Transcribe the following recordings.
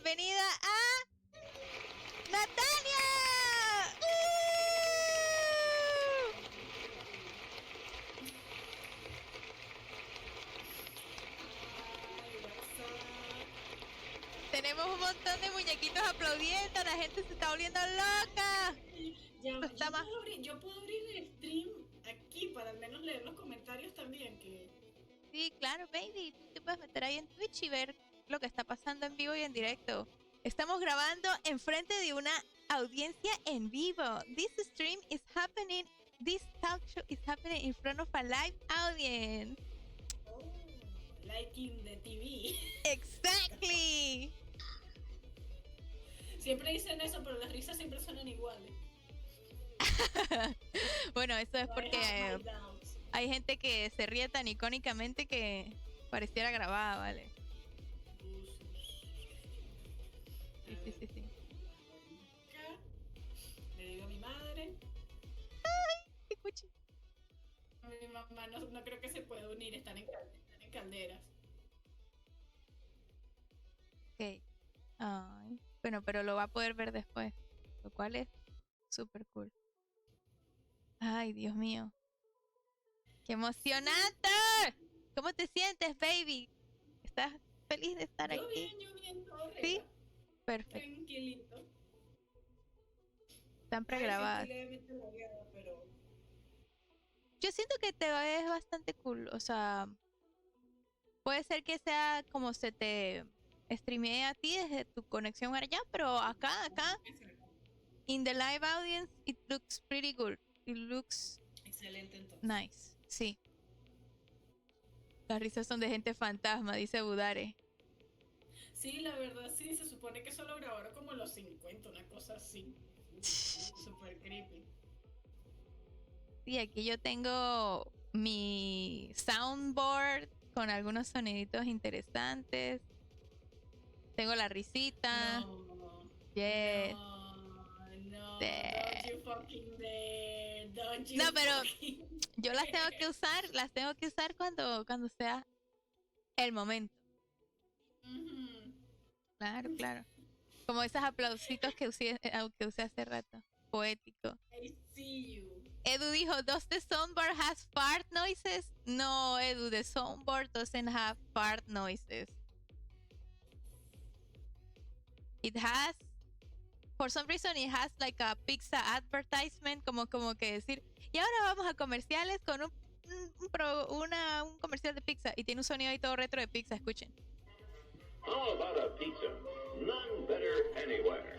bienvenida a Natalia. Tenemos un montón de muñequitos aplaudiendo, la gente se está volviendo loca. Yo puedo abrir el stream aquí para al menos leer los comentarios también. Sí, claro, baby. Tú te puedes meter ahí en Twitch y ver lo que está pasando en vivo y en directo. Estamos grabando enfrente de una audiencia en vivo. This talk show is happening in front of a live audience. Oh, like in the TV. Exactly. Siempre dicen eso, pero las risas siempre suenan iguales. Bueno, eso es porque hay gente que se ríe tan icónicamente que pareciera grabada, ¿vale? Sí. Le digo a mi madre. ¡Ay! ¡Qué cuchi! Mi mamá no creo que se pueda unir, están en calderas. Ok. Ay. Bueno, pero lo va a poder ver después, lo cual es súper cool. Ay, Dios mío. ¡Qué emocionante! ¿Cómo te sientes, baby? ¿Estás feliz de estar aquí? Yo bien, todo regla. ¿Sí? Perfecto. Tranquilito. Están pregrabadas. Pero... Yo siento que te ves bastante cool. O sea, puede ser que sea como se te streamee a ti desde tu conexión allá, pero acá, in the live audience, it looks pretty good. It looks excelente entonces. Nice, sí. Las risas son de gente fantasma, dice Budare. Sí, la verdad sí, se supone que solo grabaron como los 50, una cosa así. Super creepy. Sí, aquí yo tengo mi soundboard con algunos soniditos interesantes. Tengo la risita. No. Yes. No, don't you fucking dare. No, pero yo las tengo que usar cuando sea el momento. Claro. Como esos aplausitos que usé hace rato. Poético. I see you. Edu dijo, ¿does the soundboard has fart noises? No, Edu, the soundboard doesn't have fart noises. It has, for some reason, it has like a pizza advertisement, como que decir, y ahora vamos a comerciales con un comercial de pizza, y tiene un sonido ahí todo retro de pizza, escuchen. How about a pizza? None better anywhere.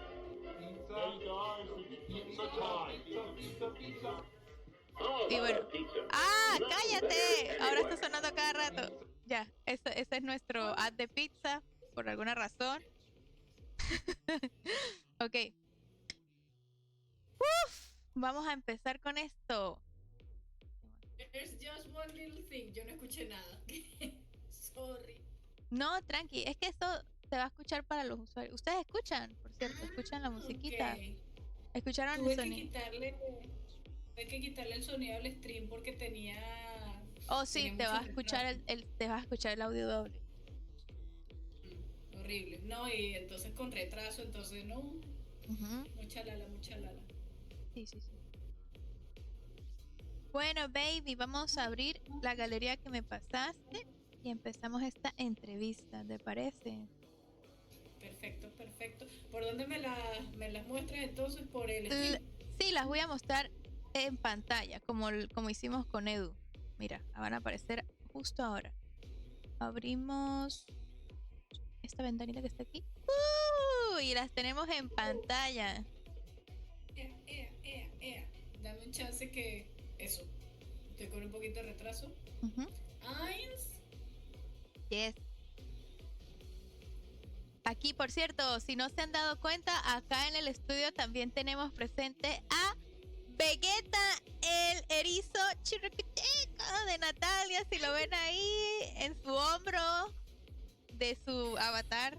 Hey guys, it's pizza time. Pizza. Y bueno, cállate, ahora está sonando cada rato. Ya, ese es nuestro ad de pizza, por alguna razón. Ok. Vamos a empezar con esto. There's just one little thing, yo no escuché nada. Sorry. No, tranqui, es que esto se va a escuchar para los usuarios. Ustedes escuchan, por cierto, escuchan la musiquita. Okay. Escucharon Tuve el sonido. Tuve que quitarle el sonido al stream porque tenía. Oh, sí, te vas a escuchar te vas a escuchar el audio doble. Horrible. No, y entonces con retraso, entonces no. Mucha lala. Sí. Bueno, baby, vamos a abrir la galería que me pasaste y empezamos esta entrevista, ¿te parece? Perfecto. ¿Por dónde me las muestras entonces? ¿Por el stream? Sí, las voy a mostrar en pantalla, como hicimos con Edu. Mira, van a aparecer justo ahora. Abrimos esta ventanita que está aquí. Y las tenemos en pantalla. Dame un chance que... Eso. Estoy con un poquito de retraso. Yes. Aquí, por cierto, si no se han dado cuenta, acá en el estudio también tenemos presente a Vegeta, el erizo chirriquiteco de Natalia. Si lo ven ahí en su hombro de su avatar,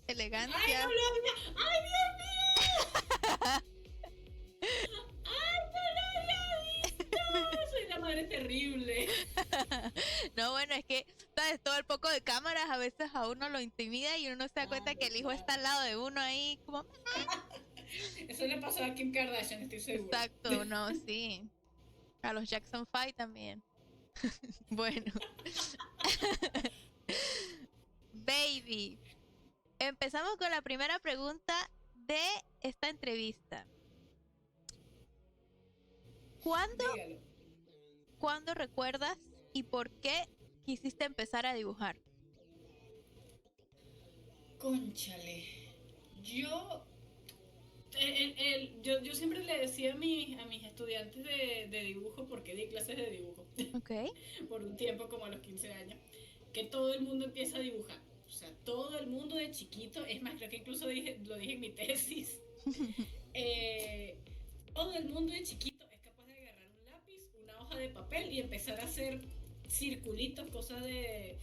elegancia. ¡Ay, no lo había! ¡Ay, Dios mío! ¡Ay, no lo había visto! Soy la madre parece terrible. No, bueno, es que, ¿sabes? Todo el poco de cámaras a veces a uno lo intimida y uno no se da cuenta que el hijo está al lado de uno ahí, como, Eso le pasó a Kim Kardashian, estoy segura. exacto, no, sí. A los Jackson 5 también. Bueno. Baby. Empezamos con la primera pregunta de esta entrevista. ¿Cuándo, Dígalo. ¿Cuándo recuerdas y por qué quisiste empezar a dibujar? Cónchale. Yo, yo siempre le decía a mis estudiantes de dibujo, porque di clases de dibujo Ok. por un tiempo, como a los 15 años, que todo el mundo empieza a dibujar. O sea, todo el mundo de chiquito, es más, creo que incluso lo dije en mi tesis, eh, todo el mundo de chiquito es capaz de agarrar un lápiz, una hoja de papel y empezar a hacer circulitos, cosas de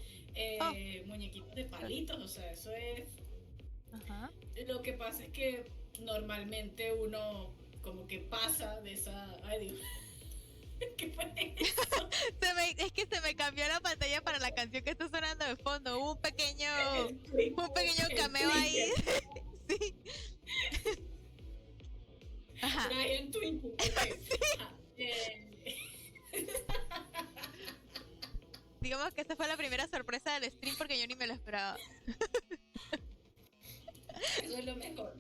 Oh, muñequitos de palitos, o sea, eso es. ajá. Lo que pasa es que normalmente uno como que pasa de esa. Ay, Dios. ¿Qué fue eso? Es que se me cambió la pantalla para la canción que está sonando de fondo. Hubo un pequeño El cameo ahí. Twinkle. Sí. Ajá. Brian Twinkle. Ok. Ajá. Digamos que esta fue la primera sorpresa del stream porque yo ni me lo esperaba. Eso es lo mejor.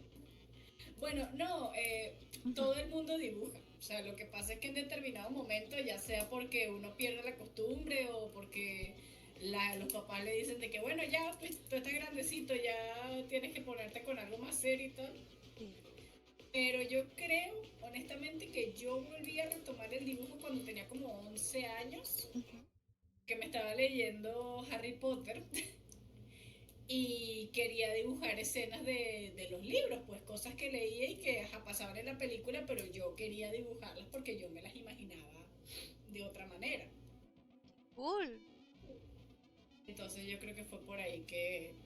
Bueno, no, todo el mundo dibuja. O sea, lo que pasa es que en determinado momento, ya sea porque uno pierde la costumbre o porque los papás le dicen de que, bueno, ya, pues tú estás grandecito, ya tienes que ponerte con algo más serio y tal. Sí. Pero yo creo, honestamente, que yo volví a retomar el dibujo cuando tenía como 11 años, Ujú. que me estaba leyendo Harry Potter y quería dibujar escenas de los libros, pues cosas que leía y que ajá, pasaban en la película, pero yo quería dibujarlas porque yo me las imaginaba de otra manera. Cool. Entonces yo creo que fue por ahí que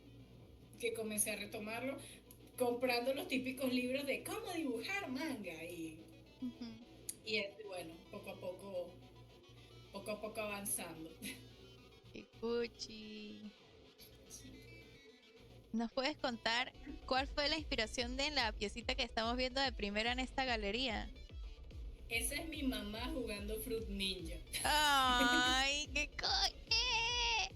comencé a retomarlo, comprando los típicos libros de cómo dibujar manga Ujú. y bueno, poco a poco avanzando. Qué cuchi. ¿Nos puedes contar cuál fue la inspiración de la piecita que estamos viendo de primera en esta galería? Esa es mi mamá jugando Fruit Ninja. ¡Ay, qué coche!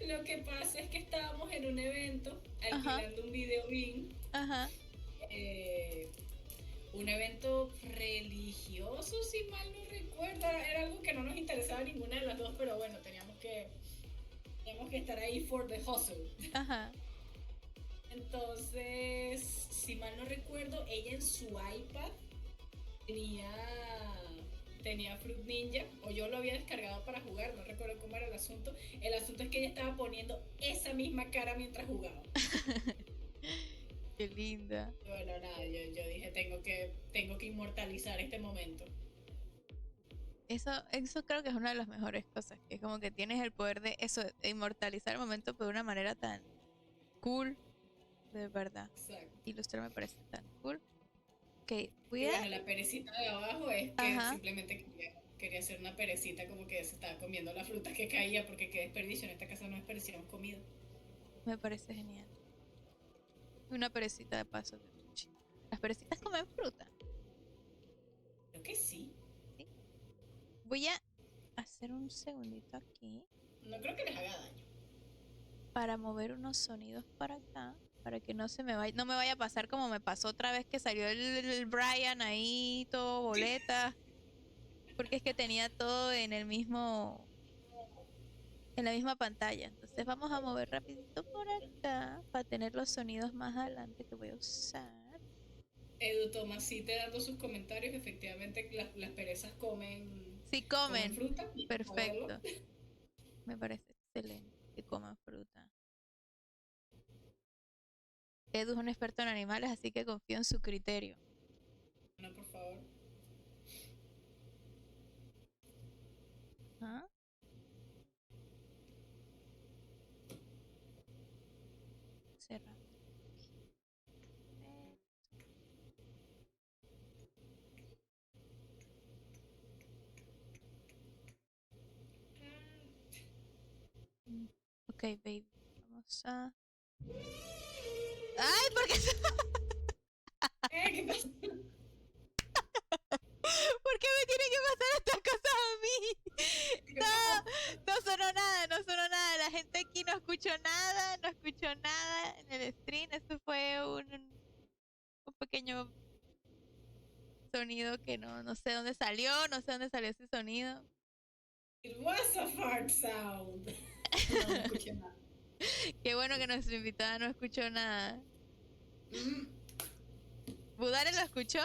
Lo que pasa es que estábamos en un evento Ajá, alquilando un video game, ajá. eh, un evento religioso, si mal no recuerdo. Era algo que no nos interesaba a ninguna de las dos, pero bueno, teníamos que estar ahí for the hustle. Ajá. Entonces, si mal no recuerdo, ella en su iPad tenía, tenía Fruit Ninja, o yo lo había descargado para jugar, no recuerdo cómo era el asunto. El asunto es que ella estaba poniendo esa misma cara mientras jugaba. Qué linda. Bueno, nada, yo dije, tengo que inmortalizar este momento. Eso creo que es una de las mejores cosas, que es como que tienes el poder de eso, de inmortalizar el momento pero de una manera tan cool, de verdad. Exacto. Ilustrar me parece tan cool. Ok, Y bueno, la perecita de abajo es que Ajá, simplemente quería hacer una perecita, como que se estaba comiendo la fruta que caía, porque qué desperdicio, en esta casa no desperdiciamos comida. me parece genial. Una perecita de paso de Puchi. Las perecitas comen fruta. Creo que sí. ¿Sí? Voy a hacer un segundito aquí No creo que les haga daño. para mover unos sonidos para acá, para que no me vaya a pasar como me pasó otra vez que salió el Brian ahí todo boleta, porque es que tenía todo en la misma pantalla. Entonces vamos a mover rapidito por acá para tener los sonidos más adelante que voy a usar. Edu Tomasite dando sus comentarios, efectivamente las perezas Sí comen comen, fruta, saberlo. perfecto. Me parece excelente que coman fruta. Edu es un experto en animales, así que confío en su criterio. No, por favor. ¿Ah? Cerramos. Perfecto. baby. Vamos a... ¡Ay! ¿Por qué? ¿Qué pasa? ¿Por qué me tienen que pasar estas cosas a mí? No sonó nada, no sonó nada. La gente aquí no escuchó nada en el stream. Eso fue un pequeño sonido que no sé dónde salió, ese sonido. It was a fart sound. No escuché nada. Qué bueno que nuestra invitada no escuchó nada. Mm, ¿Budare lo escuchó?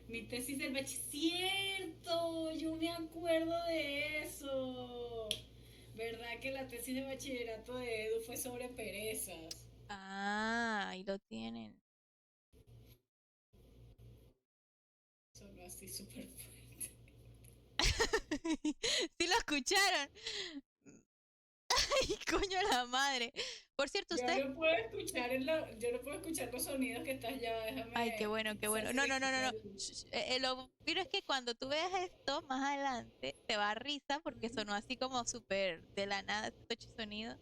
Mi tesis del bachillerato. ¡Cierto! Yo me acuerdo de eso. ¿Verdad que la tesis de bachillerato de Edu fue sobre perezas? Ah, ahí lo tienen. Sonó así súper fuerte. Sí lo escucharon. Ay, coño la madre. Por cierto, usted... Yo no puedo escuchar los sonidos que estás ya. Déjame. Ay, qué bueno, qué bueno. No. Lo pero es que cuando tú veas esto más adelante, te va a risa porque sonó así como súper de la nada, este sonido.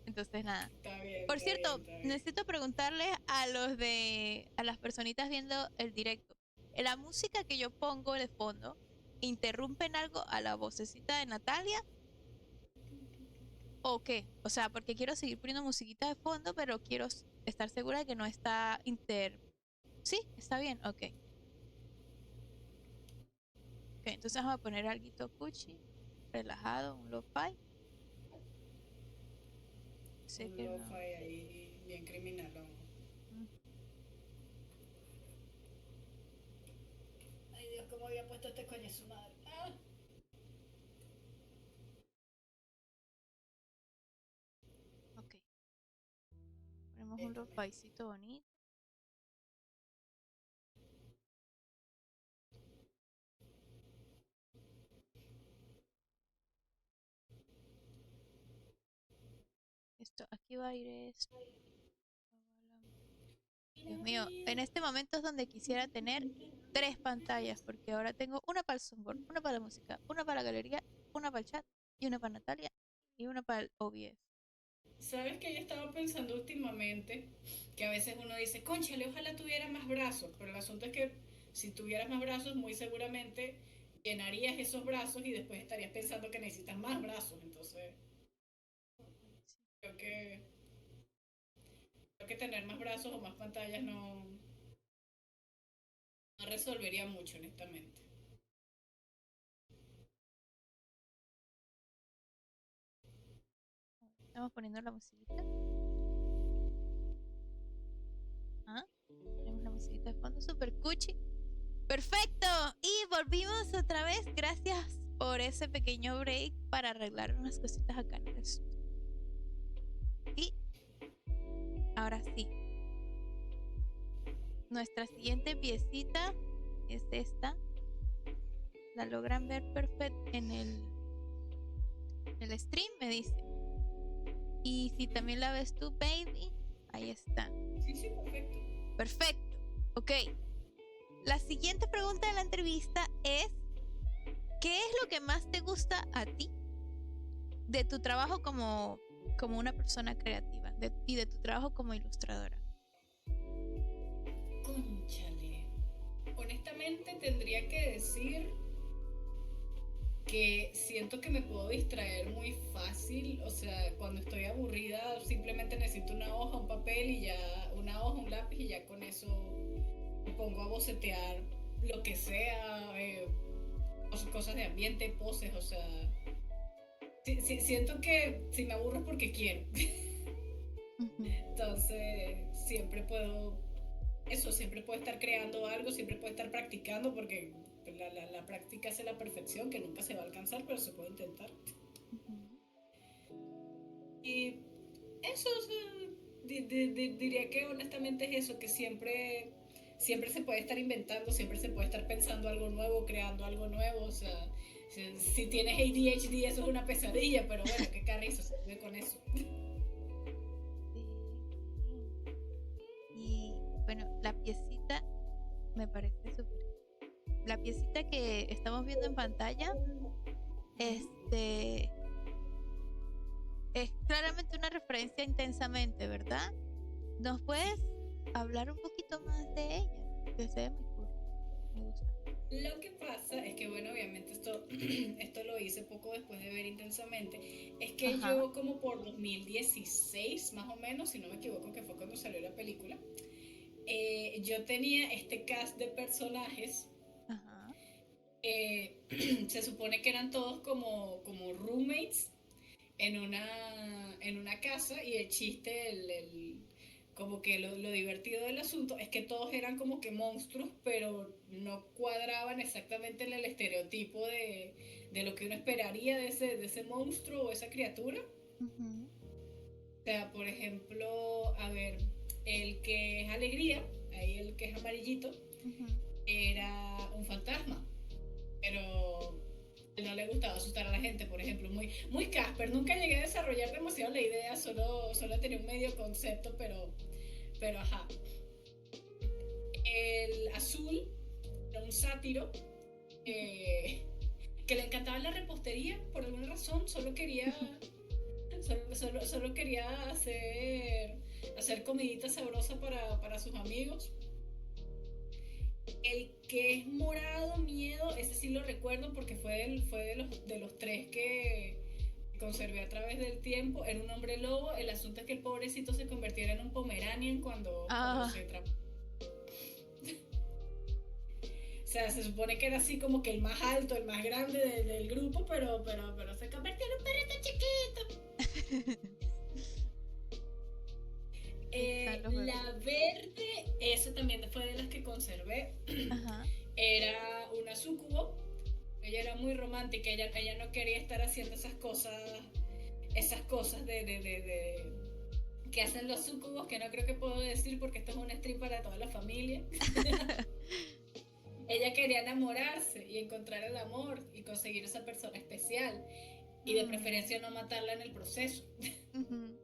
Entonces, nada. Está bien, Por está cierto, bien, está bien. necesito preguntarle a las personitas viendo el directo. ¿La música que yo pongo de fondo interrumpe en algo a la vocecita de Natalia? ¿O qué? O sea, porque quiero seguir poniendo musiquita de fondo, pero quiero estar segura de que no está Sí, está bien, ok. Ok, entonces vamos a poner algo cuchi, relajado, un lo-fi. Sé Un que no. lo-fi ahí bien criminalón. Mm, Ay Dios, cómo había puesto este coño su madre. Ah. ok, ponemos un Esto mismo. lo-ficito bonito. Esto, aquí va a ir esto. Dios mío, en este momento es donde quisiera tener 3 pantallas, porque ahora tengo una para el soundboard, una para la música, una para la galería, una para el chat, y una para Natalia, y una para el OBS. ¿Sabes que yo estaba pensando últimamente? Que a veces uno dice, cónchale, ojalá tuviera más brazos, pero el asunto es que si tuvieras más brazos, muy seguramente llenarías esos brazos y después estarías pensando que necesitas más brazos. Entonces, creo que, creo que tener más brazos o más pantallas no resolvería mucho, honestamente. Estamos poniendo la musiquita. Ah, tenemos la musiquita de fondo, super cuchi. Perfecto, y volvimos otra vez. Gracias por ese pequeño break para arreglar unas cositas acá en el estudio. Y ahora sí, nuestra siguiente piecita es esta. La logran ver perfecto en el stream, me dice. Y si también la ves tú, baby, ahí está. Sí, sí, perfecto. Perfecto, ok. La siguiente pregunta de la entrevista es: ¿qué es lo que más te gusta a ti de tu trabajo como una persona creativa y de tu trabajo como ilustradora? Cónchale. Honestamente tendría que decir que siento que me puedo distraer muy fácil, o sea, cuando estoy aburrida simplemente necesito una hoja, un papel y ya, una hoja, un lápiz y ya con eso me pongo a bocetear lo que sea, cosas de ambiente, poses, o sea, siento que si me aburro es porque quiero. Entonces, siempre puedo estar creando algo, siempre puedo estar practicando porque la práctica hace la perfección, que nunca se va a alcanzar, pero se puede intentar. Y eso, o sea, diría que honestamente es eso, que siempre se puede estar inventando, siempre se puede estar pensando algo nuevo, creando algo nuevo, o sea, si tienes ADHD eso es una pesadilla, pero bueno, qué carrizo se vive con eso. Y bueno, la piecita me parece súper la piecita que estamos viendo en pantalla, este, es claramente una referencia a Intensamente, ¿verdad? ¿Nos puedes hablar un poquito más de ella? Que se ve muy cool. Me gusta. Lo que pasa es que, bueno, obviamente esto, esto lo hice poco después de ver Intensamente. Es que Ajá, yo como por 2016, más o menos, si no me equivoco, que fue cuando salió la película, yo tenía este cast de personajes. ajá. Se supone que eran todos como roommates en una casa, y el chiste, como que lo divertido del asunto es que todos eran como que monstruos, pero no cuadraban exactamente en el estereotipo de lo que uno esperaría de ese monstruo o esa criatura. Ujú, O sea, por ejemplo, a ver, el que es alegría, ahí el que es amarillito, ujú. era un fantasma, pero no le gustaba asustar a la gente, por ejemplo, muy Casper. Nunca llegué a desarrollar demasiado la idea, solo tenía un medio concepto, pero ajá. El azul era un sátiro, que le encantaba la repostería por alguna razón. Solo quería hacer comidita sabrosa para sus amigos. El que es morado, miedo, ese sí lo recuerdo porque fue de los tres que conservé a través del tiempo. Era un hombre lobo. El asunto es que el pobrecito se convirtiera en un Pomeranian cuando Ah, se atrapó. O sea, se supone que era así como que el más alto, el más grande del grupo, pero se convirtió en un perrito chiquito. están los bebés. La verde, esa también fue de las que conservé. Ajá. Era una súcubo. Ella era muy romántica. Ella no quería estar haciendo esas cosas que hacen los súcubos, que no creo que puedo decir porque esto es un stream para toda la familia. Ella quería enamorarse y encontrar el amor y conseguir esa persona especial, y de preferencia no matarla en el proceso. Ujú.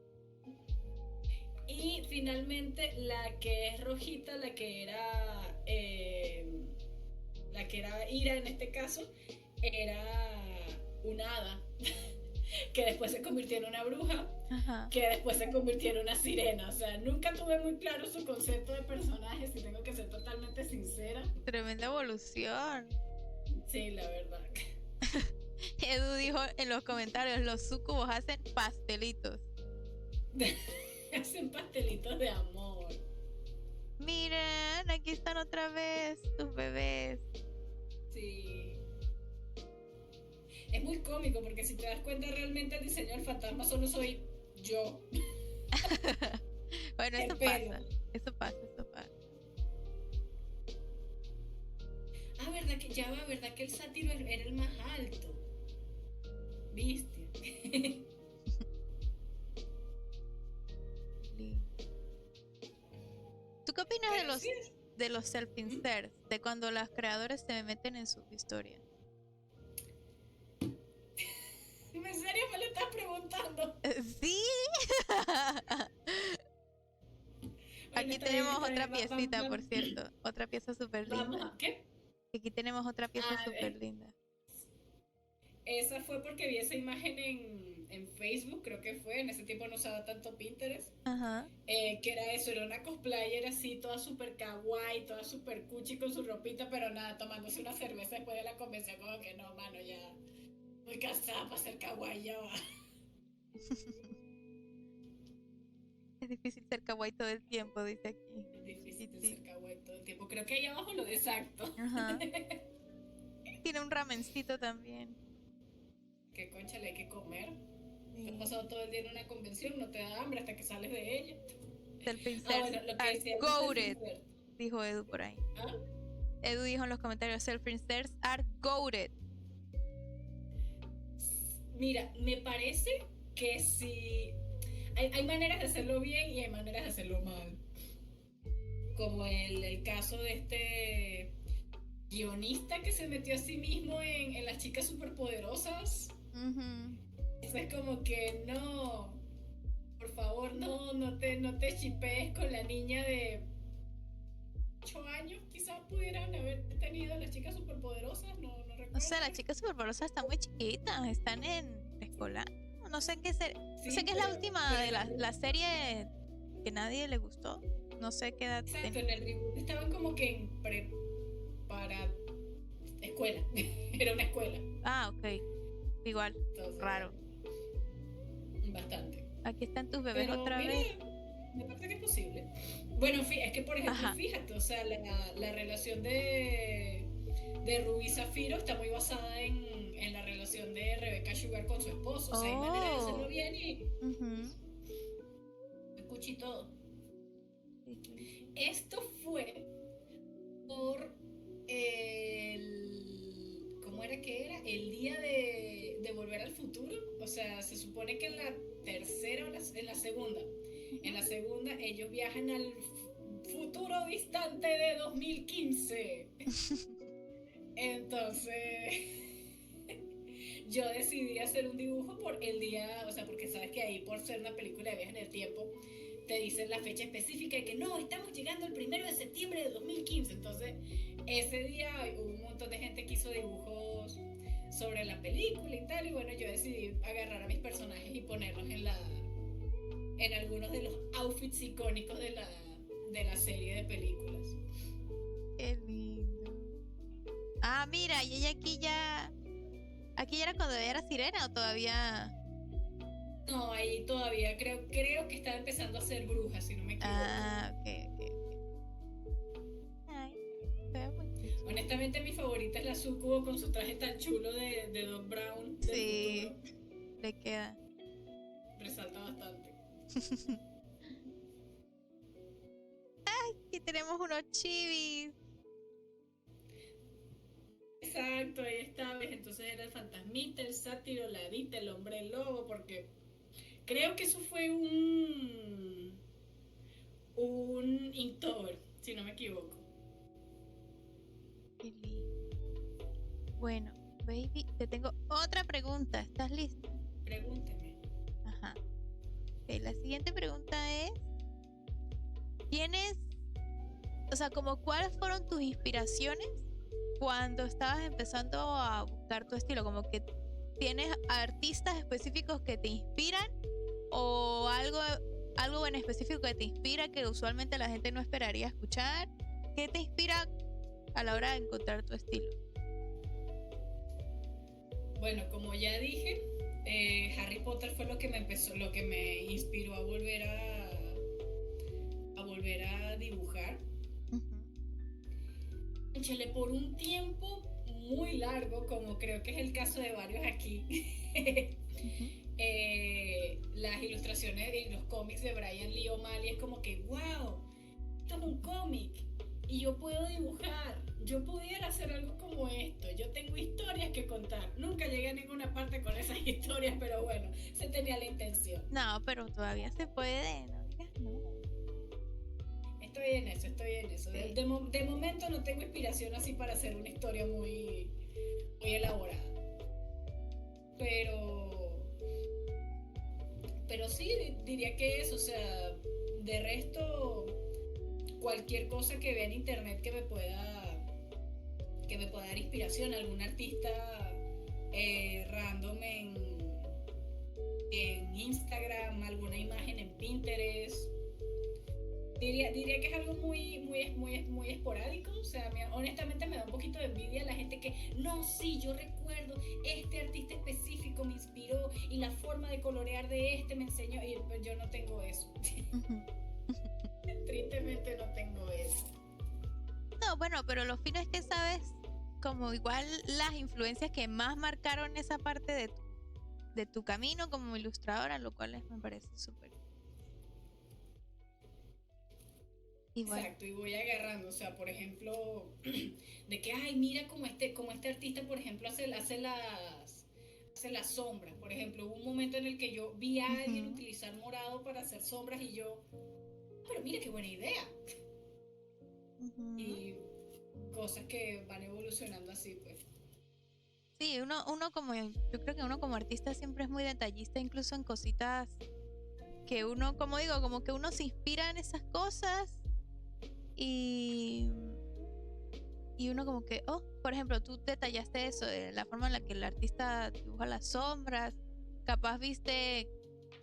Y finalmente la que es rojita, la que era Ira en este caso, era una hada que después se convirtió en una bruja, Ajá. que después se convirtió en una sirena. O sea, nunca tuve muy claro su concepto de personaje, si tengo que ser totalmente sincera. Tremenda evolución. Sí, la verdad. Edu dijo en los comentarios, los sucubos hacen pastelitos. Hacen pastelitos de amor. Miren, aquí están otra vez tus bebés. Sí. Es muy cómico porque si te das cuenta, realmente el diseño del fantasma solo soy yo. Bueno, El eso pelo. pasa. Eso pasa, eso pasa. Ah, verdad que el sátiro era el más alto. ¿Viste? Lindo. ¿Tú qué opinas Pero sí. de los self-inserts? De cuando los creadores se meten en su historia. ¿En serio me lo estás preguntando? Sí. Bueno, Aquí está bien, tenemos está otra bien. piecita, por cierto. Otra pieza súper Vamos linda. a... ¿Qué? Aquí tenemos otra pieza Ah, súper linda. esa fue porque vi esa imagen en Facebook, creo que fue. En ese tiempo no usaba tanto Pinterest. Ajá. Que era eso, era una cosplayer así, toda súper kawaii, toda súper cuchi con su ropita, pero nada, tomándose una cerveza después de la convención, como que no, mano, ya muy cansada para ser kawaii, ya va. Es difícil ser kawaii todo el tiempo, dice aquí. Es difícil de Sí. ser kawaii todo el tiempo. Creo que ahí abajo lo de exacto. Ajá. Tiene un ramencito también. Que concha, le hay que comer. Te has Sí. pasado todo el día en una convención, no te da hambre hasta que sales de ella. Self-inserts Bueno, lo que are decía goated, dijo Edu por ahí. ¿Ah? Edu dijo en los comentarios, self-inserts are goated. Mira, me parece que si hay maneras de hacerlo bien y hay maneras de hacerlo mal. Como el caso de este guionista que se metió a sí mismo en las chicas superpoderosas. Ujú. Eso es como que no, por favor, no te chipees con la niña 8 años quizás pudieran haber tenido las chicas superpoderosas, no O sea, recuerdo. las chicas superpoderosas están muy chiquitas, están en preescolar. No sé qué ser, no sé Sí, qué es la última pero de la serie que nadie le gustó. No sé qué edad exacto, tiene. en el reboot estaban como que en para escuela. Era una escuela. Ah, ok. Igual, Entonces, raro. bastante. Aquí están tus bebés Pero otra mira, vez. me parece que es posible. Bueno, es que por ejemplo, Ajá. fíjate, o sea, la relación de Ruby y Zafiro está muy basada en la relación de Rebecca Sugar con su esposo. O sea, hay manera de hacerlo Oh. bien y Ujú. escuché todo. Sí, sí. Esto fue por el... ¿Cómo era que era? El día de Volver al Futuro. O sea, se supone que en la tercera o en la segunda. En la segunda ellos viajan al futuro distante de 2015. Entonces yo decidí hacer un dibujo por el día, o sea, porque sabes que ahí por ser una película de viaje en el tiempo, te dicen la fecha específica de que no, estamos llegando el 1 de septiembre de 2015. Entonces, ese día hubo un montón de gente que hizo dibujos sobre la película y tal, y bueno, yo decidí agarrar a mis personajes y ponerlos en algunos de los outfits icónicos de la serie de películas. Qué lindo. Ah, mira, y ella aquí ya. Aquí ya era cuando ella era sirena o todavía. No, ahí todavía creo que estaba empezando a ser bruja, si no me equivoco. Ah, ok, ok, ok. Ay, se ve muy cute. Honestamente, mi favorita es la Sucubo con su traje tan chulo de Doc Brown del Sí, futuro. le queda. Resalta bastante. Aquí tenemos unos chivis. Exacto, ahí está, ¿ves? Entonces era el fantasmita, el sátiro, la hadita, el hombre lobo, porque creo que eso fue un Inktober, si no me equivoco. Qué lindo. Bueno, baby, te tengo otra pregunta. ¿Estás lista? Pregúnteme. Ajá. Ok, la siguiente pregunta es: ¿tienes, o sea, como cuáles fueron tus inspiraciones cuando estabas empezando a buscar tu estilo? Como que tienes artistas específicos que te inspiran o algo en específico que te inspira que usualmente la gente no esperaría escuchar. ¿Qué te inspira a la hora de encontrar tu estilo? Bueno, como ya dije, Harry Potter fue lo que me inspiró a volver a dibujar. Échale por un tiempo muy largo, como creo que es el caso de varios aquí. Las ilustraciones y los cómics de Brian Lee O'Malley es como que, wow, esto es un cómic y yo puedo dibujar, yo pudiera hacer algo como esto, yo tengo historias que contar. Nunca llegué a ninguna parte con esas historias, pero bueno, se tenía la intención. No, pero todavía se puede, no digas no. Estoy en eso, estoy en eso. Sí. De momento no tengo inspiración así para hacer una historia muy, muy elaborada. Pero sí, diría que eso, o sea, de resto, cualquier cosa que vea en internet que me pueda dar inspiración, algún artista random en Instagram, alguna imagen en Pinterest. Diría que es algo muy esporádico. O sea, honestamente me da un poquito de envidia la gente que, no, sí, yo recuerdo, este artista específico me inspiró y la forma de colorear de este me enseñó. Y pues, yo no tengo eso. Tristemente no tengo eso. No, bueno, pero lo fino es que sabes como igual las influencias que más marcaron esa parte de tu camino como ilustradora, lo cual me parece súper. Igual. Exacto, y voy agarrando, o sea, por ejemplo, de que, ay, mira como este artista, por ejemplo, hace las sombras. Por ejemplo, hubo un momento en el que yo vi a alguien utilizar morado para hacer sombras y yo, pero mira qué buena idea. Y cosas que van evolucionando así, pues. Sí, uno como, yo creo que uno como artista siempre es muy detallista, incluso en cositas que uno, como digo, como que uno se inspira en esas cosas Y, y uno como que, oh, por ejemplo, tú detallaste eso, de la forma en la que el artista dibuja las sombras. Capaz viste,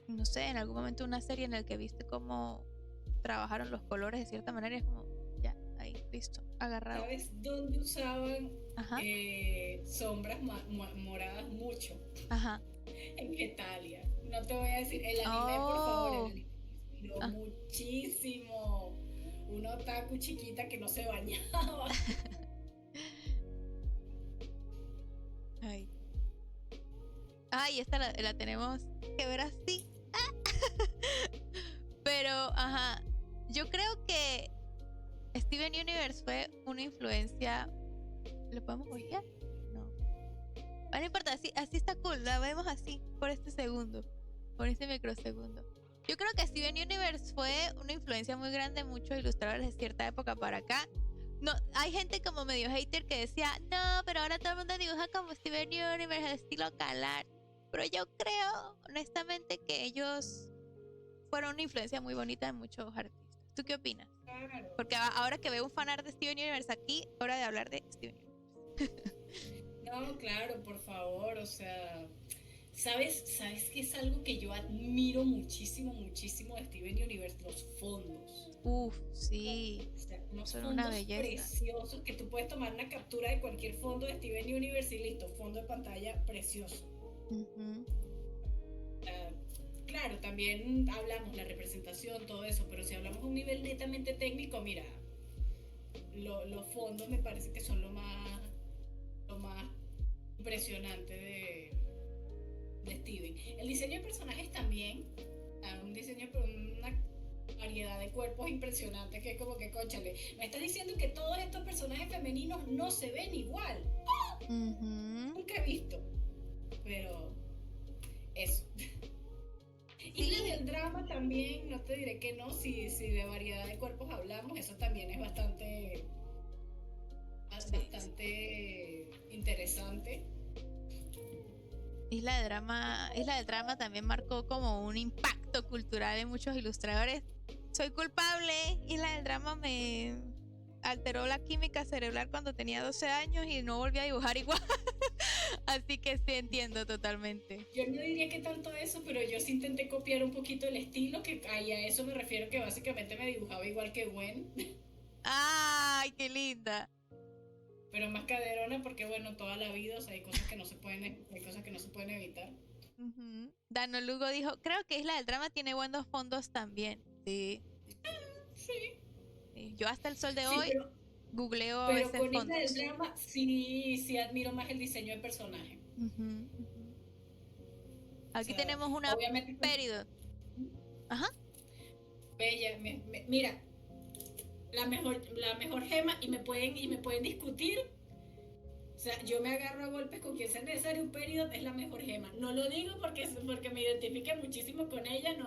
no sé, en algún momento una serie en la que viste cómo trabajaron los colores de cierta manera y es como, ya, ahí, listo, agarrado. ¿Sabes dónde usaban Ajá, sombras moradas mucho? ajá. En NATALIA. No te voy a decir, el anime, por favor, el Oh, anime me inspiró ah, muchísimo. Una otaku chiquita que no se bañaba. ay. Ay, esta la tenemos que ver así. Pero, ajá, yo creo que Steven Universe fue una influencia. ¿Lo podemos oír? No. Ah, no importa, así está cool. La vemos así, por este segundo. Por este microsegundo. Yo creo que Steven Universe fue una influencia muy grande en muchos ilustradores de cierta época para acá. No, hay gente como medio hater que decía, no, pero ahora todo el mundo dibuja como Steven Universe, al estilo Calar. Pero yo creo, honestamente, que ellos fueron una influencia muy bonita en muchos artistas. ¿Tú qué opinas? Claro. Porque ahora que veo un fanart de Steven Universe aquí, hora de hablar de Steven Universe. No, claro, por favor, o sea, ¿sabes qué es algo que yo admiro muchísimo, muchísimo de Steven Universe? Los fondos. Uf, sí, O sea, unos son una fondos belleza. preciosos que tú puedes tomar una captura de cualquier fondo de Steven Universe y listo, fondo de pantalla precioso. Ujú. Claro, también hablamos la representación, todo eso, pero si hablamos a un nivel netamente técnico, mira, los fondos me parece que son lo más impresionante de Steven. El diseño de personajes también, un diseño con una variedad de cuerpos impresionante que es como que, cónchale, me estás diciendo que todos estos personajes femeninos no se ven igual. Ujú. Nunca he visto, pero eso. Y la Sí, del drama también, no te diré que no, si de variedad de cuerpos hablamos, eso también es bastante interesante. Isla del Drama también marcó como un impacto cultural en muchos ilustradores. Soy culpable, Isla del Drama me alteró la química cerebral cuando tenía 12 años y no volví a dibujar igual. Así que sí entiendo totalmente. Yo no diría que tanto eso, pero yo sí intenté copiar un poquito el estilo, que ahí a eso me refiero, que básicamente me dibujaba igual que Gwen, ¡Ay, qué linda! pero más caderona porque bueno, toda la vida, o sea, hay cosas que no se pueden, hay cosas que no se pueden evitar. Ujú. Dano Lugo dijo, creo que Isla del Drama tiene buenos fondos también. Sí, Sí, sí. Yo hasta el sol de sí, hoy googleo a pero veces con Isla del fondos. Drama sí admiro más el diseño de personaje. Ujú, ujú. O Aquí sea, tenemos una obviamente, Peridot. Ajá. bella, mira, la mejor gema y me pueden discutir. O sea, yo me agarro a golpes con quien sea necesario, un periodo es la mejor gema. No lo digo porque me identifique muchísimo con ella, no.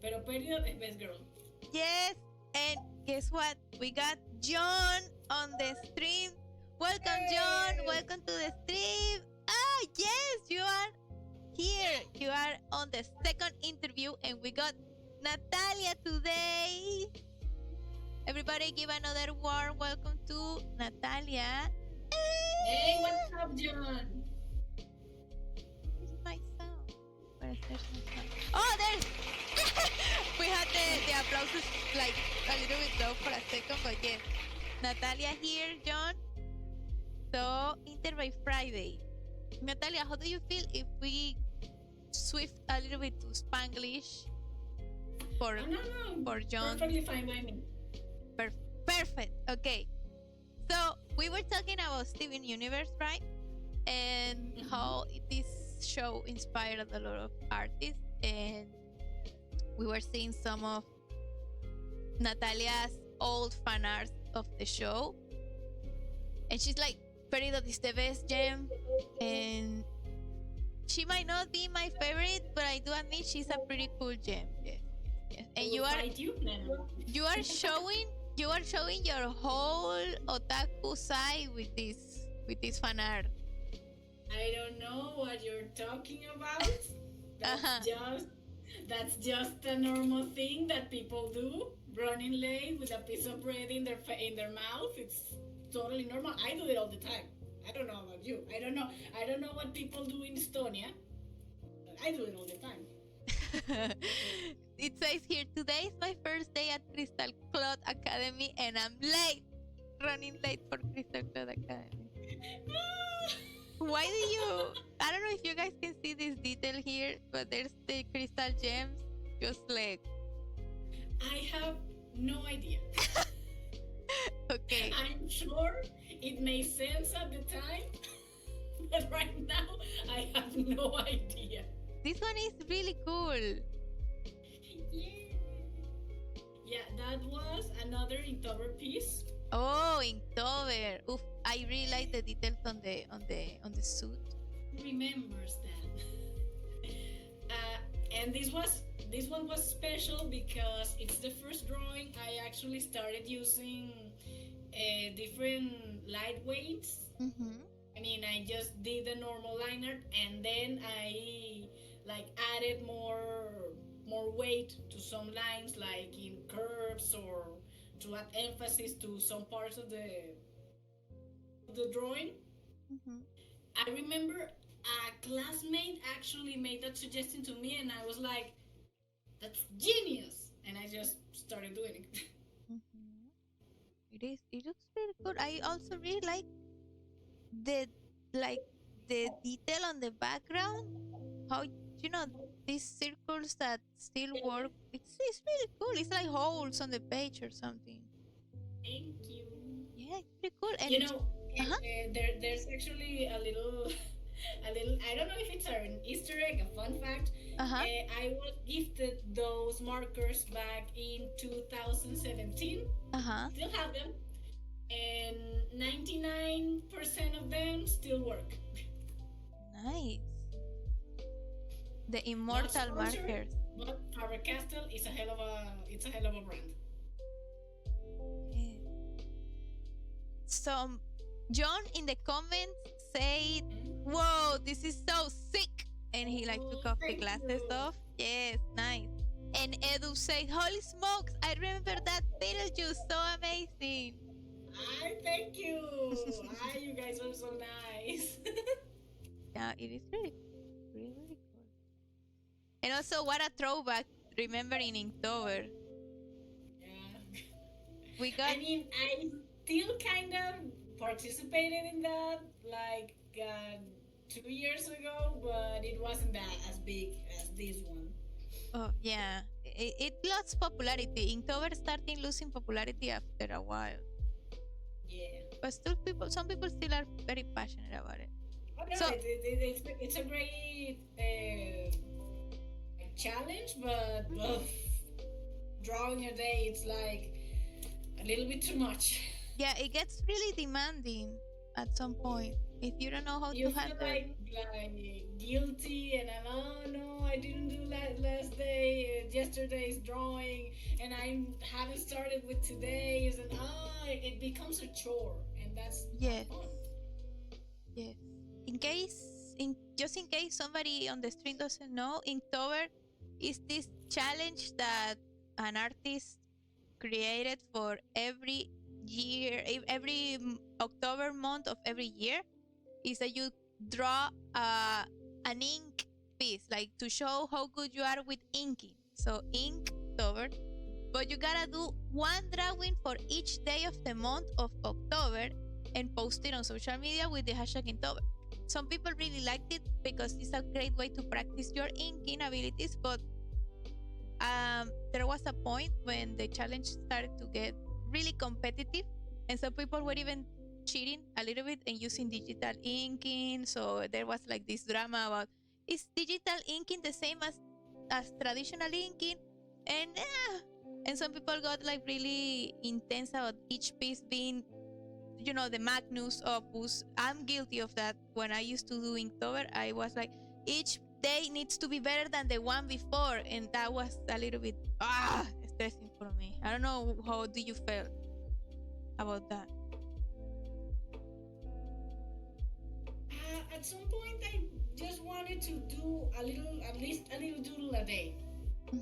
Pero periodo es best girl. Yes, and guess what? We got John on the stream. Welcome, John. ¡Yay! Welcome to the stream. Ah, yes, you are here. You are on the second interview, and we got Natalia today. Everybody, give another warm welcome to Natalia. Hey, what's up, John? This is my sound. Where's there's my sound? Oh, there's. We had the applauses like a little bit low for a second, but yes. Natalia here, John. So, Inter by Friday. Natalia, how do you feel if we swift a little bit to Spanglish for No. for John? Perfectly fine by me. Perfect. Okay. So we were talking about Steven Universe, right? And how this show inspired a lot of artists, and we were seeing some of Natalia's old fan art of the show, and she's like, Peridot is the best gem, and she might not be my favorite, but I do admit she's a pretty cool gem. Yes. And I will fight you? No. you are showing your whole otaku side with this fan art. I don't know what you're talking about. That's just a normal thing that people do. running late with a piece of bread in their mouth. It's totally normal. I do it all the time. I don't know about you. I don't know. I don't know what people do in Estonia. But I do it all the time. It says here, today is my first day at Crystal Cloud Academy and I'm late. Running late for Crystal Cloud Academy. Why do you... I don't know if you guys can see this detail here, but there's the crystal gems just like... I have no idea. Okay. I'm sure it made sense at the time, but right now I have no idea. This one is really cool. Yeah. Yeah, that was another Inktober piece. Oh, Inktober. Oof, I really like the details on the suit. Remembers that. And this one was special because it's the first drawing I actually started using different lightweights. Mm-hmm. I mean, I just did the normal line art, and then I like added more weight to some lines, like in curves, or to add emphasis to some parts of the drawing. Mm-hmm. I remember a classmate actually made that suggestion to me, and I was like, "That's genius!" And I just started doing it. Mm-hmm. It looks really good. I also really like the the detail on the background. How these circles that still work. It's really cool. It's like holes on the page or something. Thank you. Yeah, it's pretty cool. And You know, uh-huh. there's actually a little, I don't know if it's an Easter egg, a fun fact. Uh-huh. I was gifted those markers back in 2017. Uh-huh. Still have them, and 99% of them still work. Nice. The immortal markers. But Faber-Castell is a hell of a brand. Yeah. So John in the comments said, "Whoa, this is so sick," and he like took off the Thank glasses you. off. Yes, nice. And Edu said, "Holy smokes! I remember that Beetlejuice, so amazing." Thank you. You guys are so nice. Yeah, it is really, really, really cool. And also, what a throwback! Remembering Inktober, Yeah. we got. I mean, I still kind of participated in that like 2 years ago, but it wasn't that as big as this one. Oh yeah, it lost popularity. Inktober started losing popularity after a while, Yeah. but still, some people still are very passionate about it. Oh, no, So it's a great challenge, but drawing a day, it's like a little bit too much. yeah, it gets really demanding at some point if you don't know how You to feel handle like guilty, and I'm, oh no, I didn't do that last day, yesterday's drawing, and I haven't started with today's, and it becomes a chore, and that's Yes. not fun. Yes. Just in case somebody on the stream doesn't know, Inktober is this challenge that an artist created for every year, every October month of every year. Is that you draw an ink piece, like to show how good you are with inking. So Inktober, but you gotta do one drawing for each day of the month of October and post it on social media with the hashtag Inktober. Some people really liked it because it's a great way to practice your inking abilities, but there was a point when the challenge started to get really competitive, and some people were even cheating a little bit and using digital inking. So there was like this drama about, is digital inking the same as traditional inking? And some people got like really intense about each piece being, the Magnus opus. I'm guilty of that. When I used to do Inktober, I was like, each day needs to be better than the one before, and that was a little bit stressing for me. I don't know, how do you feel about that? At some point, I just wanted to do at least a little doodle a day.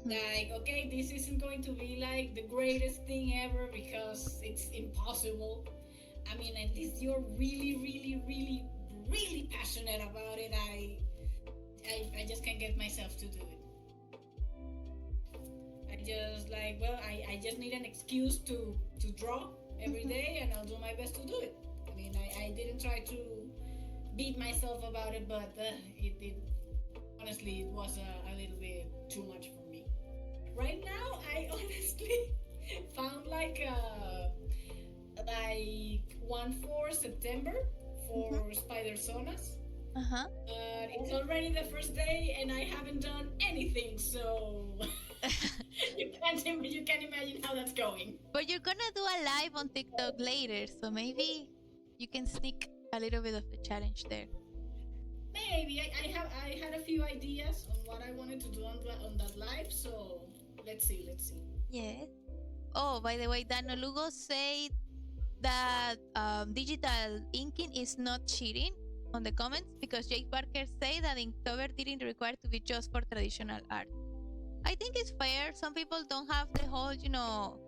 Like, okay, this isn't going to be like the greatest thing ever because it's impossible. I mean, at least you're really, really, really, really passionate about it. I just can't get myself to do it. I just like, well, I just need an excuse to draw every day, and I'll do my best to do it. I mean, I didn't try to beat myself about it, but it honestly it was a little bit too much for me. Right now, I honestly found like one for September for Spider Sonas. It's already the first day, and I haven't done anything, so you can imagine how that's going. But you're gonna do a live on TikTok later, so maybe you can sneak a little bit of the challenge there. Maybe I had a few ideas on what I wanted to do on that live, so let's see. Yes. Oh, by the way, Dano Lugo said that digital inking is not cheating on the comments because Jake Parker said that Inktober didn't require to be just for traditional art. I think it's fair. Some people don't have the whole,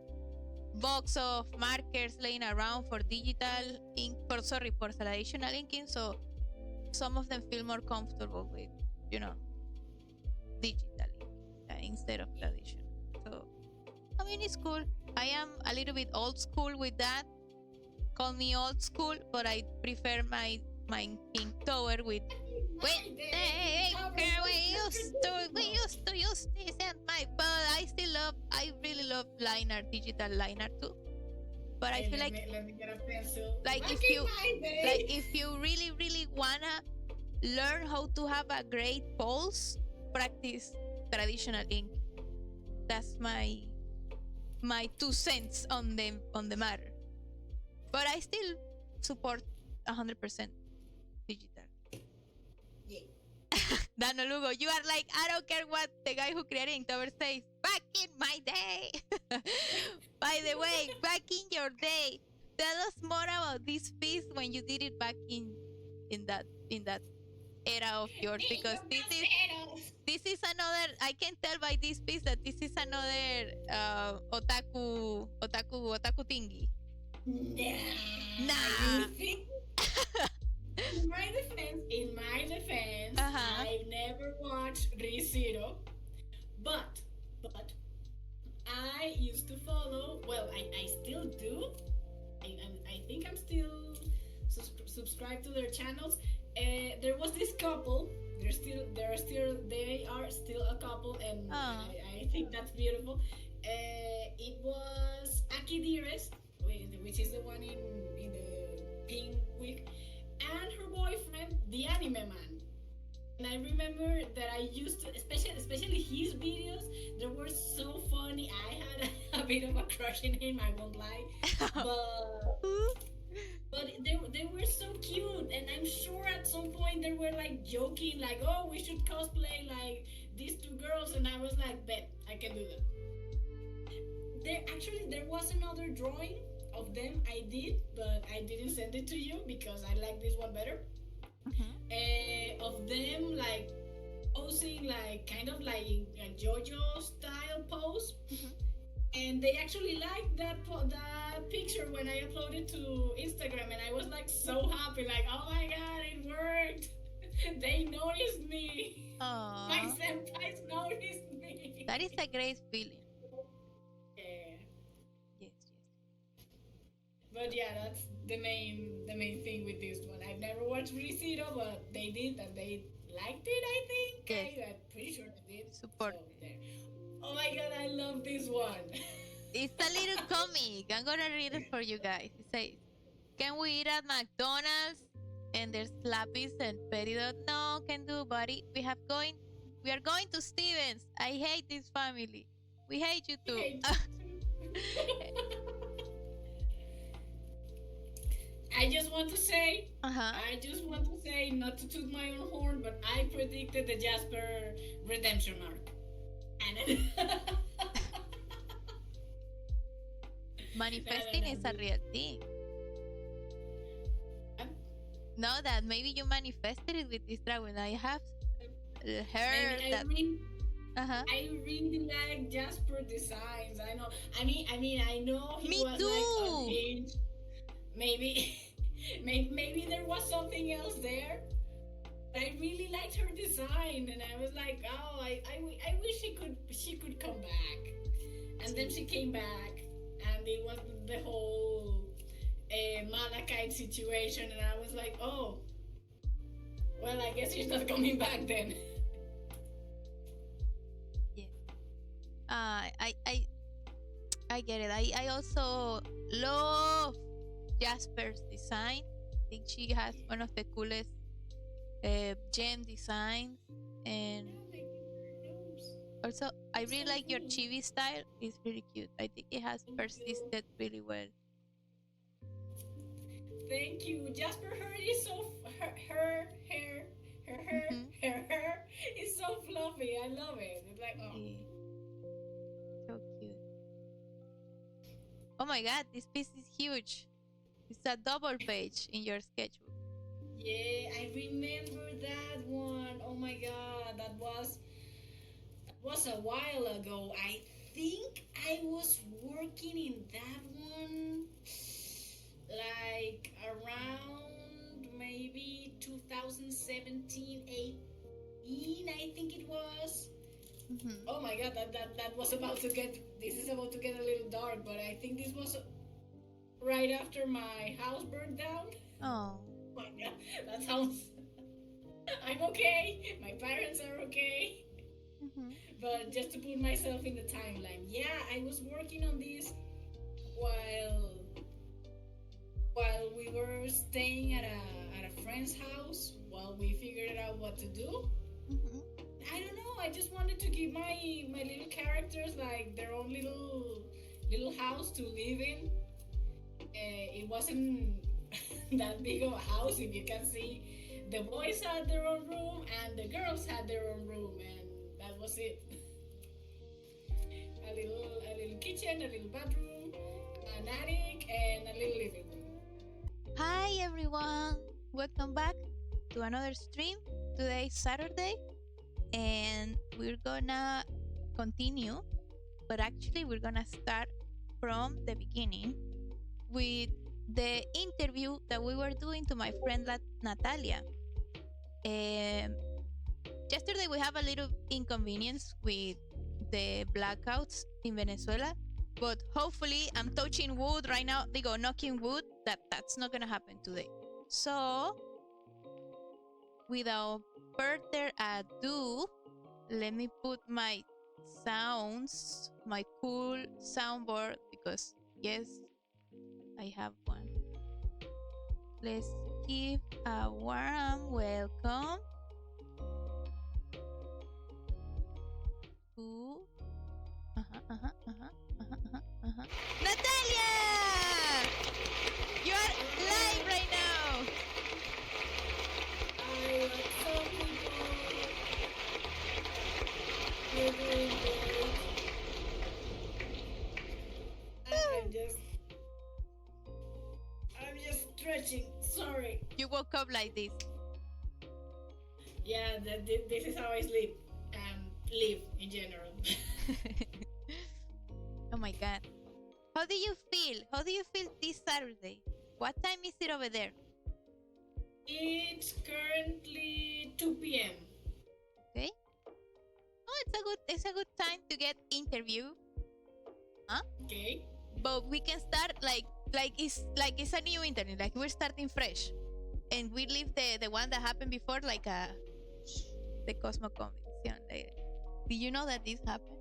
box of markers laying around for digital ink, for traditional inking. So some of them feel more comfortable with, digital inking instead of traditional. So, I mean, it's cool. I am a little bit old school with that. Call me old school, but I prefer my Inktober with. Wait, we used to use this and but I really love line art, digital line art too. But I feel let me get a pencil. like if you really, really wanna learn how to have a great pulse, practice traditional ink. That's my 2 cents on the matter. But I still support 100% digital. Yeah. Dano Lugo, you are like, I don't care what the guy who created Inktober says. Back in my day. By the way, back in your day, tell us more about this piece when you did it back in that era of yours, because this is another. I can tell by this piece that this is another otaku thingy. Nah. In my defense, I've never watched ReZero, but I used to follow. Well, I still do. I think I'm still subscribed to their channels. There was this couple. They are still a couple, and I think that's beautiful. It was Aki Dearest, which is the one in the pink wig, and her boyfriend, the anime man. And I remember that I used to, especially his videos, they were so funny. I had a bit of a crush in him, I won't lie. But they were so cute, and I'm sure at some point they were like joking, like, oh, we should cosplay like these two girls, and I was like, bet, I can do that. There was another drawing of them I did, but I didn't send it to you because I like this one better. Of them like posing like kind of like a JoJo style pose, and they actually liked that picture when I uploaded to Instagram, and I was like so happy, like, oh my god, it worked. They noticed me. Aww. My senpais noticed me. That is a great feeling. Yes. But yeah, that's the main thing with this one. I've never watched ReZero, but they did, and they liked it, I think. Yes. I'm pretty sure they did. Support. So, there. Oh my god, I love this one. It's a little comic. I'm gonna read it for you guys. It says, can we eat at McDonald's? And there's Lapis and Peridot. No, can do, buddy. We are going to Stevens. I hate this family. We hate you too. I just want to say, not to toot my own horn, but I predicted the Jasper redemption arc. And manifesting is a real thing. No, that maybe you manifested it with this dragon. I have heard that. I really like Jasper designs. I know. I know he Me was like too. unhinged. Maybe, maybe there was something else there. I really liked her design, and I was like, oh, I wish she could come back. And then she came back, and it was the whole Malachite situation, and I was like, oh, well, I guess she's not coming back then. Yeah. I get it. I also love Jasper's design. I think she has one of the coolest gem designs, and also I really So like your cool. chibi style. It's really cute. I think it has Thank you. persisted really well. Thank you. Jasper hair is so her hair Mm-hmm. her hair is so fluffy. I love it. It's like, oh. Yeah, so cute. Oh my god, this piece is huge. It's a double page in your sketchbook. Yeah, I remember that one. Oh my god, that was a while ago. I think I was working in that one like around maybe 2017, 18, I think it was. Mm-hmm. Oh my god, that was about to get, this is about to get a little dark, but I think this was right after my house burned down. Oh. Oh my god, that sounds. I'm okay. My parents are okay. Mm-hmm. But just to put myself in the timeline, yeah, I was working on this while while we were staying at a friend's house while we figured out what to do. Mm-hmm. I don't know. I just wanted to give my little characters like their own little house to live in. It wasn't that big of a house, if you can see. The boys had their own room and the girls had their own room, and that was it. A little kitchen, a little bathroom, an attic, and a little living room. Hi everyone, welcome back to another stream. Today is Saturday, and we're gonna continue, but actually, we're gonna start from the beginning with the interview that we were doing to my friend Natalia. Um, Yesterday, we have a little inconvenience with the blackouts in Venezuela, but hopefully, I'm touching wood right now. They go knocking wood. That's not gonna happen today. So, without further ado, let me put my sounds, my cool soundboard, because yes, I have one. Let's give a warm welcome to Natalia! You're live right now! I like some people. You're doing great. I'm just stretching. Sorry. You woke up like this. Yeah, this is how I sleep and live in general. Oh my god. How do you feel? How do you feel this Saturday? What time is it over there? It's currently 2 p.m. Okay. Oh, it's a good time to get interview. Huh? Okay. But we can start like it's a new internet, like we're starting fresh. And we leave the one that happened before like the Cosmo Convention. Did you know that this happened?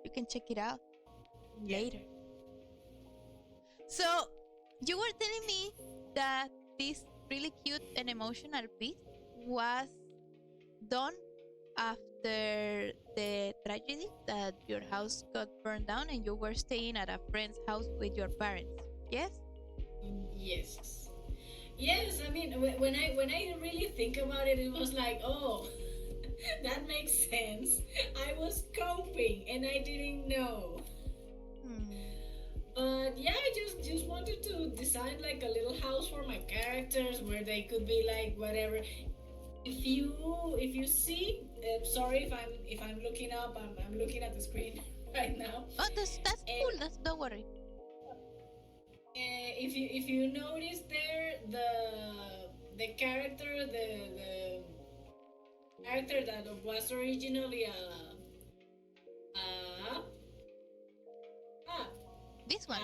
You can check it out later. So you were telling me that this really cute and emotional piece was done after the tragedy that your house got burned down and you were staying at a friend's house with your parents. Yes? Yes. Yes, I mean, when I really think about it, it was like, oh, that makes sense. I was coping and I didn't know. Hmm. But yeah, I just wanted to design like a little house for my characters where they could be like whatever. if you see, sorry if I'm looking up. I'm looking at the screen right now. Oh, that's cool. Don't worry. If you notice there the character the character that was originally a ah, This one.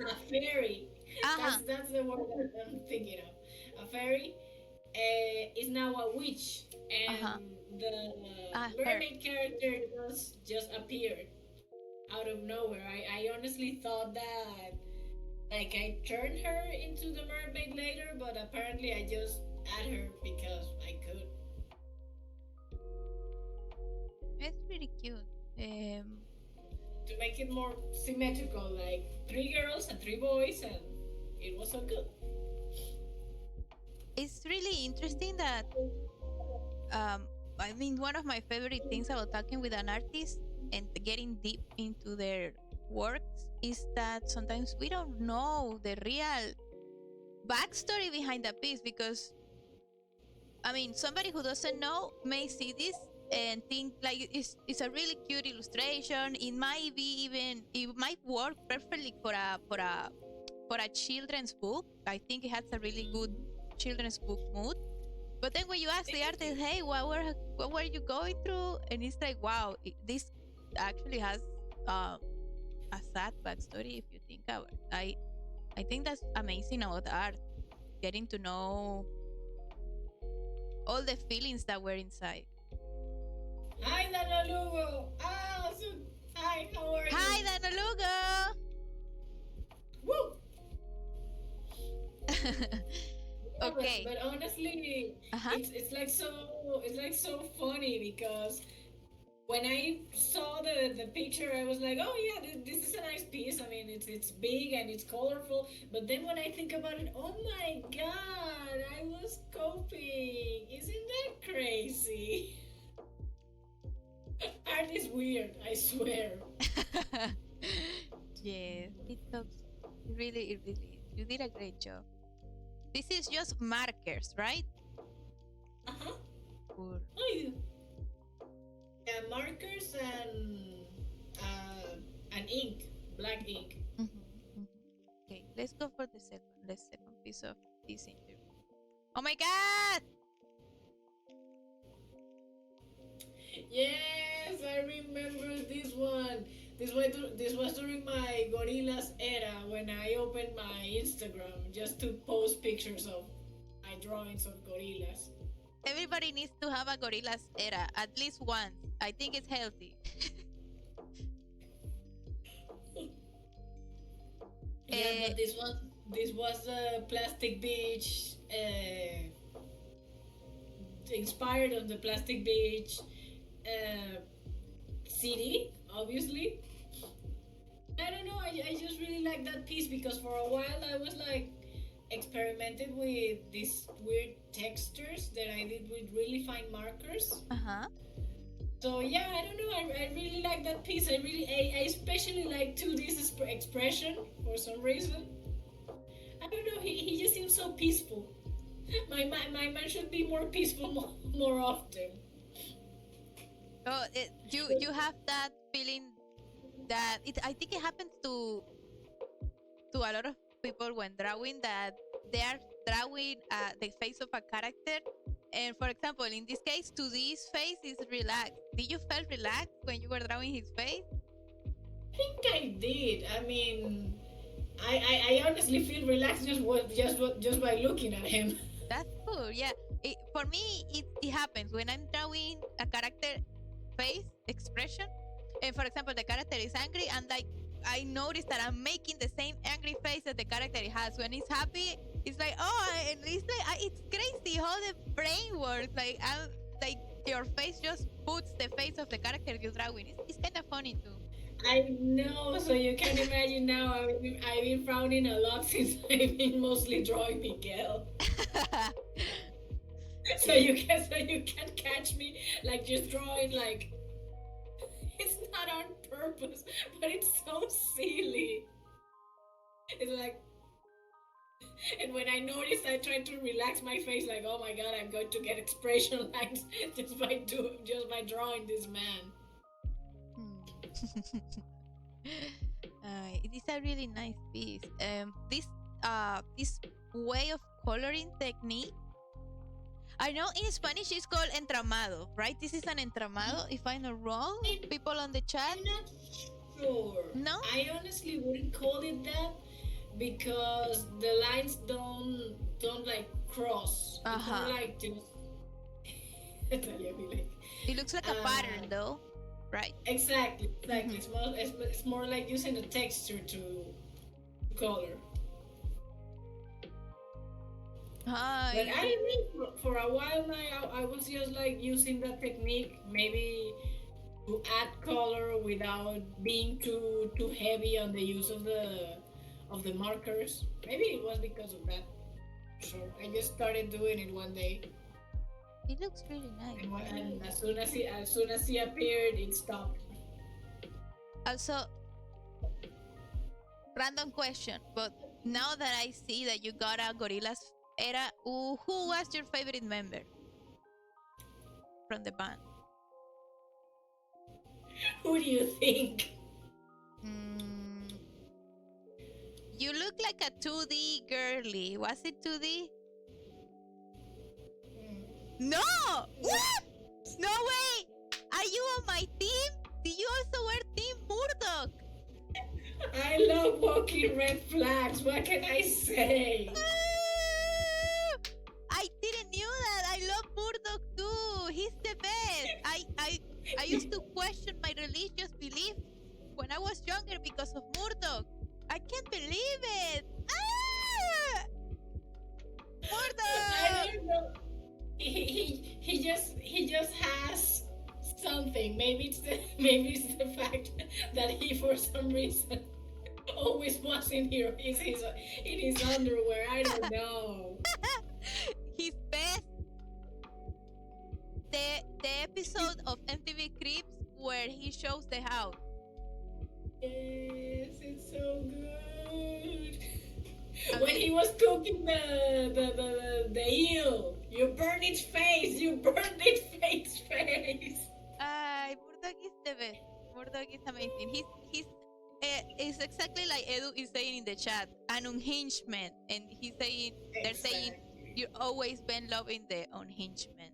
a fairy. Uh-huh. That's the word that I'm thinking of. A fairy is now a witch, Uh-huh. and the Her. mermaid character just appeared out of nowhere. I honestly thought that like I turned her into the mermaid later, but apparently I just add her because I could. It's pretty cute. Um, To make it more symmetrical, like 3 girls and 3 boys, and it was so good. it's really interesting that I mean one of my favorite things about talking with an artist and getting deep into their works is that sometimes we don't know the real backstory behind the piece because I mean somebody who doesn't know may see this and think like it's a really cute illustration. It might be even it might work perfectly for a children's book. I think it has a really good children's book mood. But then when you ask the artist, hey, what were you going through? And it's like, wow, this actually has a sad backstory if you think about it. I think that's amazing about art, getting to know all the feelings that were inside. Hi, Dana Lugo. Ah, so, hi, how are Hi, you? Danalugo! Woo! Yeah, Okay. but honestly, Uh-huh. it's like so funny because when I saw the picture, I was like, oh yeah, this is a nice piece. I mean, it's big and it's colorful. But then when I think about it, oh my god, I was copying. Isn't that crazy? Art is weird, I swear. Yes, it looks it really is. You did a great job. This is just markers, right? Uh huh. Cool. Oh, yeah, markers and ink, black ink. Mhm. Okay, let's go for the second piece of this interview. Oh my god! Yes, I remember this one. This was during my gorillas era when I opened my Instagram just to post pictures of my drawings of gorillas. Everybody needs to have a gorillas era at least once. I think it's healthy. Yeah, Eh, but this was a Plastic Beach, inspired on the Plastic Beach uh, city, obviously. I don't know. I just really like that piece because for a while I was like experimented with these weird textures that I did with really fine markers. uh-huh. So yeah, I don't know. I really like that piece. I especially like 2D's expression for some reason. I don't know. He just seems so peaceful. My man should be more peaceful more often. Oh, you have that feeling that I think it happens to a lot of people when drawing that they are drawing the face of a character. And for example, in this case, to this face is relaxed. Did you feel relaxed when you were drawing his face? I think I did. I mean, I honestly feel relaxed just by looking at him. That's cool. Yeah. For me, it happens when I'm drawing a character face expression. And for example, the character is angry, and like I notice that I'm making the same angry face that the character has. When he's happy, it's like and it's like it's crazy how the brain works. Like your face just puts the face of the character you're drawing. It's kind of funny too. I know, so you can imagine now. I've been frowning a lot since I've been mostly drawing Miguel. Yeah. So you can catch me like just drawing like it's not on purpose, but it's so silly. It's like And when I noticed, I tried to relax my face, like, oh my god, I'm going to get expression lines just by drawing this man. It is a really nice piece. This way of coloring technique. I know in Spanish it's called entramado, right? This is an entramado, if I'm not wrong. People on the chat. I'm not sure. No? I honestly wouldn't call it that because the lines don't like cross. It's more like just Natalia be like. It looks like a pattern though, right? Exactly. It's more like using the texture to color. But I don't know, for a while now, I was just like using that technique, maybe to add color without being too heavy on the use of the markers. Maybe it was because of that. So I just started doing it one day. It looks really nice. And as soon as he appeared, it stopped. Also, random question, but now that I see that you got a Gorillaz era, who was your favorite member from the band? Who do you think? You look like a 2D girly. Was it 2D? No! What? No way! Are you on my team? Do you also wear Team Murdoch? I love walking red flags. What can I say? I didn't knew that. I love Murdoch too. He's the best. I used to question my religious beliefs when I was younger because of Murdoch. I can't believe it. Murdoch! I don't know. He just has something. Maybe it's the fact that he for some reason always was in his underwear. I don't know. His best. The episode of MTV Cribs where he shows the house. Yes, it's so good. When he was cooking the eel, you burned its face. Murdoch is the best. Murdoch is amazing. It's exactly like Edu is saying in the chat, an unhinged man, and they're saying you've always been loving the unhinged man.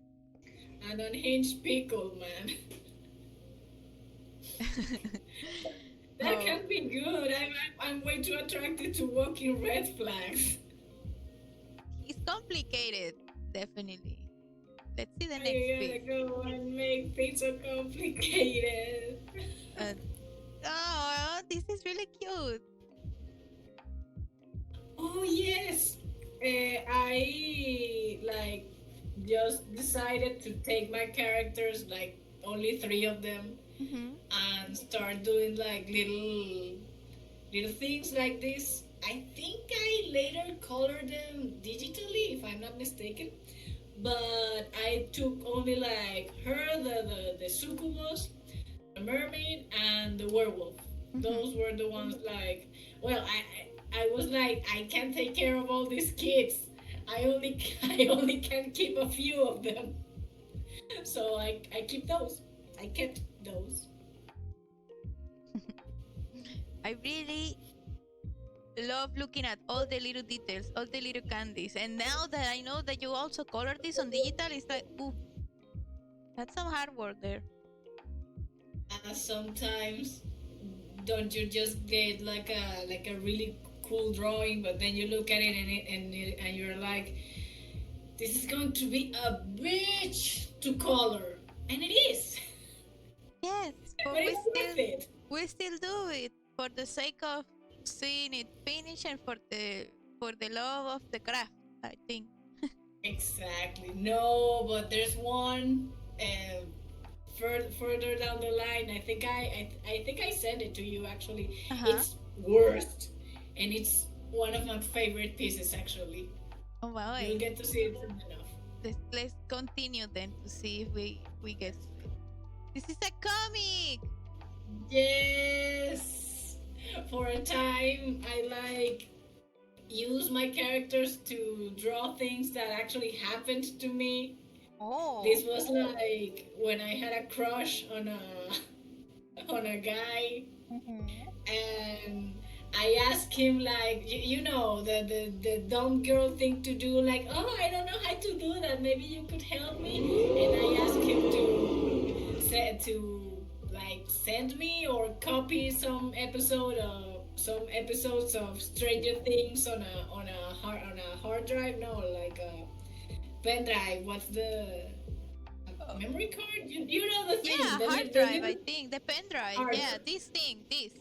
An unhinged pickle, man. That can't be good. I'm way too attracted to walking red flags. It's complicated, definitely. Let's see the next I piece. gotta go and make things so complicated. Oh, this is really cute. Oh yes, I like just decided to take my characters, like only 3 of them, and start doing like little things like this. I think I later colored them digitally, if I'm not mistaken. But I took only like her, the succubus, the mermaid, and the werewolf. Those were the ones like. Well, I was like, I can't take care of all these kids. I only can keep a few of them. So I keep those. I kept those. I really love looking at all the little details, all the little candies. And now that I know that you also color this on digital, it's like, ooh, that's some hard work there. Sometimes, don't you just get like a really cool drawing, but then you look at it and you're like, this is going to be a bitch to color, and it is. Yes, but we still do it for the sake of seeing it finish and for the love of the craft, I think. Exactly. No, but there's one further down the line. I think I sent it to you actually. It's worst, and it's one of my favorite pieces actually. Oh wow! You'll get to see it soon enough. Let's continue then to see if we get to it. This is a comic. Yes. For a time, I like use my characters to draw things that actually happened to me. Oh. This was like when I had a crush on a on a guy, and I asked him like you know the dumb girl thing to do, like, oh, I don't know how to do that, maybe you could help me. And I asked him to like send me or copy some episodes of Stranger Things on a hard drive, no, like a pen drive. What's the memory card? You know the thing. Yeah, hard drive, I think. The pen drive. Hard Yeah, drive. this thing, this.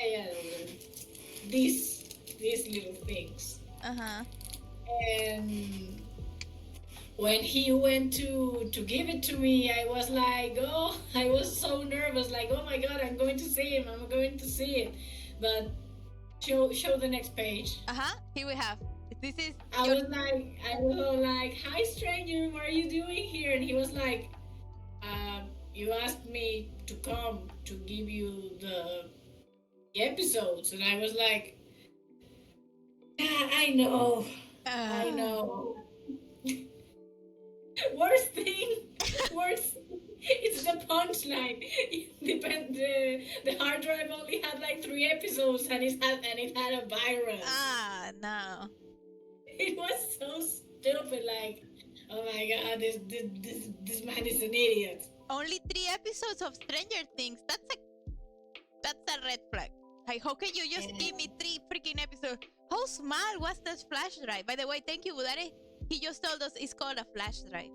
Yeah, these little things. Uh-huh. And when he went to give it to me, I was like, oh, I was so nervous, like, oh my god, I'm going to see him, I'm going to see it. But show the next page. Uh-huh. Here we have. This is I was like, hi stranger, what are you doing here? And he was like, you asked me to come to give you the episodes. And I was like, I know. I know. Worst thing. It's the punchline. The hard drive only had like 3 episodes, and it had a virus. Ah, no. It was so stupid. Like, oh my god, this man is an idiot. Only 3 episodes of Stranger Things. That's a red flag. Like, how can you just give me 3 freaking episodes? How small was this flash drive? By the way, thank you, Budare. He just told us it's called a flash drive.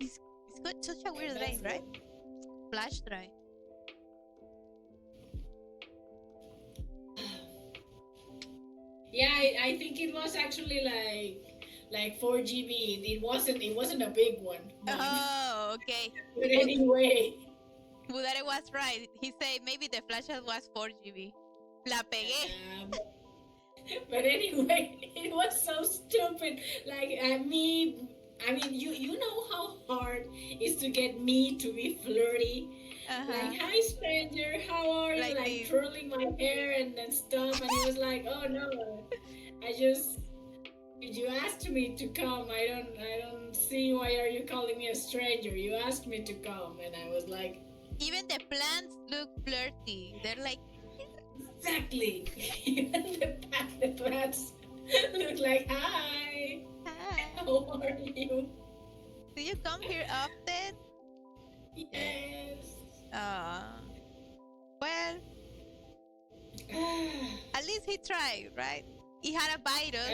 It's got such a weird name, right? Flash drive. Yeah, I think it was actually like 4 GB. It wasn't a big one. Oh, okay. But anyway. Budare was right. He said maybe the flash was 4 GB. La pegué. But anyway, it was so stupid. Like I mean, you know how hard it is to get me to be flirty. Like, hi stranger, how are you? Like twirling my hair and stuff. And he was like, oh no, you asked me to come. I don't see why are you calling me a stranger. You asked me to come, and I was like, even the plants look flirty. They're like, exactly. Even the plants look like, hi. hi. How are you? Do you come here often? Yes. Well, at least he tried, right? He had a virus,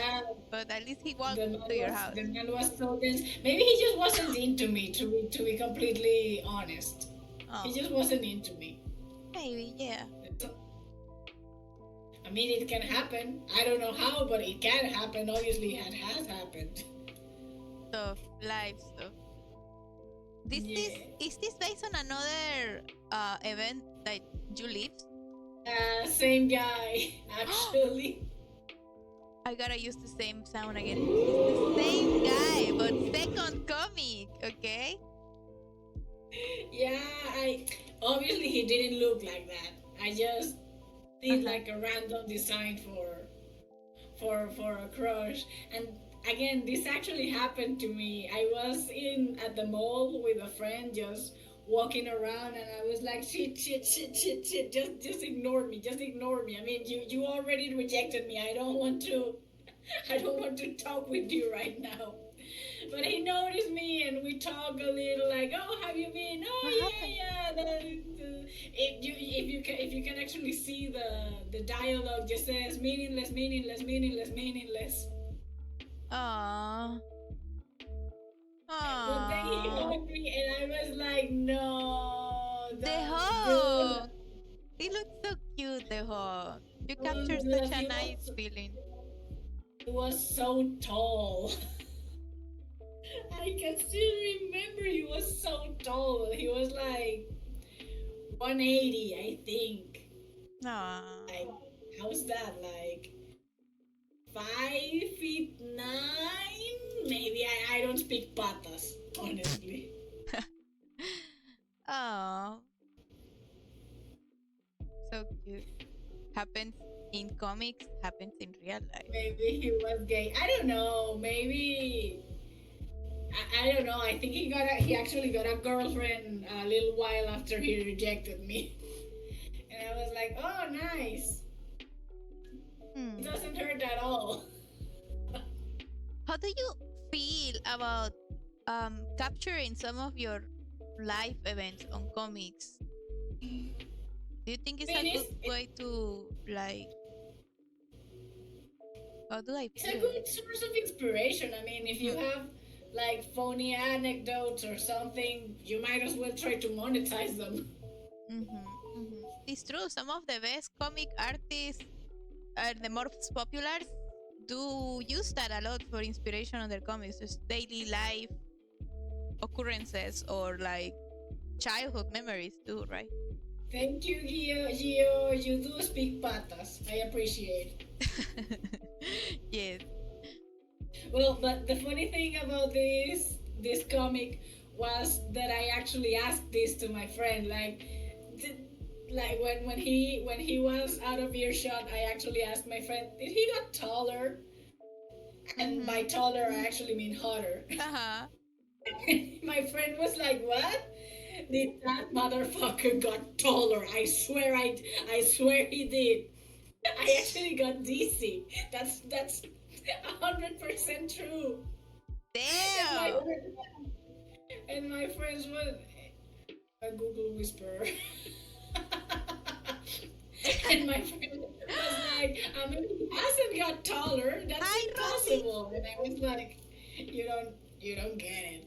but at least he walked to your house. The man was so dense. Maybe he just wasn't into me, to be completely honest. He just wasn't into me. Maybe, yeah. I mean, it can happen. I don't know how, but it can happen. Obviously, it has happened. Stuff, live stuff. Is this based on another event that you lived? Same guy, actually. I gotta use the same sound again. It's the same guy, but second comic, okay? Yeah, obviously he didn't look like that. I just did like a random design for a crush. And again, this actually happened to me. I was at the mall with a friend, just walking around, and I was like, shit, just ignore me, I mean, you already rejected me. I don't want to talk with you right now. But he noticed me, and we talk a little, like, oh, have you been? Oh, yeah. If you can actually see the dialogue, just says meaningless. Aww. But then he hugged me, and I was like, no. The hug. He looks so cute. The hug. You captured such a nice feeling. He was so tall. I can still remember he was so tall. He was like 180, I think. Aww. Like, how's that? Like 5'9"? Maybe I don't speak patas, honestly. Oh. So cute. Happens in comics happens in real life. Maybe he was gay. I don't know. Maybe I don't know. I think he actually got a girlfriend a little while after he rejected me, and I was like, oh, nice. Hmm. It doesn't hurt at all. How do you feel about capturing some of your live events on comics? Do you think it's I a mean, good way to like? How do I it's a feel? good source of inspiration. I mean, if you have like phony anecdotes or something, you might as well try to monetize them. It's true. Some of the best comic artists, the most popular, do use that a lot for inspiration on their comics. Just daily life occurrences or like childhood memories too, right? Thank you, Gio. You do speak patas. I appreciate. Yes. Well, but the funny thing about this comic was that I actually asked this to my friend. Like when he was out of earshot, I actually asked my friend, "Did he got taller?" And by taller, I actually mean hotter. Uh-huh. My friend was like, "What? Did that motherfucker got taller? I swear he did. I actually got dizzy. That's 100% true." And my, Damn. and my friends were a Google whisperer. And my friend was like, I mean, he hasn't got taller. That's Hi, impossible. And I was like, you don't get it.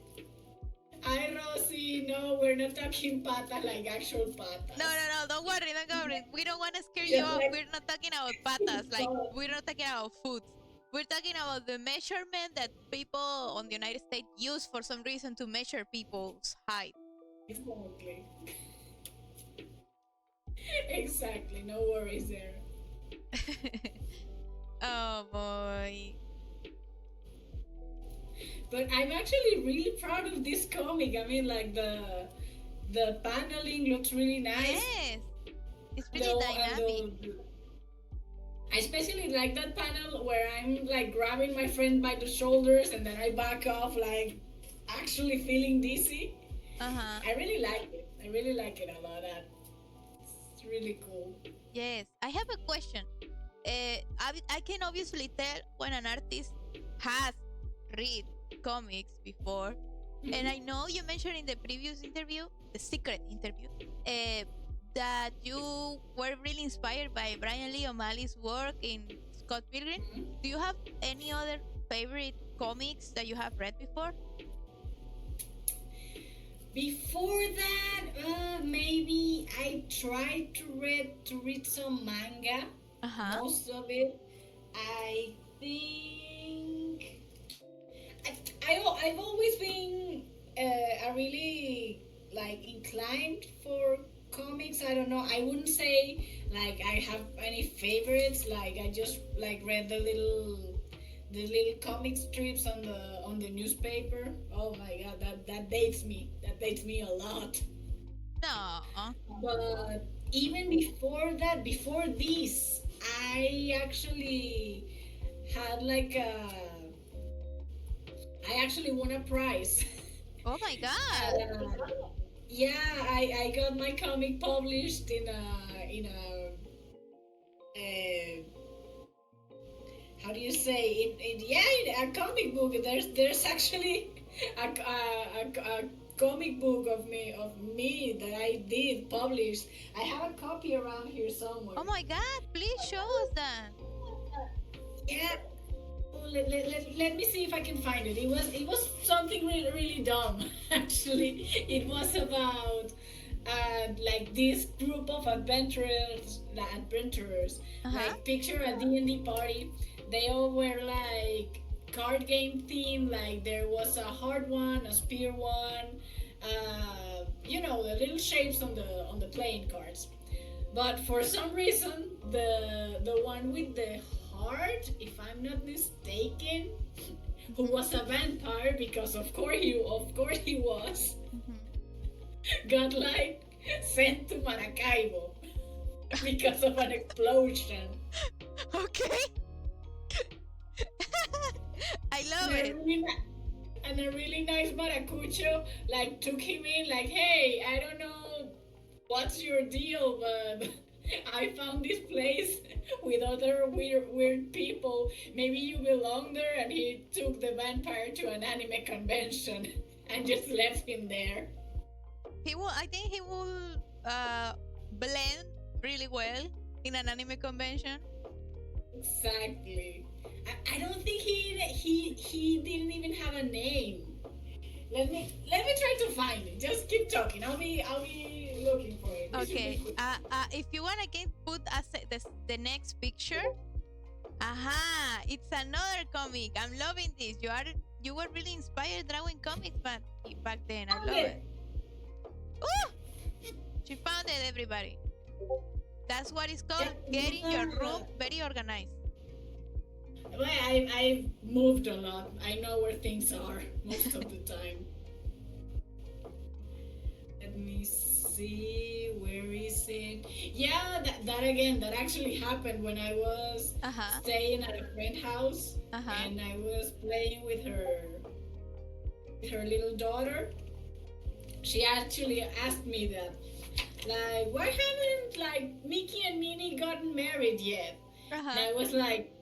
Hi, Rosie. No, we're not talking patas like actual patas. No, don't worry, don't worry. We don't want to scare Just you off. like- We're not talking about patas, like we're not talking about food. We're talking about the measurement that people on the United States use for some reason to measure people's height. Exactly. Exactly. No worries there. Oh boy. But I'm actually really proud of this comic. I mean, like the paneling looks really nice. Yes. It's really No, dynamic. I especially like that panel where I'm like grabbing my friend by the shoulders and then I back off, like actually feeling dizzy. Uh-huh. I really like it. I really like it a lot. It's really cool. Yes. I have a question. I can obviously tell when an artist has read comics before. And I know you mentioned in the previous interview, the secret interview, that you were really inspired by Brian Lee O'Malley's work in Scott Pilgrim. Do you have any other favorite comics that you have read before? Before that, maybe I tried to read some manga. Uh-huh. Most of it, I think. I've always been a really like inclined for comics. I don't know. I wouldn't say like I have any favorites. Like I just like read the little comic strips on the newspaper. Oh my god, that dates me. That dates me a lot. No. But even before that, before this, I actually had I actually won a prize. Oh my god. Yeah, I got my comic published in a how do you say in a comic book. There's actually a comic book of me that I did publish. I have a copy around here somewhere. Oh my god, please show us that. Yeah. Let me see if I can find it. It was something really really dumb. Actually, it was about like this group of adventurers. Like picture a D&D party. They all were like card game theme. Like there was a hard one, a spear one. You know, the little shapes on the playing cards. But for some reason, the one with the heart, if I'm not mistaken, who was a vampire, because of course he was, got like sent to Maracaibo because of an explosion. Okay. I love it. And a really nice maracucho like took him in like, hey, I don't know what's your deal, but I found this place with other weird people. Maybe you belong there. And he took the vampire to an anime convention and just left him there. I think he will blend really well in an anime convention. Exactly. I don't think he didn't even have a name. Let me try to find it. Just keep talking. I'll be looking for it. Okay. If you wanna put the next picture. Aha! It's another comic. I'm loving this. You were really inspired drawing comics back then. I love it. Oh! She found it, everybody. That's what it's called. Getting your room very organized. Well, I've moved a lot. I know where things are most of the time. Let me see. Where is it? Yeah, that actually happened when I was staying at a friend's house, and I was playing with her little daughter. She actually asked me that, like, why haven't like Mickey and Minnie gotten married yet? And I was like,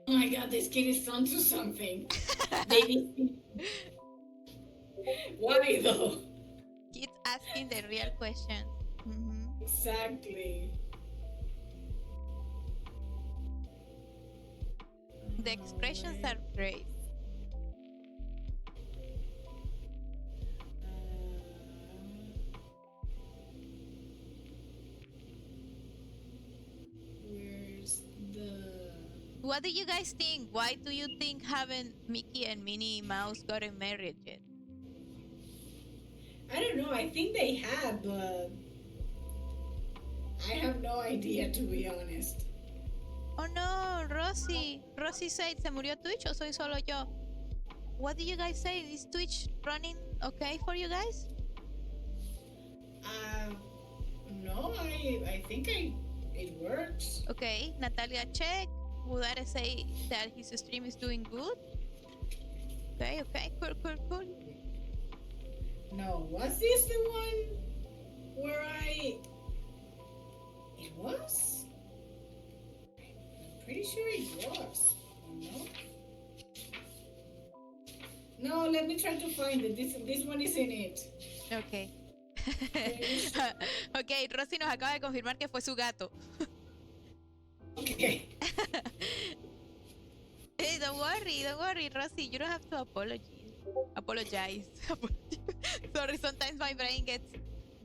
oh my god, this kid is onto something. Why though? Kids asking the real questions. Mm-hmm. Exactly. The expressions are great. Where's the... What do you guys think? Why do you think haven't Mickey and Minnie Mouse gotten married yet? I don't know. I think they have, but I have no idea, to be honest. Oh no, Rosy. Rosy said, ¿se murió Twitch o soy solo yo? What do you guys say? Is Twitch running okay for you guys? No, I think it works. Okay, Natalia check. Budare say that his stream is doing good. Okay, cool. No, was this the one where it was? I'm pretty sure it was. Oh, no? No, let me try to find it. This one is in it. Okay. Ok, Rosy nos acaba de confirmar que fue su gato. Okay. Hey, don't worry, Rosy. You don't have to apologize. Sorry, sometimes my brain gets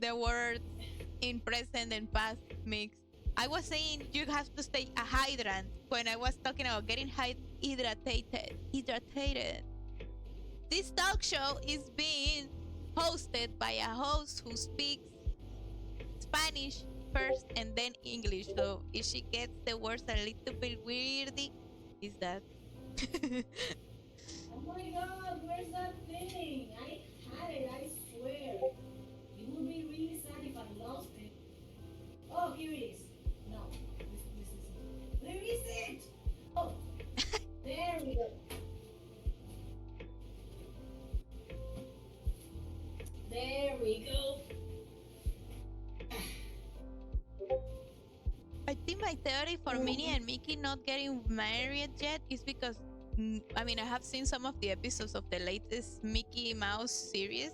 the words in present and past mixed. I was saying you have to stay a hydrant when I was talking about getting hydrated. This talk show is being hosted by a host who speaks Spanish first and then English. So if she gets the words a little bit weirdy, is that? Oh my god, where's that thing? I had it, I swear. It would be really sad if I lost it. Oh, here it is. No, this isn't. Where is it? Oh, there we go. There we go. I think my theory for Minnie and Mickey not getting married yet is because, I mean, I have seen some of the episodes of the latest Mickey Mouse series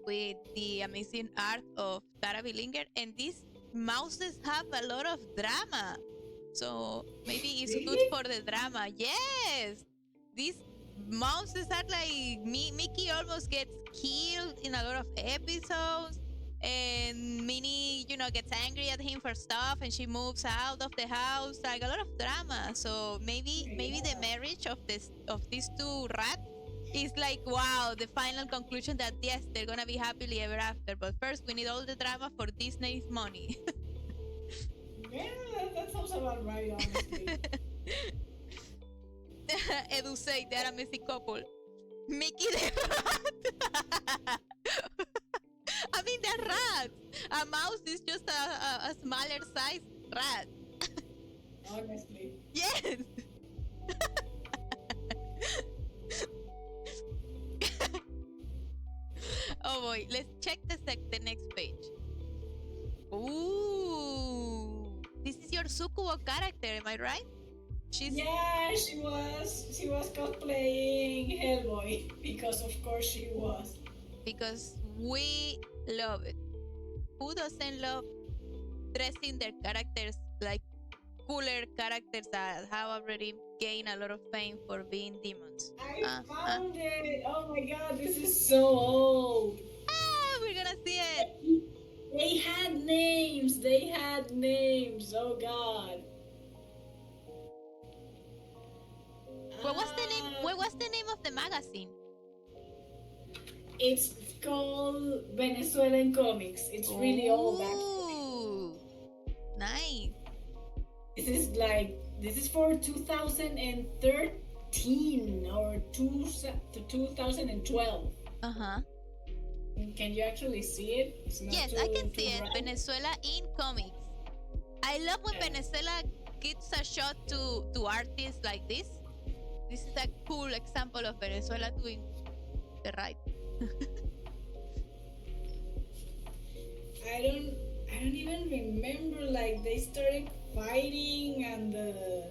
with the amazing art of Tara Billinger, and these mouses have a lot of drama. So maybe it's good for the drama. Yes! These mouses are like, Mickey almost gets killed in a lot of episodes. And Minnie, gets angry at him for stuff, and she moves out of the house. Like a lot of drama. So maybe the marriage of these two rats is like, wow, the final conclusion that yes, they're gonna be happily ever after. But first, we need all the drama for Disney's money. Yeah, that sounds about right, honestly. Edu say they're a messy couple. Mickey the rat. I mean, they're rats. A mouse is just a smaller size rat. honestly. Yes. Oh boy, let's check the next page. Ooh, this is your Sukubo character, am I right? She's Yeah, she was cosplaying Hellboy because of course she was. because we love it. Who doesn't love dressing their characters like cooler characters that have already gained a lot of fame for being demons? I Uh, uh. found it. Oh my god, this is so old. Ah, we're gonna see it. They had names. They had names. Oh god. What was the name? Uh, What was the name of the magazine? it's called Venezuelan Comics. It's really old actually. Ooh, nice. This is for 2013 or 2012. Uh-huh. Can you actually see it? It's not Yes, too, I can too see it. bright. Venezuela in comics. I love when Yeah. Venezuela gives a shot to artists like this. This is a cool example of Venezuela doing the right. I don't even remember like they started fighting and the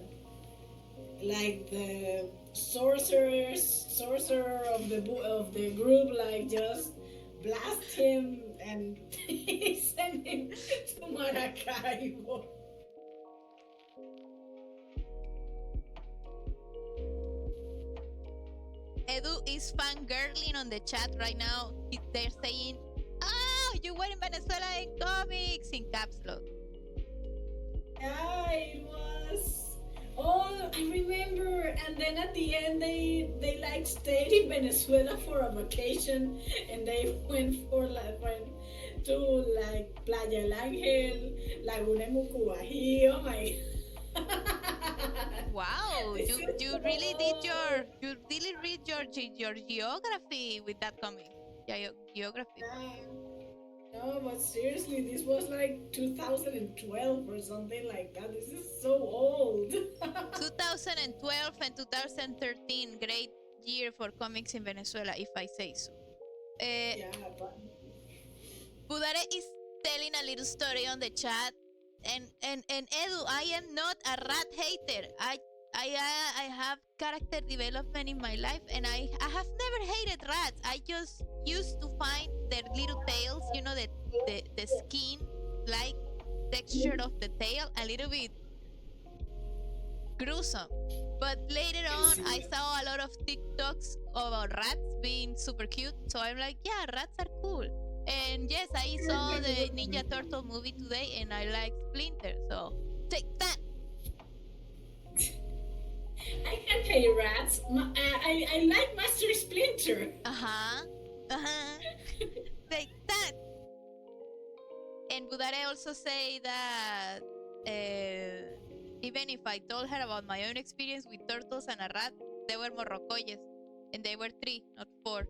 sorcerer of the group like just blast him and send him to Maracaibo. Edu is fangirling on the chat right now. They're saying, "Ah, you were in Venezuela in comics," in caps lock. Yeah, it was. Oh, I remember. And then at the end, they like stayed in Venezuela for a vacation, and they went to like Playa El Ángel, Laguna Mucubají. Oh my. Wow, This you is really so- read your geography with that comic. Yeah, geography. Yeah. No, but seriously, this was like 2012 or something like that. This is so old. 2012 and 2013, great year for comics in Venezuela, if I say so. Yeah, but Budare is telling a little story on the chat, and Edu, I am not a rat hater. I have character development in my life, and I have never hated rats. I just used to find their little tails, you know, the skin like texture of the tail a little bit gruesome. But later on, I saw a lot of TikToks about rats being super cute. So I'm like, yeah, rats are cool. And yes, I saw the Ninja Turtle movie today and I like Splinter. So take that. I can hate rats. I like Master Splinter. Uh-huh. Uh-huh. Take that. And Budare also say that even if I told her about my own experience with turtles and a rat, they were morrocoyes. And they were 3, not 4.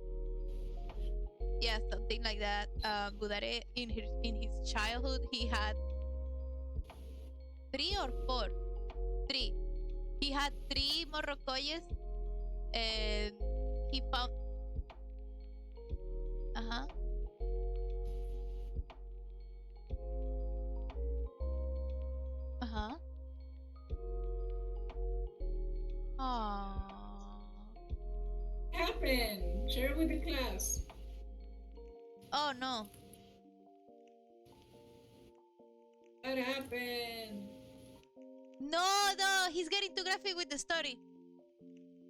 Yeah, something like that. Budare in his childhood he had 3 or 4. 3. He had 3 morrocoyes and he found uh-huh. Uh-huh. Aww. What happened? Share with the class. Oh no. What happened? No, he's getting too graphic with the story.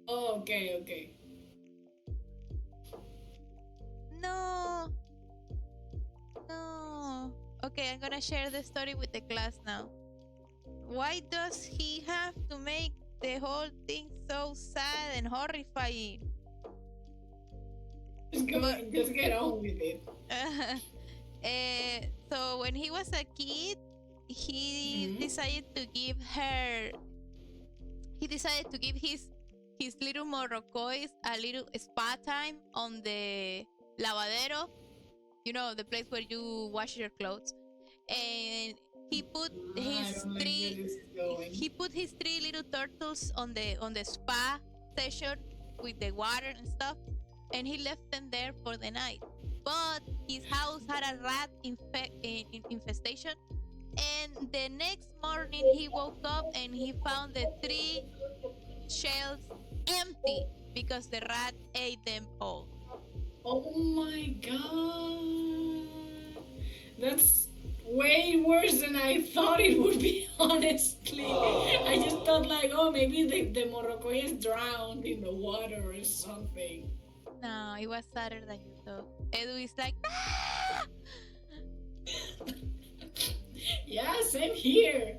Oh, okay. No. Okay, I'm gonna share the story with the class now. Why does he have to make the whole thing so sad and horrifying? Just get on with it. So when he was a kid, he decided to give his little Morrocoys a little spa time on the lavadero, you know, the place where you wash your clothes. And he put I his don't like where three this is going. he put his three little turtles on the spa session with the water and stuff, and he left them there for the night. But his house had a rat infestation, and the next morning he woke up and he found the three shells empty because the rat ate them all. Oh my god. That's way worse than I thought it would be, honestly. I just thought, like, oh, maybe the Morocco is drowned in the water or something. No, it was sadder than you thought. Edu is like, ah! Yeah, same here.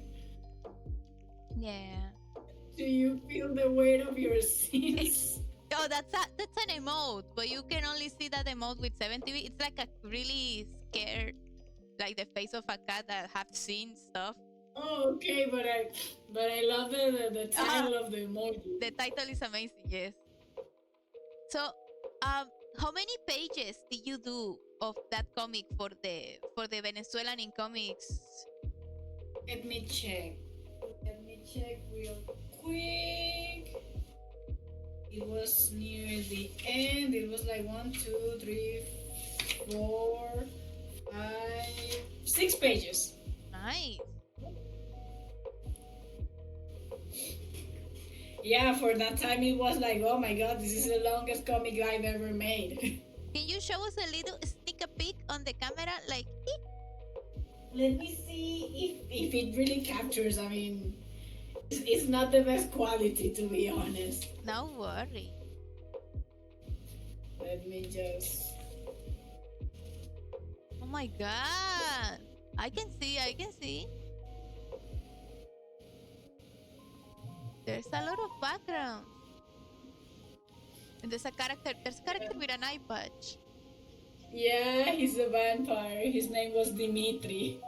Yeah. Do you feel the weight of your sins? Oh, that's an emote, but you can only see that emote with 7TV. It's like a really scared, like the face of a cat that have seen stuff. Oh, okay, but I love the title of the emoji. The title is amazing, yes. So, how many pages did you do of that comic for the Venezuelan in comics? Let me check. Let me check real quick. It was near the end. It was like 1, 2, 3, 4, 5, 6 pages. Nice. Yeah, for that time it was like, oh my god, this is the longest comic I've ever made. Can you show us a little sneak peek on the camera? Like, Let me see if it really captures. I mean, it's not the best quality, to be honest. no worry. Let me just. Oh my god. I can see. There's a lot of background. And there's a character with an eye patch. Yeah, he's a vampire. His name was Dimitri.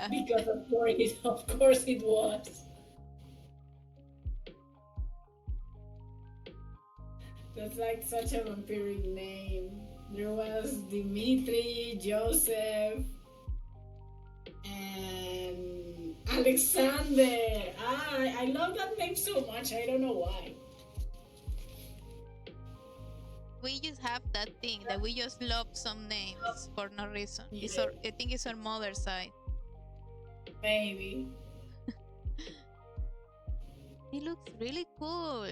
Because of course it was. That's like such a vampiric name. There was Dimitri, Joseph, and Alexander. I love that name so much. I don't know why. We just have that thing that we just love some names for no reason. Yeah. I think it's our mother's side. Maybe. It looks really cool.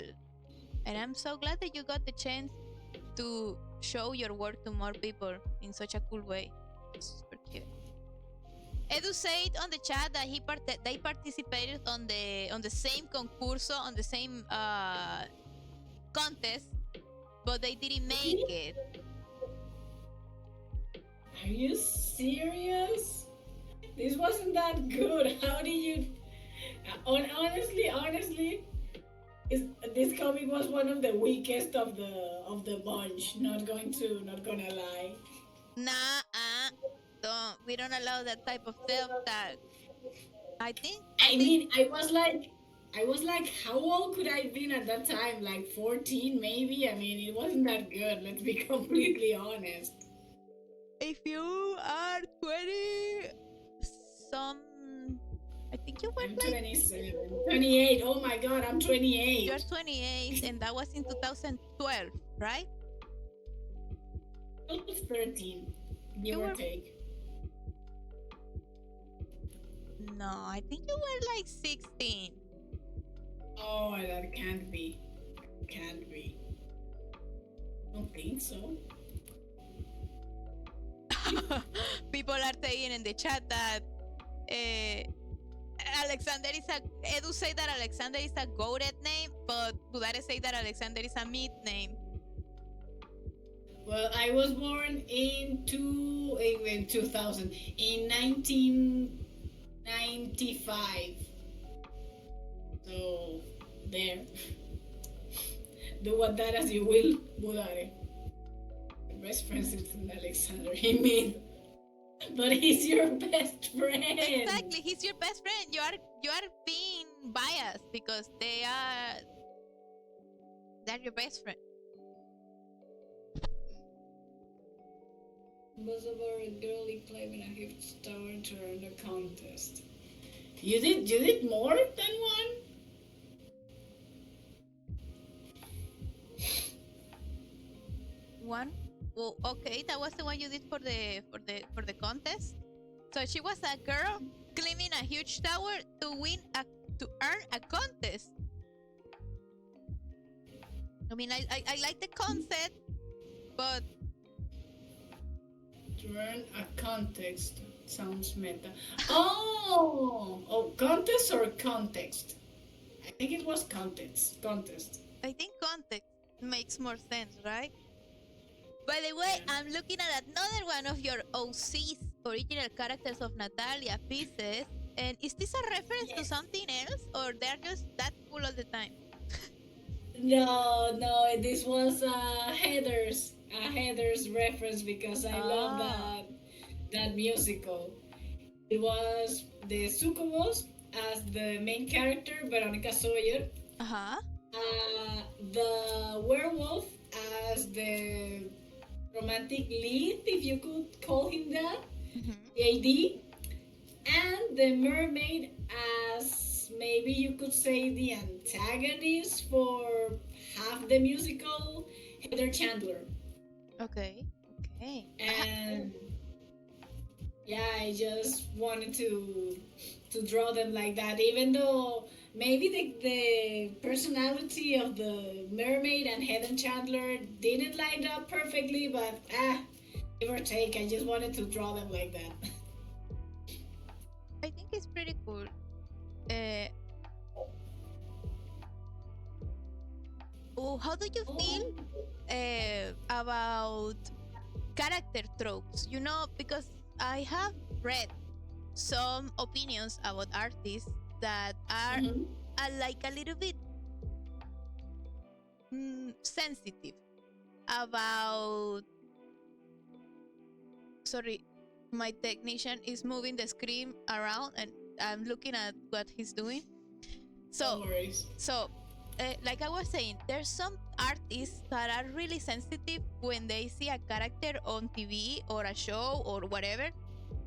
And I'm so glad that you got the chance to show your work to more people in such a cool way. It's super cute. Edu said on the chat that they participated on the same concurso, on the same contest, but they didn't make it. Are you serious? This wasn't that good. How did you? Honestly, this comic was one of the weakest of the bunch. Not gonna lie. Nah, we don't allow that type of self-tag. I think. I was like, how old could I have been at that time? Like 14, maybe. I mean, it wasn't that good. Let's be completely honest. If you are 20, I think you were I'm like 27, 28. Oh my god, I'm 28. you're 28, and that was in 2012, right? I was 13, give or take. No, I think you were like 16. Oh, that can't be. Can't be. I don't think so. People are saying in the chat that Alexander is Edu say that Alexander is a goated name, but Budare say that Alexander is a mid name. Well, I was born in 2000, in 1995. So, there. Do what that as you will, Budare. My best friend is Alexander. He mean, but he's your best friend. Exactly, he's your best friend. You are being biased because they're your best friend. Was about a girly claiming a gift tower to earn a contest. You did more than one? One. Well, okay, that was the one you did for the contest. So she was a girl climbing a huge tower to earn a contest. I mean, I like the concept, but To learn a context sounds meta. Oh, contest or context? I think it was context. Contest. I think context makes more sense, right? By the way, Yeah. I'm looking at another one of your OC's original characters of Natalia pieces. And is this a reference to Yes. something else, or they're just that cool all the time? No, this was a Heather's reference because I love Ah, that musical. It was the Sucubus as the main character, Veronica Sawyer, uh-huh. the werewolf as the romantic lead, if you could call him that, Mm-hmm. the AD, and the mermaid as maybe you could say the antagonist for half the musical, Heather Chandler. Okay. Okay. And yeah, I just wanted to draw them like that, even though maybe the personality of the mermaid and Heather Chandler didn't line up perfectly, but give or take, I just wanted to draw them like that. I think it's pretty cool. Uh, how do you feel Oh. about character tropes? Because I have read some opinions about artists that are Mhm. like a little bit sensitive about. Sorry, my technician is moving the screen around, and I'm looking at what he's doing. No So, worries. so, like I was saying, there's some artists that are really sensitive when they see a character on TV or a show or whatever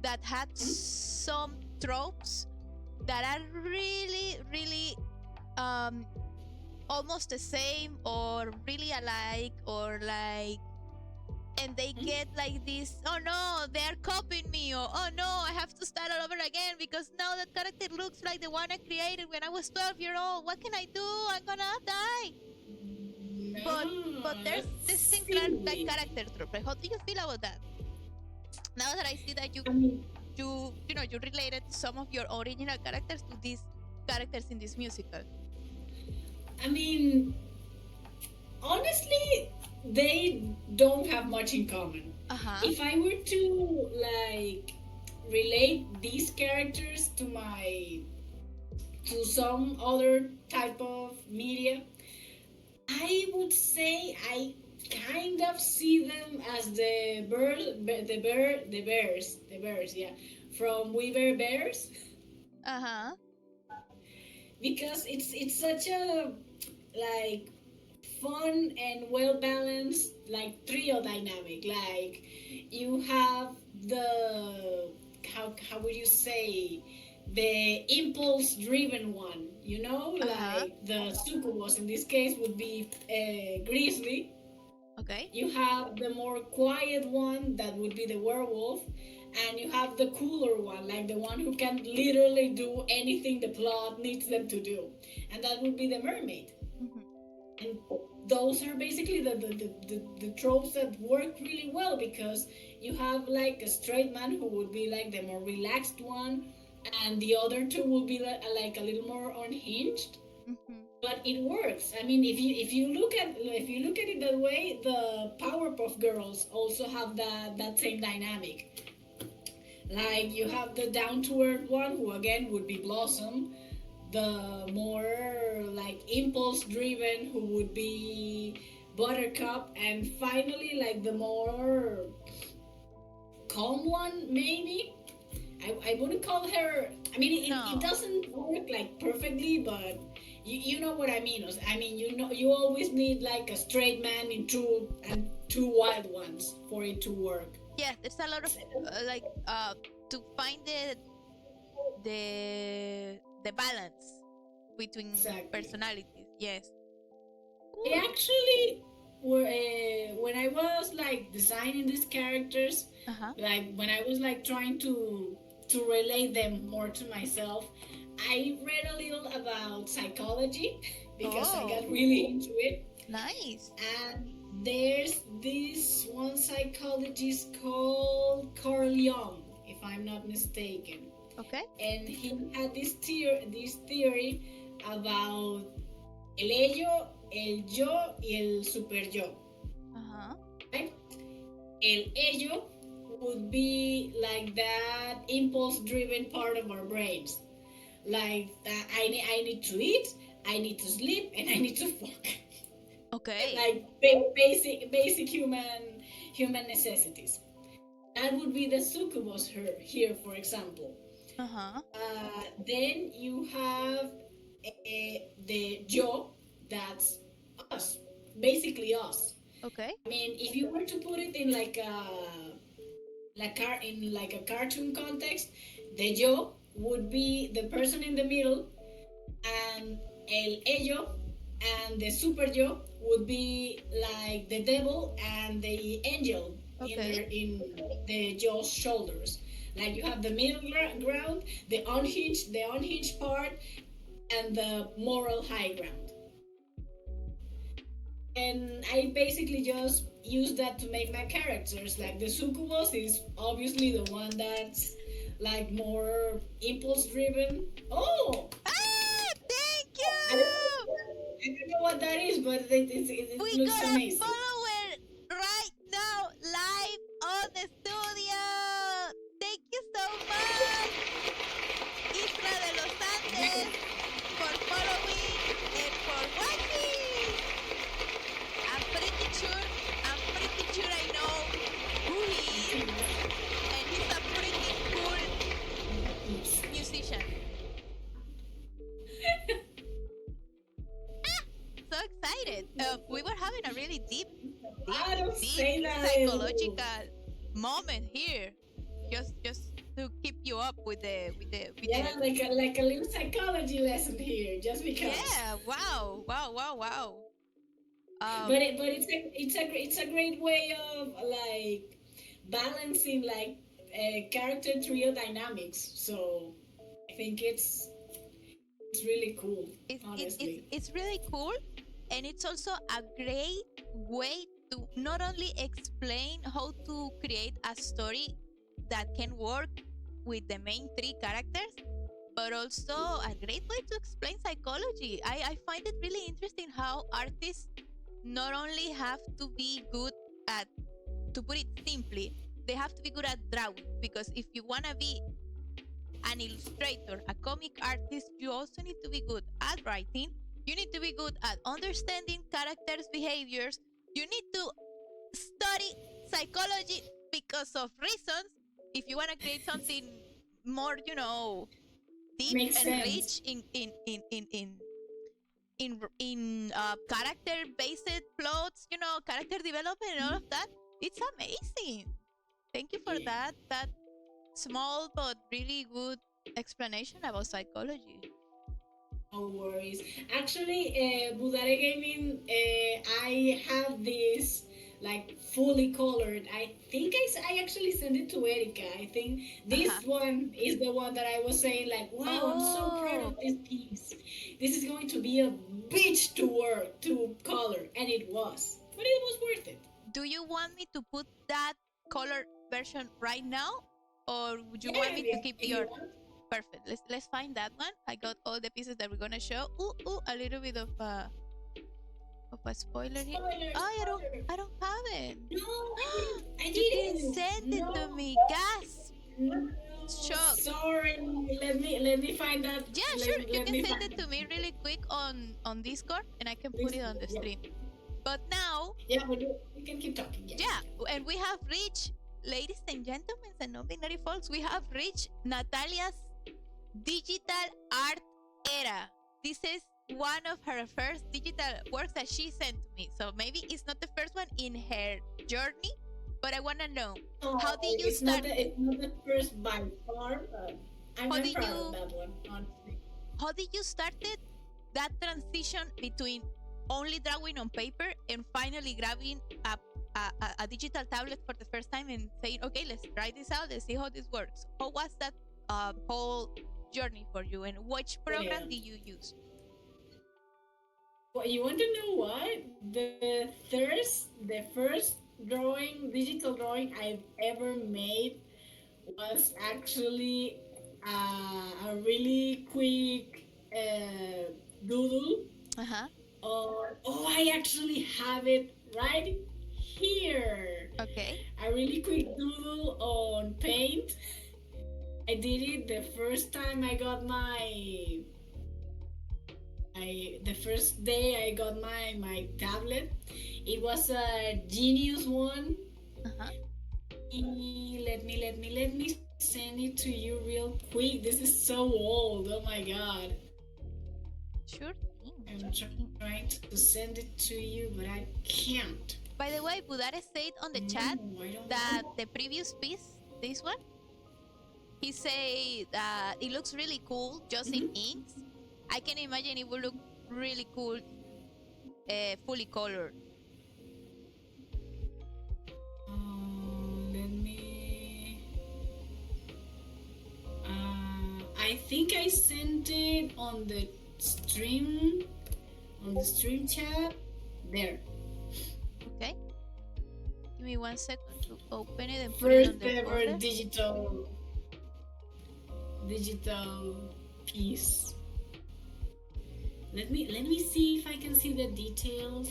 that had some tropes that are really, really almost the same or really alike, or like, and they get like this, oh no, they're copying me, or oh no, I have to start all over again because now that character looks like the one I created when I was 12 years old. What can I do? I'm gonna die. but No, but there's that's this thing like silly. character trope. Like, how do you feel about that now that I see that you I mean, you you know you related some of your original characters to these characters in this musical? I mean, honestly, they don't have much in common. Uh-huh. If I were to like relate these characters to some other type of media, I would say I kind of see them as the bears, yeah, from We Bear Bears, Uh-huh. because it's such a like fun and well balanced like trio dynamic. Like you have the how would you say, the impulse driven one, Uh-huh. like the sucubus in this case would be grizzly. Okay. You have the more quiet one that would be the werewolf, and you have the cooler one, like the one who can literally do anything the plot needs them to do, and that would be the mermaid. Mm-hmm. And those are basically the tropes that work really well, because you have like a straight man who would be like the more relaxed one, and the other two will be like a little more unhinged, Mm-hmm. but it works. I mean, if you look at it that way, the Powerpuff Girls also have that same dynamic. Like you have the down to earth one, who again would be Blossom, the more like impulse driven, who would be Buttercup, and finally like the more calm one, maybe. I wouldn't call her. I mean, it No. doesn't work like perfectly, but you know what I mean. I mean, you always need like a straight man in two wild ones for it to work. Yes, there's a lot of like to find the balance between Exactly. personalities. Yes. I actually when I was like designing these characters, Uh-huh. like when I was like trying to relate them more to myself, I read a little about psychology because I got Oh, really into it. nice. And there's this one psychologist called Carl Jung, if I'm not mistaken, Okay. and he had this theory about el ello, el yo y el super yo. Uh-huh. Right? El ello would be like that impulse driven part of our brains. Like I need to eat, I need to sleep, and I need to fuck. Okay. Like basic human necessities. That would be the succubus here, for example. Uh-huh. Then you have the yo, that's us, basically us. Okay. I mean, if you were to put it in like a cartoon context, the yo would be the person in the middle, and el ello and the super yo would be like the devil and the angel Okay. in the yo's shoulders. Like you have the middle ground, the unhinged part, and the moral high ground. And I basically just use that to make my characters. Like the succubus is obviously the one that's like more impulse driven. Oh, Ah, thank I don't, you. I don't know what that is, but it We looks got a amazing. follower right now, live on the studio. Thank you so much, Isra de los Andes, for following and for watching. I'm pretty sure I know who he is, and he's a pretty cool musician. So excited. We were having a really deep, I don't say that. psychological moment here. Just to keep you up with the Yeah, like a little psychology lesson here, just because. yeah. Wow. But it's a great way of like balancing like character trio dynamics. So I think it's really cool, honestly. It's really cool, and it's also a great way to not only explain how to create a story that can work with the main three characters, but also a great way to explain psychology. I find it really interesting how artists not only have to be good at, to put it simply, they have to be good at drawing, because if you want to be an illustrator, a comic artist, you also need to be good at writing. You need to be good at understanding characters' behaviors. You need to study psychology because of reasons. If you want to create something more, deep Makes and sense. rich in character based plots, character development and all of that, it's amazing. Thank you for Yeah. that small but really good explanation about psychology. No worries. Actually, Budare Gaming, I have this like fully colored. I think I actually sent it to Erika. I think this Uh-huh. one is the one that I was saying like, wow, I'm so proud Oh, of this piece. This is going to be a bitch to work to color, and it was, but it was worth it. do you want me to put that color version right now, or would you Yeah, want me to keep if the you order? want. Perfect. Let's find that one. I got all the pieces that we're gonna show. A little bit of a spoiler here. Spoiler, Oh, spoiler. I don't have it. No, I didn't. I You didn't didn't. send it to No. me. Gasp! No, Shock. sorry. Let me find that. Yeah, sure. You Let can me send find it to me really quick on Discord, and I can put this. it on the Yeah, stream. But now, yeah, but we can keep talking. Yeah. yeah, and we have reached, ladies and gentlemen, and non-binary folks, we have reached Natalia's digital art era. This is one of her first digital works that she sent to me. So maybe it's not the first one in her journey, but I want to know, No, how did you it's not start? the it's not the first by far. But I'm How not did proud you of that one, honestly. how did you started that transition between only drawing on paper and finally grabbing a digital tablet for the first time and saying, okay, let's try this out, let's see how this works? How was that whole journey for you, and which program Brilliant. did you use? Well, you want to know what? The first drawing, digital drawing I've ever made was actually a really quick doodle. Uh-huh. Oh, I actually have it right here. Okay. A really quick doodle on Paint. I did it the first time I got the first day I got my tablet. It was a Genius one. Uh-huh. Let me send it to you real quick. This is so old. Oh my god. Sure thing. I'm Sure thing. trying to send it to you, but I can't. By the way, Budare said on the chat No, I don't that know. the previous piece, this one, he said that it looks really cool just in inks. I can imagine it will look really cool fully colored. Let me. I think I sent it on the stream chat. There. Okay. Give me 1 second to open it and put it on First the ever folder. digital piece. Let me see if I can see the details.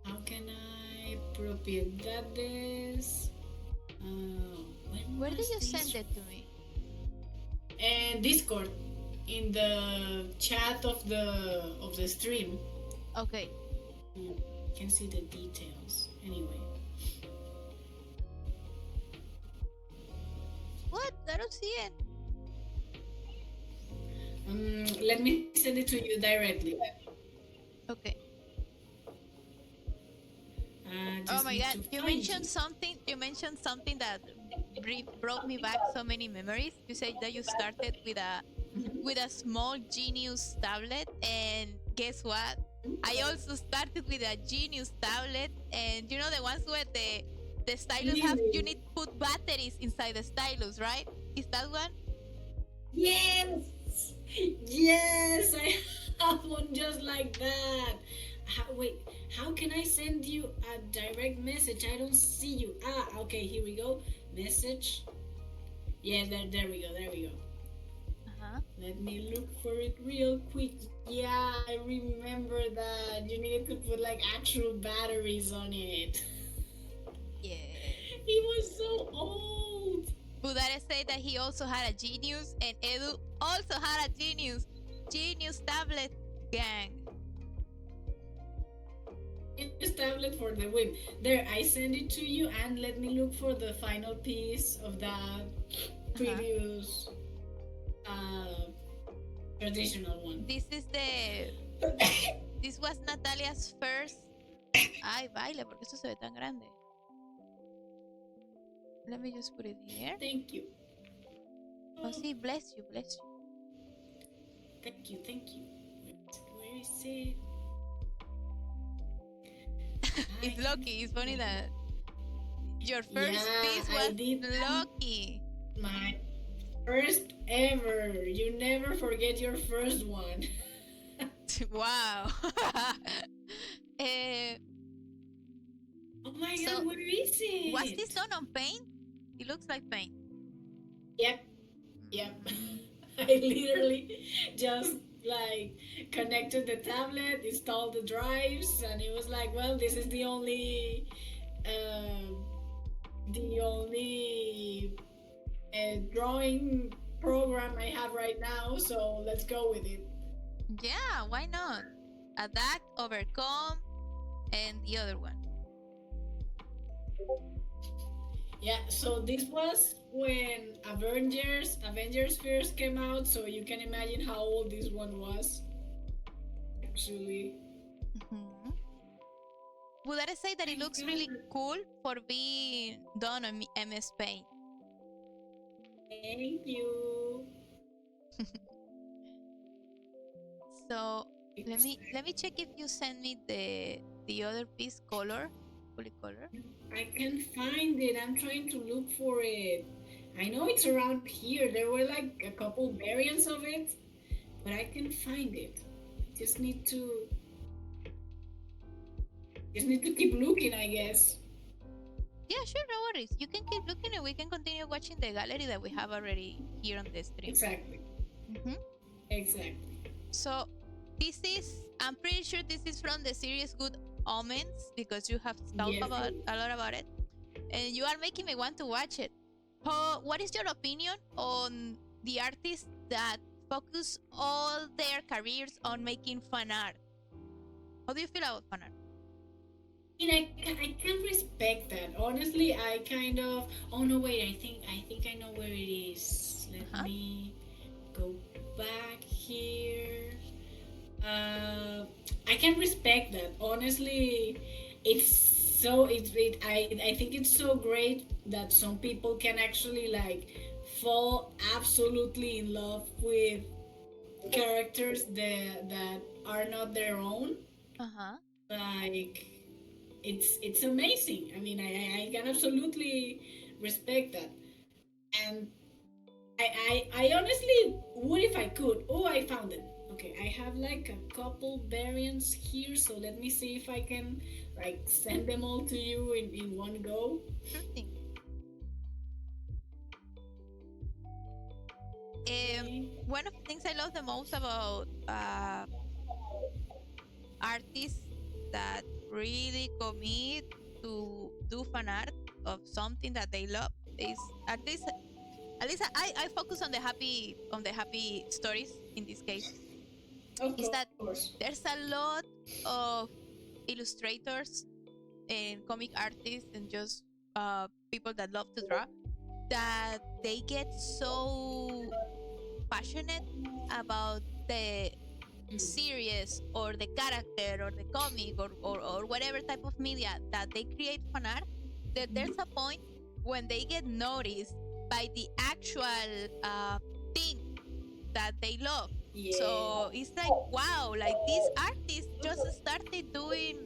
How can I propiedades? Where did you send it to me? And Discord, in the chat of the stream. Okay. You can see the details. Anyway. What? I don't see it. Let me send it to you directly. Okay. Oh Just my need god! to You find mentioned something. You mentioned something that brought me back so many memories. You said that you started with a small Genius tablet, and guess what? I also started with a Genius tablet, and you know the ones where the stylus have, you need to put batteries inside the stylus, right? Is that one? Yes, yes, I have one just like that. Wait, how can I send you a direct message? I don't see you. Okay, here we go. Message. Yeah, there we go. Uh-huh. Let me look for it real quick. Yeah, I remember that. You needed to put like actual batteries on it. Yeah. It was so old. Budare said that he also had a Genius, and Edu also had a Genius tablet gang. It's tablet for the win. There, I send it to you, and let me look for the final piece of that previous traditional one. This is this was Natalia's first. Ay, baile, porque esto se ve tan grande. Let me just put it here. Thank you. Oh, sí, bless you, bless you. Thank you. Where is it? It's lucky. It's funny that your first piece I was did lucky. my first ever. You never forget your first one. Wow. Oh my So, god, where is it? was this done on Paint? It looks like Paint. Yep. I literally just like connected the tablet, installed the drives, and it was like, well, this is the only drawing program I have right now, so let's go with it. Yeah, why not? Adapt, Overcome, and the other one. Yeah, so this was when Avengers first came out, so you can imagine how old this one was. Actually. Would I say that it looks really cool for being done on MS Paint? Thank you. So let me check if you send me the other piece color, fully color. I can't find it. I'm trying to look for it. I know it's around here. There were like a couple variants of it, but I can't find it. Just need to just need to keep looking, I guess. Yeah, sure, no worries. You can keep looking and we can continue watching the gallery that we have already here on the stream. Exactly. Mm-hmm. Exactly. So this is, I'm pretty sure this is from the series Good Omens because you have talked Yes. about a lot about it, and you are making me want to watch it. What is your opinion on the artists that focus all their careers on making fan art? How do you feel about fan art? I can respect that. Honestly, I kind of. Oh no, wait. I think I know where it is. Let Uh-huh. me go back here. I can respect that. Honestly, it's so I think it's so great that some people can actually like fall absolutely in love with characters that are not their own. Uh-huh. Like it's amazing. I mean, I can absolutely respect that. And I honestly would if I could. Oh, I found it. Okay, I have like a couple variants here, so let me see if I can like send them all to you in one go. Sure thing. Okay. One of the things I love the most about artists that really commit to do fan art of something that they love is at least I focus on the happy stories in this case, Of is that course. there's a lot of illustrators and comic artists and just people that love to draw that they get so passionate about the series or the character or the comic or whatever type of media that they create fan art, that there's a point when they get noticed by the actual thing that they love. Yeah. So it's like, wow, like these artists just started doing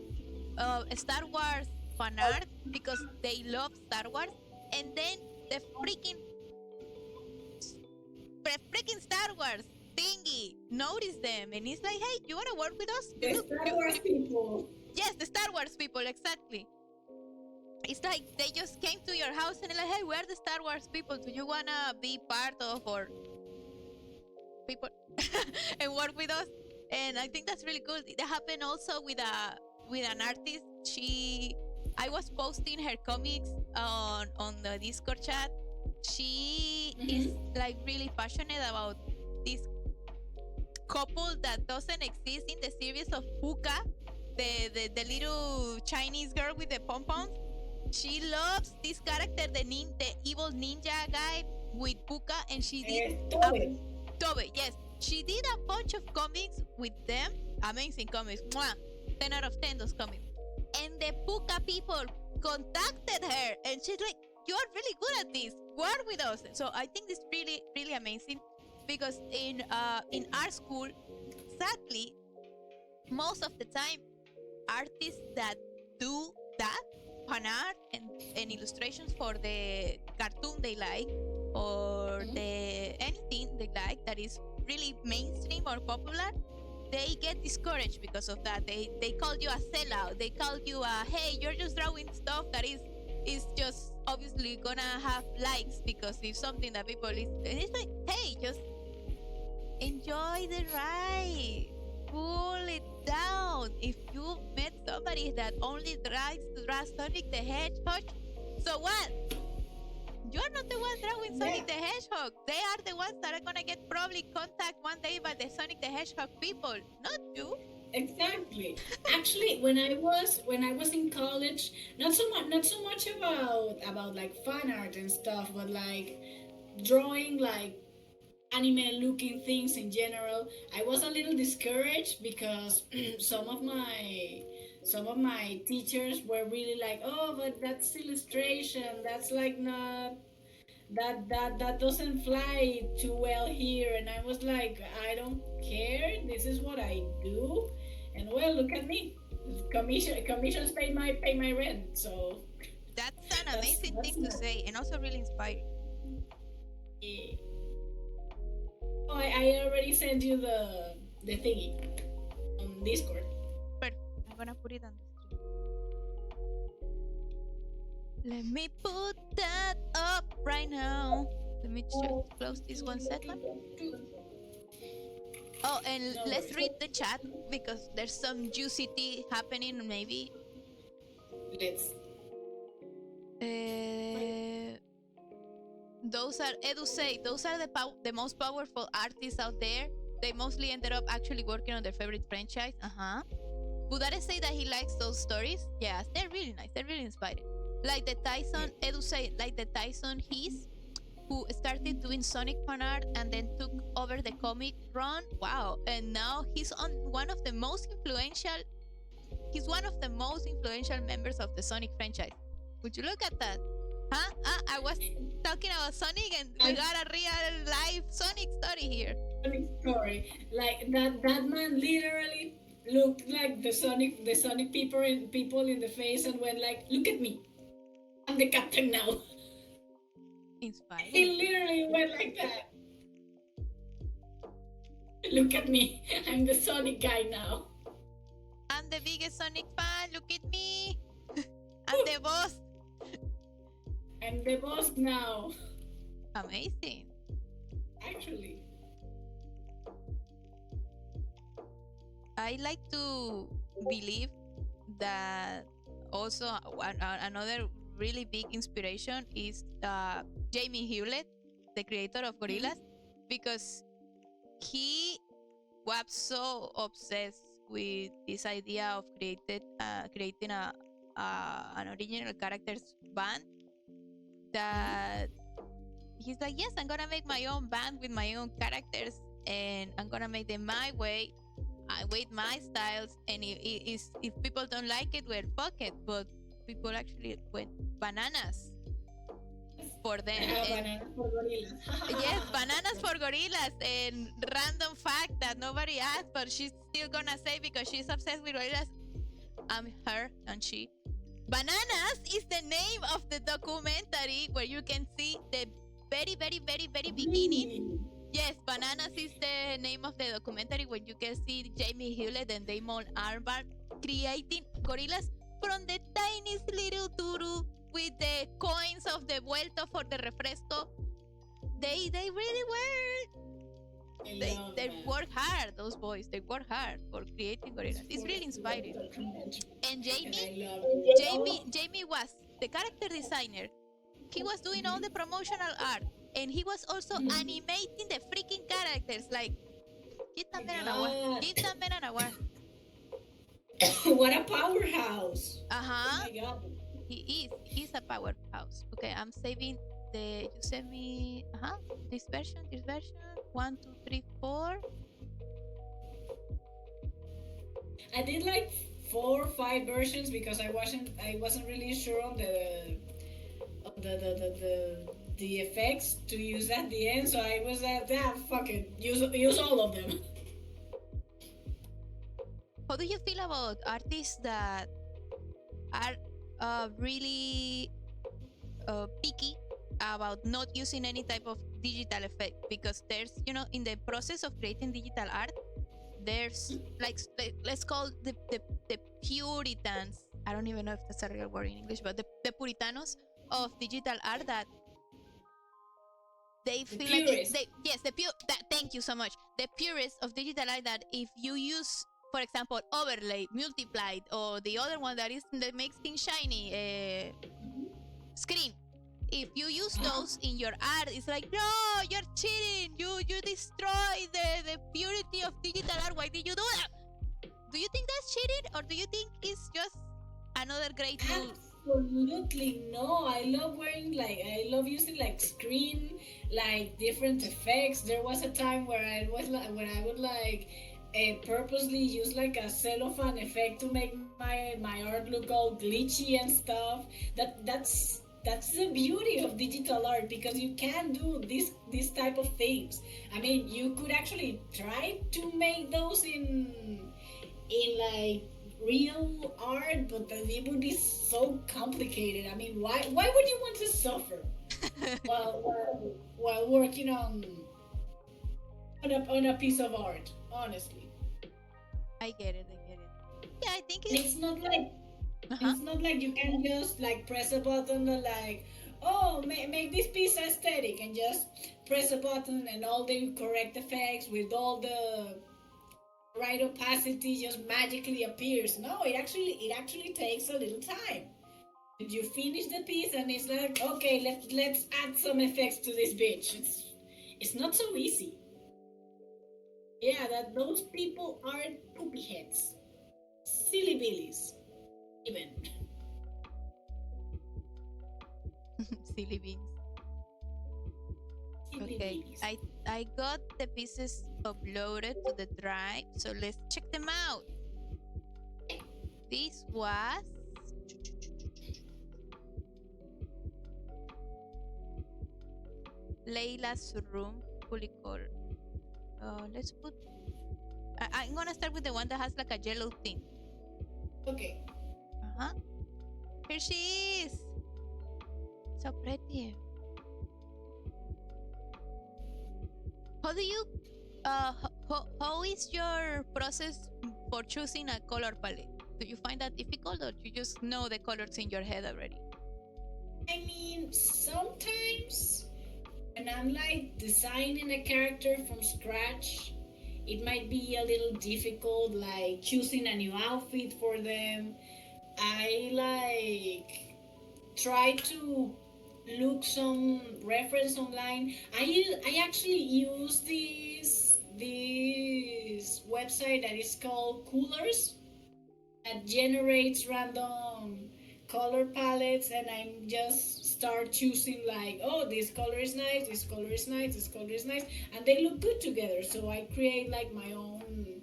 Star Wars fan art because they love Star Wars, and then the freaking Star Wars thingy notice them, and it's like, hey, you wanna work with us? You The look, Star Wars people. yes, the Star Wars people, exactly. It's like they just came to your house and they're like, hey, we're the Star Wars people. Do you wanna be part of our people and work with us? And I think that's really cool. That happened also with an artist. I was posting her comics on the Discord chat. She is Mm-hmm. like really passionate about this couple that doesn't exist in the series of Puka, the little Chinese girl with the pom poms. She loves this character, the evil ninja guy with Puka, and she did a Tobe. Tobe, yes. She did a bunch of comics with them. Amazing comics. Mwah. 10 out of 10, those comics. And the Puka people contacted her. And she's like, you are really good at this. Work with us. So I think this really, really amazing. Because in our school, sadly, most of the time, artists that do that, fan art and illustrations for the cartoon they like, or the anything they like that is really mainstream or popular, they get discouraged because of that. They call you a sellout. They call you a, hey, you're just drawing stuff that is just obviously gonna have likes because it's something that people is, and it's like, hey, just enjoy the ride. Cool it down. If you met somebody that only tries to draw Sonic the Hedgehog, so what? You're not the one drawing Sonic the Hedgehog. They are the ones that are gonna get probably contact one day by the Sonic the Hedgehog people, not you. Exactly. Actually, when I was in college, not so much about like fan art and stuff, but like drawing like anime looking things in general. I was a little discouraged because some of my teachers were really like, oh, but that's illustration. That's like that doesn't fly too well here. And I was like, I don't care. This is what I do. And well, look at me. Commissions pay my rent. So That's an that's amazing that's thing to not. say, and also really inspiring. Yeah. Oh, I already sent you the thingy on Discord. But I'm gonna put it on the screen. Let me put that up right now. Let me close this 1 second. Oh, and No let's worries. read the chat because there's some juicy tea happening. Maybe. Let's. Those are Edu say those are the most powerful artists out there. They mostly ended up actually working on their favorite franchise. Budare say that he likes those stories. Yes, they're really nice. They're really inspiring. Like the Tyson, Edu say, like the Tyson He's, who started doing Sonic fan art and then took over the comic run. Wow. And now he's on one of the most influential, he's one of the most influential members of the Sonic franchise. Would you look at that? Huh? I was talking about Sonic and we got a real live Sonic story here. Sonic story. Like that man literally looked like the Sonic people in the face and went like, look at me. I'm the captain now. Inspiring. He literally went like that. Look at me. I'm the Sonic guy now. I'm the biggest Sonic fan. Look at me. I'm the boss. I'm the boss now. Amazing. Actually. I like to believe that also another really big inspiration is Jamie Hewlett, the creator of Gorillaz, because he was so obsessed with this idea of creating an original characters band that he's like, yes, I'm gonna make my own band with my own characters and I'm gonna make them my way, with my styles, and if people don't like it, well, fuck it. But people actually went bananas for them. Bananas for Gorillaz. Yes, bananas for Gorillaz. And random fact that nobody asked, but she's still gonna say because she's obsessed with Gorillaz. I'm her, and she. Bananas is the name of the documentary where you can see the very, very, very, very beginning. Yes, Bananas is the name of the documentary where you can see Jamie Hewlett and Damon Albarn creating Gorillaz from the tiniest little duru with the coins of the vuelto for the refresco. They really were. They work hard, those boys. They work hard for creating Gorillaz. It's really inspiring. And Jamie was the character designer. He was doing all the promotional art. And he was also animating the freaking characters. Like, give that man an award. Give that man an award. What a powerhouse. Uh-huh. Oh my God. He's a powerhouse. Okay, I'm saving you sent me this version. 1, 2, 3, 4. I did like 4 or 5 versions because I wasn't really sure on the effects to use at the end, so I was like, fuck it, use all of them. How do you feel about artists that are really picky about not using any type of digital effect? Because there's, in the process of creating digital art, there's like let's call the Puritans. I don't even know if that's a real word in English, but the Puritanos of digital art that they feel like thank you so much. The purists of digital art that if you use, for example, overlay, multiplied, or the other one that makes things shiny, screen. If you use those in your art, it's like, no, you're cheating. You destroy the purity of digital art. Why did you do that? Do you think that's cheating, or do you think it's just another great tool? Absolutely no. I love using like screen, like different effects. There was a time where I would like purposely use like a cellophane effect to make my art look all glitchy and stuff. That's that's the beauty of digital art, because you can do this type of things. I mean, you could actually try to make those in like real art, but it would be so complicated. I mean, why would you want to suffer while working on a piece of art? Honestly, I get it. I get it. Yeah, I think and it's. Uh-huh. it's not like you can just like press a button and like, oh, make this piece aesthetic, and just press a button and all the correct effects with all the right opacity just magically appears. No, it actually takes a little time. You finish the piece and it's like, okay, let's add some effects to this bitch. It's not so easy. Yeah, that those people aren't poopy heads, silly billies, even. Silly beans. Silly Okay, billies. I got the pieces uploaded to the drive, so let's check them out. This was Layla's room, fully colored. Let's put. I'm gonna start with the one that has like a yellow thing. Okay. Uh-huh. Here she is. So pretty. How do you how is your process for choosing a color palette? Do you find that difficult, or you just know the colors in your head already? I mean, sometimes when I'm like designing a character from scratch, it might be a little difficult, like choosing a new outfit for them. I like try to look some reference online. I actually use this website that is called Coolers, that generates random color palettes, and I just start choosing like, oh, this color is nice, this color is nice, this color is nice, and they look good together. So I create like my own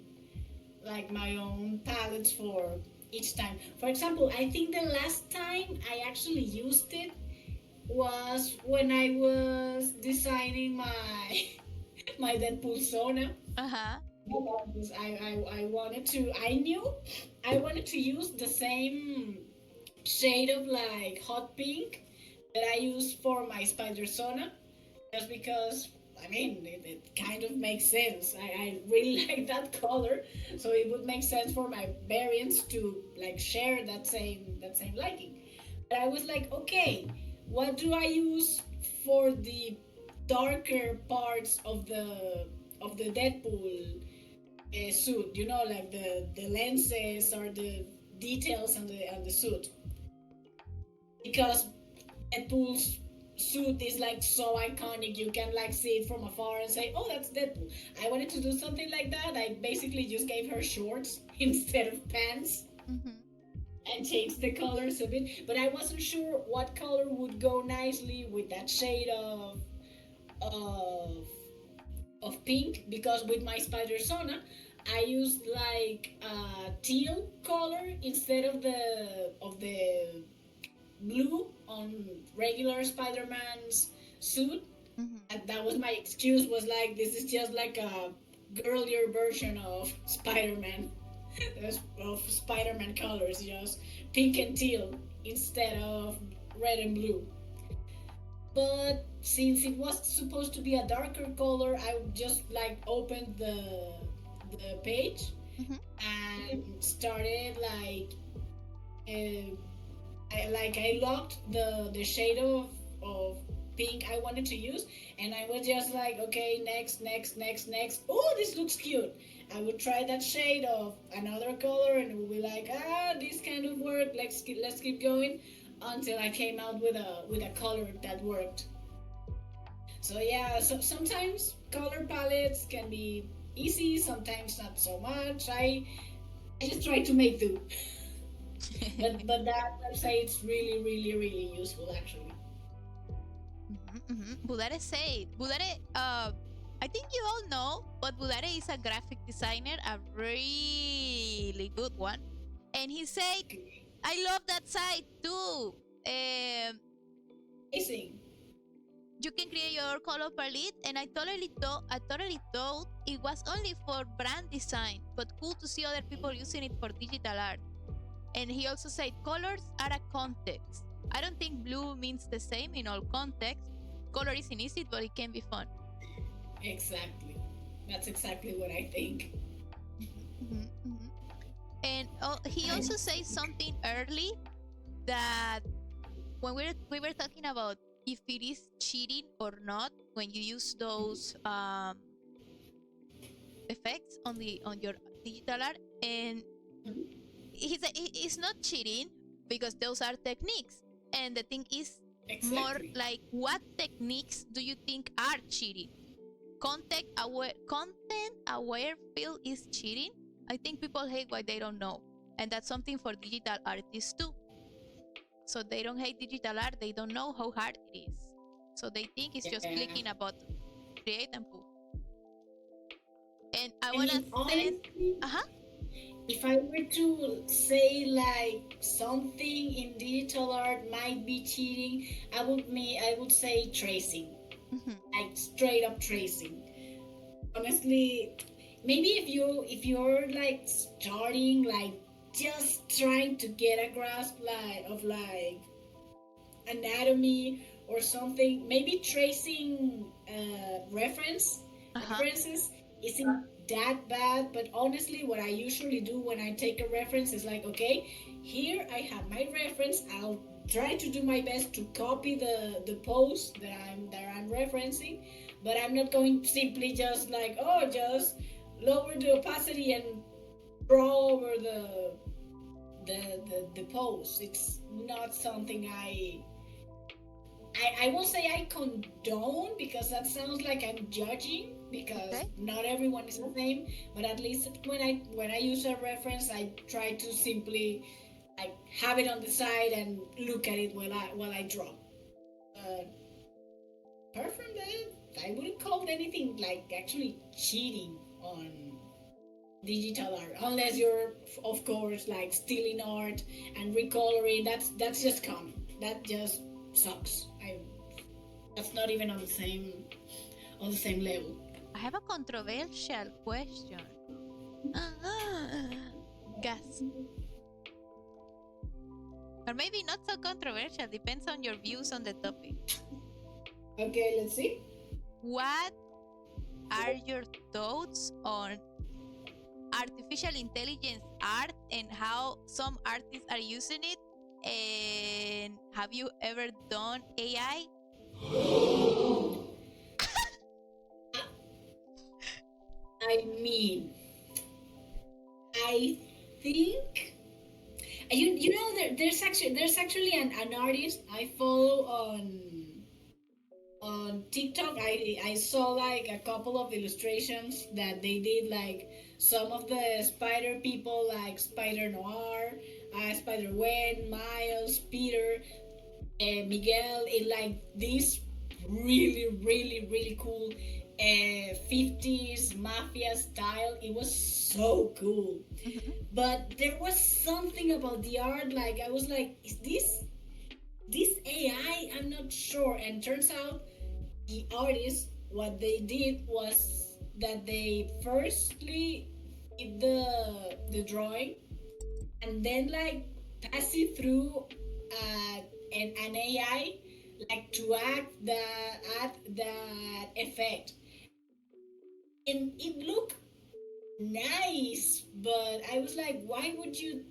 palettes for each time. For example, I think the last time I actually used it was when I was designing my my Deadpool Sona. Uh-huh. Because I wanted to, I knew I wanted to use the same shade of like hot pink that I use for my Spider Sona, just because, I mean, it kind of makes sense. I really like that color, so it would make sense for my variants to like share that same liking. But I was like, okay, what do I use for the darker parts of the Deadpool suit? You know, like the lenses or the details on the suit, because Deadpool's suit is like so iconic. You can like see it from afar and say, "Oh, that's Deadpool." I wanted to do something like that. I basically just gave her shorts instead of pants Mm-hmm. and changed the colors a bit. But I wasn't sure what color would go nicely with that shade of of pink, because with my Spider Sona, I used like a teal color instead of the blue on regular Spider-Man's suit. Mm-hmm. And that was my excuse, was like, this is just like a girlier version of Spider-Man. Of Spider-Man colors, just pink and teal instead of red and blue. But since it was supposed to be a darker color, I just like opened the page Mm-hmm. and started like uh, I locked the shade of pink I wanted to use, and I was just like, okay, next, next, next, next. Oh, this looks cute. I would try that shade of another color, and it would be like, this kind of work. Let's keep going until I came out with a color that worked. So yeah, so sometimes color palettes can be easy, sometimes not so much. I just try to make do. But that website's really really really useful actually. Budare said, Budare, I think you all know, but Budare is a graphic designer, a really good one. And he said, I love that site too. Amazing. You can create your color palette, and I totally thought it was only for brand design, but cool to see other people using it for digital art. And he also said colors are a context. I don't think blue means the same in all contexts. Color isn't easy, but it can be fun. Exactly. That's exactly what I think. Mhm, mhm. And he I, also says something early that when we were talking about if it is cheating or not when you use those effects on your digital art, and he said it's not cheating because those are techniques, and the thing is more exactly. like what techniques do you think are cheating? Content aware field is cheating. I think people hate what they don't know, and that's something for digital artists too. So they don't hate digital art, they don't know how hard it is. So they think it's just Yeah. clicking a button, create and poof. And I I wanna mean, send honestly, uh-huh. if I were to say like something in digital art might be cheating, I would say tracing, Mhm. like straight up tracing. Honestly, maybe if you're like starting like just trying to get a grasp like of like anatomy or something, maybe tracing Uh-huh. references isn't that bad. But honestly, what I usually do when I take a reference is like, okay, here I have my reference. I'll try to do my best to copy the post that I'm referencing, but I'm not going simply just like, oh, just lower the opacity and draw over the post. It's not something I will say I condone, because that sounds like I'm judging, because Okay. not everyone is the same. But at least when I use a reference, I try to simply like have it on the side and look at it while I draw. But apart from that, I wouldn't call it anything like actually cheating on digital art, unless you're of course like stealing art and recoloring. That's just common. That just sucks. That's not even on the same level. I have a controversial question. Gas. Or maybe not so controversial, depends on your views on the topic. Okay, let's see. What are your thoughts on artificial intelligence art and how some artists are using it? And have you ever done AI? I mean, I think you know there's actually an artist I follow on TikTok. I saw like a couple of illustrations that they did, like some of the spider people, like Spider Noir, Spider Gwen, Miles, Peter, Miguel, in like this really cool 50s mafia style. It was so cool. Mhm. But there was something about the art, like I was like, is this AI? I'm not sure. And turns out the artists, what they did was that they firstly did the drawing, and then like pass it through an AI, like to add that effect, and it looked nice. But I was like, why would you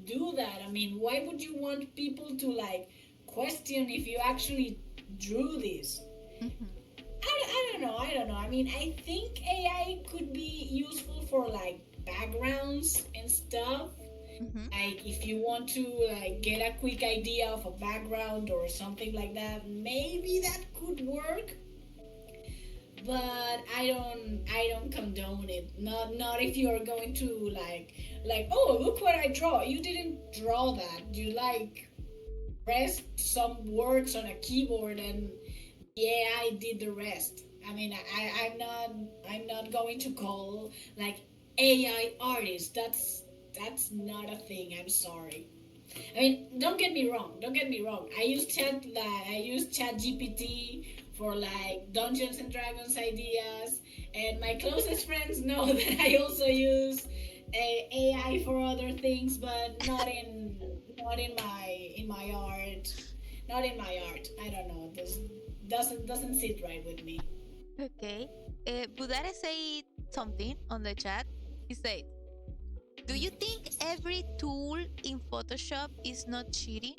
do that? I mean, why would you want people to like question if you actually drew this? Mhm. I don't know. I don't know. I mean, I think AI could be useful for like backgrounds and stuff. Mhm. Like if you want to like get a quick idea of a background or something like that, maybe that could work. But I don't condone it. Not if you're going to like, oh, look what I draw. You didn't draw that. You like pressed some words on a keyboard and yeah, I did the rest. I mean, I'm not going to call like AI artist. That's not a thing. I'm sorry. I mean, don't get me wrong. Don't get me wrong. I use Chat GPT for like Dungeons and Dragons ideas, and my closest friends know that I also use AI for other things, but not in my art. Not in my art. I don't know. This doesn't sit right with me. Okay. Budare said something on the chat. He said, "Do you think every tool in Photoshop is not cheating?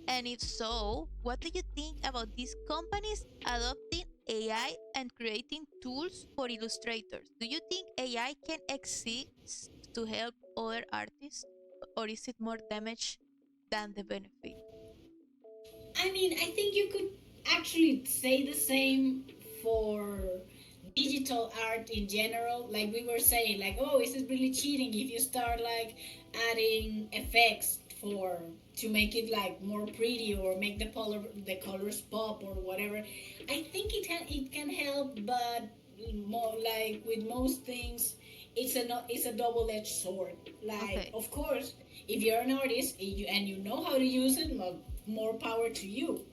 And if so, what do you think about these companies adopting AI and creating tools for illustrators? Do you think AI can exist to help other artists, or is it more damage than the benefit?" I mean, I think you could actually say the same for digital art in general. Like we were saying, like, oh, is it really cheating if you start like adding effects for to make it like more pretty or make the colors pop or whatever. I think it can help, but more like with most things, it's a double edged sword. Like, Okay. of course, if you're an artist and you know how to use it, well, more power to you.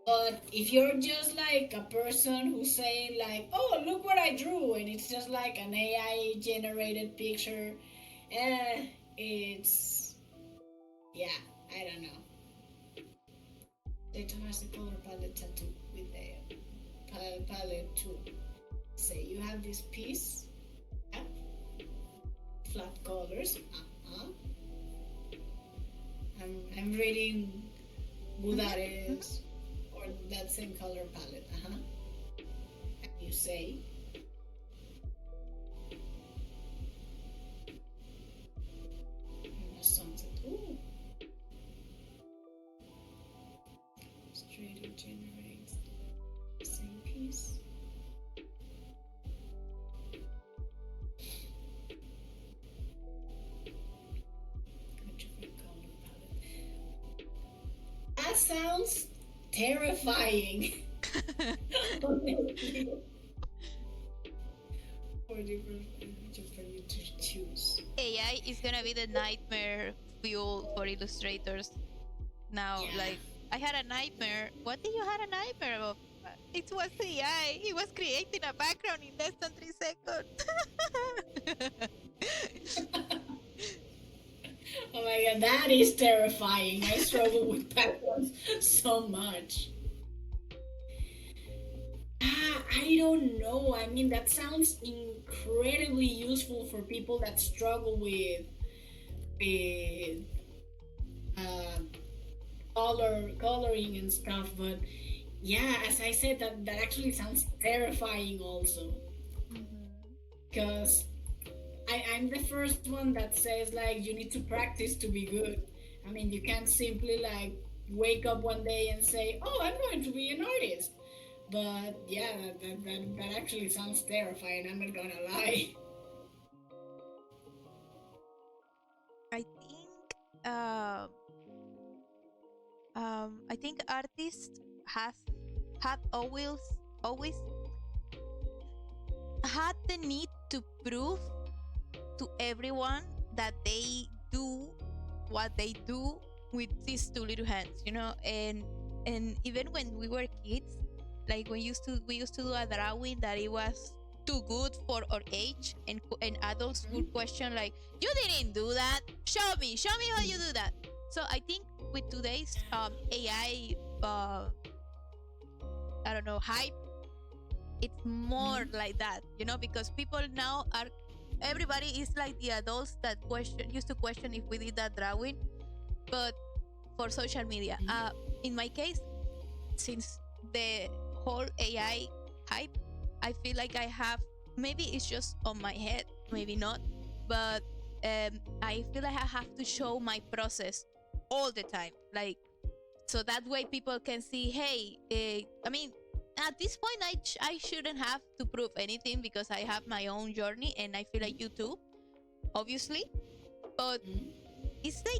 But if you're just like a person who's saying like, "Oh, look what I drew," and it's just like an AI generated picture, it's yeah, I don't know. It has a color palette tattoo with the palette tool. Say you have this piece, yeah, flat colors. Uh-huh. I'm reading Mhm. Budares or that same color palette. Uh-huh. And you say, sunset. Ooh, illustrator generates the same piece. A different color palette. That sounds terrifying. Honestly. For different just for you to choose. AI is gonna be the nightmare fuel for illustrators now. Yeah. Like, I had a nightmare. What did you had a nightmare of? It was AI. He was creating a background in less than 3 seconds. Oh my god, that is terrifying. I struggle with patterns so much. I don't know. I mean, that sounds incredibly useful for people that struggle with uh, coloring and stuff. But yeah, as I said, that actually sounds terrifying also. Mhm. Because I'm the first one that says like you need to practice to be good. I mean, you can't simply like wake up one day and say, "Oh, I'm going to be an artist." But yeah, that actually sounds terrifying. I'm not gonna lie. I think I think artists has had always had the need to prove to everyone that they do what they do with these two little hands, and even when we were kids, like we used to do a drawing that it was too good for our age, and adults would question like, "You didn't do that. Show me how you do that." So I think with today's AI, I don't know, hype, it's more Mhm. like that, because people now are everybody is like the adults that used to question if we did that drawing, but for social media. In my case, since the whole AI hype, I feel like I have, maybe it's just on my head, maybe not, but I feel like I have to show my process all the time, like, so that way people can see, hey, I mean, at this point, I shouldn't have to prove anything because I have my own journey, and I feel like you too, obviously. But Mhm. it's like,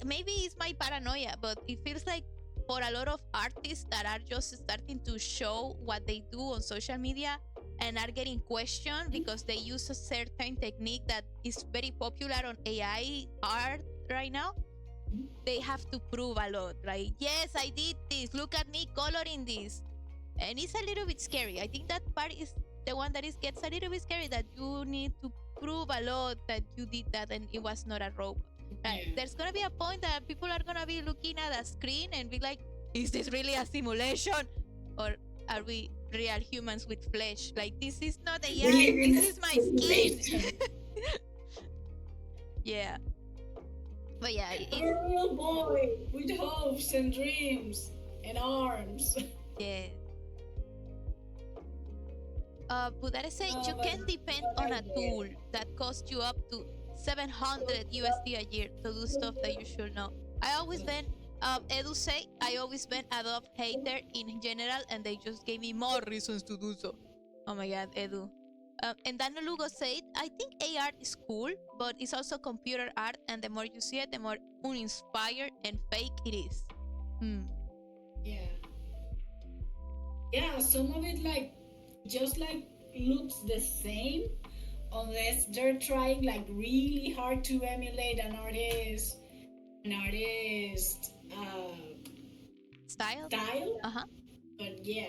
maybe it's my paranoia, but it feels like for a lot of artists that are just starting to show what they do on social media and are getting questioned because they use a certain technique that is very popular on AI art right now, they have to prove a lot, right? Yes, I did this. Look at me coloring this. And it's a little bit scary. I think that part is the one that gets a little bit scary, that you need to prove a lot that you did that and it was not a robot. Right? Yeah. There's gonna be a point that people are gonna be looking at a screen and be like, is this really a simulation? Or are we real humans with flesh? Like, this is not We AI, live in this a is my skin. simulation. Yeah. But yeah, I'm a real boy with hopes and dreams and arms. yeah. Budare said No, you but can depend but on I a get tool it. that costs you up to 700 USD a year to do stuff that you should know. I always been, Edu say, I always been Adobe hater in general, and they just gave me more reasons to do so. Oh my god, Edu. And Daniel Lugo said, I think AR is cool, but it's also computer art, and the more you see it, the more uninspired and fake it is. Yeah. Yeah, some of it like just like looks the same unless they're trying like really hard to emulate an artist Style? style. Uh-huh. But yeah.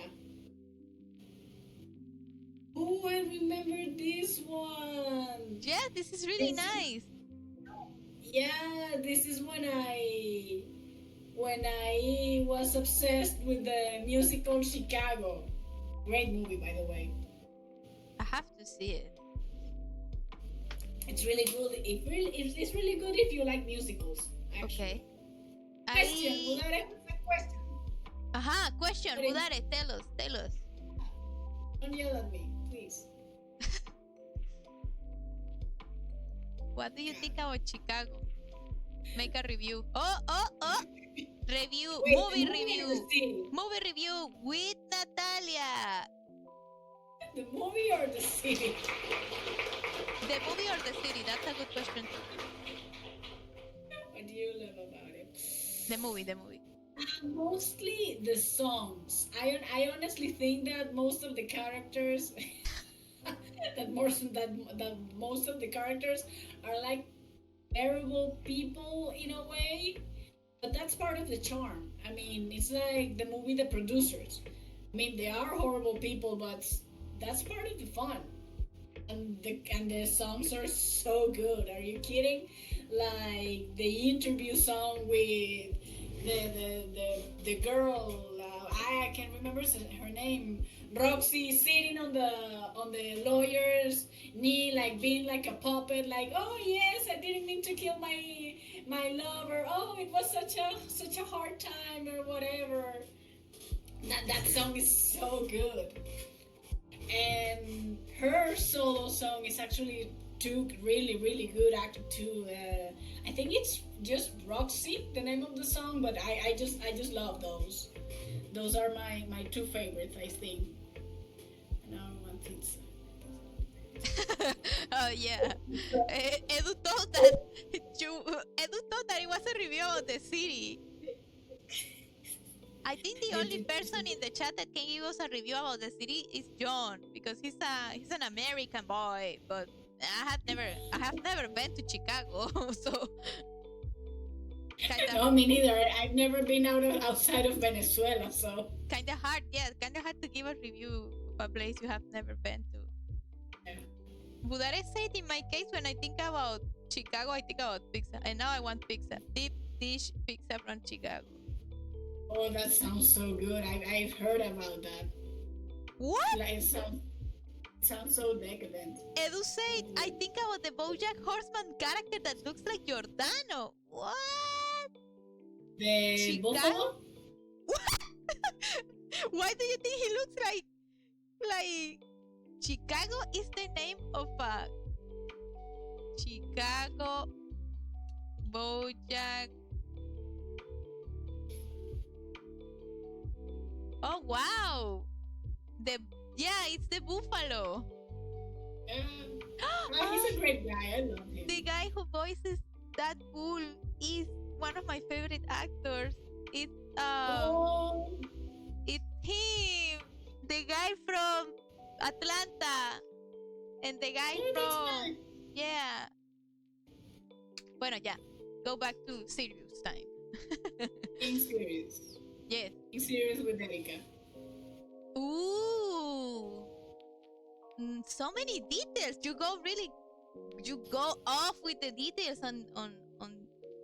Oh, I remember this one. Yeah, this is really This is, nice. yeah, this is when I was obsessed with the musical Chicago. Great movie, by the way. I have to see it. It's really good. It's really good if you like musicals. Actually. Okay. Question. Budare, what's the question? Question. What is- Budare, tell us. Don't yell at me, please. What do you think about Chicago? Make a review. Oh! Review. Wait, Movie the movie or review. the city? Movie review with Natalia. The movie or the city? The movie or the city? That's a good question. What do you love about it? The movie. Mostly the songs. I honestly think that most of the characters that most of the characters are like terrible people in a way, but that's part of the charm. I mean, it's like the movie The Producers. I mean, they are horrible people, but that's part of the fun. And the songs are so good. Are you kidding? Like the interview song with the girl. I can't remember her name. Roxy sitting on the lawyer's knee, like being like a puppet. Like, oh yes, I didn't mean to kill my lover. Oh, it was such a hard time or whatever. That song is so good. And her solo song is actually too really good acting too. I think it's just Roxy, the name of the song, but I just love those. Those are my two favorites, I think. Now I want pizza. Oh yeah. Edu thought that it was a review of the city. I think the only person in the chat that can give us a review about the city is John, because he's an American boy, but I have never been to Chicago, so No, me neither. I've never been outside of Venezuela, so kind of hard to give a review of a place you have never been to. yeah. Budare said, in my case, when I think about Chicago, I think about pizza, and now I want pizza, deep dish pizza from Chicago. Oh, that sounds so good. I've heard about that. What? Like, it sounds so decadent. Edu said, I think about the BoJack Horseman character that looks like Giordano. What? The Chicago? buffalo? Why do you think he looks like Chicago is the name of a Chicago BoJack? Oh wow! It's the buffalo. He's a great guy. I love him. The guy who voices that bull is one of my favorite actors. It's it's him, the guy from Atlanta, and the guy from Right. yeah. Bueno, ya. Go back to Sirius. time. In series. Yes. In series with Erika. Ooh. So many details. You go off with the details on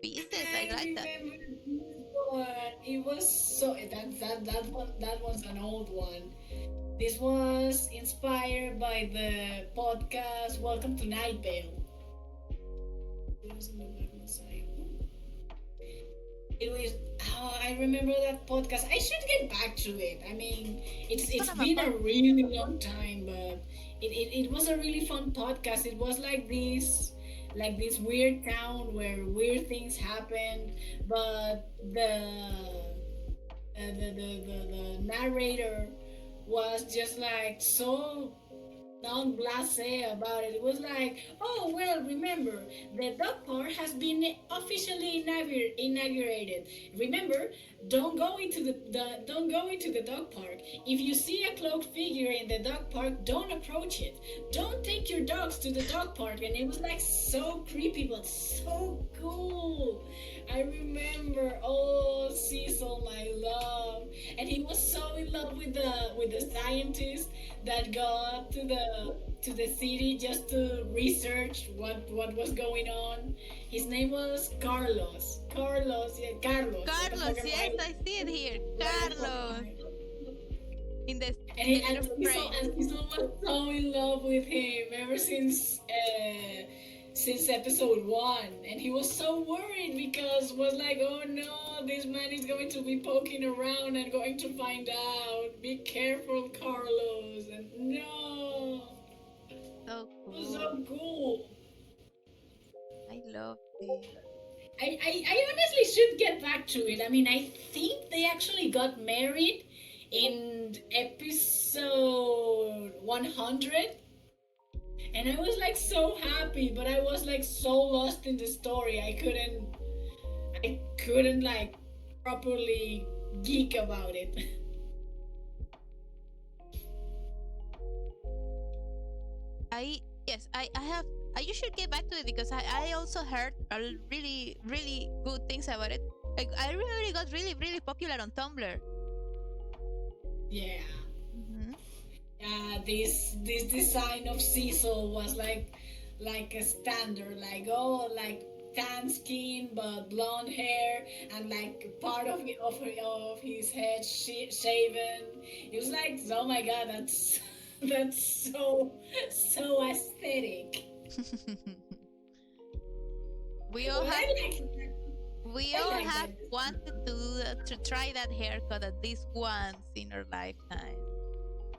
pieces. I like that. remember this one. It was so that one's an old one. This was inspired by the podcast Welcome to Night Vale. It was on the bottom side. It was. Oh, I remember that podcast. I should get back to it. I mean, it's been a really long time, but it was a really fun podcast. It was like this weird town where weird things happen, but the narrator was just like so non-blasé about it. It was like, oh well, remember the dog park has been officially inaugurated. Remember, don't go into the dog park. If you see a cloaked figure in the dog park, don't approach it. Don't take your dogs to the dog park. And it was like so creepy, but so cool. I remember, oh Cecil, my love, and he was so in love with the scientist that got to the city just to research what was going on. His name was Carlos. Carlos. Carlos, yes, I see it here. Carlos. In the and Cecil was so in love with him ever since episode 1, and he was so worried because was like, oh no, this man is going to be poking around and going to find out. Be careful, Carlos. And no, so it was cool. so cool. I love it. I honestly should get back to it. I mean, I think they actually got married in episode 100. And I was like so happy, but I was like so lost in the story. I couldn't like properly geek about it. You should get back to it because I also heard really, really good things about it. Like, I remember it got really, really popular on Tumblr. Yeah. This design of Cecil was like a standard, like tan skin but blonde hair and like part of his head shaven. It was like, oh my god, that's so aesthetic. We all have wanted to try that haircut at least once in our lifetime.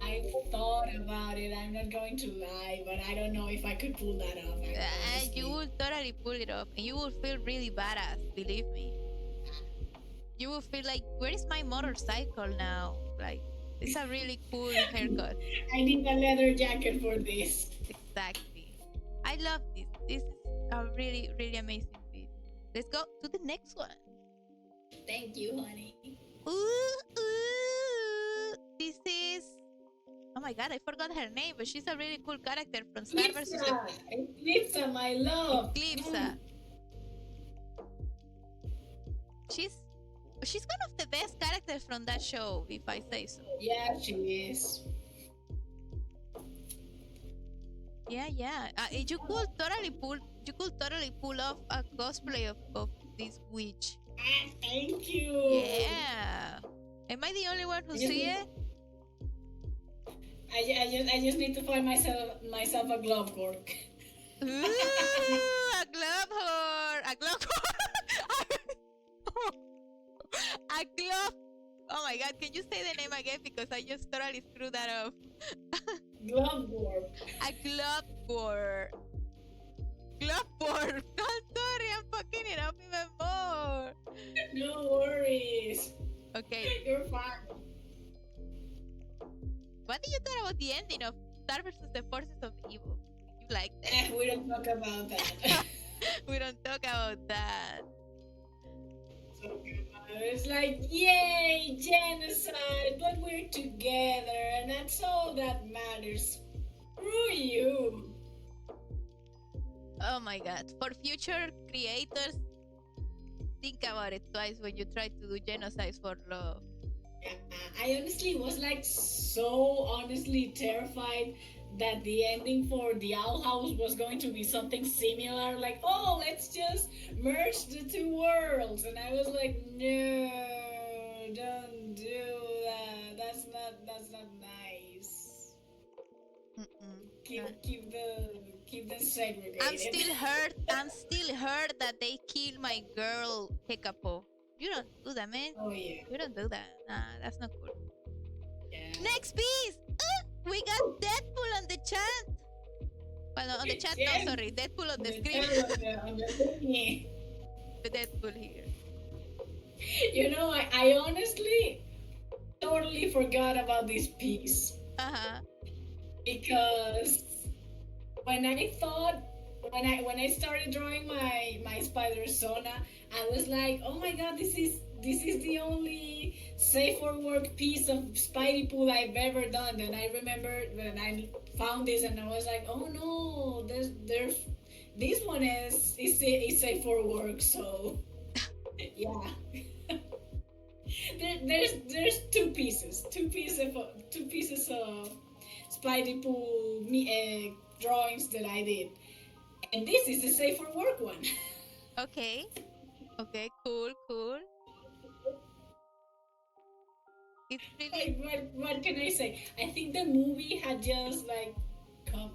I thought about it. I'm not going to lie, but I don't know if I could pull that off. And you will totally pull it off, and you will feel really badass. Believe me. You will feel like, where is my motorcycle now? Like, it's a really cool haircut. I need a leather jacket for this. Exactly. I love this. This is a really, really amazing video. Let's go to the next one. Thank you, honey. This is. Oh my god, I forgot her name, but she's a really cool character from Star vs. Eclipsa, my love. Eclipsa. She's one of the best characters from that show, if I say so. Yeah, she is. Yeah. You could totally pull off a cosplay of this witch. Thank you. Yeah. Am I the only one who see it? I just need to find myself a glove cork. Ooh, a glove whore. A glove whore. A glove. Oh my god, can you say the name again? Because I just totally screwed that up. Glove whore. A glove whore. Glove whore. I'm sorry, I'm fucking it up even more. No worries. Okay. You're fine. What do you thought about the ending of Star vs. the Forces of Evil? You like that? We don't talk about that. We don't talk about that. It's like, yay, genocide, but we're together, and that's all that matters. Screw you. Oh my god. For future creators, think about it twice when you try to do genocide for love. I honestly was like so honestly terrified that the ending for the Owl House was going to be something similar, like, oh, let's just merge the two worlds. And I was like, no, don't do that. That's not nice. Mm-mm. Keep them segregated. I'm still hurt that they killed my girl Hekapo. You don't do that, man. Oh yeah. You don't do that. Nah, that's not cool. Yeah. Next piece. We got Deadpool on the chat. Well, no, on the chat, Yes. no, sorry. Deadpool on the screen. On the thingy. The Deadpool here. You know, I honestly totally forgot about this piece Uh-huh. because when I started drawing my spider Sona, I was like, oh my god, this is the only safe for work piece of Spidey Pool I've ever done. And I remember when I found this and I was like, oh no, there's this one is safe for work, so yeah. There's two pieces of Spidey Pool drawings that I did, and this is the safe for work one. Okay. Okay, cool. It's really What can I say? I think the movie had just like come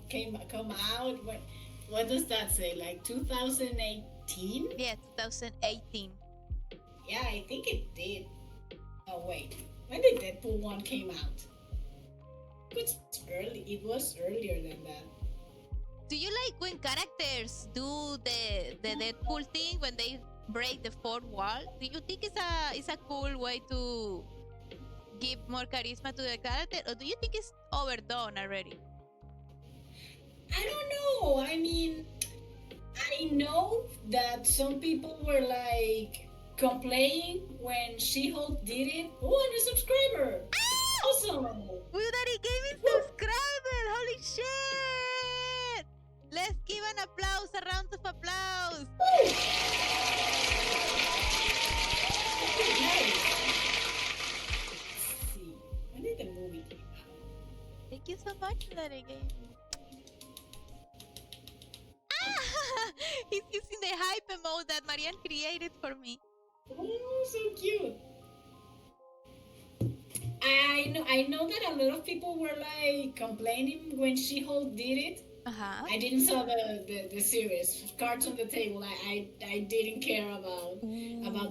out. What does that say? Like 2018? yeah, 2018. Yeah, I think it did. Oh wait, when did Deadpool 1 came out? It was earlier than that. Do you like when characters do the Deadpool thing when they break the fourth wall? Do you think it's a cool way to give more charisma to the character, or do you think it's overdone already? I don't know. I mean, I know that some people were like complaining when She-Hulk did it. Oh, and a subscriber! Awesome! Budari gave me subscriber! Holy shit! Let's give an applause, a round of applause. Nice. Let's see. When did the movie come out? Thank you so much, Budari gave me. He's using the hype emote that Marianne created for me. Oh, so cute. I know that a lot of people were like complaining when She-Hulk did it. Uh-huh. I didn't saw the series. Cards on the Table. I didn't care about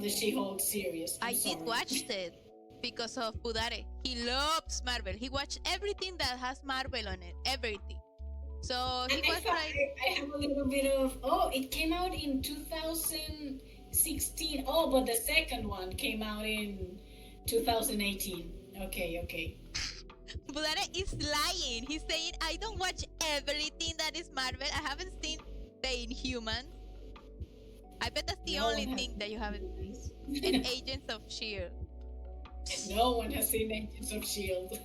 the She-Hulk series. I did watch it because of Budare. He loves Marvel. He watched everything that has Marvel on it. Everything. So he was like, I have a little bit of. Oh, it came out in 2016. Oh, but the second one came out in 2018. Okay. Budare is lying. He's saying, I don't watch everything that is Marvel. I haven't seen the Inhumans. I bet that's the only thing that you haven't seen. And Agents of S.H.I.E.L.D. No one has seen Agents of S.H.I.E.L.D.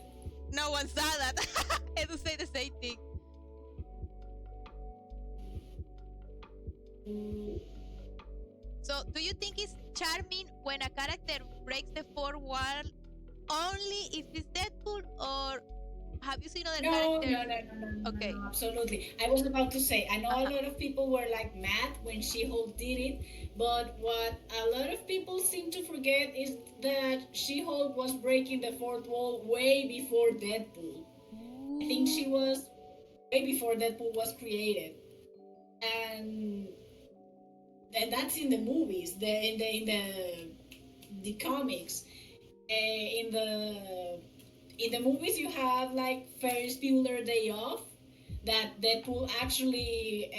No one saw that. Edu say the same thing. So, do you think it's charming when a character breaks the fourth wall only if it's Deadpool, or have you seen other characters? No. Okay. No, absolutely. I was about to say, I know a lot of people were like mad when She-Hulk did it, but what a lot of people seem to forget is that She-Hulk was breaking the fourth wall way before Deadpool. I think she was way before Deadpool was created, and that's in the movies. In the comics. In the movies, you have like Ferris Bueller Day Off that Deadpool actually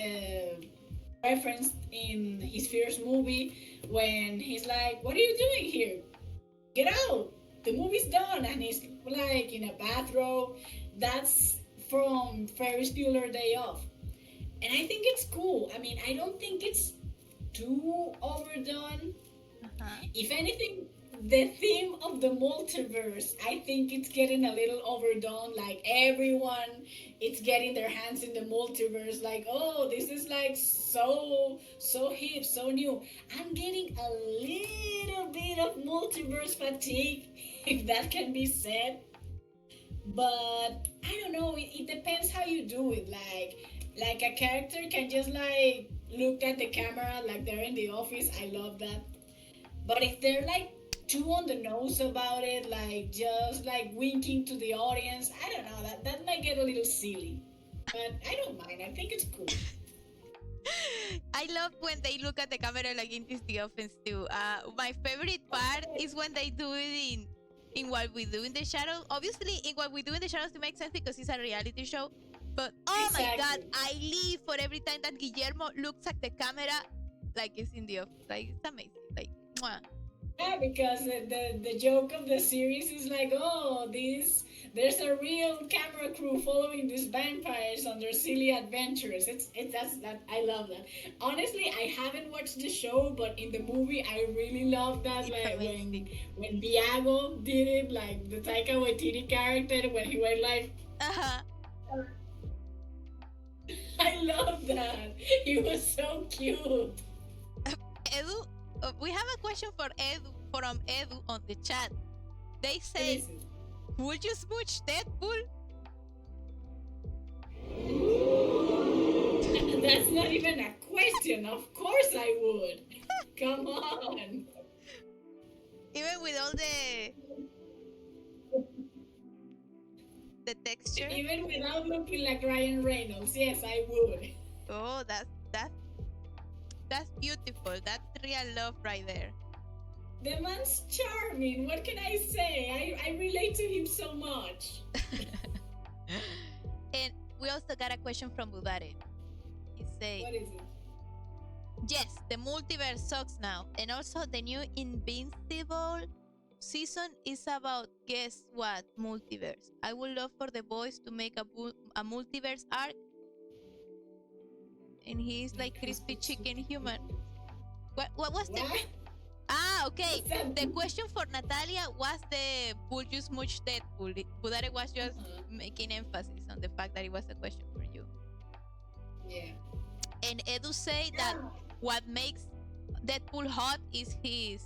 referenced in his first movie when he's like, "What are you doing here? Get out! The movie's done!" And he's like in a bathrobe. That's from Ferris Bueller Day Off, and I think it's cool. I mean, I don't think it's too overdone. If anything, the theme of the multiverse, I think it's getting a little overdone. Like everyone, it's getting their hands in the multiverse. Like, oh, this is like so hip, so new. I'm getting a little bit of multiverse fatigue, if that can be said. But I don't know. It depends how you do it. Like a character can just like look at the camera like they're in the office. I love that. But if they're like too on the nose about it, like just like winking to the audience, I don't know, that might get a little silly. But I don't mind. I think it's cool. I love when they look at the camera like it is the offense too. My favorite part is when they do it in What We Do in the Shadows. Obviously, in What We Do in the Shadows, it makes sense because it's a reality show. But oh my god, Exactly. I live for every time that Guillermo looks at the camera like it's in the office. Like it's amazing. Like, mwah. Yeah, because the joke of the series is like, oh, there's a real camera crew following these vampires on their silly adventures. It's that I love that. Honestly, I haven't watched the show, but in the movie, I really love that. It's Like amazing. when Diago did it, like the Taika Waititi character, when he went like, Uh-huh. I love that. He was so cute. Edu, we have a question for Edu from Edu on the chat. They What say, is it? would you smooch Deadpool? That's not even a question. Of course I would. Come on. Even with all the texture? Even without looking like Ryan Reynolds, yes, I would. Oh, that's beautiful. That's real love right there. The man's charming. What can I say? I relate to him so much. And we also got a question from Budare. He say, What is it? yes, the multiverse sucks now. And also the new Invincible season is about, guess what, multiverse. I would love for the boys to make a multiverse arc. And he's like crispy chicken human. What was the... What? Ah, okay. What's that? The question for Natalia was the would you smooch Deadpool? Budare was just making emphasis on the fact that it was a question for you. Yeah. And Edu say that what makes Deadpool hot is his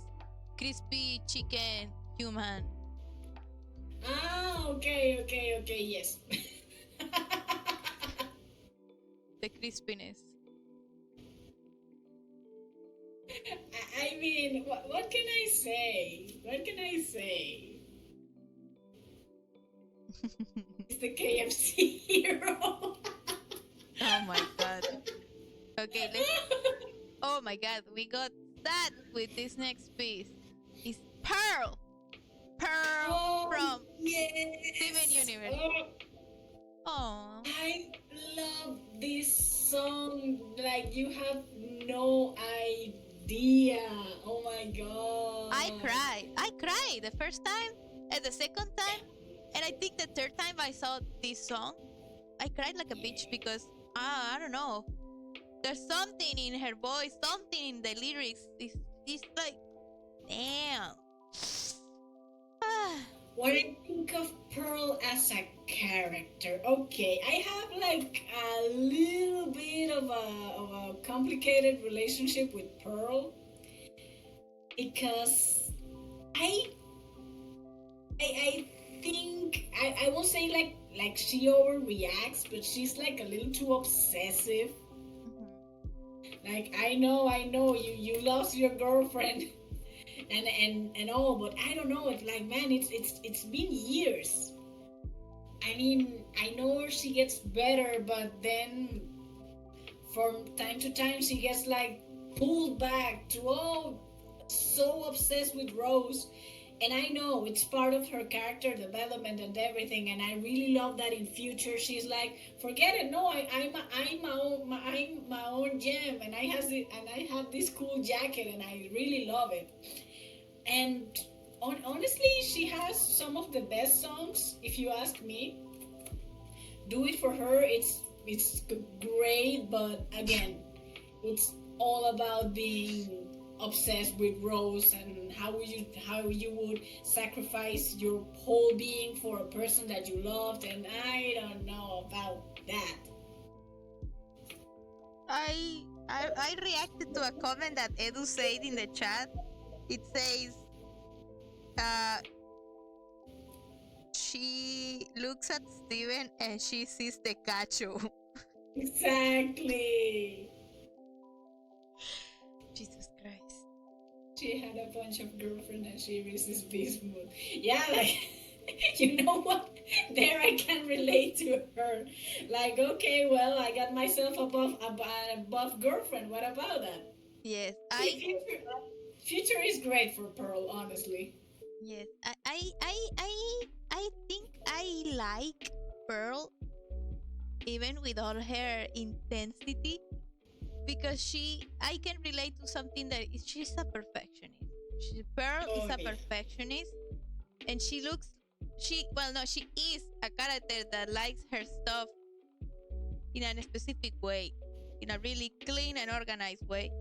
crispy chicken human. Ah, okay, yes. The crispiness. I mean, what can I say? What can I say? It's the KFC hero. Oh my god. Okay, oh my god, we got that with this next piece. It's Pearl. Pearl Oh, from yes. Steven Universe. Oh. I love this song. Like, you have no idea. Oh my god. I cried the first time and the second time, and I think the third time I saw this song, I cried like a bitch because I don't know. There's something in her voice, something in the lyrics. It's like, damn. What do you think of Pearl as a character? Okay, I have like a little bit of a complicated relationship with Pearl because I think I won't say like she overreacts, but she's like a little too obsessive. Like I know you lost your girlfriend and all, but I don't know. It's like, man, it's been years. I mean, I know she gets better, but then from time to time she gets like pulled back to, oh, so obsessed with Rose. And I know it's part of her character development and everything, and I really love that in future she's like, forget it, no, I'm my own gem, and I have this cool jacket, and I really love it. And honestly, she has some of the best songs, if you ask me. Do It For Her, it's great, but again, it's all about being obsessed with Rose, and how you would sacrifice your whole being for a person that you loved, and I don't know about that. I reacted to a comment that Edu said in the chat. It says, uh, she looks at Steven and she sees the cacho. Exactly. Jesus Christ. She had a bunch of girlfriends and she misses Bismuth. Yeah, like, you know what? There I can relate to her. Like, okay, well, I got myself above girlfriend. What about that? Yes, Future is great for Pearl, honestly. yes, I think I like Pearl even with all her intensity, because I can relate to something that she's a perfectionist. Pearl is Oh, a yeah. perfectionist, and she is a character that likes her stuff in a specific way, in a really clean and organized way.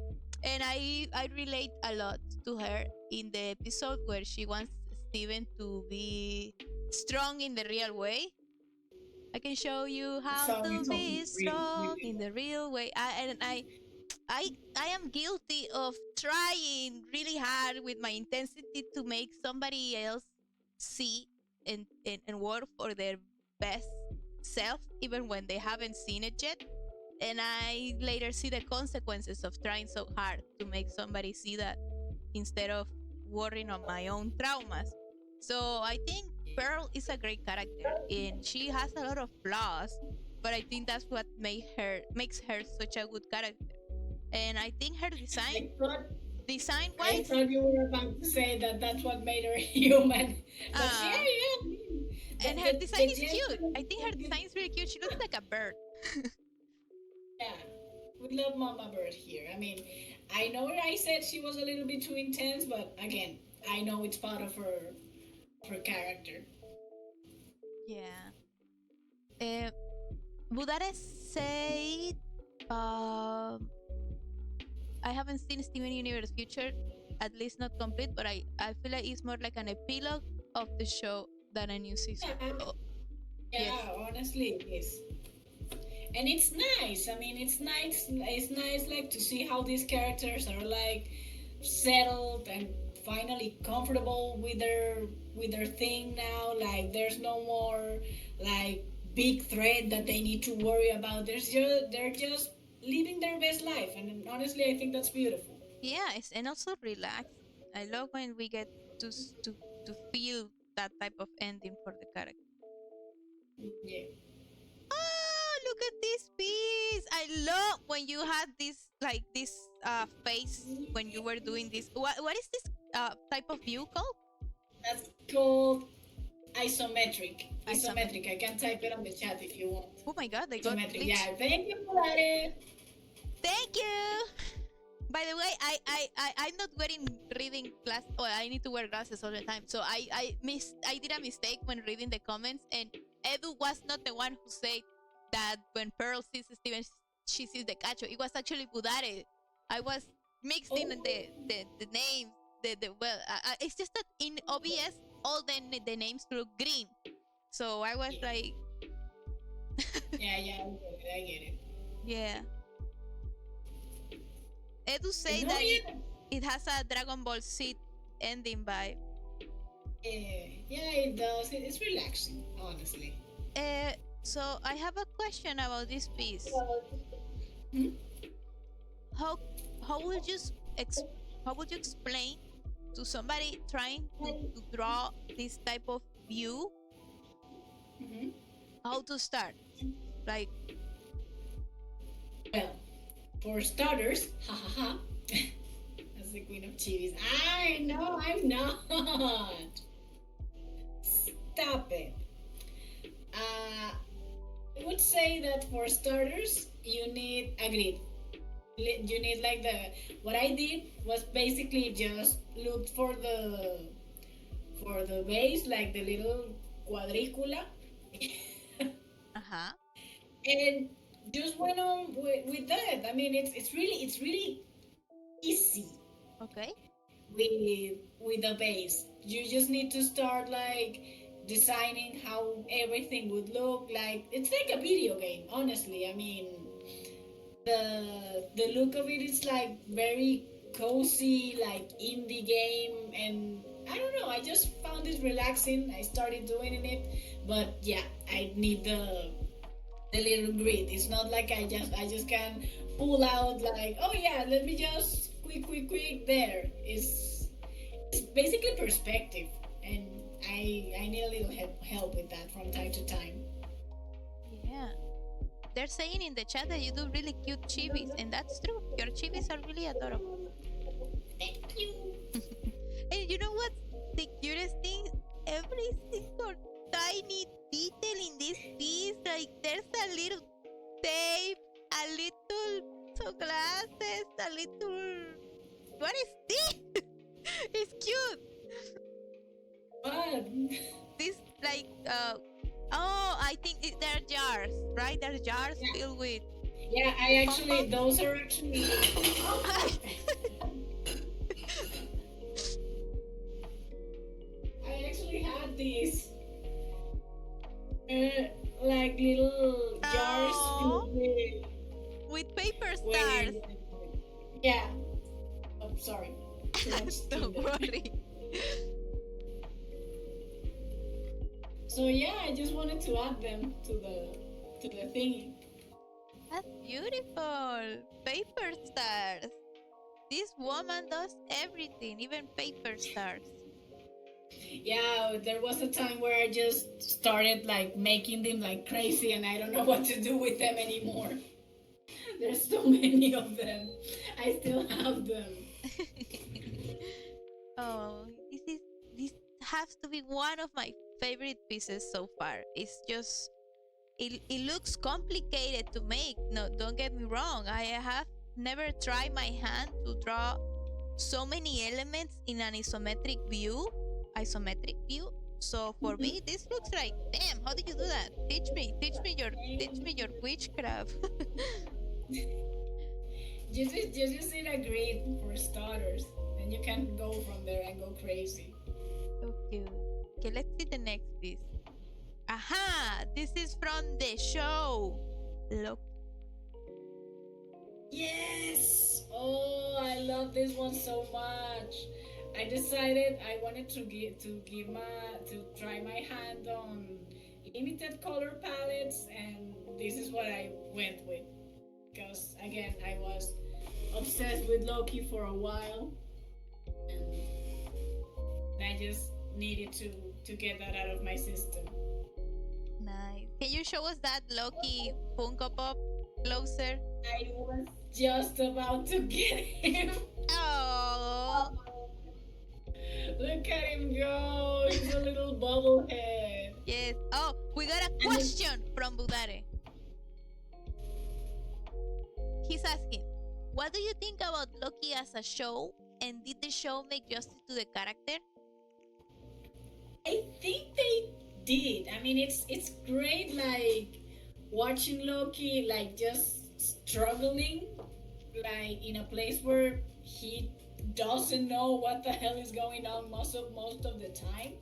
And I relate a lot to her in the episode where she wants Steven to be strong in the real way. I can show you That how song to is also be really, strong really in long. the real way. I am guilty of trying really hard with my intensity to make somebody else see and work for their best self, even when they haven't seen it yet. And I later see the consequences of trying so hard to make somebody see that, instead of worrying on my own traumas. So I think Pearl is a great character, and she has a lot of flaws, but I think that's what makes her such a good character. And I think her I thought design I wise, thought you were about to say that that's what made her human. But yeah, uh, yeah. The and her the, design the is cute. I think her gentle, design is really cute. She looks like a bird. yeah. We love Mama Bird here. I mean, I know I said she was a little bit too intense, but again, I know it's part of her character. Yeah. Uh, Budare said, I haven't seen Steven Universe Future, at least not complete, but I feel like it's more like an epilogue of the show than a new season. Yeah, Oh, yes. yeah. Honestly, it is. And it's nice. I mean, it's nice. It's nice, like, to see how these characters are like settled and finally comfortable with their thing now. Like, there's no more like big threat that they need to worry about. They're just living their best life, and honestly, I think that's beautiful. Yeah, and also relaxed. I love when we get to s- to feel that type of ending for the character. Yeah. Oh, look at this piece! I love when you had this face when you were doing this. What is this type of view called? That's called isometric. Isometric. Isometric. I can type it on the chat if you want. Oh my god, they got Isometric. glitch. Yeah. Thank you for that. Thank you. By the way, I'm not wearing reading glass. Oh, I need to wear glasses all the time. So I did a mistake when reading the comments, and Edu was not the one who said that when Pearl sees Steven, she sees the cacho. It was actually Budare. I was mixing Oh. the names. Well, it's just that in OBS all the names look green. So I was Yeah. like, Yeah, yeah, I get it. yeah. Edu But say no, that yeah, it has a Dragon Ball Z ending vibe. yeah, it does. It's relaxing, honestly. Uh, so I have a question about this piece. Hmm? How how would you how would you explain to somebody trying to draw this type of view Hmm. how to start? Like, Well, for starters, ha ha ha. That's the queen of chivis. I know I'm not. Stop it. I would say that for starters, you need a grid. You need like what I did was basically just looked for the base, like the little quadricula, uh-huh. and just went on with that. I mean, it's really easy. Okay. with the base. You just need to start like designing how everything would look like. It's like a video game, honestly. I mean, the look of it is like very cozy, like indie game, and I don't know. I just found it relaxing. I started doing it, but yeah, I need the little grit. It's not like I just can pull out like, oh yeah, let me just quick there. It's basically perspective, and I need a little help with that from time to time. Yeah. They're saying in the chat that you do really cute chibis, and that's true. Your chibis are really adorable. Thank you. And you know what's the cutest thing? Every single tiny detail in this piece, like there's a little tape, a little sunglasses, a little. What is this? It's cute. But This like oh, I think they're jars, right? They're jars yeah, filled with yeah, I pom actually poms. those are actually. I actually had these like little jars Oh, filled with paper stars. with yeah. Oh, sorry, too much steam Don't there. worry. So yeah, I just wanted to add them to the thingy. That's beautiful. Paper stars. This woman does everything, even paper stars. Yeah, there was a time where I just started like making them like crazy, and I don't know what to do with them anymore. There's so many of them. I still have them. Oh, this has to be one of my favorite pieces so far. It's just it looks complicated to make. No, don't get me wrong. I have never tried my hand to draw so many elements in an isometric view. So for me, this looks like, damn, how did you do that? Teach me your witchcraft. Just need a grid for starters, and you can go from there and go crazy. So cute. Okay, let's see the next piece. Aha! This is from the show. Look. Yes! Oh, I love this one so much. I decided I wanted to try my hand on limited color palettes, and this is what I went with. Because again, I was obsessed with Loki for a while, and I just needed to get that out of my system. Nice. Can you show us that Loki Funko Pop closer? I was just about to get him. Oh, Look at him go! He's a little bubblehead. yes. Oh, we got a question from Budare. He's asking, what do you think about Loki as a show? And did the show make justice to the character? I think they did. I mean, it's great, like watching Loki, like just struggling, like in a place where he doesn't know what the hell is going on most of the time.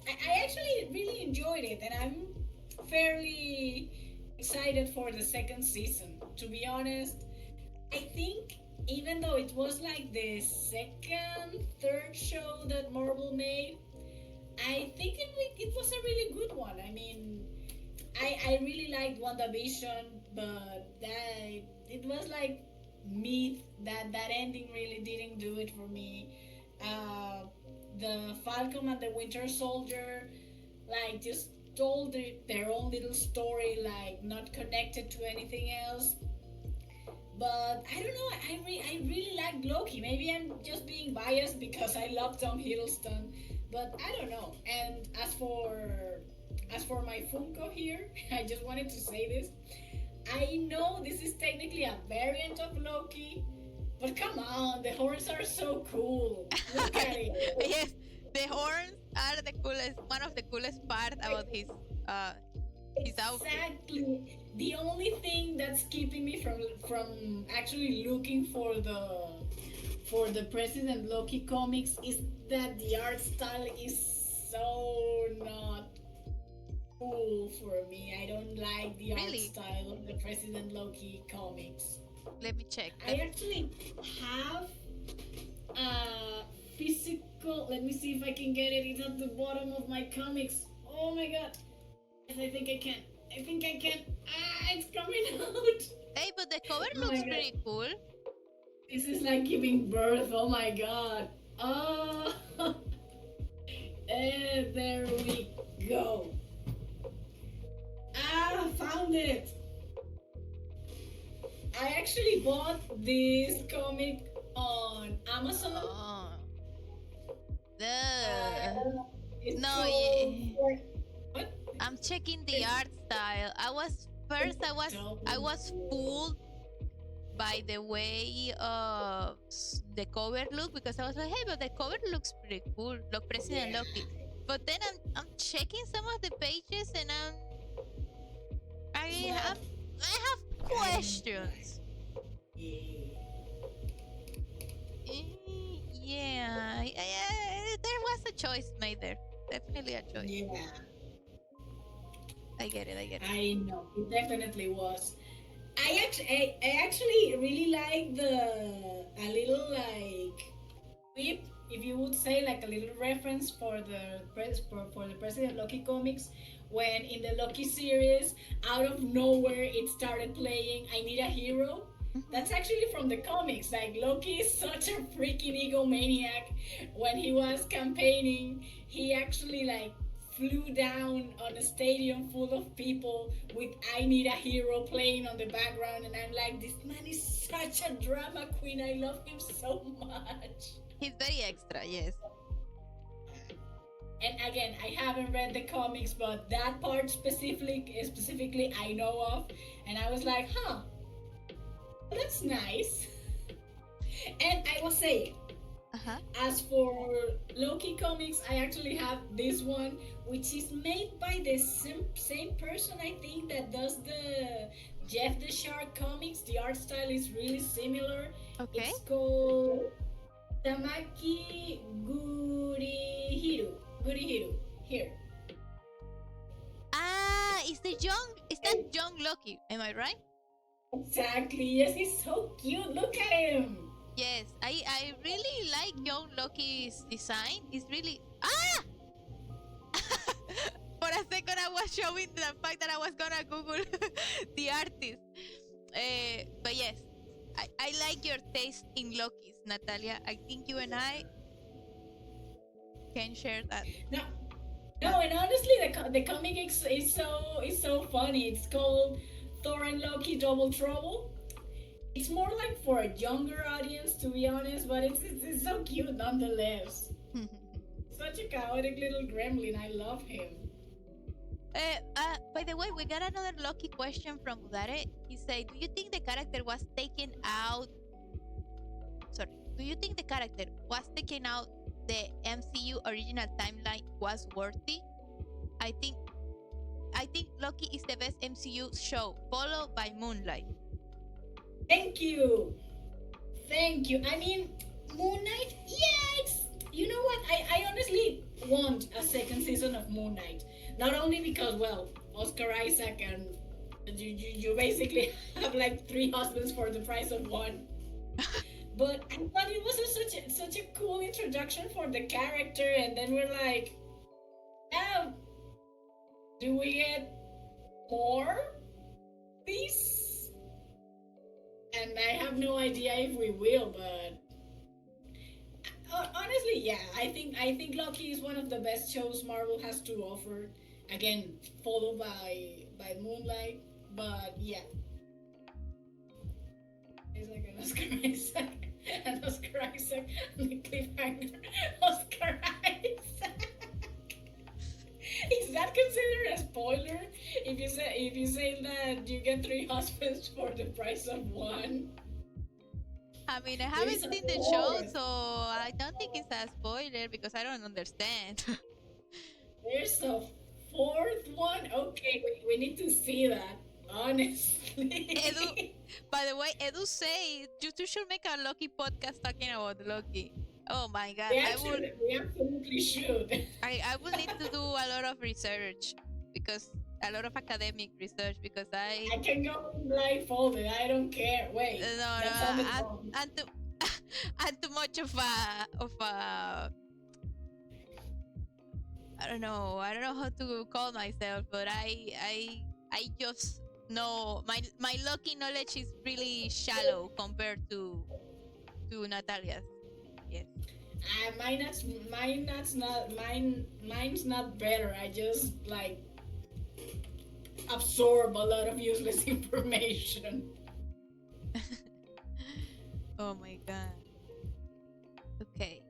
I actually really enjoyed it, and I'm fairly excited for the second season. To be honest, I think even though it was like the third show that Marvel made, I think it was a really good one. I mean, I really liked WandaVision, but that it was like myth that ending really didn't do it for me. Uh, the Falcon and the Winter Soldier, like just told their own little story, like not connected to anything else. But I don't know. I really like Loki. Maybe I'm just being biased because I love Tom Hiddleston, but I don't know. And as for my Funko here, I just wanted to say this. I know this is technically a variant of Loki, but come on, the horns are so cool. Look at it. Yes, the horns are the coolest. One of the coolest part about his outfit. Exactly. The only thing that's keeping me from actually looking for the President Loki comics is that the art style is so not cool for me. I don't like the art Really? style of the President Loki comics. Let me check. I actually have a physical. Let me see if I can get it. It's at the bottom of my comics. Oh my god! Yes, I think I can. I think I can. Ah, it's coming out. Hey, but the cover Oh looks my God. pretty cool. This is like giving birth. Oh my god. Oh. And there we go. Ah, found it. I actually bought this comic on Amazon. Oh. The It's No, called what? I'm checking the art style. I was fooled by the way the cover look, because I was like, hey, but the cover looks pretty cool. Look, President Yeah. Loki. But then I'm checking some of the pages and I Yeah. have questions. Yeah, there was a choice made there. Definitely a choice. Yeah, I get it. I know. It definitely was. I actually really like a little like quip, if you would say, like a little reference for the President Loki comics, when in the Loki series, out of nowhere, it started playing "I Need a Hero." That's actually from the comics. Like, Loki is such a freaking egomaniac. When he was campaigning, he actually like flew down on a stadium full of people with "I Need a Hero" playing on the background, and I'm like, this man is such a drama queen. I love him so much. He's very extra, yes. And again, I haven't read the comics, but that part specifically I know of, and I was like, huh, that's nice. And I was saying, Uh-huh. as for Loki comics, I actually have this one, which is made by the same person, I think, that does the Jeff the Shark comics. The art style is really similar. Okay. It's called Tamaki Gurihiru. Here. Ah, is that young Loki? Am I right? Exactly. Yes, he's so cute. Look at him. Yes, I really like young Loki's design. He's really For a second, I was showing the fact that I was gonna Google the artist. But yes, I like your taste in Lokis, Natalia. I think you and I can share that. No, and honestly, the comic is so funny. It's called Thor and Loki Double Trouble. It's more like for a younger audience, to be honest, but it's so cute nonetheless. Such a chaotic little gremlin. I love him. By the way, we got another Loki question from Udare. He said, "Do you think the character was taken out? Sorry, do you think the character was taken out the MCU original timeline was worthy? I think Loki is the best MCU show, followed by Moonlight." Thank you. I mean, Moon Knight. Yeah, you know what? I honestly want a second season of Moon Knight. Not only because, well, Oscar Isaac, and you basically have like 3 husbands for the price of one. But I thought it was such a cool introduction for the character, and then we're like, oh, do we get more, please? And I have no idea if we will, but honestly, yeah, I think Loki is one of the best shows Marvel has to offer. Again, followed by Moonlight, but yeah. It's like an Oscar Isaac, and Oscar Isaac, and the cliffhanger, Oscar Isaac. Is that considered a spoiler? If you say that you get 3 husbands for the price of one? I mean, I haven't seen the show, so I don't think it's a spoiler because I don't understand. There's a 4th one? Okay, we need to see that, honestly. By the way, Edu say you two should make a Loki podcast talking about Loki. Oh my god, We absolutely should. I will need to do a lot of research because a lot of academic research because I can go blindfolded. I don't care. Wait, no that sounded wrong. I'm too I'm too much of a I don't know how to call myself, but I just know my Loki knowledge is really shallow compared to Natalia's. Yes. Mine's not better. I just like absorb a lot of useless information. Oh my god. Okay.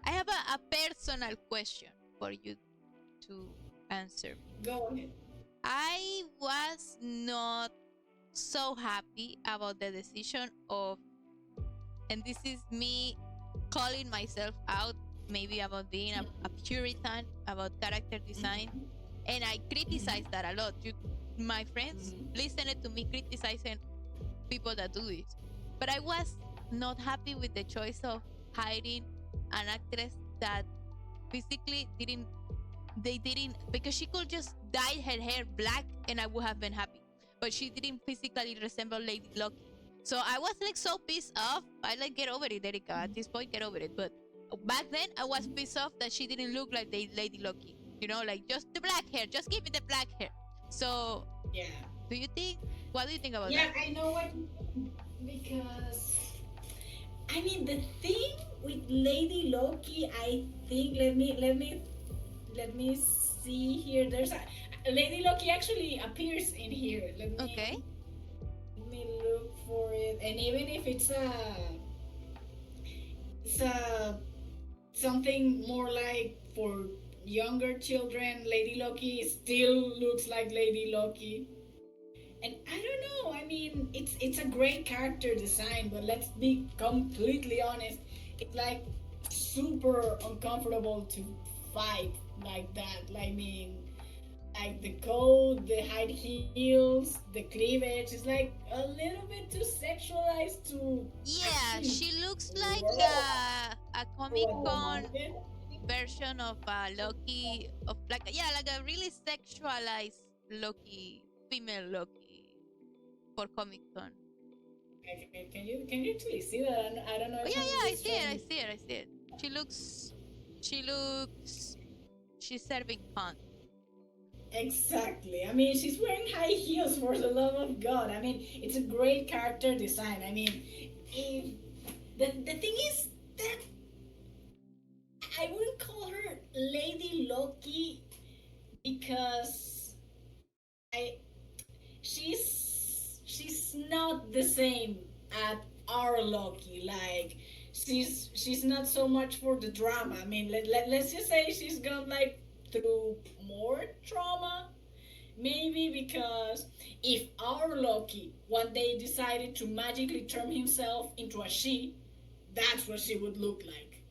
I have a personal question for you to answer. Go ahead. I was not so happy about the decision of, and this is me calling myself out, maybe about being a Puritan, about character design, and I criticize that a lot. My friends listened to me criticizing people that do this, but I was not happy with the choice of hiring an actress that physically didn't because she could just dye her hair black and I would have been happy, but she didn't physically resemble Lady Loki. So I was like so pissed off. I like get over it, Erika. At this point, get over it. But back then, I was pissed off that she didn't look like the Lady Loki. You know, like just the black hair. Just give me the black hair. So Yeah. What do you think about Yeah, that? I know what. Because I mean the thing with Lady Loki, I think let me see here. There's a Lady Loki actually appears in here. Okay. Let me look for it. And even if it's a something more like for younger children, Lady Loki still looks like Lady Loki. And I don't know. I mean, it's a great character design, but let's be completely honest. It's like super uncomfortable to fight like that. Like, I mean, like the coat, the high heels, the cleavage is like a little bit too sexualized to. Yeah, she looks like a Comic Con version of Loki, of like a really sexualized Loki, female Loki for Comic Con. Can you actually see that? I don't know. Oh, If yeah, I I'm see it. I see it. I see it. She's serving con. Exactly. I mean, she's wearing high heels for the love of God. I mean, it's a great character design. I mean, if, the thing is that I wouldn't call her Lady Loki because I she's not the same at our Loki. Like she's not so much for the drama. I mean, let's just say she's gone like through more trauma. Maybe because if our Loki one day decided to magically turn himself into a she, that's what she would look like.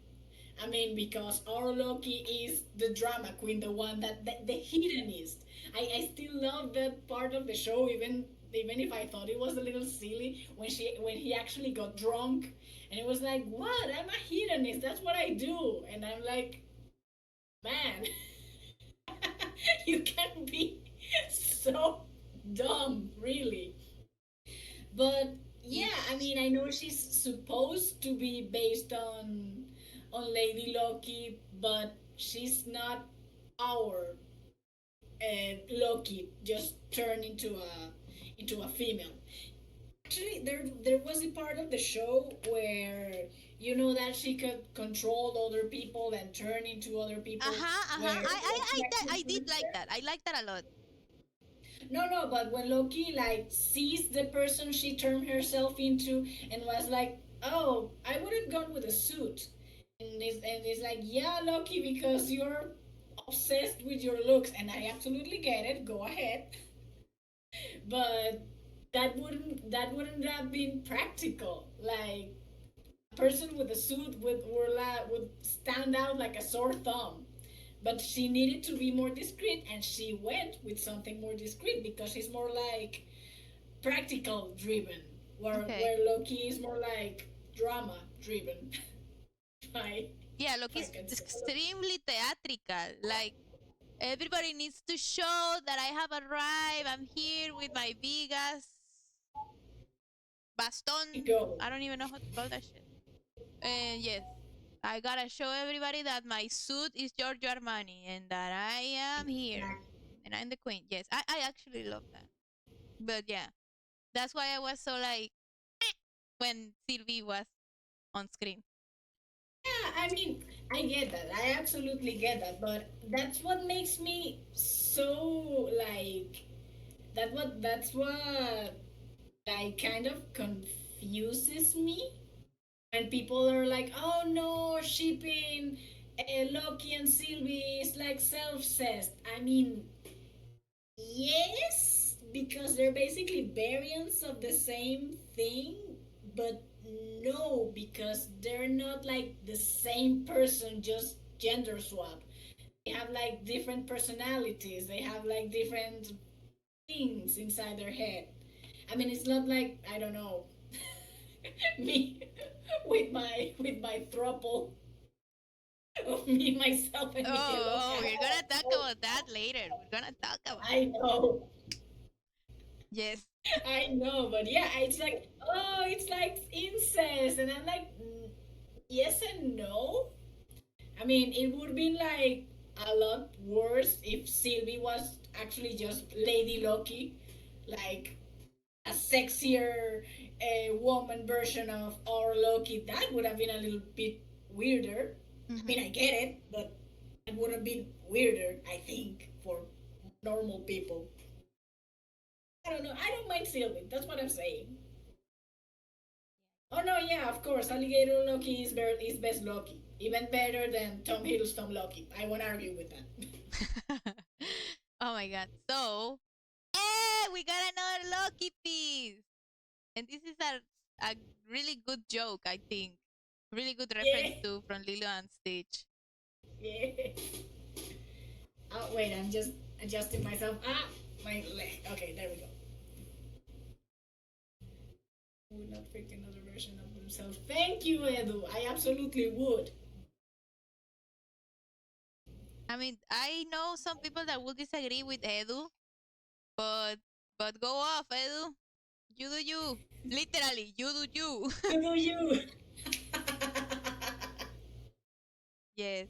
I mean, because our Loki is the drama queen, the one the hedonist. I still love that part of the show, even if I thought it was a little silly when he actually got drunk, and it was like, what? I'm a hedonist. That's what I do, and I'm like, man, you can be so dumb, really. But yeah, I mean, I know she's supposed to be based on Lady Loki, but she's not our Loki just turned into a female. Actually, there was a part of the show where you know that she could control other people and turn into other people. Where I did like that. I like that a lot. no, but when Loki like sees the person she turned herself into and was like, "Oh, I would have gone with a suit," and it's like, "Yeah, Loki, because you're obsessed with your looks," and I absolutely get it. Go ahead, but that wouldn't have been practical. Like a person with a suit would stand out like a sore thumb. But she needed to be more discreet, and she went with something more discreet because she's more like practical driven, Okay. where Loki is more like drama driven. I Yeah, if I Loki's can say. extremely theatrical. Like everybody needs to show that I have arrived. I'm here with my Vigas baston. Go. I don't even know how to call that shit. And yes, I gotta show everybody that my suit is Giorgio Armani and that I am here and I'm the queen. Yes, I actually love that. But yeah, that's why I was so like when Sylvie was on screen. Yeah, I mean, I get that. I absolutely get that. But that's what makes me so like that's what like kind of confuses me when people are like, "Oh no, shipping Loki and Sylvie is like self-cessed." I mean, yes, because they're basically variants of the same thing, but no, because they're not like the same person, just gender swap. They have like different personalities, they have like different things inside their head. I mean, it's not like, I don't know, me with my throuple of me, myself, and Miguel Oh, Loca. we're gonna talk about that later. We're gonna talk about I know. yes. I know, but yeah, it's like, oh, it's like incest, and I'm like, yes and no. I mean, it would be like a lot worse if Sylvie was actually just Lady Loki, like a sexier woman version of our Loki. That would have been a little bit weirder. I mean, Mm-hmm. I get it, but it would have been weirder, I think, for normal people. I don't know. I don't mind Sylvie. That's what I'm saying. Oh no, yeah, of course. Alligator Loki is best Loki. Even better than Tom Hiddleston Loki. I won't argue with that. Oh my god. So, hey, we got another Loki piece. And this is a really good joke, I think. Really good reference Yeah, to from Lilo and Stitch. yeah. Oh wait, I'm just adjusting myself. Ah, my leg. Okay, there we go. Would not pick another version of themselves. Thank you, Edu. I absolutely would. I mean, I know some people that will disagree with Edu, but go off, Edu. You do you. Literally, you do you. You do you. Yes.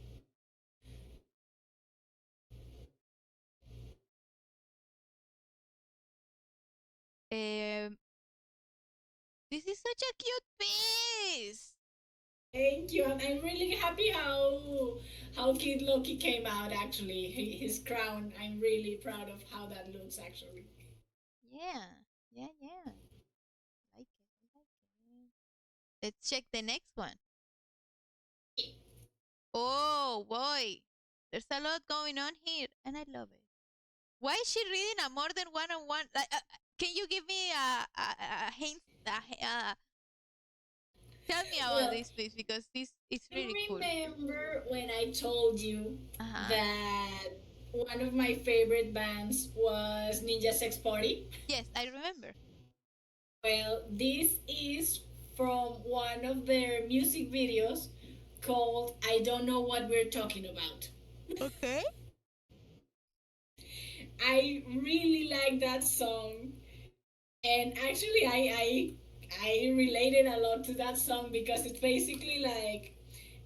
Um, this is such a cute piece. Thank you. I'm really happy how Kid Loki came out. Actually, his crown. I'm really proud of how that looks. Actually. Yeah. Yeah, yeah. Like it. I like it. Let's check the next one. Oh boy. There's a lot going on here, and I love it. Why is she reading a more than one on one? Like, can you give me a hint? Tell me about Well, this, please, because this is you really cool. remember when I told you Uh huh. that one of my favorite bands was Ninja Sex Party? Yes, I remember. Well, this is from one of their music videos called I Don't Know What We're Talking About. Okay. I really like that song. And actually I related a lot to that song because it's basically like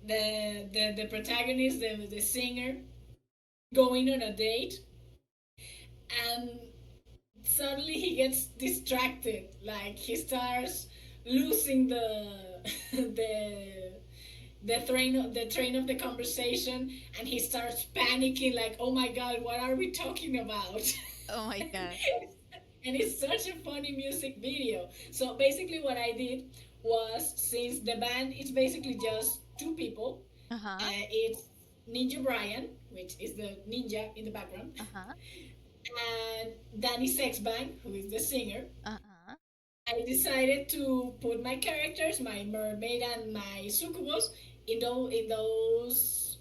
the protagonist, the singer, going on a date and suddenly he gets distracted. Like he starts losing the the train of the conversation, and he starts panicking like, oh my god, what are we talking about? Oh my god. And it's such a funny music video. So basically what I did was, since the band is basically just two people, Uh huh. it's Ninja Brian, which is the ninja in the background, Uh huh. and Danny Sexbang, who is the singer. Uh huh. I decided to put my characters, my mermaid and my succubus, in those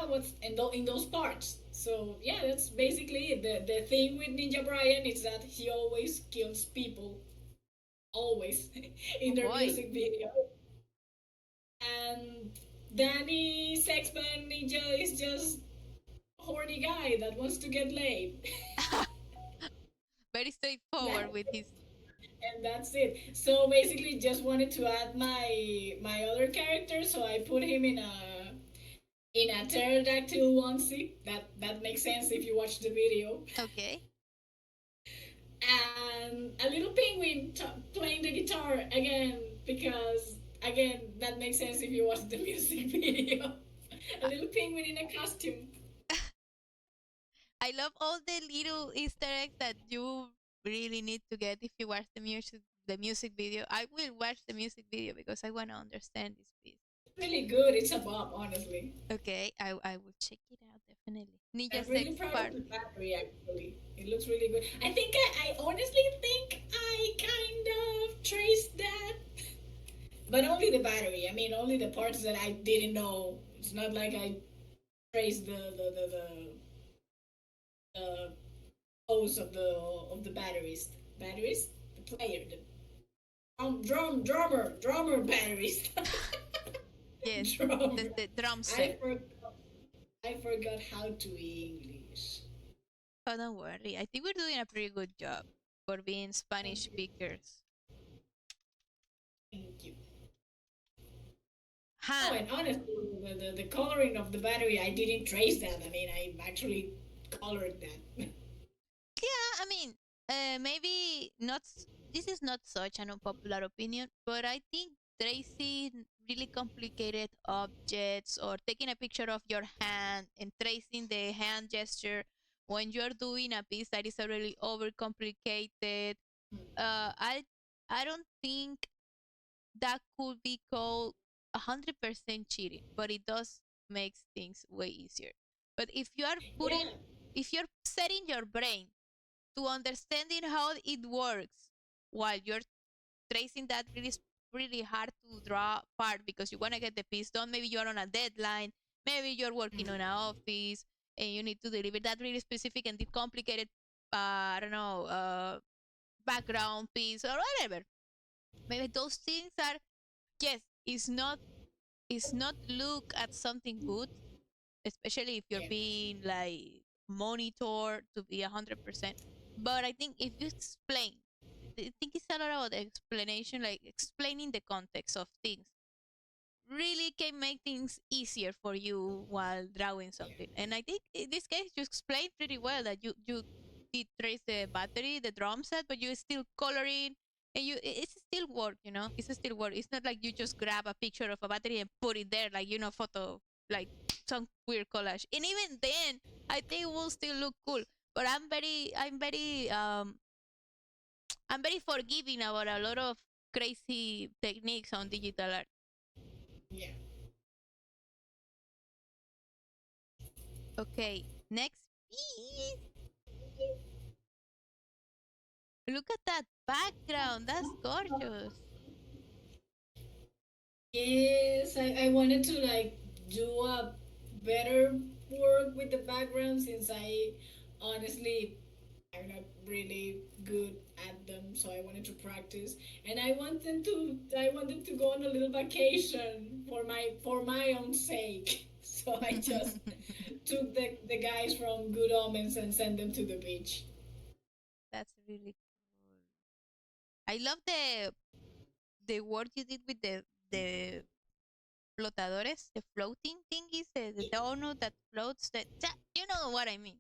what's in those parts. So yeah, that's basically it. The thing with Ninja Brian is that he always kills people, always Oh in their boy. music video. And Danny Sexman Ninja is just a horny guy that wants to get laid. Very straightforward That- with his. and that's it. So basically, just wanted to add my other character, so I put him in a pterodactyl onesie. That makes sense if you watch the video. Okay. And a little penguin playing the guitar again because again that makes sense if you watch the music video. A little penguin in a costume. I love all the little Easter eggs that you really need to get if you watch the music video. I will watch the music video because I want to understand this piece. It's really good. It's a bop, honestly. Okay, I will check it out definitely. Ninja I'm really Sex proud of the Party. battery actually. It looks really good. I think I honestly think I kind of traced that, but only the battery. I mean, only the parts that I didn't know. It's not like I traced the pose of the batteries. Batteries? The player, the drummer batteries. Yes, Drummer. the drum I set. forgot. I forgot how to English. Oh, don't worry. I think we're doing a pretty good job for being Spanish Thank you. speakers. Thank you. Oh, Huh. and honestly, the coloring of the battery, I didn't trace that. I mean, I actually colored that. Yeah, I mean, maybe not. This is not such an unpopular opinion, but I think tracing really complicated objects or taking a picture of your hand and tracing the hand gesture when you're doing a piece that is already overcomplicated. I don't think that could be called 100% cheating, but it does makes things way easier. But Yeah, if you're setting your brain to understanding how it works while you're tracing that really hard to draw part because you want to get the piece done, maybe you're on a deadline, maybe you're working on an office and you need to deliver that really specific and complicated, I don't know, background piece or whatever. Maybe those things are, yes, it's not look at something good, especially if you're yeah, being like monitored to be 100%. But I think if you explain, I think it's a lot about explanation, like explaining the context of things really can make things easier for you while drawing yeah, something. And I think in this case, you explained pretty well that you did trace the battery, the drum set, but you still coloring, and it's still work. It's still work. It's not like you just grab a picture of a battery and put it there, like photo, like some weird collage. And even then, I think it will still look cool. But I'm very forgiving about a lot of crazy techniques on digital art. yeah. Okay, next piece. Look at that background. That's gorgeous. Yes, I wanted to like do a better work with the background since I honestly I'm not really good at them, so I wanted to practice. And I wanted to go on a little vacation for my own sake. So I just took the guys from Good Omens and sent them to the beach. That's really cool. I love the work you did with the flotadores, the floating thingies, the donut that floats. You know what I mean.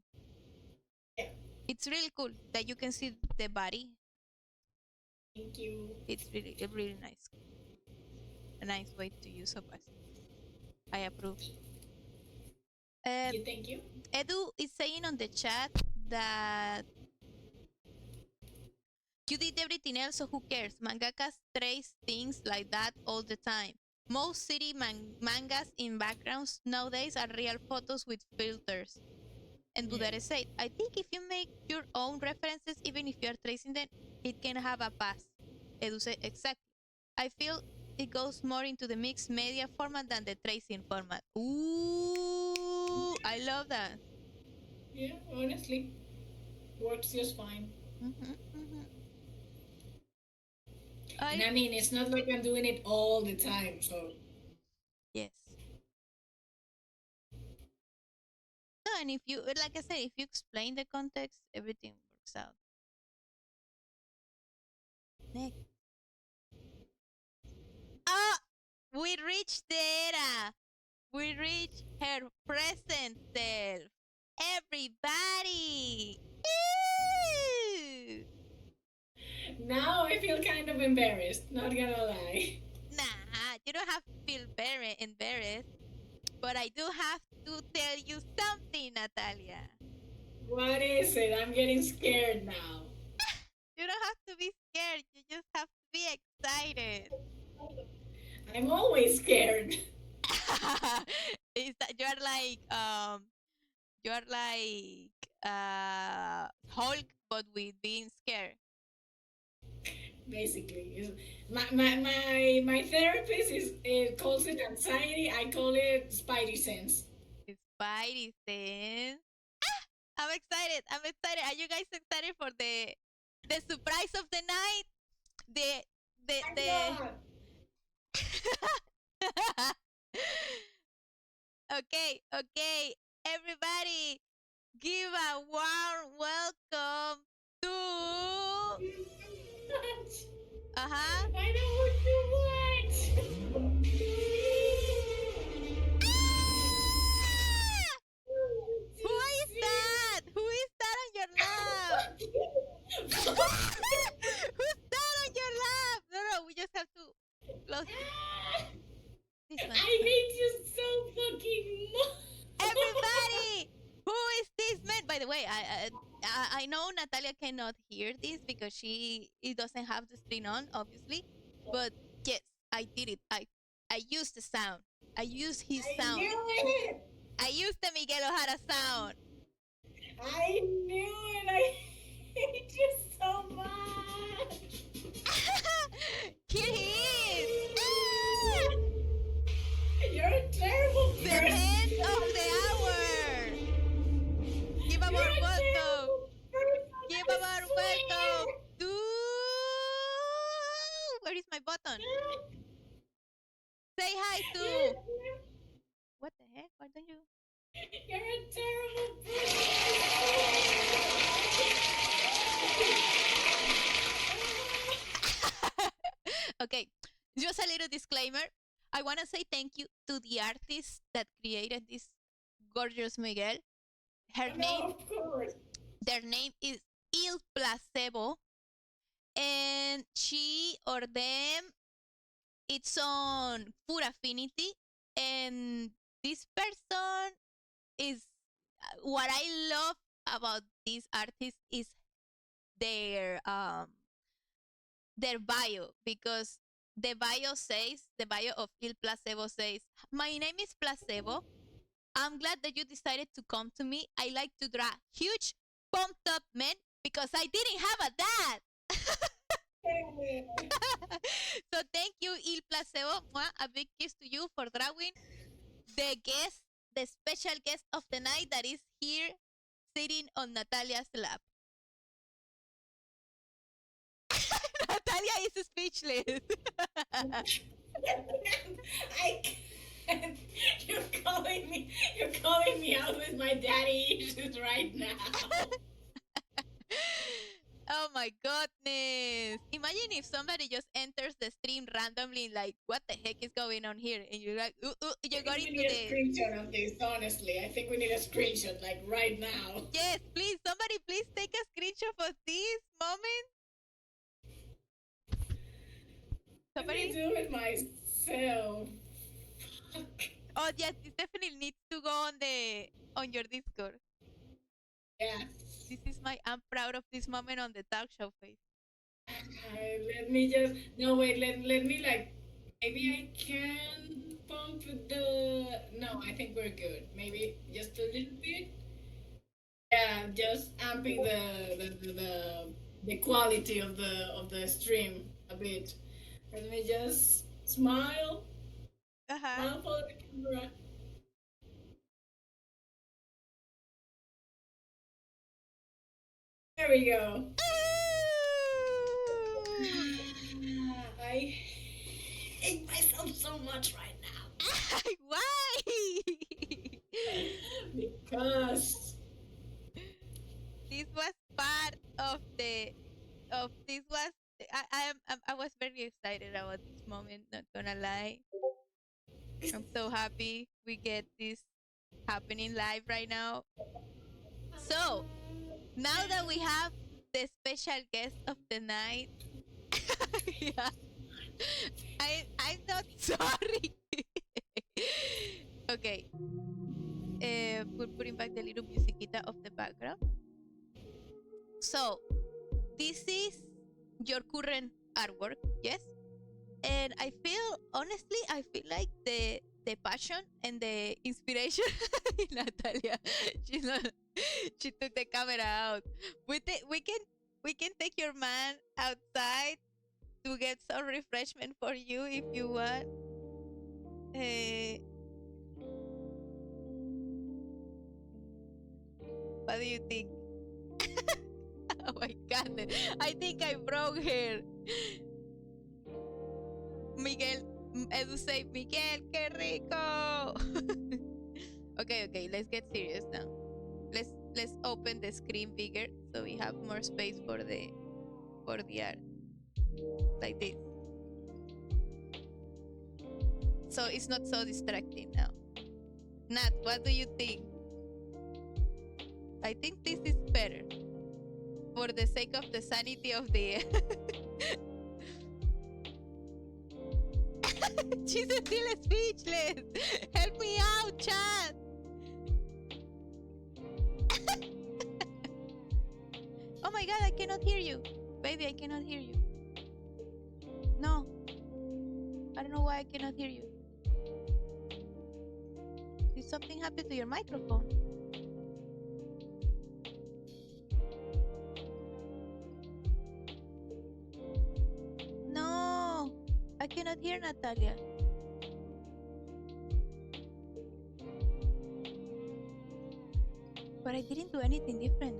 Yeah, It's really cool that you can see the body. thank you. It's really a really nice, a nice way to use opacity. I approve. Uh, Thank you, thank you. Edu is saying on the chat that you did everything else, so who cares? Mangakas trace things like that all the time. Most city mangas in backgrounds nowadays are real photos with filters. And Yeah, Budare said, I think if you make your own references, even if you're tracing them, it can have a pass. Edu said, exactly. I feel it goes more into the mixed media format than the tracing format. Ooh. Ooh, I love that. Yeah, honestly, works just fine. Mm-hmm, mm-hmm. And I I mean, it's not like I'm doing it all the time, so yes. No, and if you like I said, if you explain the context, everything works out. Next. Ah, we reached the era. We reached her present self. Everybody. Ew. now I feel kind of embarrassed, not gonna lie. Nah, you don't have to feel very embarrassed, but I do have to tell you something, Natalia. What is it? I'm getting scared now. You don't have to be scared. You just have to be excited. I'm always scared. Is that you're like Hulk but with being scared. Basically, my therapist calls it anxiety. I call it spidey sense. Spidey sense. I'm excited. I'm excited. Are you guys excited for the surprise of the night? The I'm the not. okay, okay. Everybody give a warm welcome to uh-huh. I know what you want. Ah! Who is that? Who is that on your lap? Who's that on your lap? No, no, we just have to close this one. I hate you so fucking much. Everybody, who is this man? By the way, I know Natalia cannot hear this because it doesn't have the screen on, obviously. But yes, I did it. I used the sound. I used his I sound. knew it. I used the Miguel Ojara sound. I knew it. I hate you so much. Here he is. Ah! You're a terrible The person. man of the hour. Give a You're warm a welcome. terrible person. Give I a warm welcome swear. to. Where is my button? Say hi to. What the heck? Why don't you? You're a terrible person. Okay, just a little disclaimer. I want to say thank you to the artist that created this gorgeous Miguel. Her No, name, of course. their name is Il Placebo, and she or them, it's on Food Affinity, and this person is what I love about these artists is their um their bio, because the bio of Il Placebo says, my name is Placebo. I'm glad that you decided to come to me. I like to draw huge pumped up men because I didn't have a dad. So thank you, Il Placebo. A big kiss to you for drawing the guest, the special guest of the night that is here sitting on Natalia's lap. Natalia is speechless. I can't. You're calling me out with my daddy issues right now. Oh my goodness. Imagine if somebody just enters the stream randomly, like, what the heck is going on here? And you're like, you're I think going we to need a the. screenshot of this, honestly. I think we need a screenshot, like right now. Yes, please, somebody please take a screenshot of this moment. Let me Somebody. do it myself. Oh yes, this definitely needs to go on your Discord. Yeah. This is my I'm proud of this moment on the talk show face. Let me just. No, wait, let me, like. Maybe I can pump the. No, I think we're good. Maybe just a little bit. Yeah, just amping the quality of the stream a bit. Let me just smile. Uh-huh. Smile for the camera. we go. Ooh. I hate myself so much right now. Why? Because This was part of the of this was I was very excited about this moment, not gonna lie. I'm so happy we get this happening live right now. So now that we have the special guest of the night, yeah, I'm not sorry. Okay, we're putting back the little musiquita of the background. So this is your current artwork, yes? And I feel, honestly, I feel like the passion and the inspiration Natalia, she's not, she took the camera out. We can take your man outside to get some refreshment for you if you want. Eh, what do you think? Oh my god, I think I broke her. Miguel, Edu say, Miguel, qué rico. Okay, let's get serious now. Let's open the screen bigger so we have more space for the art, like this. So it's not so distracting now. Nat, what do you think? I think this is better for the sake of the sanity of the. She's still speechless. Help me out, chat. Oh my god, I cannot hear you. Baby, I cannot hear you. No. I don't know why I cannot hear you. Did something happen to your microphone? No. I cannot hear Natalia. But I didn't do anything different.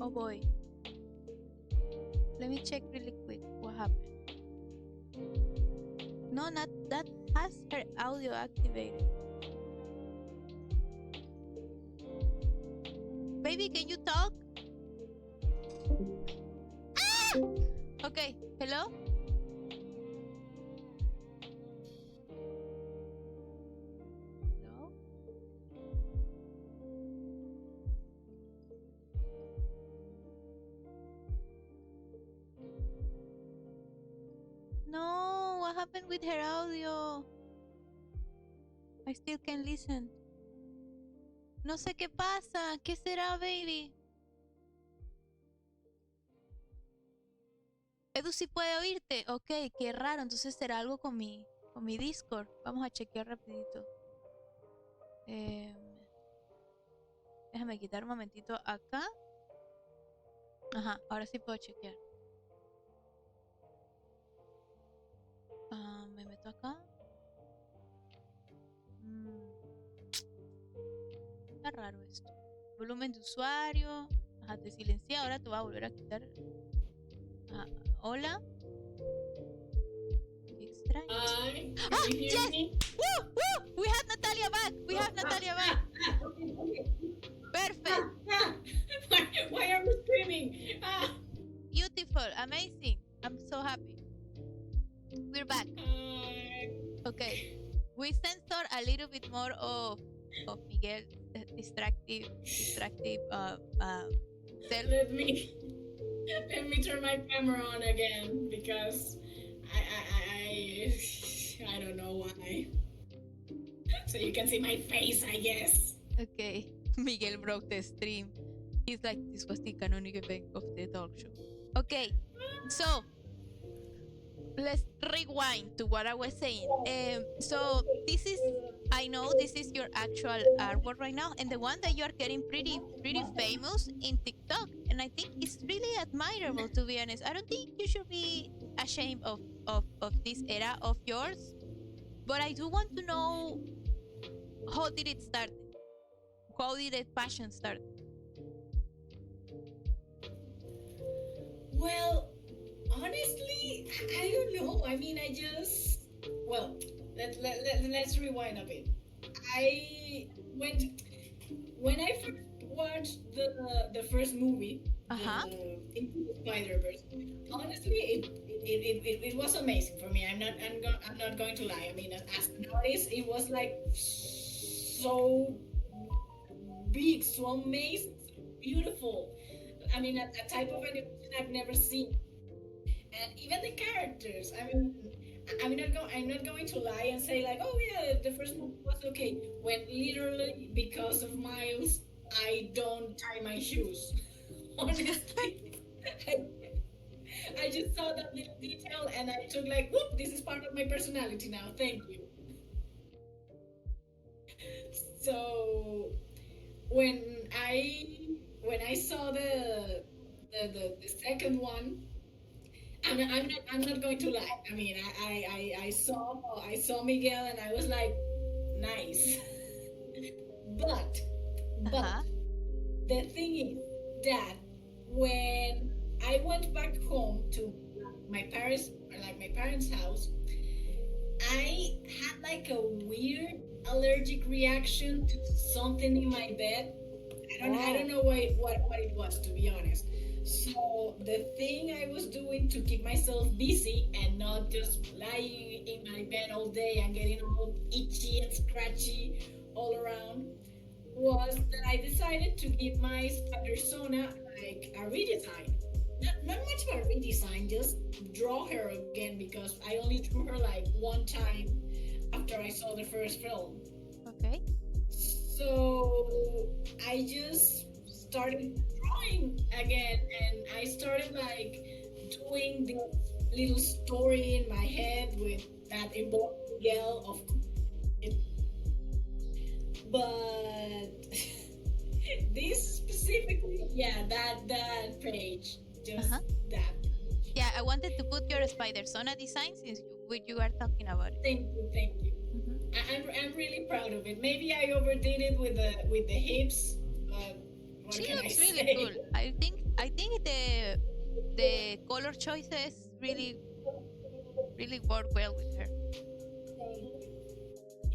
Oh boy. Let me check really quick what happened. No, not that has her audio activated. Baby, can you talk? Ah! Okay, hello? Hello? No, what happened with her audio? I still can listen. No sé qué pasa. ¿Qué será, baby? Edu sí puede oírte. Ok, qué raro. Entonces será algo con mi Discord. Vamos a chequear rapidito. Déjame quitar un momentito acá. Ajá, ahora sí puedo chequear. Me meto acá. Está raro esto. Volumen de usuario. Ajá, te silencié. Ahora te voy a volver a quitar. Ajá. Hola. Qué extraño. can you hear Yes! me? Woo! Woo! We have Natalia back! We have Natalia back! Perfect! Why are we screaming? Beautiful! Amazing! I'm so happy. We're back. Okay. We censor a little bit more of Miguel distractive self. Let me turn my camera on again because I don't know why. So you can see my face, I guess. Okay. Miguel broke the stream. He's like, this was the canonical event of the talk show. Okay. So let's rewind to what I was saying. So this is, I know this is your actual artwork right now, and the one that you are getting pretty famous in TikTok, and I think it's really admirable, to be honest. I don't think you should be ashamed of this era of yours, but I do want to know, how did it start? how did the passion start? Well, honestly, I don't know. I mean, I just well, let's rewind a bit. I when I first watched the first movie, Uh-huh. the Into the Spider Verse. Honestly, it was amazing for me. I'm not going to lie. I mean, as an artist, it was like so big, so amazing, so beautiful. I mean, a type of animation I've never seen, and even the characters. I mean, I'm not going to lie and say like, oh yeah, the first movie was okay. When literally because of Miles, I don't tie my shoes. Honestly, I, I just saw that little detail and I took like, whoop, this is part of my personality now. Thank you. So when I when I saw the second one, I'm not going to lie. I mean, I saw Miguel and I was like, nice. But but Uh-huh. the thing is that when I went back home to my parents' house, I had like a weird allergic reaction to something in my bed. I don't Oh. know what it was, to be honest. So the thing I was doing to keep myself busy and not just lying in my bed all day and getting all itchy and scratchy all around was that I decided to give my spider Sona like a redesign. Not much of a redesign, just draw her again because I only drew her like one time after I saw the first film. Okay. So I just started drawing again and I started like doing this little story in my head with that involved Miguel of it. But this specifically, yeah, that page, just Uh-huh. that. Yeah, I wanted to put your spider Sona design since you are talking about it. Thank you, thank you. Mhm. I'm really proud of it. Maybe I overdid it with the hips, but what She can I looks really say? cool. I think the color choices really work well with her.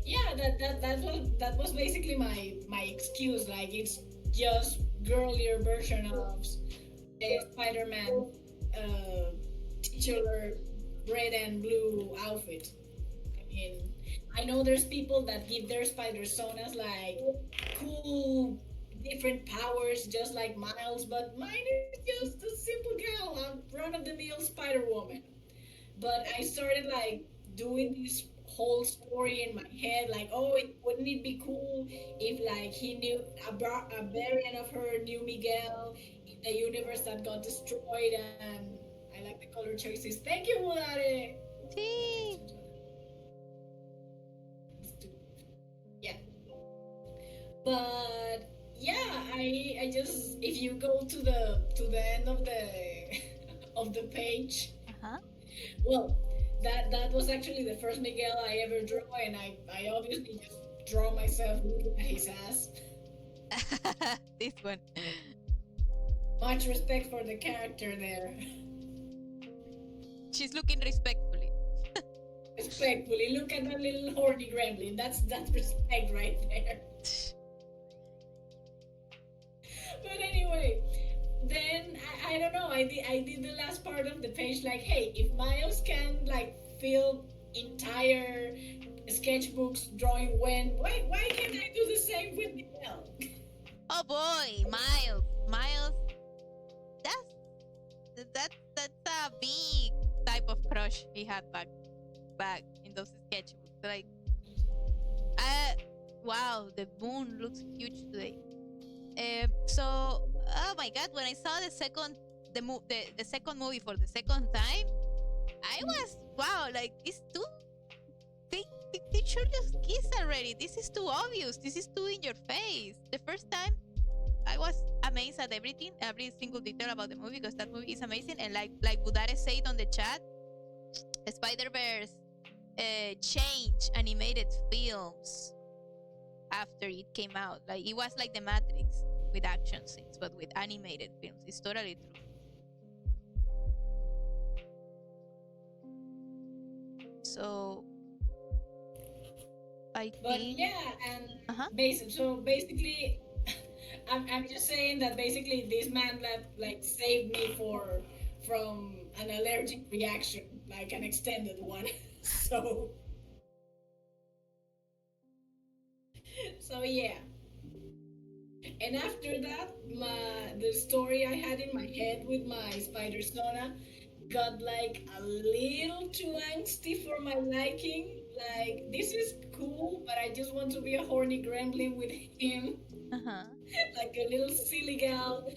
Yeah, that was basically my excuse. Like it's just girlier version of the Spider-Man uh, titular red and blue outfit. I mean, I know there's people that give their spider sonas like cool, different powers, just like Miles, but mine is just a simple girl, a run of the mill Spider Woman. But I started like doing this whole story in my head, like, oh, wouldn't it be cool if like he knew a variant of her knew Miguel in the universe that got destroyed, and I like the color choices. Thank you, Murare. See. Yeah, but yeah, I just if you go to the end of the of the page, Uh-huh. well, that was actually the first Miguel I ever drew, and I obviously just draw myself looking at his ass. This one. Much respect for the character there. She's looking respectfully. Respectfully, look at that little horny gremlin. That's respect right there. But anyway, then I don't know. I did the last part of the page like, hey, if Miles can like fill entire sketchbooks drawing why can't I do the same with Miguel? Oh boy, Miles. That's a big type of crush he had back in those sketchbooks. Like, uh, wow, the moon looks huge today. So, oh my God, when I saw the second movie for the second time, I was wow, like these two, they should just kiss already. This is too obvious. This is too in your face. The first time, I was amazed at every single detail about the movie because that movie is amazing. And like Budare said on the chat, Spider Verse change animated films after it came out. Like it was like the Matrix with action scenes, but with animated films. It's totally true. So I But think. yeah, and Uh-huh. basically, I'm just saying that basically this man that like saved me from an allergic reaction, like an extended one. so so yeah. And after that, the story I had in my head with my spider Sona got like a little too angsty for my liking. Like this is cool, but I just want to be a horny gremlin with him, Uh-huh. like a little silly gal.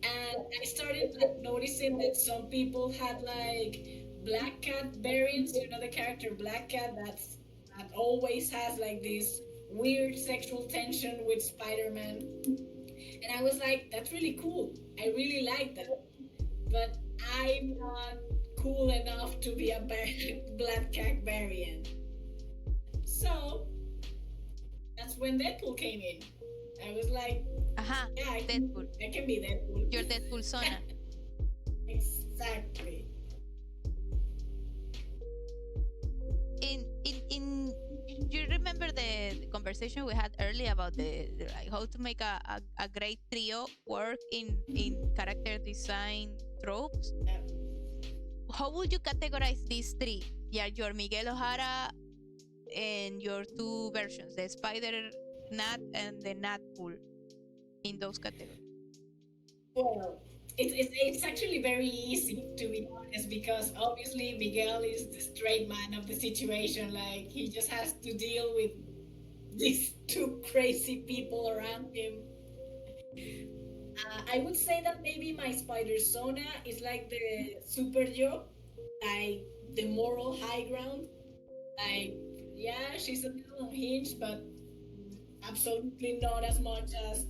And I started like noticing that some people had like Black Cat variants. You know the character Black Cat that always has like this weird sexual tension with Spider-Man. And I was like, that's really cool. I really like that. But I'm not cool enough to be a Black Cat variant. So that's when Deadpool came in. I was like, Uh-huh. yeah, Deadpool. I can be Deadpool. Your Deadpool Sona. Exactly. In you remember the conversation we had earlier about the like how to make a great trio work in character design tropes? Yeah. How would you categorize these three? Yeah, your Miguel O'Hara and your two versions, the Spider Nat and the Nat Pool, in those categories. Well, it's actually very easy to be honest because obviously Miguel is the straight man of the situation. Like he just has to deal with these two crazy people around him. I would say that maybe my spider Sona is like the super yo, like the moral high ground. Like, yeah, she's a little unhinged, but absolutely not as much as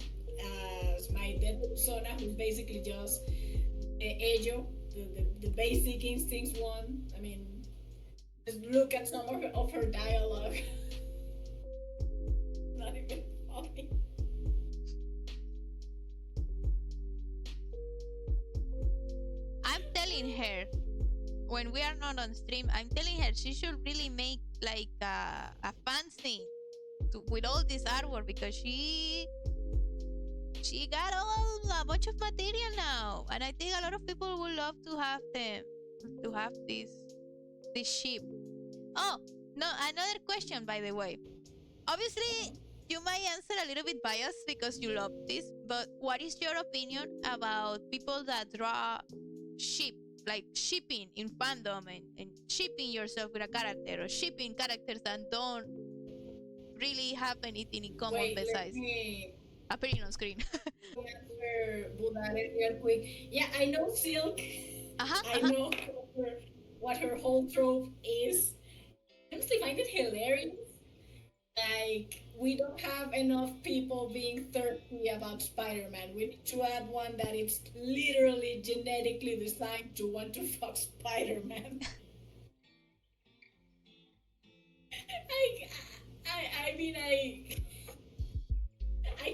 my dead persona, who's basically just Ejo, the basic instincts one. I mean, just look at some of her dialogue. Not even funny. I'm telling her when we are not on stream, I'm telling her she should really make like a fan scene with all this artwork because she got a bunch of material now, and I think a lot of people would love to have them to have this ship. Oh no, another question by the way. Obviously, you might answer a little bit biased because you love this, but what is your opinion about people that draw ship, like shipping in fandom and shipping yourself with a character or shipping characters that don't really have anything in common Wait, let besides me appearing on screen? answer Budare real quick. Yeah, I know Silk. Uh-huh, I uh-huh. know what her whole trope is. I honestly find it hilarious. Like, we don't have enough people being thirsty about Spider Man. We need to add one that is literally genetically designed to want to fuck Spider Man. I, I mean, I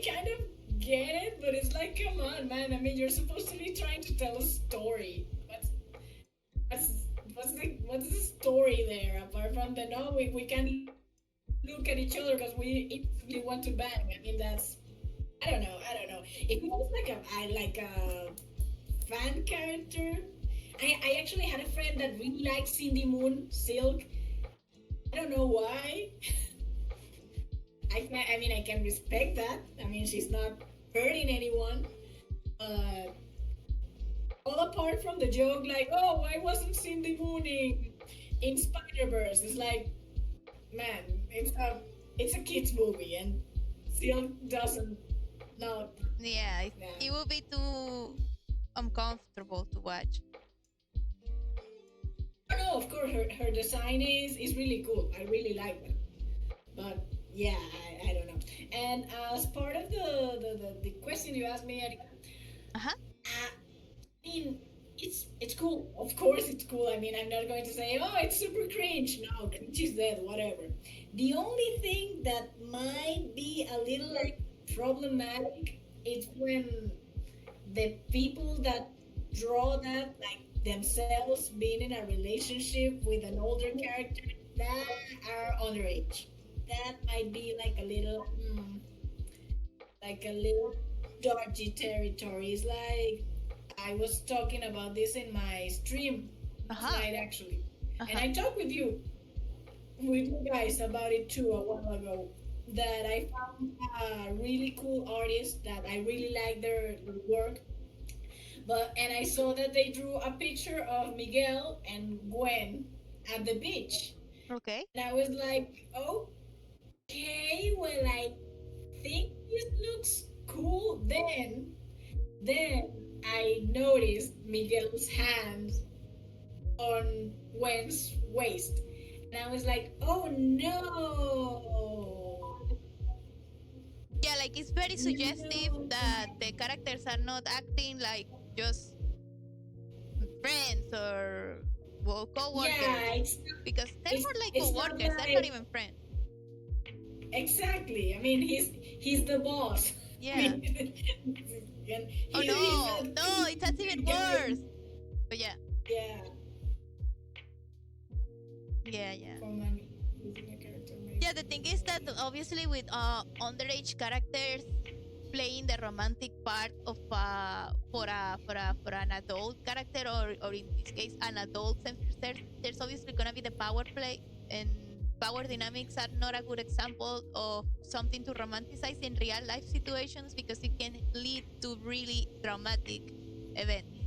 kind of get it, but it's like, come on, man. I mean, you're supposed to be trying to tell a story. What's, what's the story there apart from the no? We can look at each other because we instantly want to bang. I mean, that's I don't know. If it was like a fan character, I actually had a friend that really liked Cindy Moon Silk. I don't know why. I mean, I can respect that. I mean, she's not hurting anyone. All apart from the joke, like, oh, I wasn't Cindy Moon in Spider Verse. It's like, man, it's a kids movie, and still doesn't no. Yeah, it would be too uncomfortable to watch. Oh no, of course her design is really cool. I really like that. But yeah, I don't know. And as part of the question you asked me, Erika, Uh-huh. I mean, it's cool. Of course, it's cool. I mean, I'm not going to say, oh, it's super cringe. No, cringe is dead. Whatever. The only thing that might be a little like problematic is when the people that draw that like themselves being in a relationship with an older character that are underage. That might be like a little dodgy territory. It's like I was talking about this in my stream last Uh-huh. night actually, and Uh-huh. I talked with you guys about it too a while ago. That I found a really cool artist that I really like their work, but and I saw that they drew a picture of Miguel and Gwen at the beach, Okay. and I was like, okay, well I think this looks cool. Then I noticed Miguel's hand on Gwen's waist. And I was like, oh no. Yeah, like it's very suggestive No. that the characters are not acting like just friends or co-workers, Yeah, because they're more like it's not co-workers. They're not like even friends. exactly. I mean, he's the boss. I Yeah. mean, and Oh he's no, the no, it has even guy. worse. But yeah, Yeah. yeah. From an using a character maybe. Yeah, the thing is that obviously with underage characters playing the romantic part of for an adult character, or in this case an adult, there's obviously gonna be the power play, and power dynamics are not a good example of something to romanticize in real life situations, because it can lead to really dramatic events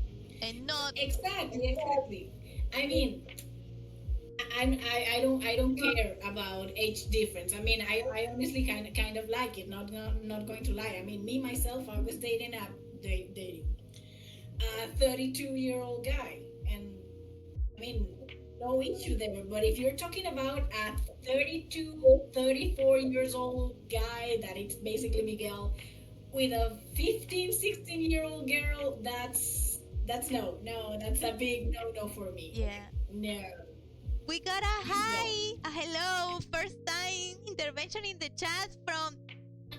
and not. Exactly. I mean, I don't care about age difference. I mean, I honestly kind of like it. Not going to lie. I mean, me myself, I was dating a 32-year-old guy, and I mean, no issue there. But if you're talking about a 32, 34 years old guy, that it's basically Miguel, with a 15, 16-year-old girl, that's no, that's a big no for me. Yeah, No, we got a no. hi, a hello, first time intervention in the chat from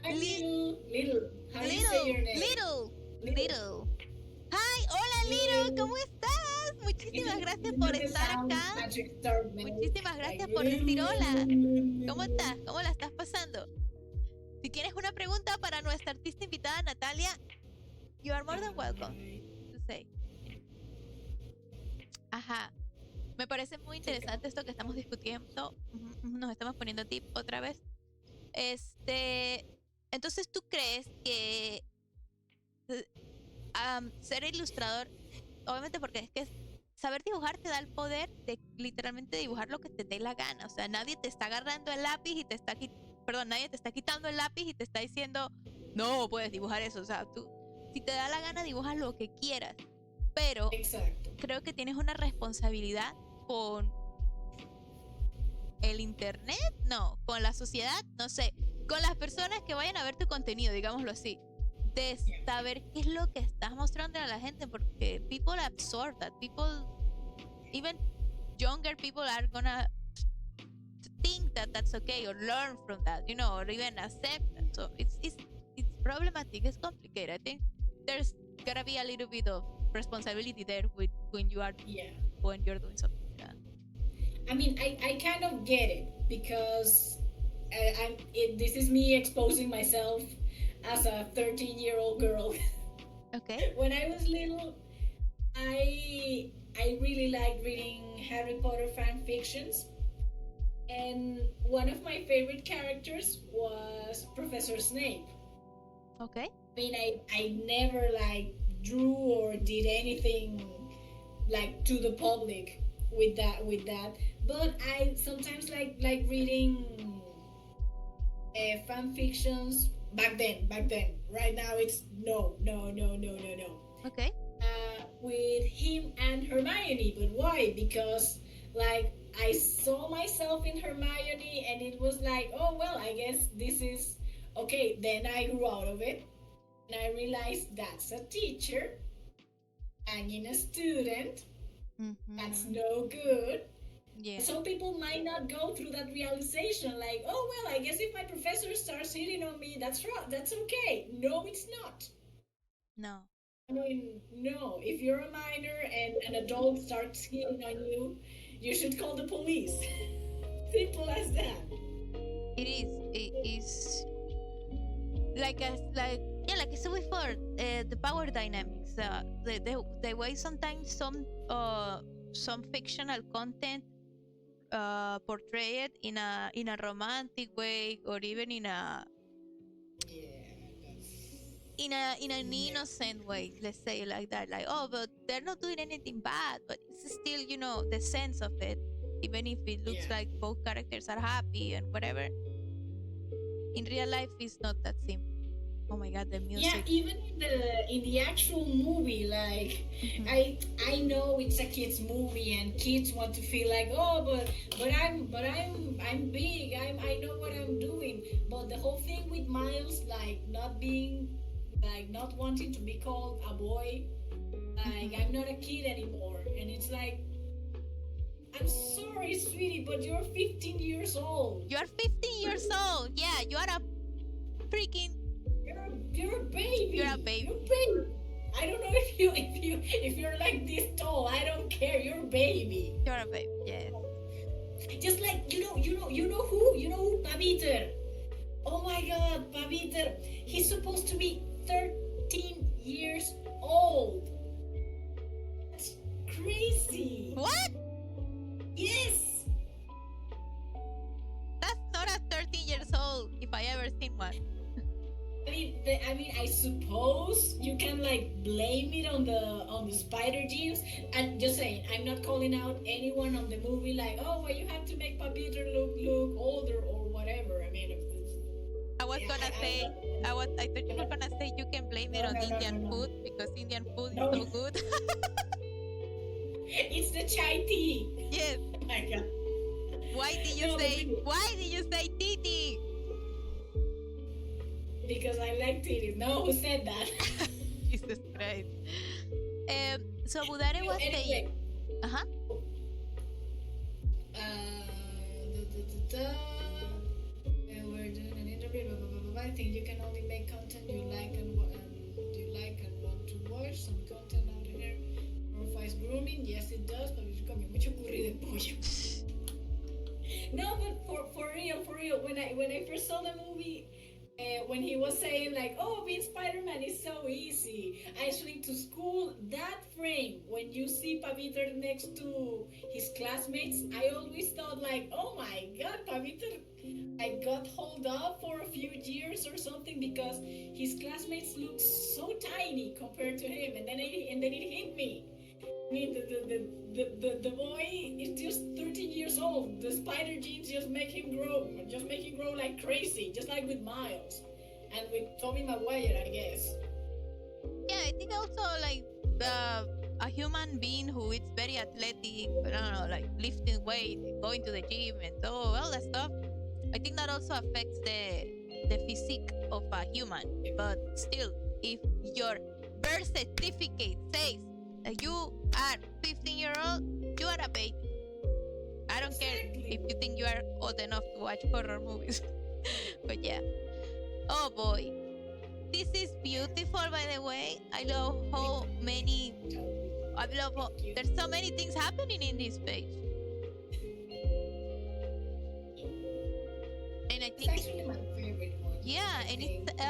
Hi, Li- little. How do you say your name? Little. Little. Hi, hola Little, Little. ¿cómo estás? Muchísimas gracias You por do the estar sound acá. Patrick Star make. Muchísimas Like gracias por decir hola. ¿Cómo little. estás? ¿Cómo la estás pasando? Si tienes una pregunta para nuestra artista invitada Natalia, you are more than welcome to say. Ajá. Me parece muy interesante esto que estamos discutiendo. Nos estamos poniendo tip otra vez. Entonces, ¿tú crees que ser ilustrador, obviamente porque es que saber dibujar te da el poder de literalmente dibujar lo que te dé la gana? O sea, nadie te está agarrando el lápiz y te está nadie te está quitando el lápiz y te está diciendo, no puedes dibujar eso. O sea, tú, si te da la gana, dibujas lo que quieras. Pero Exacto. creo que tienes una responsabilidad con el internet, no, con la sociedad, no sé, con las personas que vayan a ver tu contenido, digámoslo así, de saber qué es lo que estás mostrando a la gente, porque people absorb that, even younger people are gonna think that that's okay, or learn from that, or even accept that. So it's problematic, it's complicated. I think there's gotta be a little bit of responsibility there with when you're doing something like that. I mean, I kind of get it because this is me exposing myself as a 13-year-old girl. Okay. When I was little, I really liked reading Harry Potter fan fictions, and one of my favorite characters was Professor Snape. Okay. I mean, I never like drew or did anything like to the public with that, but I sometimes like reading fan fictions back then. Right now, it's no. Okay. With him and Hermione. But why? Because like I saw myself in Hermione, and it was like, oh well, I guess this is okay. Then I grew out of it, and I realized that's a teacher banging a student. Mm-hmm. That's no good. Yeah. Some people might not go through that realization, like, oh well, I guess if my professor starts hitting on me, that's right, that's okay. No, it's not. No. I mean, no. If you're a minor and an adult starts hitting on you, you should call the police. Simple as that. It is. It is like yeah, like I said before, the power dynamics, the way sometimes some fictional content portray it in a romantic way, or even Yeah, that's in an yeah, innocent way, let's say it like that, like, oh, but they're not doing anything bad, but it's still, the sense of it, even if it looks yeah. like both characters are happy and whatever. In real life, it's not that simple. Oh my god, the Yeah, music. even in the actual movie, like Hmm. I know it's a kids movie and kids want to feel like, oh, but I'm big, I know what I'm doing. But the whole thing with Miles, like not being, like not wanting to be called a boy, like Hmm. I'm not a kid anymore, and it's like, I'm sorry, sweetie, but you're 15 years old. You are 15 years old. Yeah, you are a freaking. You're a You're a baby. You're a baby. baby. I don't know if you're like this tall. I don't care. You're a baby. You're a baby. Yes. Just like you know who Paviter. Oh my God, Paviter. He's supposed to be 13 years old. That's crazy. What? Yes. That's not a 13 years old. If I ever seen one. I suppose you can like blame it on the spider genes. And just saying, I'm not calling out anyone on the movie like, oh, well, you have to make Papito look older or whatever. I mean, I was gonna I'm say. not. I thought you were gonna say you can blame it No, on no, no, Indian no, food no. because Indian food is No, so good. it's the chai tea. Yes. Oh my God. Why did you No, but say? really, Why did you say Titi? because I like titties. No, who said that? Jesus Christ. So Budare Yo, was saying. anyway, Uh huh. we're doing an interview. Blah, blah, blah, blah, blah. I think you can only make content you like and you like and want to watch. Some content out here glorifies grooming. Yes, it does, but it's coming mucho curry de pollo. No, but for real, when I first saw the movie, when he was saying like, "Oh, being Spider-Man is so easy," I swing to school. That frame when you see Paviter next to his classmates, I always thought like, "Oh my God, Paviter, I got hold up for a few years or something because his classmates look so tiny compared to him," and then it hit me. I mean, the boy is just 13 years old. The spider genes just make him grow like crazy, just like with Miles and with Tobey Maguire, I guess. Yeah, I think also like a human being who is very athletic, I don't know, like lifting weight, going to the gym, and all that stuff. I think that also affects the physique of a human. But still, if your birth certificate says that you are 15-year-old, you are a baby. I don't care if Exactly. you think you are old enough to watch horror movies. But yeah. Oh boy. This is beautiful, by the way. I love how many. I love how Thank you. there's so many things happening in this page, and I It's think actually my favorite one. yeah, I and think. it's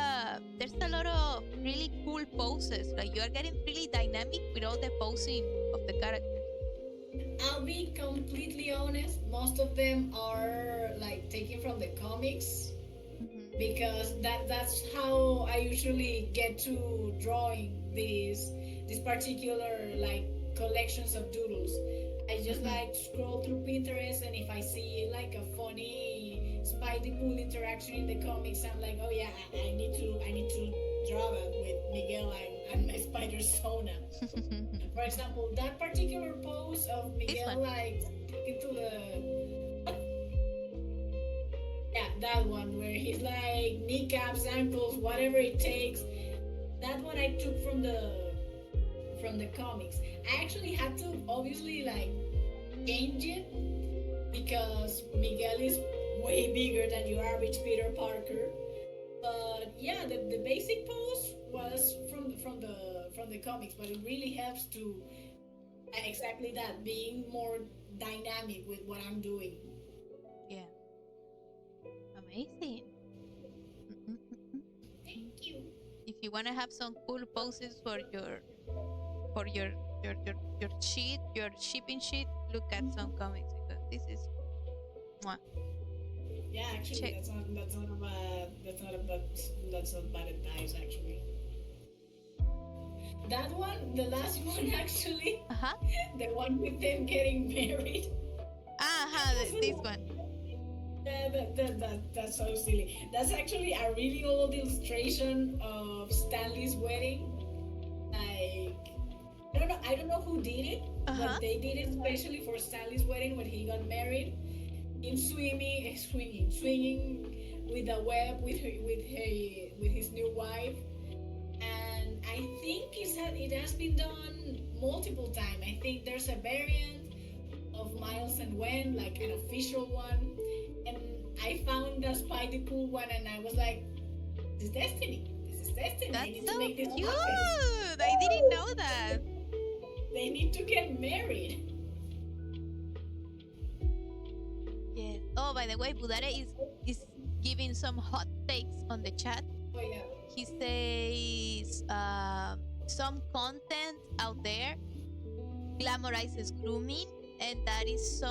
there's a lot of really cool poses. Like you are getting really dynamic with all the posing of the characters. I'll be completely honest. Most of them are like taken from the comics Hmm. because that's how I usually get to drawing these particular like collections of doodles. I just Hmm. like scroll through Pinterest, and if I see like a funny Spidey Pool interaction in the comics, I'm like, oh yeah, I need to draw that with Miguel and my spider Sona. For example, that particular pose of This Miguel one. like into the, yeah, that one where he's like kneecaps, ankles, whatever it takes. That one I took from the comics. I actually had to obviously like change it because Miguel is way bigger than your average Peter Parker. But yeah, the basic pose was from the comics, but it really helps to exactly that, being more dynamic with what I'm doing. Yeah. Amazing. Mm-mm-mm-mm. Thank you. If you want to have some cool poses for your sheet, your shipping sheet, look at some comics because this is mwah. Yeah, actually, Check. that's not bad advice actually. That one, the last one actually, Uh-huh. the one with them getting married. This one. Yeah, that's so silly. That's actually a really old illustration of Stanley's wedding. Like, I don't know who did it, Uh-huh. but they did it especially for Stanley's wedding when he got married. Him swinging with a web with his new wife, and I think it has been done multiple times. I think there's a variant of Miles and Gwen, like an official one, and I found the Spidey Pool one, and I was like, "This is destiny. This is destiny. I That's need so to make this cute. happen. I didn't know that. They need to get married." Yes. Oh, by the way, Budare is giving some hot takes on the chat. Oh yeah. He says some content out there glamorizes grooming, and that is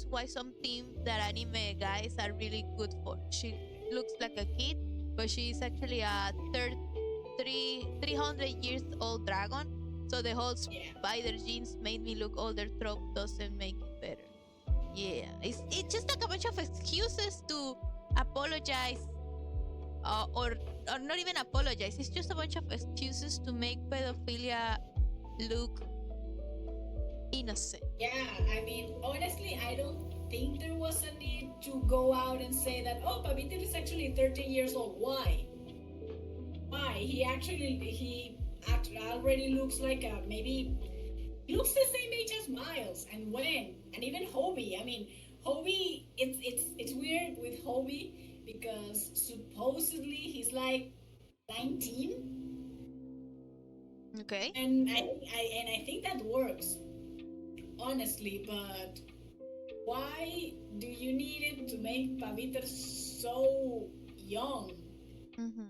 why some themes that anime guys are really good for. She looks like a kid, but she is actually a 300 years old dragon. So the whole Yeah. spider genes made me look older trope doesn't make it better. Yeah, it's just like a bunch of excuses to apologize, or not even apologize. It's just a bunch of excuses to make pedophilia look innocent. Yeah, I mean, honestly, I don't think there was a need to go out and say that, oh, Paviter is actually 13 years old. Why? Why? He already looks like he looks the same age as Miles and Gwen and even Hobie. I mean, Hobie, it's weird with Hobie because supposedly he's like 19, Okay. and I think that works, honestly. But why do you need it to make Paviter so young? Mm-hmm.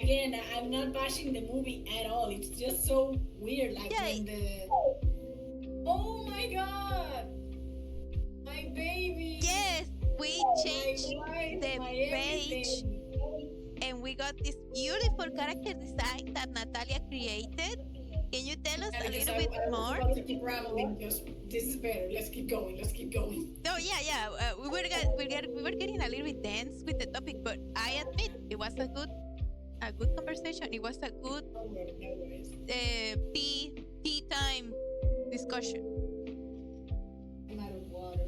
Again, I'm not bashing the movie at all. It's just so weird. Like Yeah, when oh my god, my baby. Yes, we changed My wife, the my page, everything. and we got this beautiful character design that Natalia created. Can you tell us Yeah, a because little I bit was more? about to keep rambling. Just this is better. Let's keep going. Let's keep going. No, yeah. We were getting a little bit dense with the topic, but I admit it was a good conversation. It was a good No worries. tea time discussion. I'm out of water.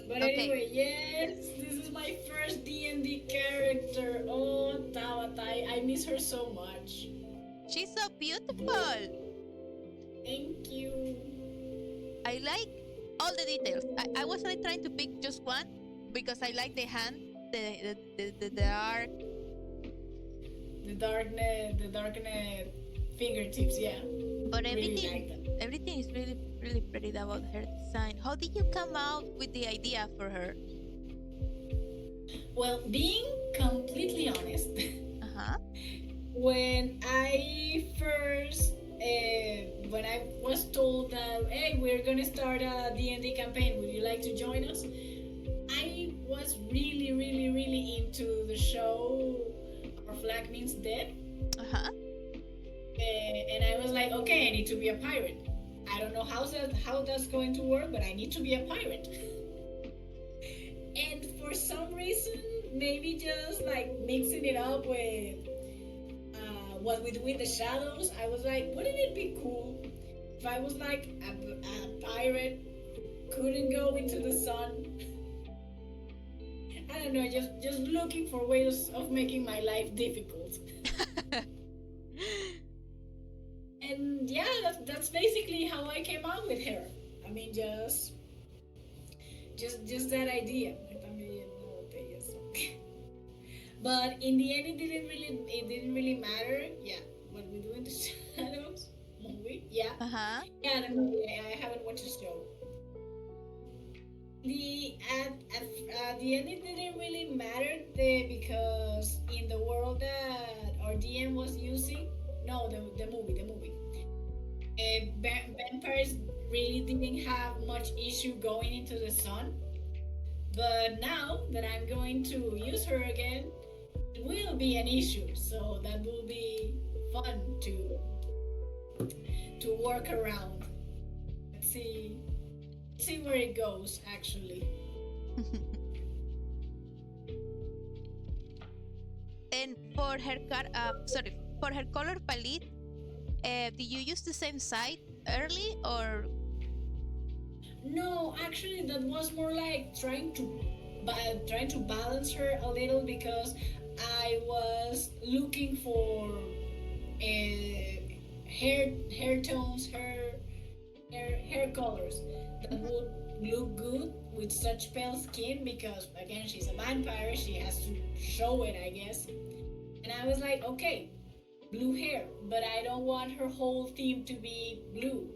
But Okay. anyway, yes, this is my first D&D character. Oh, Tawatai, I miss her so much. She's so beautiful. Thank you. I like all the details. I wasn't trying to pick just one because I like the hand, the arc. The darknet fingertips, yeah. But Really like them. everything is really, really pretty about her design. How did you come out with the idea for her? Well, being completely honest, Uh-huh. when I first, when I was told that, hey, we're gonna start a D&D campaign, would you like to join us? I was really, really, really into the show Our Flag Means Dead. Uh-huh. And I was like, okay, I need to be a pirate. I don't know how that's going to work, but I need to be a pirate. And for some reason, maybe just like mixing it up with with the shadows, I was like, wouldn't it be cool if I was like a pirate who couldn't go into the sun? I don't know, just looking for ways of making my life difficult. And yeah, that's basically how I came out with her. I mean, just that idea. También no te eso. But in the end, it didn't really matter. Yeah, what we do in the shadows movie. Yeah, Uh-huh. yeah, the movie. I haven't watched the show. The at the end, it didn't really matter there because in the world that our DM was using, no, the movie. Vampires really didn't have much issue going into the sun. But now that I'm going to use her again, it will be an issue. So that will be fun to work around. Let's see where it goes. Actually, And for her color palette, did you use the same site early or? no, actually, that was more like trying to balance her a little because I was looking for hair tones, hair colors that would look good with such pale skin because again she's a vampire, she has to show it, I guess. And I was like, okay, blue hair, but I don't want her whole theme to be blue.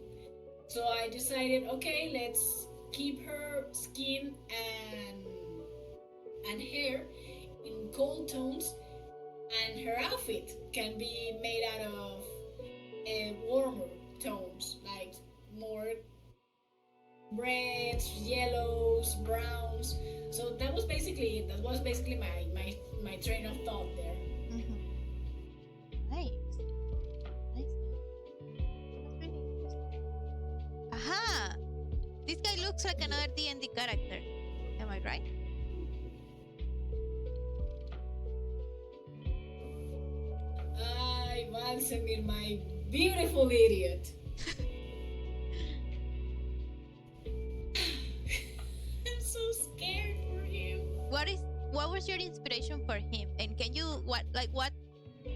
So I decided, okay, let's keep her skin and hair in cold tones, and her outfit can be made out of warmer tones, like more reds, yellows, browns. So that was basically it. That was basically my train of thought there. Mhm. Nice. Nice. That's really interesting. Aha! This guy looks like another D&D character. Am I right? Ay, Valsemir, my beautiful idiot. I'm so scared for him. What was your inspiration for him? And can you what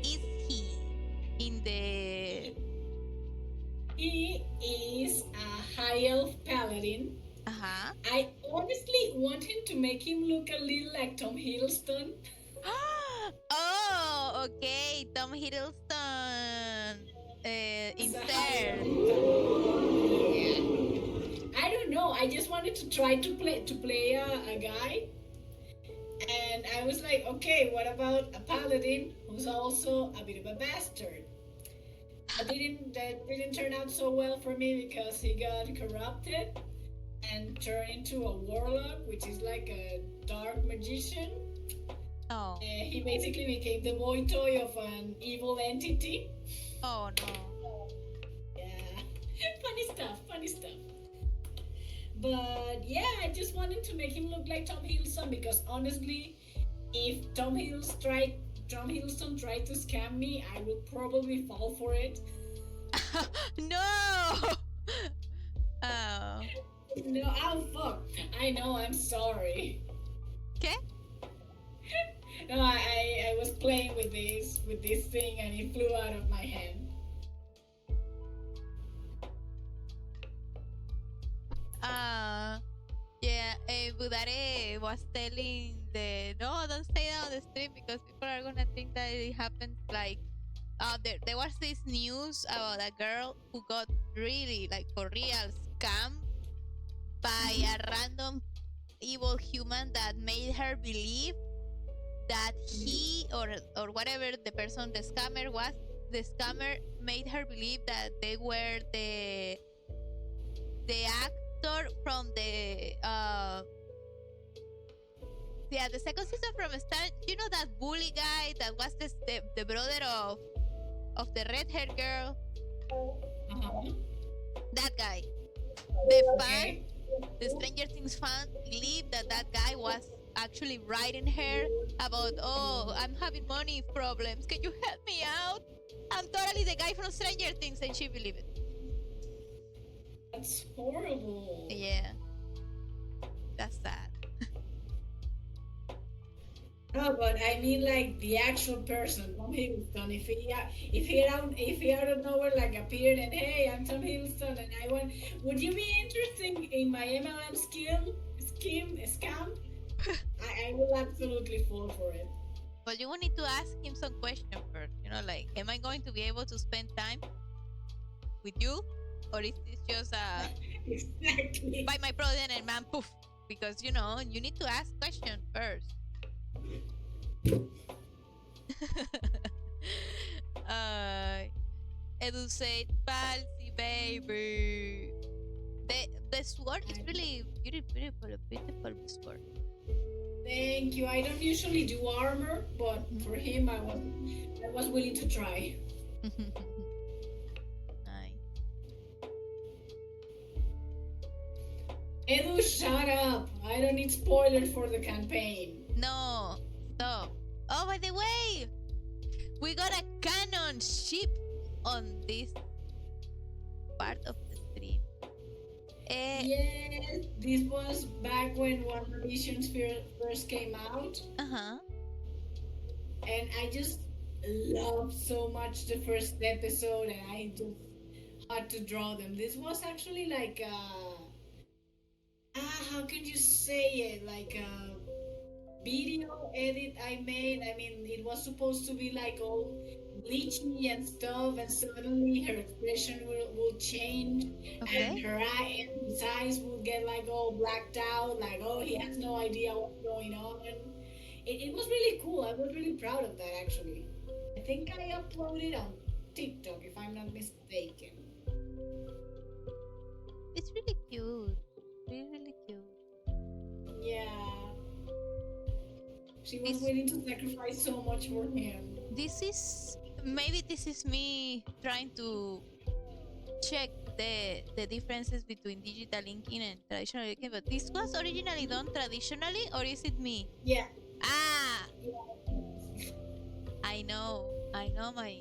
is he in the He is a high elf paladin. uh-huh. I honestly want him to make him look a little like Tom Hiddleston. Oh, okay. Tom Hiddleston He's a high insert. elf paladin. Yeah. I don't know. I just wanted to try to play a guy, and I was like, okay, what about a paladin who's also a bit of a bastard? That didn't turn out so well for me because he got corrupted and turned into a warlock, which is like a dark magician. Oh. He basically became the boy toy of an evil entity. Oh no. Yeah, funny stuff. But yeah, I just wanted to make him look like Tom Hiddleston because honestly, if Tom Hiddleston tried to scam me, I would probably fall for it. No. Oh. No, oh fuck. I know, I'm sorry. Okay. No, I was playing with this thing and it flew out of my hand. Yeah, Budare was telling no, don't say that on the stream because people are gonna think that it happens like there was this news about a girl who got really like for real scammed by a random evil human that made her believe that he or whatever the person the scammer made her believe that they were the actor from the second season from Star. You know that bully guy that was the brother of the red haired girl. That guy. The fan, the Stranger Things fan, believed that guy was actually writing her about, oh, I'm having money problems. Can you help me out? I'm totally the guy from Stranger Things, and she believed it. That's horrible. Yeah, that's sad. No, but I mean like the actual person, Tom Hiddleston. If he out of nowhere like appeared and hey, I'm Tom Hiddleston and I want, would you be interested in my MLM scam? I will absolutely fall for it. But you will need to ask him some questions first. You know, like, am I going to be able to spend time with you, or is this just Exactly. by my brother and man poof? Because you know, you need to ask questions first. uh, Edu said, "Fancy baby." The sword is really beautiful, a beautiful sword. Thank you. I don't usually do armor, but for him, I was willing to try. Nice. Edu, shut up! I don't need spoilers for the campaign. No, stop. Oh, by the way, we got a canon ship on this part of the stream. Yes, this was back when WandaVision first came out, Uh-huh. and I just loved so much the first episode, and I just had to draw them. This was actually like how can you say it? Like a video edit I made. I mean, it was supposed to be like all bleachy and stuff, and suddenly her expression will change, and Okay. her eye and his eyes will get like all blacked out, like oh he has no idea what's going on. It was really cool. I was really proud of that actually. I think I uploaded on TikTok if I'm not mistaken. It's really cute. Really, really cute. Yeah, she was This willing to sacrifice so much for him. this is maybe this is me trying to check the differences between digital inking and traditional inking, but this was originally done traditionally, or is it me? Yeah. Ah, Yeah. I know my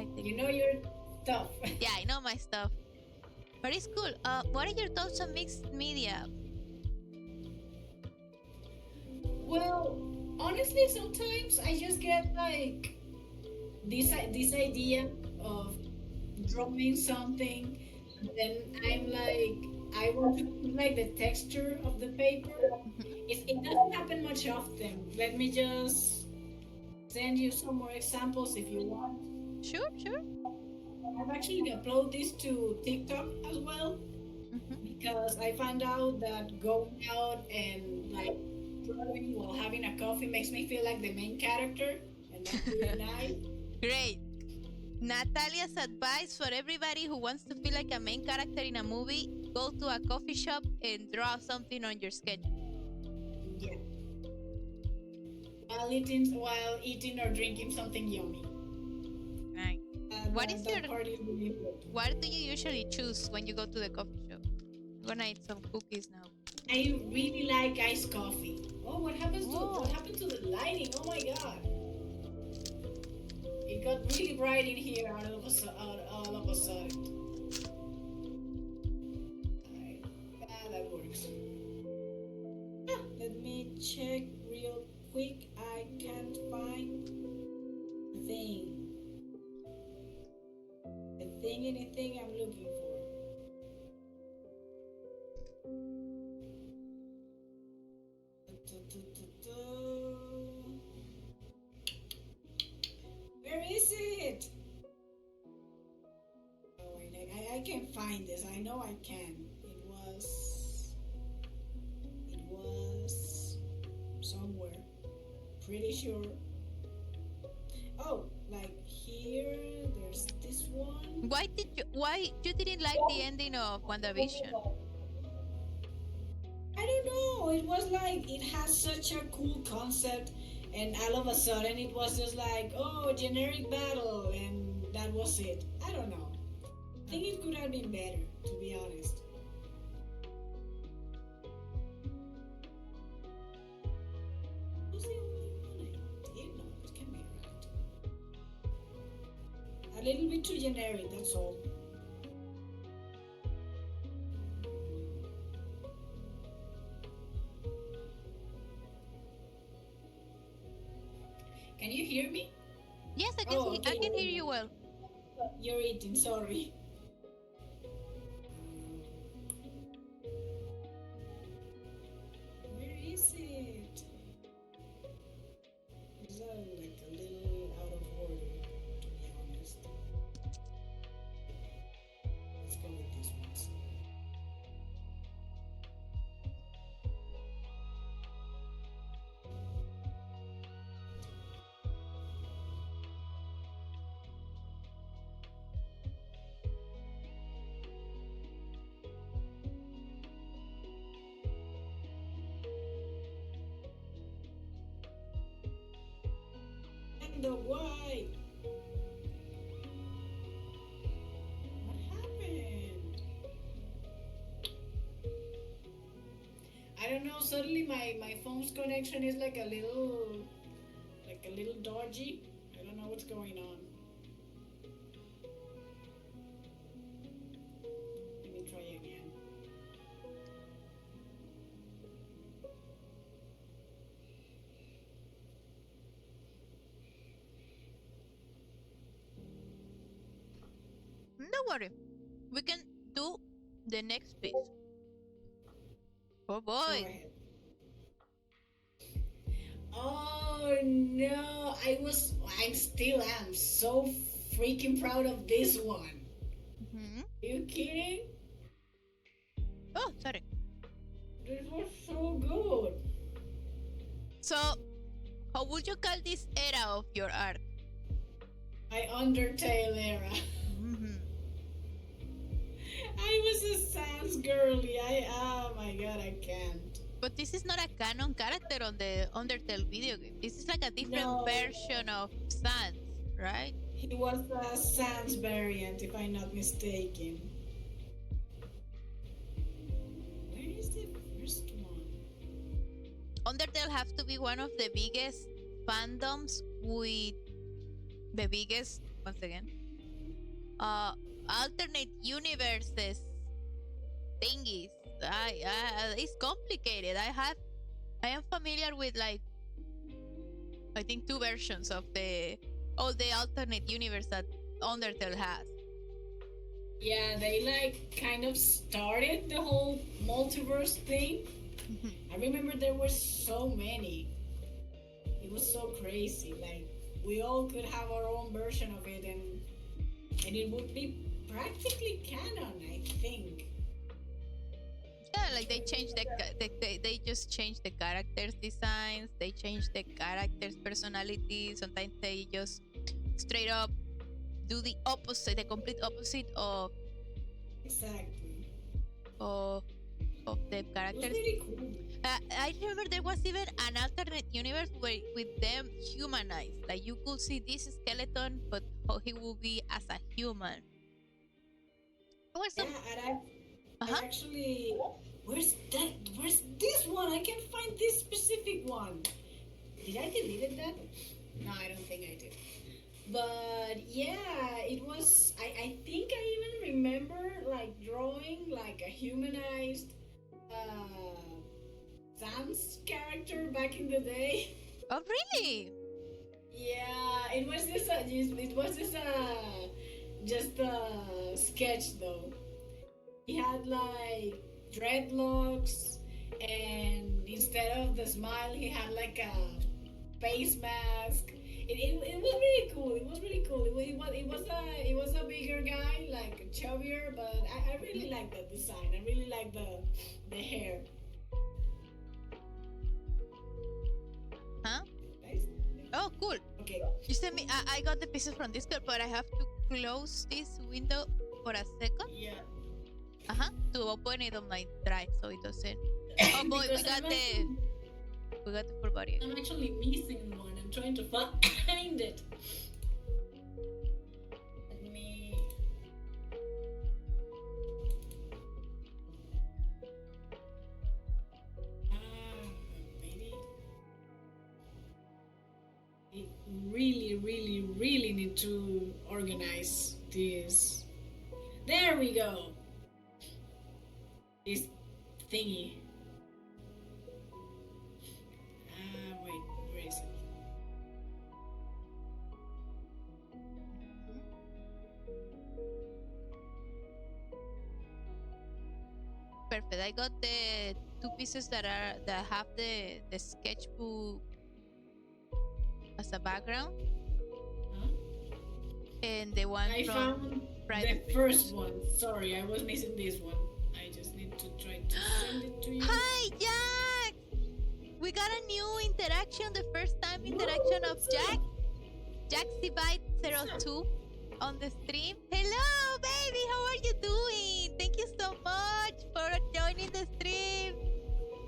You technique. know your stuff. Yeah, I know my stuff. But it's cool. What are your thoughts on mixed media? Well, honestly, sometimes I just get like this idea of drawing something, and then I'm like, I want to put like the texture of the paper. It doesn't happen much often. Let me just send you some more examples if you want. Sure, sure. I've actually uploaded this to TikTok as well because I found out that going out and like drawing while having a coffee makes me feel like the main character, and that's really nice. Great. Natalia's advice for everybody who wants to feel like a main character in a movie: go to a coffee shop and draw something on your sketch. Yeah. While eating or drinking something yummy. Right. What is your That part is really good. What do you usually choose when you go to the coffee shop? I'm gonna eat some cookies now. I really like iced coffee. Oh, what Whoa. happened to the lighting? Oh my god. It got really bright in here all of a sudden. Alright, that works. Let me check real quick. I can't find the thing. Anything I'm looking for. Where is it? Oh wait, I can't find this. I know I can. It was somewhere. Pretty sure. Oh, like here, there's this one. Why you didn't like the ending of WandaVision? I don't know. It was like it has such a cool concept, and all of a sudden it was just like, oh, generic battle, and that was it. I don't know. I think it could have been better, to be honest. Was the only one I did? No, it can be right. A little bit too generic. That's all. can hear you well. You're eating, sorry. Where is it? It's like a little out of order, to be honest. Let's go with this one. And the why? What happened? I don't know. Suddenly, my phone's connection is like a little dodgy. I don't know what's going on. Let me try again. Don't worry. We can do the next piece. Oh Go boy. ahead. Oh no! I still am so freaking proud of this one. Mhm. Are you kidding? Oh, sorry. This was so good. So, how would you call this era of your art? My Undertale era. Mhm. I was a sans girly. Oh my god, I can't. But this is not a canon character on the Undertale video game. This is like a different No. version of Sans, right? He was a sans variant, if I'm not mistaken. Where is the first one? Undertale have to be one of the biggest fandoms with the biggest, once again, alternate universes thingies. It's complicated. I am familiar with like I think 2 versions of all the alternate universe that Undertale has. Yeah, they like kind of started the whole multiverse thing. I remember there were so many. It was so crazy. Like we all could have our own version of it, and it would be practically canon, I think. Yeah, like they changed they just changed the characters designs. They changed the characters' personality. Sometimes they just straight up do the opposite, the complete opposite Exactly. of of the It was characters. really cool. I remember there was even an alternate universe where with them humanized. Like you could see this skeleton, but how he will be as a human. There was Yeah, some. and I Uh-huh. actually, where's that? Where's this one? I can't find this specific one. Did I delete that? No, I don't think I did. But yeah, it was. I think I even remember like drawing like a humanized Sans character back in the day. Oh really? Yeah, it was this. It was this. Just a sketch though. He had like dreadlocks, and instead of the smile, he had like a face mask. It was really cool. It was really cool. It was a bigger guy, like chubbier, but I really like that design. I really like the hair. Huh? Nice. Oh cool. Okay. You sent me. I got the pieces from Discord, but I have to close this window for a second. Yeah. To open it on my drive so it doesn't. Oh boy, Because we got the full body. I'm actually missing one. I'm trying to find it. Let me. Maybe. I really need to organize this. There we go. This thingy. Wait, where is it? perfect. I got the two pieces that have the sketchbook as a background, Huh? and the one I from found Friday the first one. Sorry, I was missing this one. I just need to try to send it to you. Hi, Jack! We got a new interaction, the first time interaction of Jack. Jaxibite02 on the stream. Hello, baby, how are you doing? Thank you so much for joining the stream.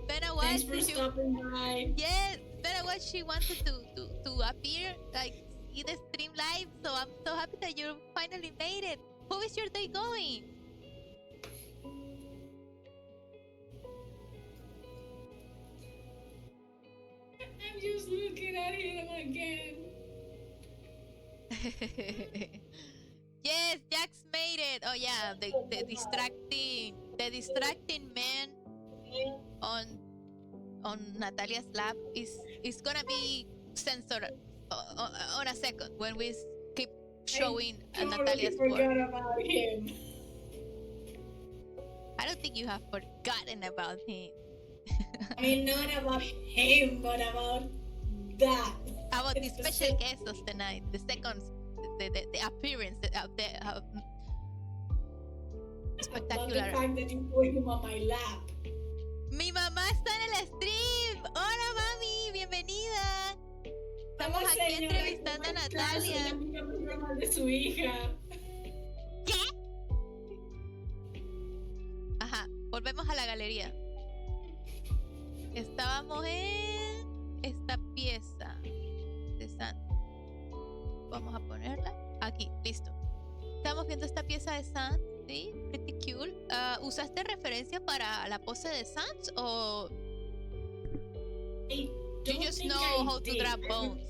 Been a while Thanks for since you. stopping by. Yes, been a while she wanted to appear, like see the stream live. So I'm so happy that you finally made it. How is your day going? I'm just looking at him again. Yes, Jax made it. Oh yeah, the distracting man on Natalia's lap is gonna be censored on a second when we keep showing I Natalia's totally work. forgot about him. I don't think you have forgotten about him. I mean, not about him, but about that. About the It's the special same- guests of the night, the seconds, the appearance of the About the spectacular. fact that you put him on my lap. Mi mamá está en el stream. Hola, mami, bienvenida. Estamos Hola, aquí señora, entrevistando a ¿cómo está? Soy Natalia. amiga programa de su hija. ¿Qué? Ajá, volvemos a la galería. Estábamos en esta pieza de Sand. Vamos a ponerla aquí, listo. Estamos viendo esta pieza de Sand, ¿sí? Pretty cool. ¿Usaste referencia para la pose de Sans o I you don't just think know I how to did. draw bones?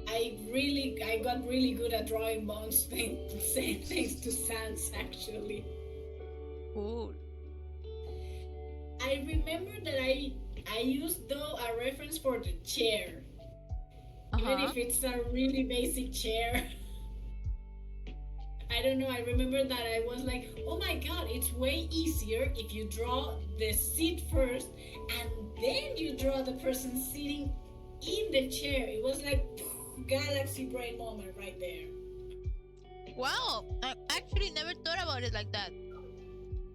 I got really good at drawing bones thanks to Sans actually. Cool. I remember that I used though a reference for the chair. Even if it's a really basic chair. I don't know, I remember that I was like, oh my god, it's way easier if you draw the seat first and then you draw the person sitting in the chair. It was like galaxy brain moment right there. Wow, I actually never thought about it like that.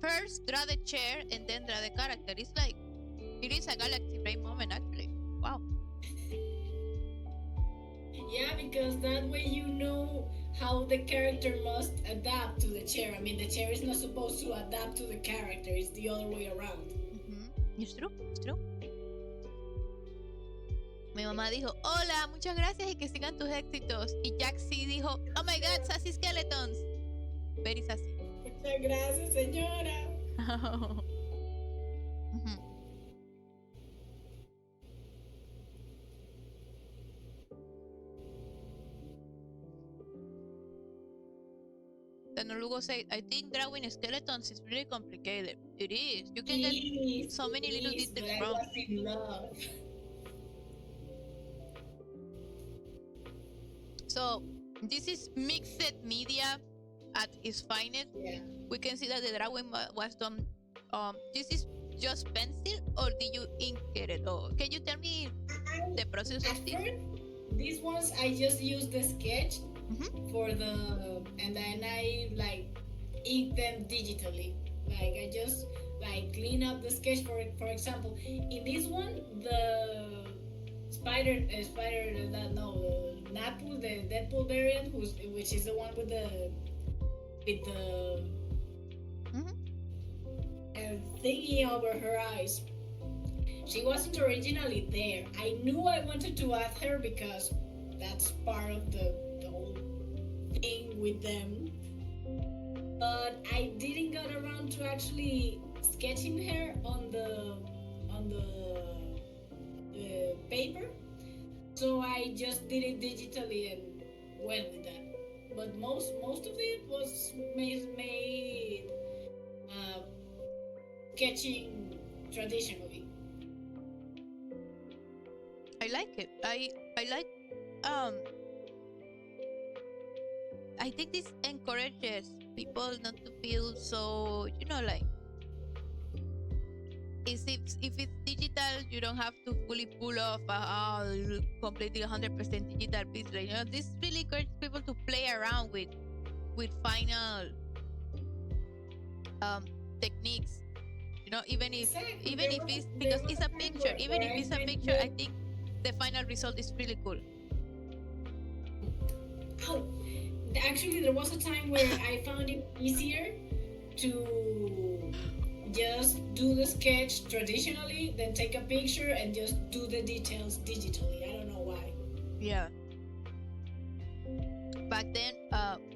First draw the chair and then draw the character. It's like, it is a galaxy brain moment actually. Wow. Yeah, because that way you know how the character must adapt to the chair. I mean, the chair is not supposed to adapt to the character, it's the other way around. It's true, it's true. Mi mamá dijo, hola, muchas gracias y que sigan tus éxitos. Y Jaxi dijo, oh my god, sassy skeletons. Very sassy. Muchas gracias, señora. Then Lugo said, I think drawing skeletons is really complicated. It is. You can get so many little details but I wrong. was in love. So this is mixed media at its finest. Yeah. We can see that the drawing was done. This is just pencil, or did you ink it? Or can you tell me the process At of this? first, these ones I just used the sketch for the, and then I like ink them digitally. Like I just like clean up the sketch. For example, in this one, the Napul, the Deadpool variant, which is the one with the thingy over her eyes. She wasn't originally there. I knew I wanted to add her because that's part of the whole thing with them. But I didn't get around to actually sketching her on the paper. So I just did it digitally and went with that. But most of it was made sketching traditionally. I like it. I like I think this encourages people not to feel so, like is if it's digital, you don't have to fully pull off completely 100% digital piece. Like, this really encourages people to play around with final techniques. Even if Exactly. it's There because was it's a a time picture, even where if I it's a spent picture, I think the final result is really cool. Oh, actually, there was a time where I found it easier to just do the sketch traditionally, then take a picture and just do the details digitally. I don't know why. Yeah. Back then,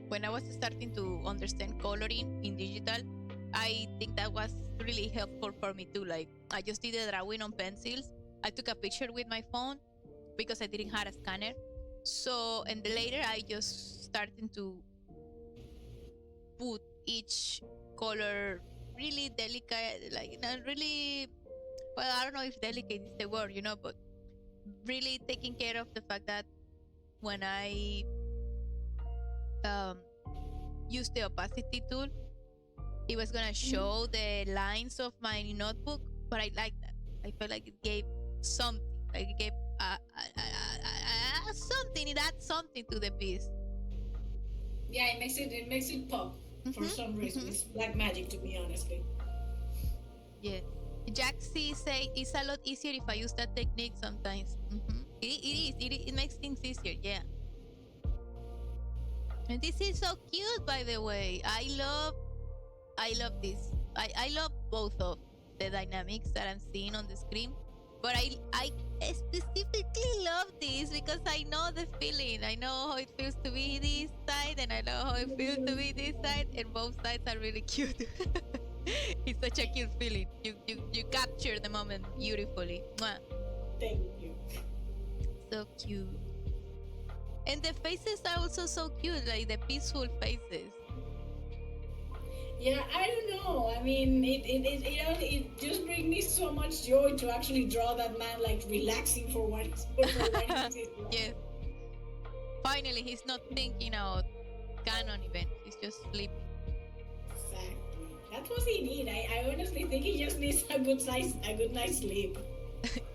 when I was starting to understand coloring in digital, I think that was really helpful for me too. Like, I just did a drawing on pencils. I took a picture with my phone because I didn't have a scanner. So, and later I just started to put each color really delicate, like not really. Well, I don't know if delicate is the word, but really taking care of the fact that when I um, use the opacity tool, it was gonna show the lines of my notebook. But I like that. I felt like it gave something. Like it gave something. It adds something to the piece. Yeah, it makes it pop for some reason. It's black magic to me, honestly. Yes. Jaxi say it's a lot easier if I use that technique sometimes. It makes things easier. Yeah. And this is so cute, by the way. I love this. I love both of the dynamics that I'm seeing on the screen, but I specifically love this because I know the feeling. I know how it feels to be this side, and I know how it feels to be this side, and both sides are really cute. It's such a cute feeling. You capture the moment beautifully. Mwah. Thank you. So cute. And the faces are also so cute, like the peaceful faces. Yeah, I don't know. I mean, it just brings me so much joy to actually draw that man like relaxing for when he's Yes. Finally, he's not thinking about canon events. He's just sleeping. Exactly. That's what he need. I honestly think he just needs a good night's sleep.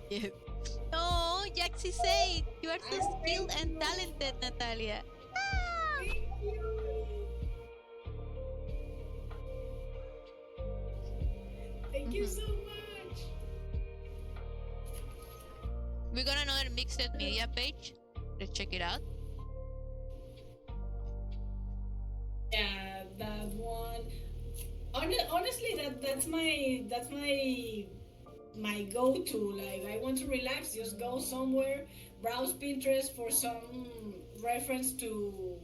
Yes. Oh, Jaxi said, you are so skilled Thank and you. talented, Natalia. Ah! Thank you. Thank you so much. We got another mixed media page. Let's check it out. Yeah, that one. Honestly, that's my go-to. Like, I want to relax, just go somewhere, browse Pinterest for some reference to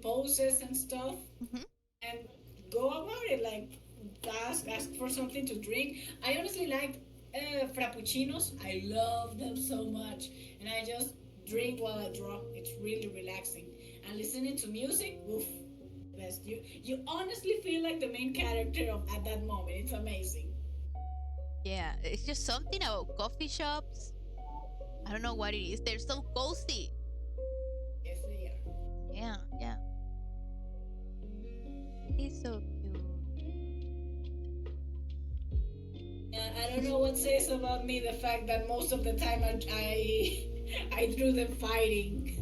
poses and stuff, Mhm. and go about it. Like, ask for something to drink. I honestly like frappuccinos. I love them so much, and I just drink while I draw. It's really relaxing. And listening to music, oof, best. You honestly feel like the main character at that moment. It's amazing. Yeah, it's just something about coffee shops. I don't know what it is. They're so cozy. Yes, they are. Yeah, yeah. It's so cute. Yeah, I don't know what says about me the fact that most of the time I drew them fighting.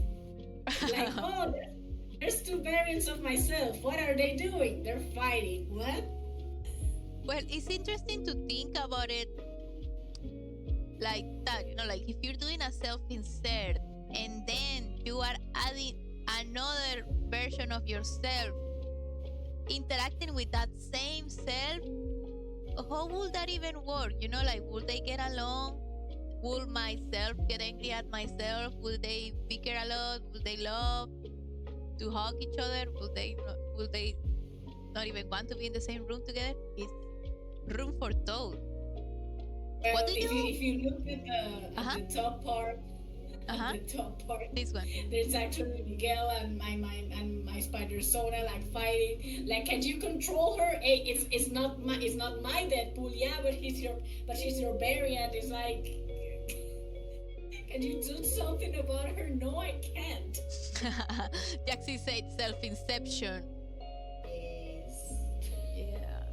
Like, oh, there's two variants of myself. What are they doing? They're fighting. What? Well, it's interesting to think about it like that, like if you're doing a self insert and then you are adding another version of yourself interacting with that same self, how would that even work? Like, would they get along? Will myself get angry at myself? Will they bicker a lot? Will they love to hug each other? Will they not even want to be in the same room together? It's room for thought. Well, What do you if you look at uh-huh the top part, uh-huh the top part, this one? there's actually Miguel and my spider Sona like fighting. Like, can you control her? Hey, it's not my Deadpool. Yeah, but she's your variant. It's like, can you do something about her? No, I can't. Jaxi said self-inception. Yes. Yeah.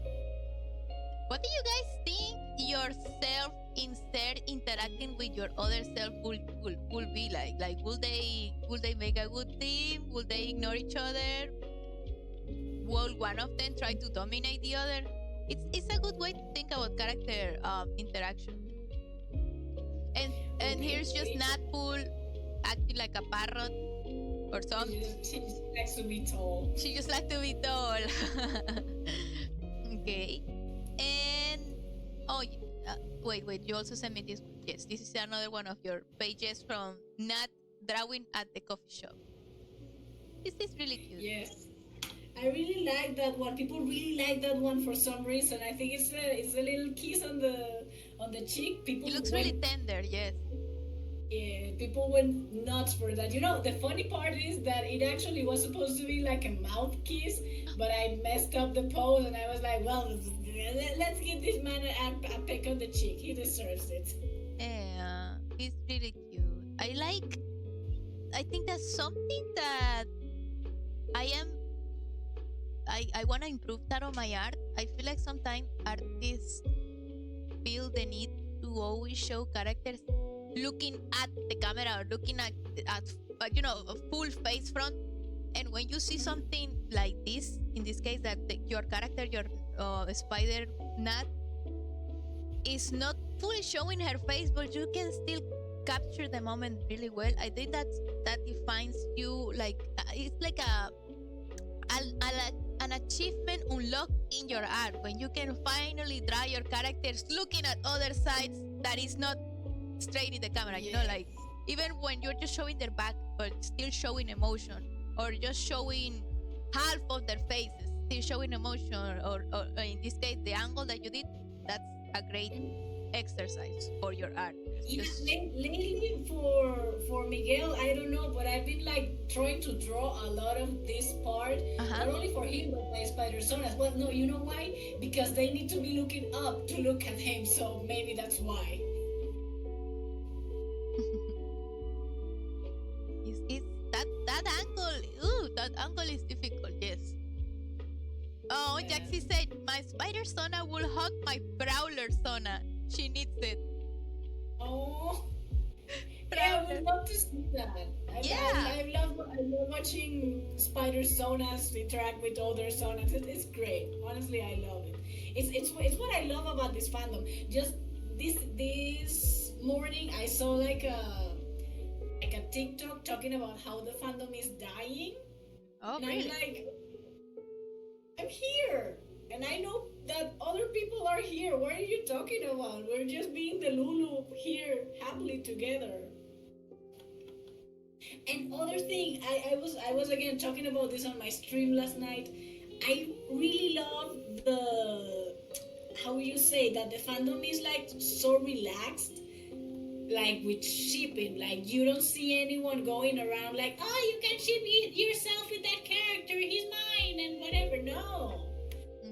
What do you guys think your self insert interacting with your other self will be like will they make a good team? Will they ignore each other? Will one of them try to dominate the other? It's a good way to think about character interaction. And here's just Natpool acting like a parrot or something. She just likes to be tall. She just like to be tall. Okay. And wait, you also sent me this one. Yes, this is another one of your pages from Nat drawing at the coffee shop. This is really cute. Yes. I really like that one. People really like that one for some reason. I think it's a little kiss on the cheek. People It looks really tender, yes. Yeah, people went nuts for that. You know, the funny part is that it actually was supposed to be like a mouth kiss, but I messed up the pose and I was like, well, let's give this man a peck on the cheek. He deserves it. Yeah, it's really cute. I think that's something that I want to improve that on my art. I feel like sometimes artists feel the need to always show characters looking at the camera or looking at a full face front. And when you see something like this, in this case, that your character, your spider Nat, is not fully showing her face, but you can still capture the moment really well. I think that defines you. Like it's like an achievement unlocked in your art when you can finally draw your characters looking at other sides that is not straight in the camera. You know, like even when you're just showing their back but still showing emotion, or just showing half of their faces still showing emotion, or in this case the angle that you did, that's a great exercise for your art. Lately for Miguel, I don't know, but I've been like trying to draw a lot of this part, not only for him but my spider sonas. Well, no, you know why? Because they need to be looking up to look at him, so maybe that's why. It's that angle. Ooh, that angle is difficult. Yes. Oh, yeah. Jaxie said my spider sona will hug my prowler sona. She needs it. Oh, yeah, I would love to see that. I love watching spider sonas interact with other sonas. It's great. Honestly, I love it. It's what I love about this fandom. Just this morning, I saw like a TikTok talking about how the fandom is dying. Oh, and really? I'm like, I'm here. And I know that other people are here. What are you talking about? We're just being the Lulu here happily together. And other thing, I was again talking about this on my stream last night. I really love how you say that the fandom is like so relaxed, like with shipping. Like you don't see anyone going around like, oh, you can ship yourself with that character, he's mine and whatever. No.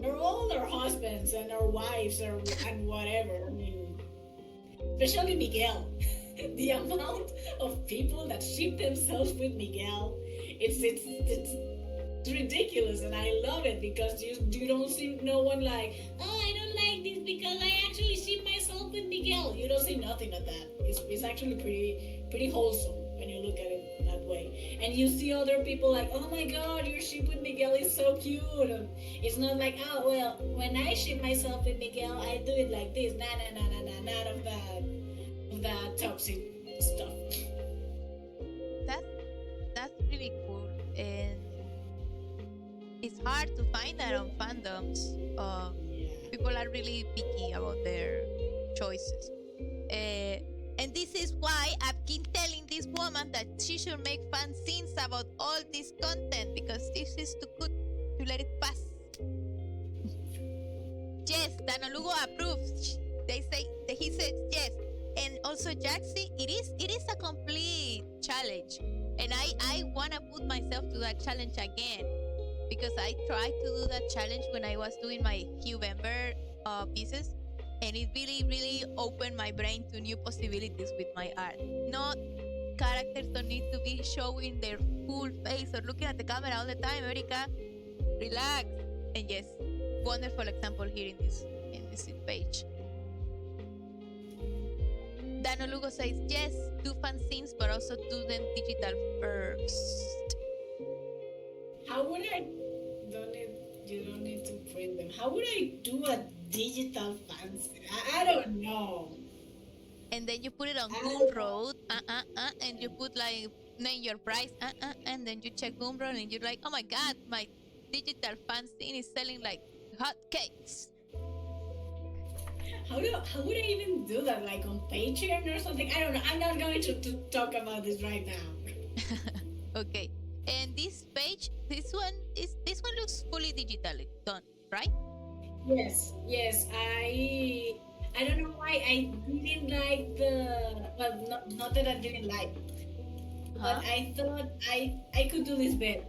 They're all their husbands and their wives and whatever. I mean, especially Miguel. The amount of people that ship themselves with Miguel, it's ridiculous, and I love it because you don't see no one like, oh, I don't like this because I actually ship myself with Miguel. You don't see nothing of that. It's actually pretty wholesome when you look at it that way. And you see other people like, oh my god, your ship with Miguel is so cute. And it's not like, oh well, when I ship myself with Miguel, I do it like this. Nah, none of that toxic stuff. That's really cool, and it's hard to find that on fandoms. People are really picky about their choices. And this is why I've been telling this woman that she should make fan scenes about all this content, because this is too good to let it pass. Yes, Danolugo approves. He says yes. And also Jaxie, it is a complete challenge. And I wanna put myself to that challenge again, because I tried to do that challenge when I was doing my Qvember pieces. And it really, really opened my brain to new possibilities with my art. Not characters don't need to be showing their full face or looking at the camera all the time. Erika, relax. And yes, wonderful example here in this page. Dano Lugo says, yes, do fan scenes, but also do them digital first. How would I? You don't need to print them. How would I do a digital fancy? I don't know. And then you put it on I don't Gumroad, and you put like name your price, and then you check Gumroad, and you're like, oh my god, my digital fan scene is selling like hotcakes. How would I even do that? Like on Patreon or something? I don't know. I'm not going to talk about this right now. Okay. And this page, this one looks fully digitally done, right? Yes. I don't know why I didn't like not that I didn't like, but I thought I could do this better.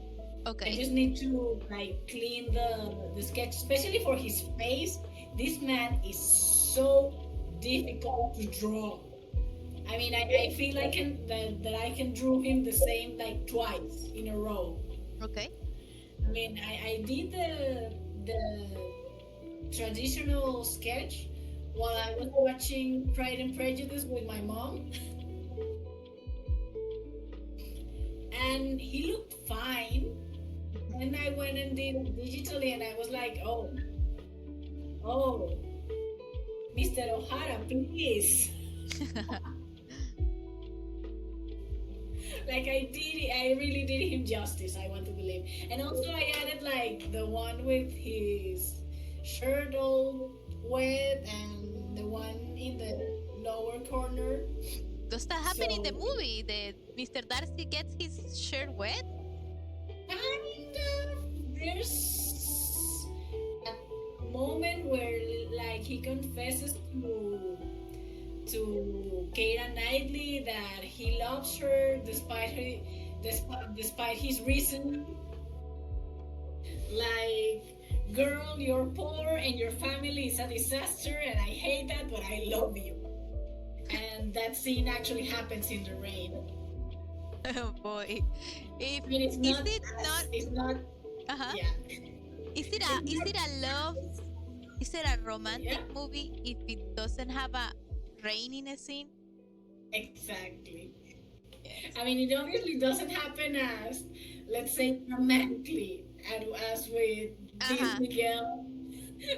Okay. I just need to like clean the sketch, especially for his face. This man is so difficult to draw. I mean, I feel like that I can draw him the same like twice in a row. Okay. I mean, I did the traditional sketch while I was watching Pride and Prejudice with my mom. And he looked fine. And I went and did it digitally, and I was like, oh, Mr. O'Hara, please. Like I really did him justice, I want to believe. And also I added like the one with his shirt all wet and the one in the lower corner. Does that happen in the movie? The Mr. Darcy gets his shirt wet? Kind of. There's a moment where like he confesses to Keira Knightley that he loves her despite his reason. Like, girl, you're poor and your family is a disaster, and I hate that, but I love you. And that scene actually happens in the rain. Oh boy. I mean, it's not. Yeah. Is it a love? Is it a romantic movie if it doesn't have a rain in a scene? Exactly. Yes. I mean, it obviously doesn't happen as, let's say, romantically as with this Miguel.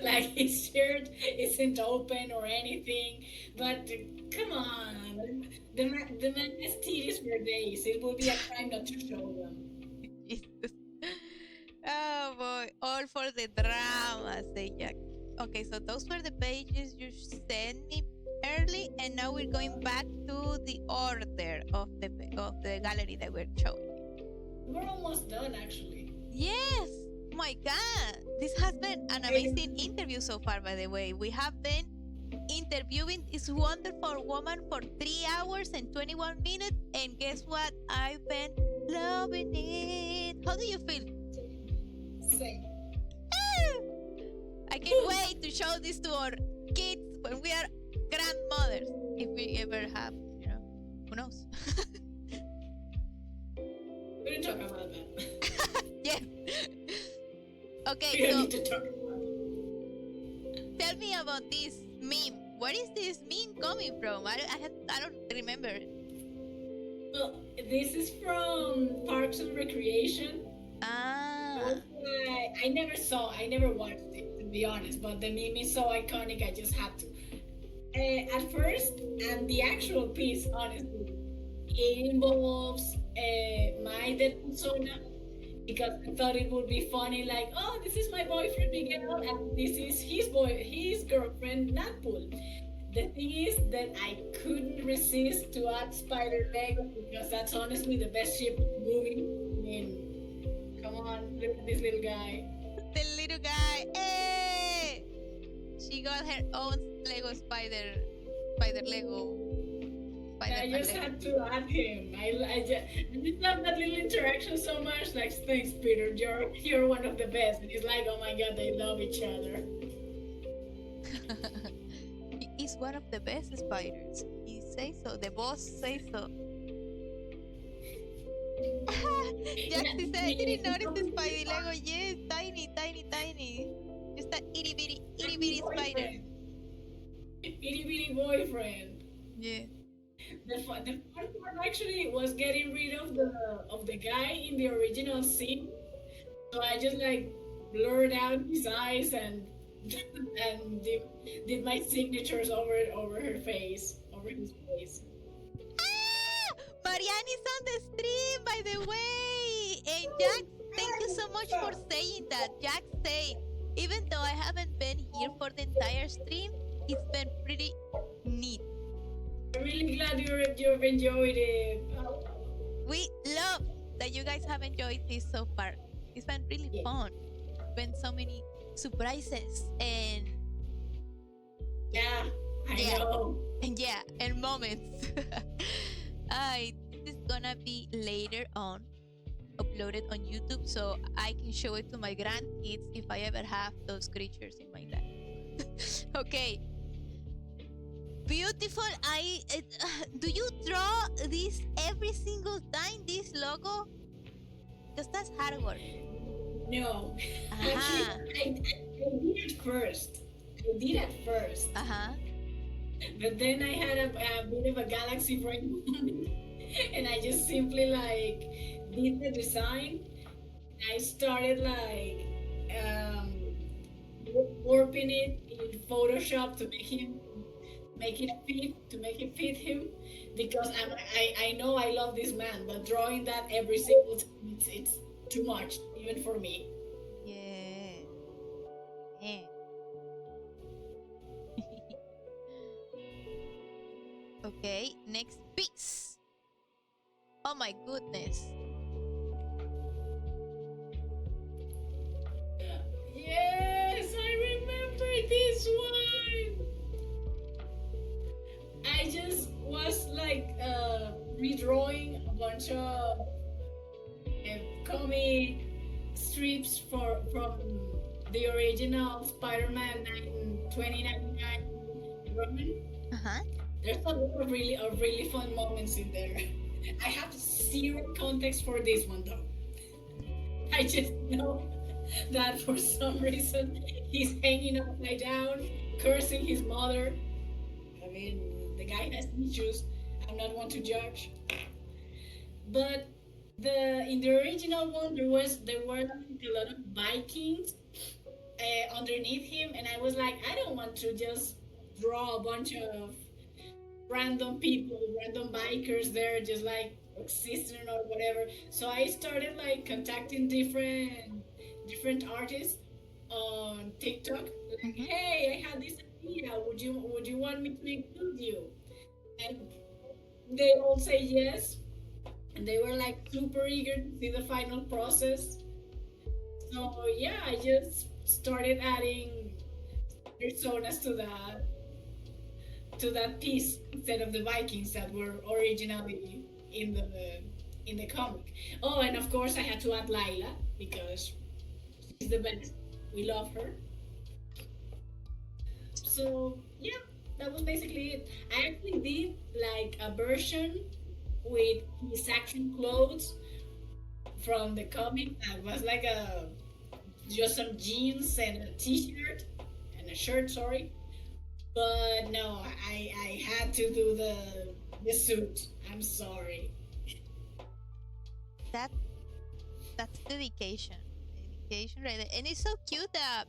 Like his shirt isn't open or anything, but come on, the man has titties for days. It would be a crime not to show them. Jesus. Oh boy, all for the drama, say Jack. Okay, so those were the pages you sent me early, and now we're going back to the order of the gallery that we're showing. We're almost done, actually. Yes. Oh my God, this has been an amazing interview so far. By the way, we have been interviewing this wonderful woman for 3 hours and 21 minutes, and guess what? I've been loving it. How do you feel? Same. I can't wait to show this to our kids when we are grandmothers, if we ever have, who knows? We didn't talk about that. Yes. Okay, We don't so need to talk about it. tell me about this meme. Where is this meme coming from? I don't remember. Well, this is from Parks and Recreation. I never watched it, to be honest, but the meme is so iconic, I just had to. At first, and the actual piece, honestly, it involves my dead persona, because I thought it would be funny, like, oh, this is my boyfriend Miguel, and this is his girlfriend Natpool. The thing is that I couldn't resist to add Spider Lego, because that's honestly the best ship in the movie. I mean, come on, look at this little guy. The little guy. Hey! She got her own Lego spider Lego. I just had to add him. I just love that little interaction so much. Like, thanks, Peter. You're one of the best. And he's like, oh my God, they love each other. He is one of the best spiders. He says so. The boss says so. Jaxi said, I didn't notice the Spidey Lego. Yes, tiny. Just that itty bitty spider. Itty bitty boyfriend. Yeah. the fun part actually was getting rid of the guy in the original scene. So I just like blurred out his eyes and and did my signatures over her face, over his face. Ah! Marianne is on the stream, by the way. And Jack, thank you so much for saying that. Jack said, even though I haven't been here for the entire stream, it's been pretty neat. I'm really glad you've enjoyed it. We love that you guys have enjoyed this so far. It's been really fun. Been so many surprises and Yeah, I know. and moments. This is gonna be later on uploaded on YouTube, so I can show it to my grandkids if I ever have those creatures in my life. Okay. Beautiful. Do you draw this every single time, this logo? Because that's hard work. No. Uh-huh. Actually, I did at first. Uh-huh. But then I had a bit of a galaxy brain moment, and I just simply like did the design. I started like warping it in Photoshop to make it fit him, because I know I love this man, but drawing that every single time, it's too much even for me. Yeah. Yeah. Okay, next piece. Oh my goodness. Yes, I remember this one. I just was like redrawing a bunch of comic strips from the original Spider-Man 2099 run. Uh-huh. There's a lot of really fun moments in there. I have zero context for this one though. I just know that for some reason he's hanging upside down, cursing his mother. I mean, the guy has issues. I'm not one to judge. But in the original one there were like a lot of Vikings underneath him, and I was like, I don't want to just draw a bunch of random people, random bikers there, just like existing or whatever. So I started like contacting different artists on TikTok. Like, hey, I had this idea. Would you want me to include you? And they all say yes. And they were like super eager to see the final process. So yeah, I just started adding personas to that piece instead of the Vikings that were originally in the comic. Oh, and of course I had to add Lila because she's the best. We love her. So yeah, that was basically it. I actually did like a version with his action clothes from the comic that was like just some jeans and a t-shirt and a shirt, sorry. But no, I had to do the suit. I'm sorry. That's dedication. Dedication right there. And it's so cute that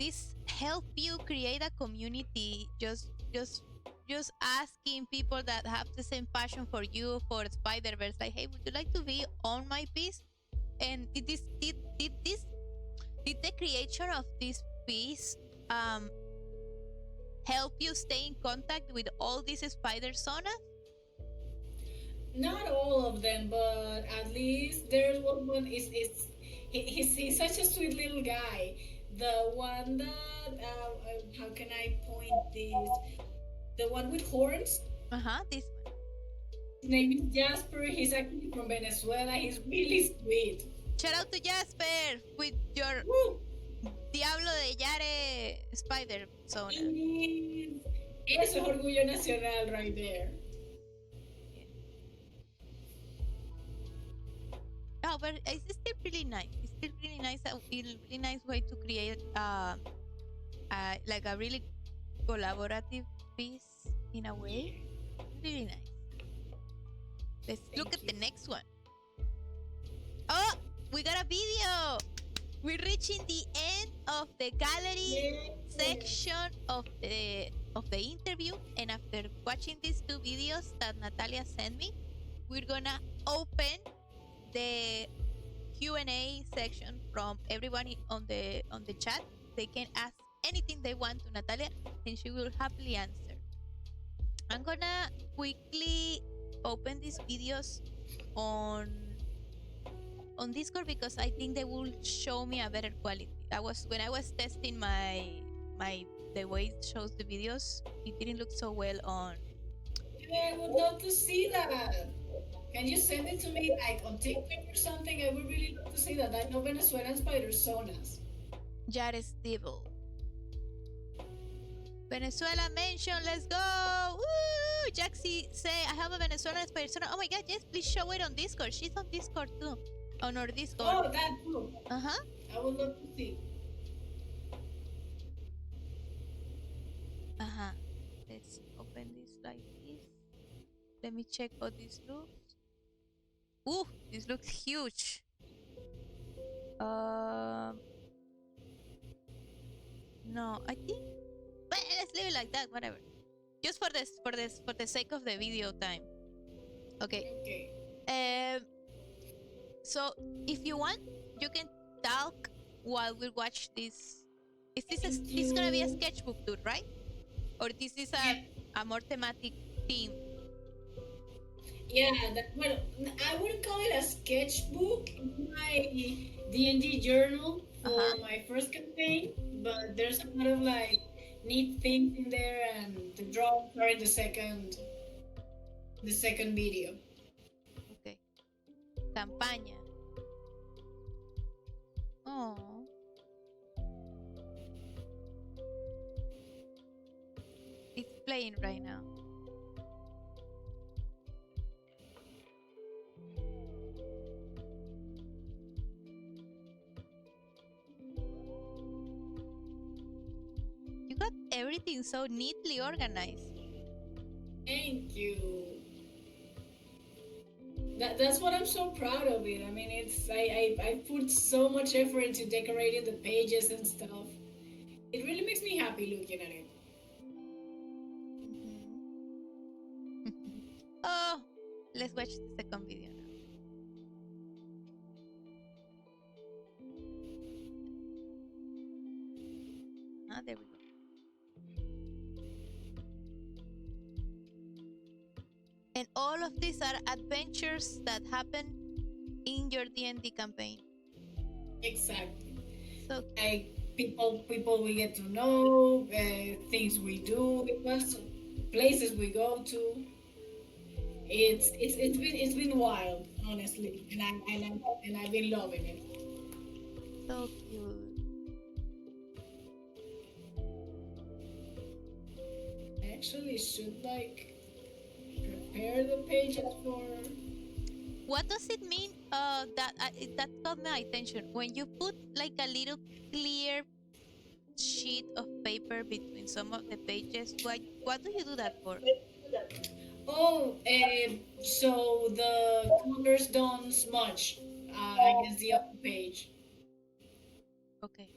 this help you create a community, just asking people that have the same passion for you for Spider-Verse, like, hey, would you like to be on my piece? And did the creation of this piece help you stay in contact with all these spider sonas? Not all of them, but at least there's one he's such a sweet little guy. The one that how can I point this? The one with horns. This one. His name is Jasper. He's actually from Venezuela. He's really sweet. Shout out to Jasper with your Woo! Diablo de Yare Spider Zona. Eso es orgullo nacional right there. Oh, but it's still really nice. It's still really nice. A really nice way to create like a really collaborative piece in a way. Really nice. Let's look Thank at the you. next one. Oh, we got a video. We're reaching the end of the gallery section of the interview, and after watching these two videos that Natalia sent me, we're gonna open the Q&A section from everyone on the chat. They can ask anything they want to Natalia, and she will happily answer. I'm gonna quickly open these videos on Discord because I think they will show me a better quality. When I was testing the way it shows the videos, it didn't look so well on. Yeah, I would love to see that. Can you send it to me like on TikTok or something? I would really love to see that. I know Venezuelans by personas. Jares Devil. Venezuela mention, let's go! Woo! Jaxi say, I have a Venezuelan persona. Oh my god, yes, please show it on Discord. She's on Discord too. On our Discord. Oh, that too. Uh-huh. I would love to see. Uh-huh. Let's open this like this. Let me check how this looks. Ooh, this looks huge. No, I think. But let's leave it like that. Whatever. Just for the sake of the video time. Okay. Okay. So if you want, you can talk while we watch this. Is this gonna be a sketchbook tour, right? Or this is a more thematic theme? Yeah, well, I wouldn't call it a sketchbook. It's my D&D journal for my first campaign, but there's a lot of like neat things in there, and the drawings are in the second video. Okay. Campaña. Oh. It's playing right now. You got everything so neatly organized. Thank you. That's what I'm so proud of it. I mean, I put so much effort into decorating the pages and stuff. It really makes me happy looking at it. Oh, let's watch the second video now. There we go. And all of these are adventures that happen in your D&D campaign. Exactly. So like people we get to know, things we do, places we go to. It's been wild, honestly, and I've been loving it. So cute. I actually should like prepare the pages for. What does it mean? That got my attention. When you put like a little clear sheet of paper between some of the pages, what do you do that for? Oh, so the colors don't smudge against the other page. Okay.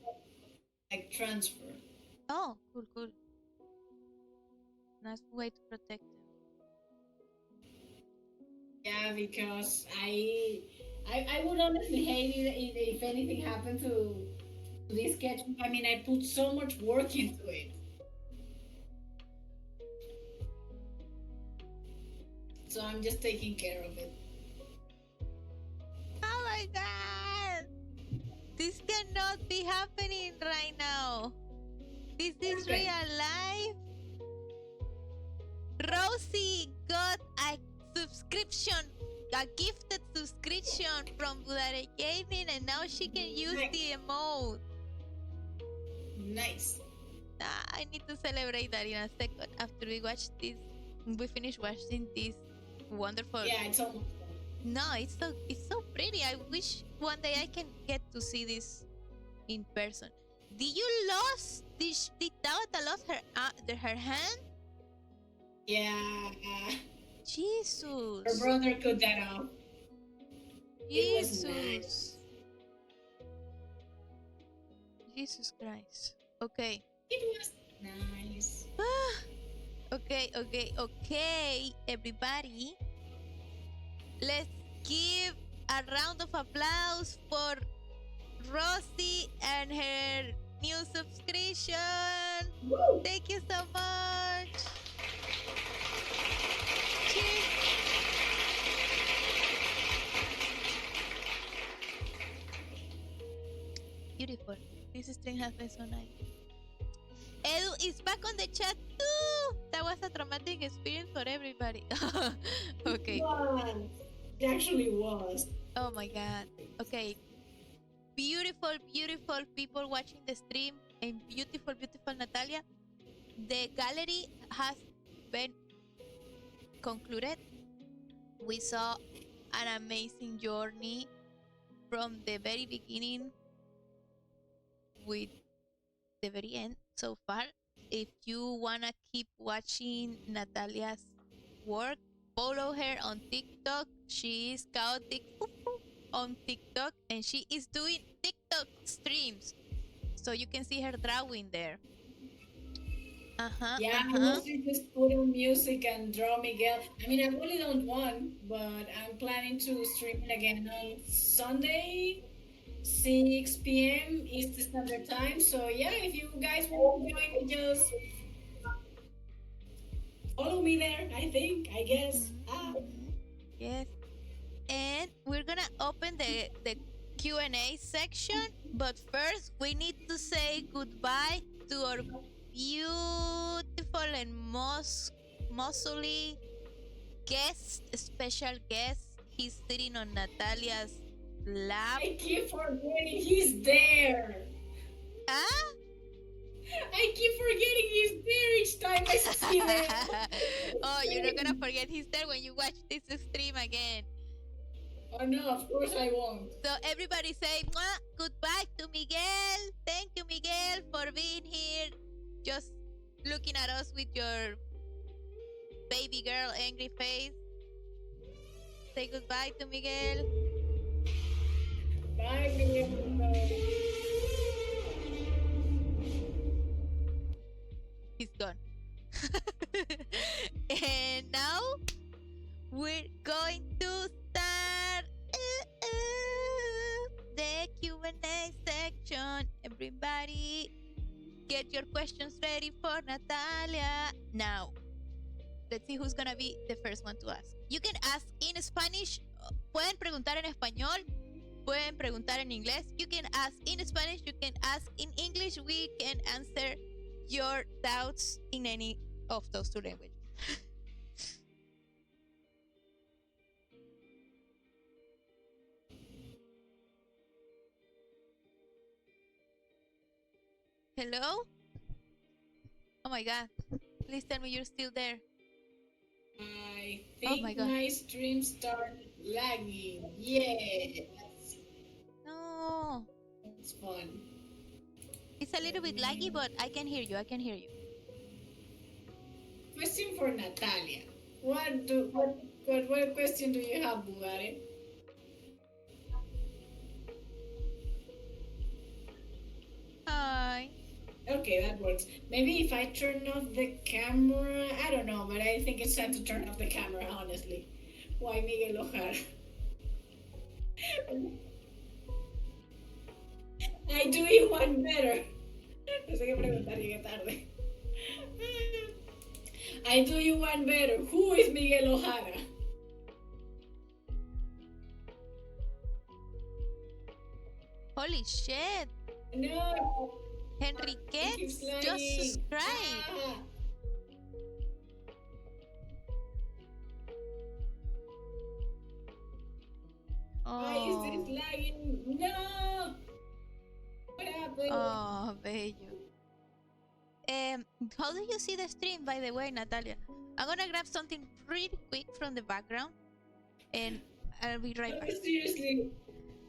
Like transfer. Oh, cool. Nice way to protect them. Yeah, because I would honestly hate it if anything happened to this sketch. I mean, I put so much work into it. So I'm just taking care of it. Oh my god! This cannot be happening right now. This is real life. Rosie got a subscription, a gifted subscription from Budare Gaming, and now she can use the emote. Nice. I need to celebrate that in a second after we finish watching this wonderful. Yeah, it's almost. No, it's so pretty. I wish one day I can get to see this in person. Did Tabata lost her hand? Yeah. Her Jesus. brother cut that off. It was nice. Jesus. Jesus Christ. Okay. It was nice. Okay, everybody. Let's give a round of applause for Rosie and her new subscription. Woo! Thank you so much. Cheers. Beautiful. This stream has been so nice. Edu is back on the chat too. That was a traumatic experience for everybody. Okay. It was. It actually was. Oh my god. Okay. Beautiful, beautiful people watching the stream, and beautiful, beautiful Natalia. The gallery has been concluded. We saw an amazing journey from the very beginning with the very end so far. If you wanna keep watching Natalia's work, follow her on TikTok. She is chaotic on TikTok, and she is doing TikTok streams, so you can see her drawing there. Yeah, I mostly just put on music and draw Miguel. I mean, I've only done one, but I'm planning to stream it again on Sunday, 6 p.m. Eastern Standard Time. So yeah, if you guys want to join me, just follow me there. I guess. Yes. And we're gonna open the Q&A section, but first we need to say goodbye to our beautiful and mostly special guest. He's sitting on Natalia's lap. I keep forgetting he's there. Ah? I keep forgetting he's there each time I see him. Oh, you're not gonna forget he's there when you watch this stream again. Oh no, of course I won't. So everybody say mwah, goodbye to Miguel. Thank you, Miguel, for being here. Just looking at us with your baby girl angry face. Say goodbye to Miguel. Bye, Miguel. He's gone. And now we're going to start the Q&A section. Everybody, get your questions ready for Natalia. Now, let's see who's gonna be the first one to ask. You can ask in Spanish. Pueden preguntar en español. Pueden preguntar en inglés. You can ask in Spanish. You can ask in English. We can answer your doubts in any of those two languages. Hello? Oh my god. Please tell me you're still there. I Oh think my God. my stream started lagging. Yeah, No. that's fun. It's a little bit laggy, but I can hear you. I can hear you. Question for Natalia. What question do you have, Bugare? Hi. Okay, that works. Maybe if I turn off the camera, I don't know, but I think it's time to turn off the camera, honestly. Why Miguel Ojara? I do you one better. No sé qué preguntar, llegué tarde. I do you one better. Who is Miguel Ojara? Holy shit. No. Henriquez Keeps just lagging. subscribed. Ah. Why is Oh. this lagging? No. What happened? Oh, bello. How do you see the stream, by the way, Natalia? I'm gonna grab something really quick from the background, and I'll be right back. Seriously.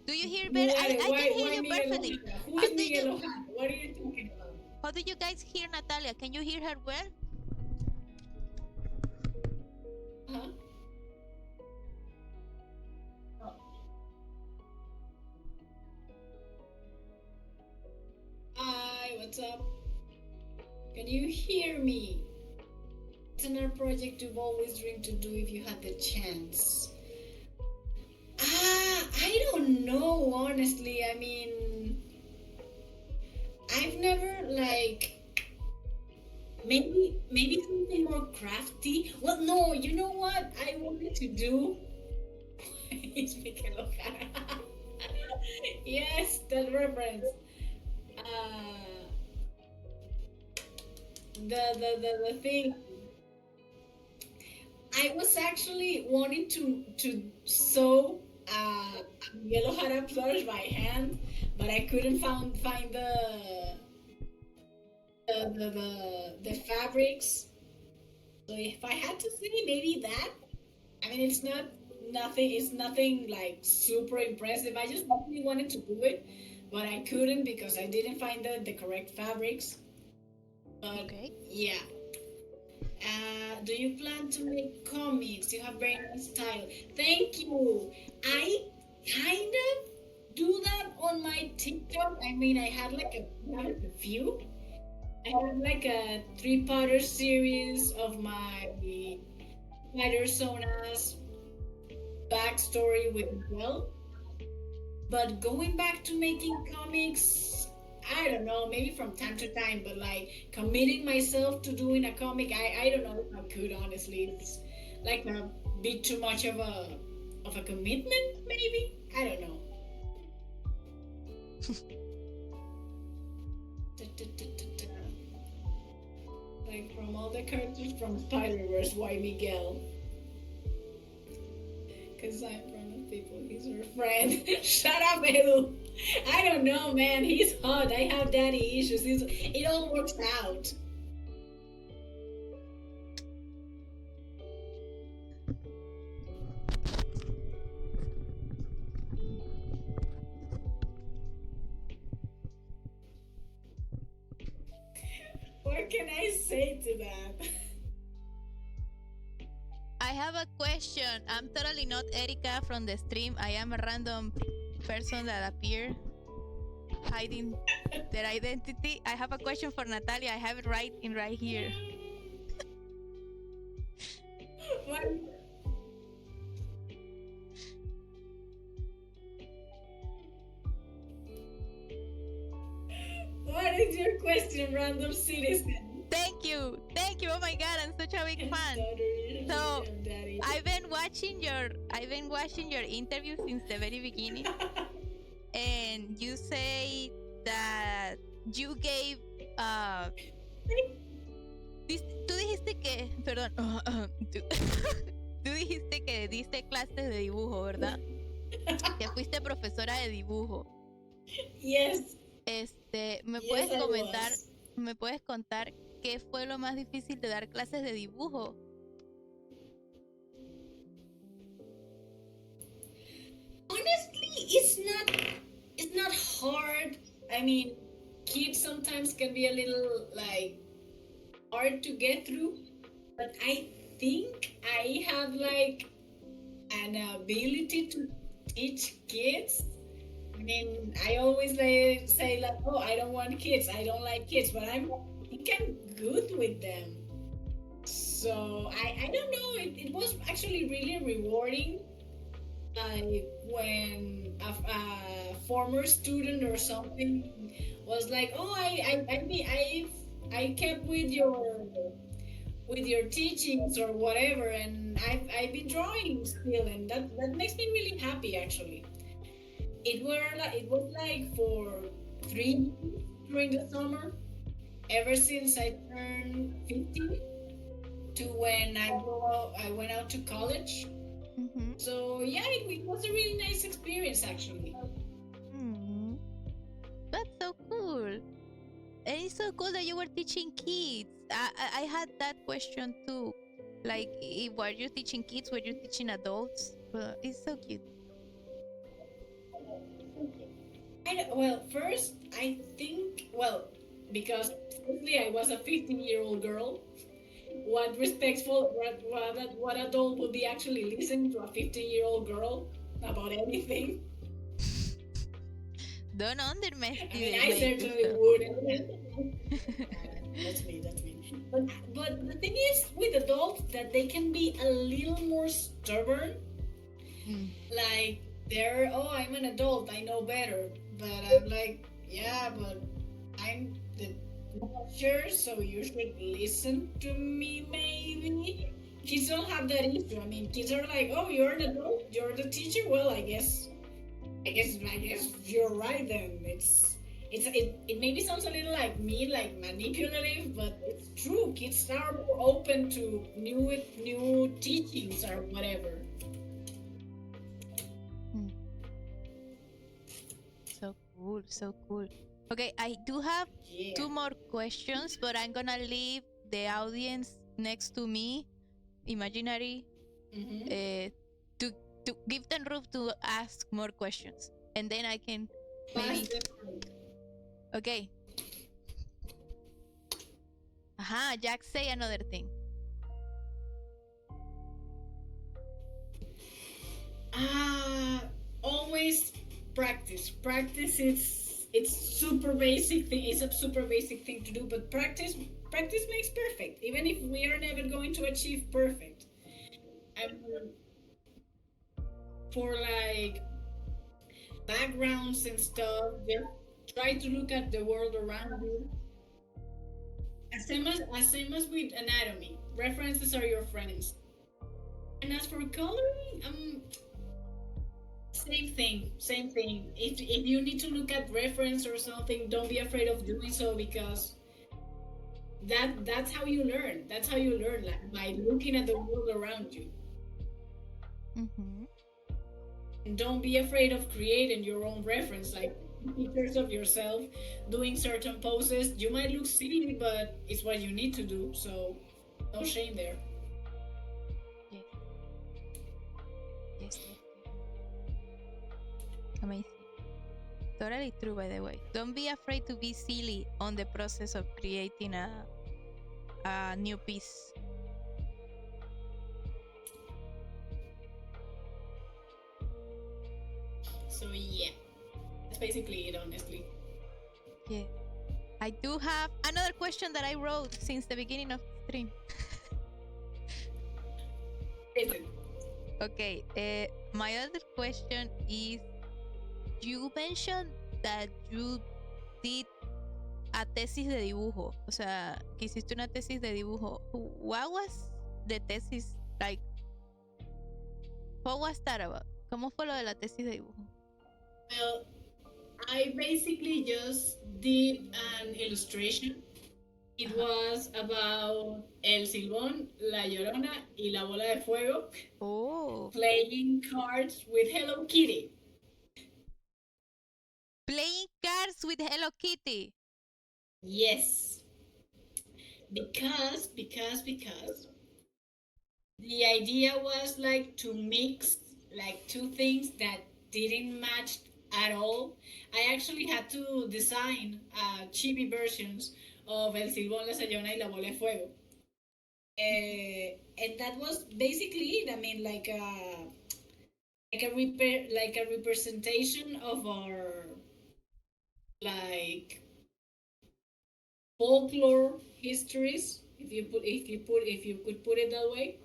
Do you hear better? I can hear you Miguel perfectly. Ojara? Who How is do Miguel you Ojara? What are you talking about? how do you guys hear Natalia? Can you hear her well? Huh? what's up? Can you hear me? It's another project you've always dreamed to do if you had the chance. I don't know, honestly. I mean, I've never maybe something more crafty. Well, no, you know what I wanted to do? It's Mikel O'Hara. Yes, that reference. Uh, the thing. I was actually wanting to sew Yellow Hara plush by hand, but I couldn't find the fabrics. So if I had to say, maybe that. I mean, it's not nothing. It's nothing like super impressive. I just really wanted to do it, but I couldn't because I didn't find the correct fabrics. But Okay. yeah. Do you plan to make comics? You have very nice style. Thank you. I kind of do that on my TikTok. I mean, I had a few. I have like a three-parter series of my personas backstory with Mel. But going back to making comics, I don't know, maybe from time to time, but like committing myself to doing a comic, I don't know if I could honestly. It's like a bit too much of a commitment, maybe. I don't know. Like from all the characters from Spider-Verse, why Miguel? Because I'm from the people, he's her friend. Shut up, Edu. I don't know, man. He's hot. I have daddy issues. It all works out. What can I say to that? I have a question. I'm totally not Erika from the stream. I am a random person that appear hiding their identity. I have a question for Natalia. I have it right here. What? What is your question, random citizen? Thank you. Oh my god, I'm such a big fan. So I've been watching your interview since the very beginning. And you say that you gave tú dijiste que, perdón, tú dijiste que diste clases de dibujo, ¿verdad? Que fuiste profesora de dibujo. Yes. ¿Me puedes contar qué fue lo más difícil de dar clases de dibujo? Honestly, it's not hard. I mean, kids sometimes can be a little like hard to get through, but I think I have like an ability to teach kids. I mean, I always say like, oh, I don't want kids, I don't like kids, but I think I'm good with them. So I don't know. It was actually really rewarding. Like when a former student or something was like, "Oh, I kept with your teachings or whatever, and I've been drawing still, and that makes me really happy actually." It was like for 3 years during the summer, ever since I turned 15 to when I went out to college. Mm-hmm. So yeah, it was a really nice experience actually. Mm-hmm. That's so cool. And it's so cool that you were teaching kids. I had that question too. Like, were you teaching kids? Were you teaching adults? But it's so cute. Well, first I think because firstly I was a 15-year-old girl. What adult would be actually listening to a 15-year-old girl about anything? Don't I underestimate certainly yourself. would. That's me. But the thing is with adults that they can be a little more stubborn. Mm. Like they're, oh, I'm an adult, I know better. But I'm like, yeah, but I'm the teacher, so you should listen to me. Maybe kids don't have that issue. I mean, kids are like, oh, you're an adult, you're the teacher. Well, I guess you're right then. It maybe sounds a little like mean, like manipulative, but it's true. Kids are more open to new teachings or whatever. Mm. So cool, so cool. Okay, I do have Yeah. 2 more questions, but I'm gonna leave the audience next to me, imaginary, Mm-hmm. to give them room to ask more questions, and then I can maybe. Fast and quick. Okay. Jack, say another thing. Always practice. Practice. It's super basic thing. It's a super basic thing to do, but practice makes perfect. Even if we are never going to achieve perfect, and for like backgrounds and stuff, just try to look at the world around you. As same as with anatomy, references are your friends. And as for coloring, same thing, same thing. If you need to look at reference or something, don't be afraid of doing so because that's how you learn. That's how you learn, like, by looking at the world around you. Mm-hmm. And don't be afraid of creating your own reference, like pictures of yourself doing certain poses. You might look silly, but it's what you need to do. So no shame there. Yes. Yes, yes, yes. Amazing. Totally true, by the way. Don't be afraid to be silly on the process of creating a new piece. So yeah, that's basically it, honestly. Yeah. I do have another question that I wrote since the beginning of the stream. Listen, Okay. My other question is, you mentioned that you did a tesis de dibujo. O sea, que hiciste una tesis de dibujo. What was the tesis like? What was that about? ¿Cómo fue lo de la tesis de dibujo? well, I basically just did an illustration. It Ajá. was about El Silbón, La Llorona y La Bola de Fuego Oh, playing cards with Hello Kitty. playing cards with Hello Kitty. Yes, because the idea was like to mix like two things that didn't match at all. I actually had to design chibi versions of El Silbón, La Sayona y La Bola de Fuego. And that was basically it. I mean, like a representation of our like folklore histories, if you could put it that way.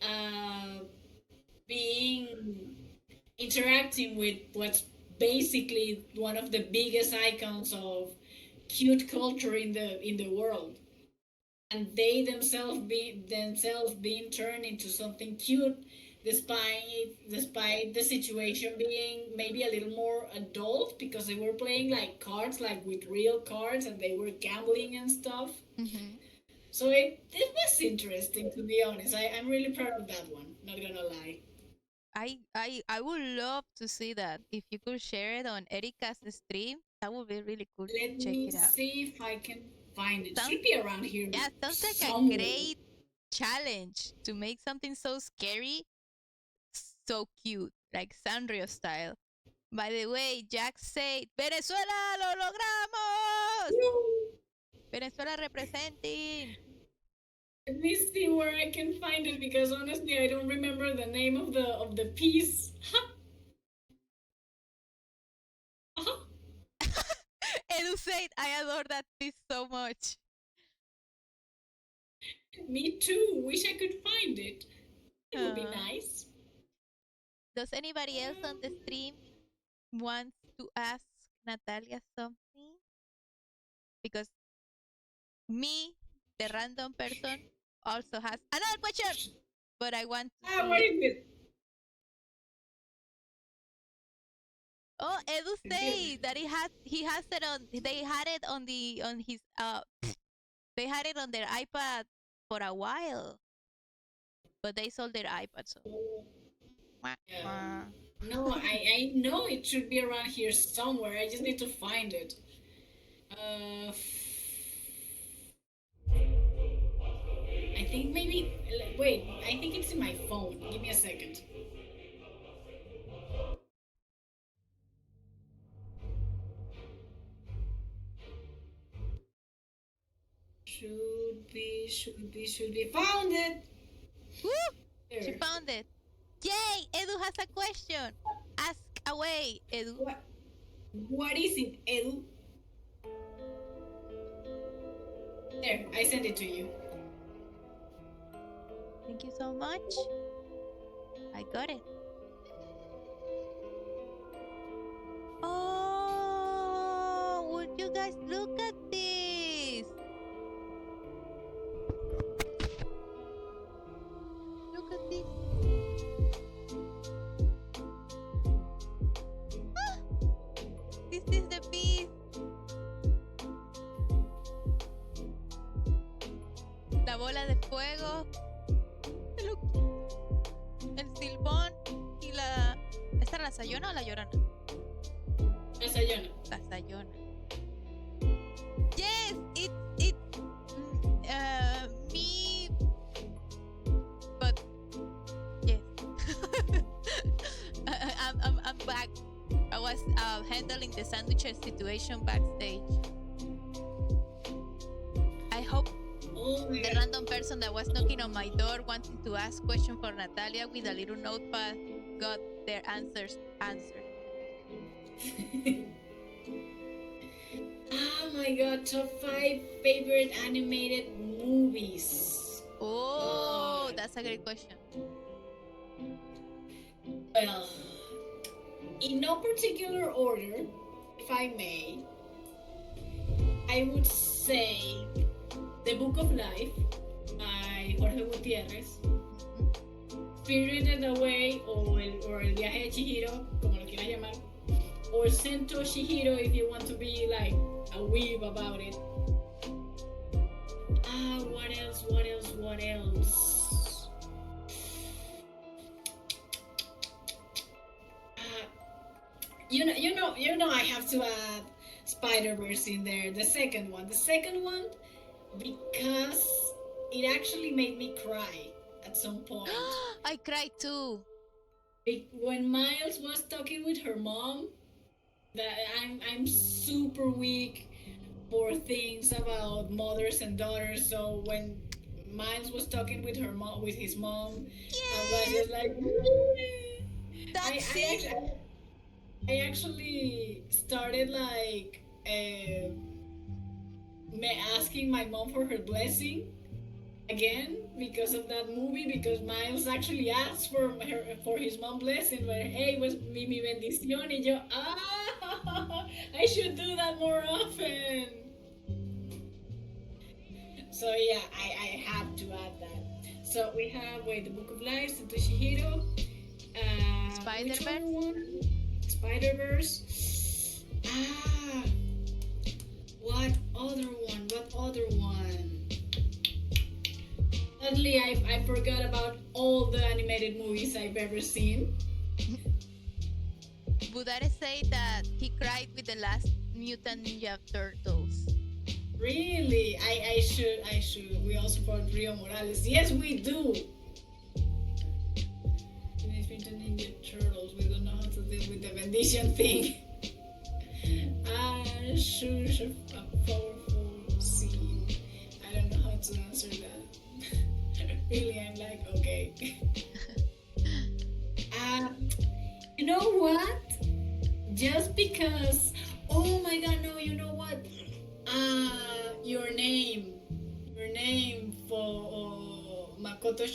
Uh, being interacting with what's basically one of the biggest icons of cute culture in the world, and they themselves being turned into something cute despite the situation being maybe a little more adult because they were playing like cards, like with real cards, and they were gambling and stuff. Mm-hmm. So it was interesting, to be honest. I'm really proud of that one, not gonna lie. I would love to see that. If you could share it on Erika's stream, that would be really cool to Let check me it out. see if I can find it. Sounds Should be around here Yeah, sounds like a somewhere. great challenge to make something so scary so cute, like Sanrio style. By the way, Jack said, Venezuela, lo logramos! Venezuela representing. Let me see where I can find it because honestly I don't remember the name of the piece. Edu said, I adore that piece so much. Me too. Wish I could find it. It would be Uh, nice. does anybody else on the stream want to ask Natalia something? Because me, the random person, also has another question, but I want to What see. is it? Oh, Edu It's say good. that he has it on. They had it on his they had it on their iPad for a while, but they sold their iPad. So Wah, Yeah. wah. No, I know it should be around here somewhere. I just need to find it. Uh, I think maybe. Wait, I think it's in my phone. Give me a second. Should be. Found it! Woo! She There. found it. Yay! Edu has a question. Ask away, Edu. What is it, Edu? There, I sent it to you. Thank you so much. I got it. Oh, would you guys look at this? Look at this. Ah, this is the piece. La bola de fuego. Look. El silbón y la. ¿Esta era la Sayona o la Llorona? Sayona. La Sayona. Yes, it's me, but yes. I'm back. I was handling the sandwiches situation backstage. I hope Oh my the god. random person that was knocking on my door wanting to ask question for Natalia with a little notepad got their answers answered. Oh my god, top 5 favorite animated movies. Oh, that's a great question. Well, in no particular order, if I may, I would say The Book of Life by Jorge Gutiérrez, Spirited Away o el viaje de Chihiro, como lo quieras llamar, or Sento Chihiro if you want to be like a weeb about it. What else? You know, I have to add Spider-Verse in there. The second one, because it actually made me cry at some point. I cried too. When Miles was talking with her mom, that I'm super weak for things about mothers and daughters. So when Miles was talking with his mom, I was just like, That's it. I actually started like asking my mom for her blessing again because of that movie, because Miles actually asked for his mom blessing, where hey was mi bendición, y yo I should do that more often. So yeah, I have to add that. So we have The Book of Life, Satoshi Hiro, Spider-Verse. Spider-Verse. What other one? Sadly, I forgot about all the animated movies I've ever seen. Budare said that he cried with the last Mutant Ninja Turtles. Really? I should. We also support Rio Morales. Yes, we do. Teenage Mutant Ninja Turtles. We don't know how to deal with the bendition thing. Shush, a powerful scene. I don't know how to answer that. Really, I'm like, okay. You know what? Just because. Oh my god, no, you know what?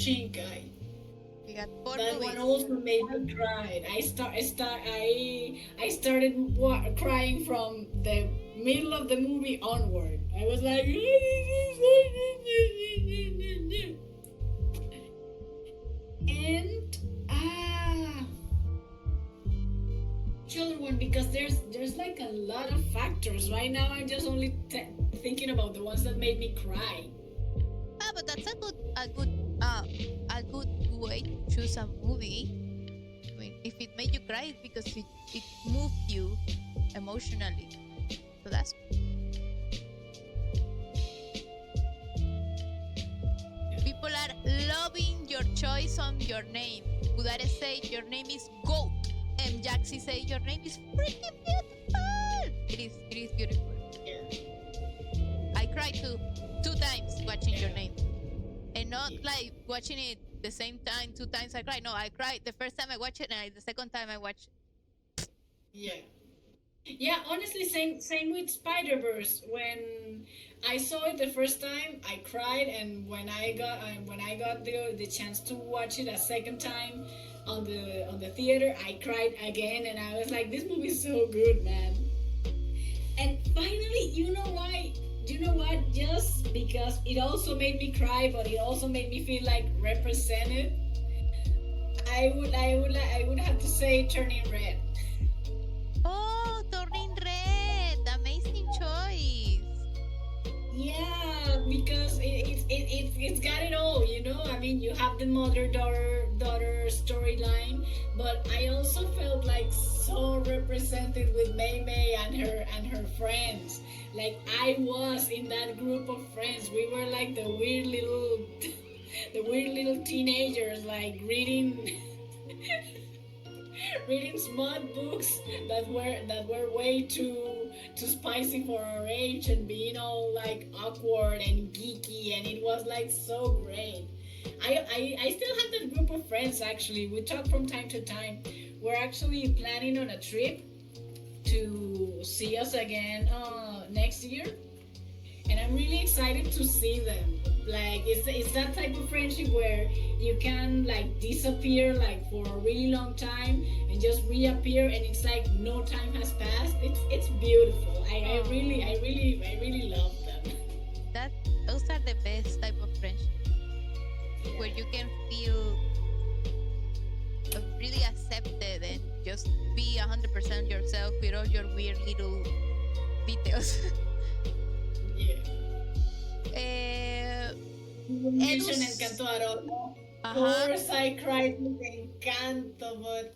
Shinkai. We got 4 That movies. one also made me cry. I started crying from the middle of the movie onward. I was like, and which other one? Because there's like a lot of factors. Right now, I'm just only thinking about the ones that made me cry. But that's a good way to choose a movie. I mean, if it made you cry, it's because it moved you emotionally. So that's people are loving your choice on your name. Budare say your name is Goat, and Jaxi say your name is freaking beautiful. It is beautiful. Yeah. I cried two times watching your name, and not like watching it the same time 2 times. I cried. No, I cried the first time I watched it, and the second time I watched it. Yeah. Yeah, honestly, same with Spider-Verse. When I saw it the first time, I cried, and when I got the chance to watch it a second time on the theater, I cried again, and I was like, this movie is so good, man. And finally, you know why? Do you know what? Just because it also made me cry, but it also made me feel like represented. I would have to say Turning Red. Oh, Turning Red, amazing choice. Yeah, because it's got it all, you know. I mean, you have the mother-daughter storyline, but I also felt like so represented with Mei Mei and her friends. Like I was in that group of friends. We were like the weird little teenagers, like reading reading smart books that were way too spicy for our age, and being all like awkward and geeky, and it was like so great. I still have that group of friends. Actually, we talk from time to time. We're actually planning on a trip to see us again next year, and I'm really excited to see them. Like it's that type of friendship where you can like disappear like for a really long time and just reappear, and it's like no time has passed. It's beautiful. I really love them. Those are the best type of friendship, where you can feel really accepted and just be 100% yourself with all your weird little details. Yeah. Mention Encanto Aroma. Of course, I cried with Encanto, but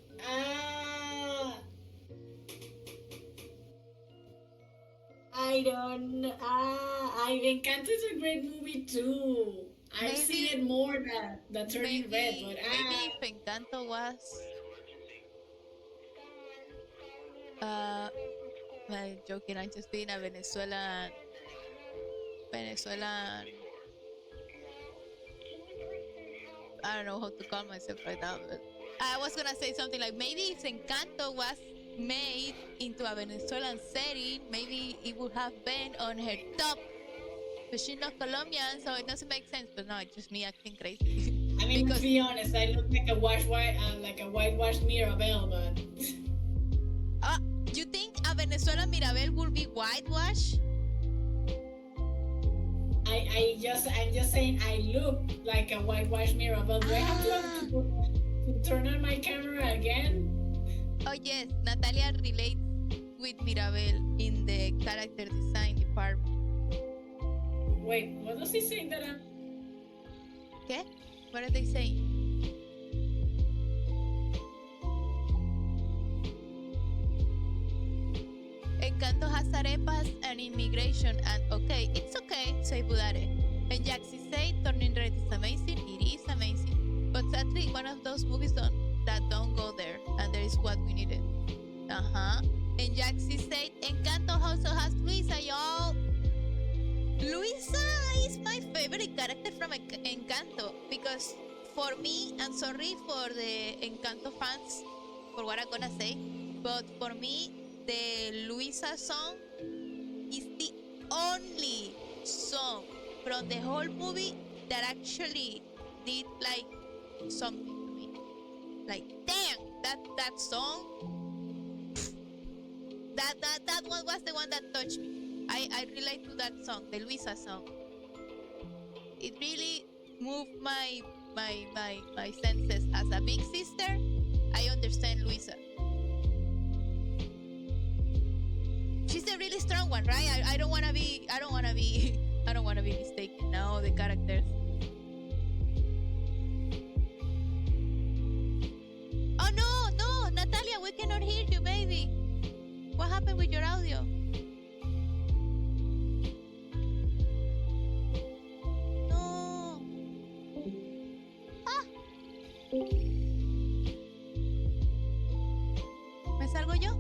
I don't. Encanto is a great movie too. I've seen it more than Turning Red, but maybe if Encanto was I'm joking. I'm just being a Venezuelan. I don't know how to call myself right now, but I was gonna say something like maybe if Encanto was made into a Venezuelan setting, maybe it would have been on her top. But she's not Colombian, so it doesn't make sense. But no, it's just me acting crazy. I mean, to be honest, I look like a whitewashed Mirabelle, but. You think a Venezuelan Mirabelle will be whitewashed? I'm just saying I look like a whitewashed Mirabelle. Do I have to turn on my camera again? Oh yes, Natalia relates with Mirabelle in the character design department. Wait, what does he say that I'm? ¿Qué? What are they saying? Encanto has arepas and immigration, and okay, it's okay, say Budare. And Jaxi say Turning Red is amazing, it is amazing. But sadly, one of those movies that don't go there, and there is what we needed. And Jaxi said Encanto also has Luisa, y'all. Luisa is my favorite character from Encanto, because for me, I'm sorry for the Encanto fans for what I'm gonna say, but for me, the Luisa song is the only song from the whole movie that actually did like something to me. Like, damn, that song, that one was the one that touched me. I relate to that song, the Luisa song. It really moved my senses. As a big sister, I understand Luisa. She's a really strong one, right? I don't wanna be mistaken. No, the characters. Oh no, Natalia, we cannot hear you, baby. What happened with your audio? No. Ah. ¿Me salgo yo?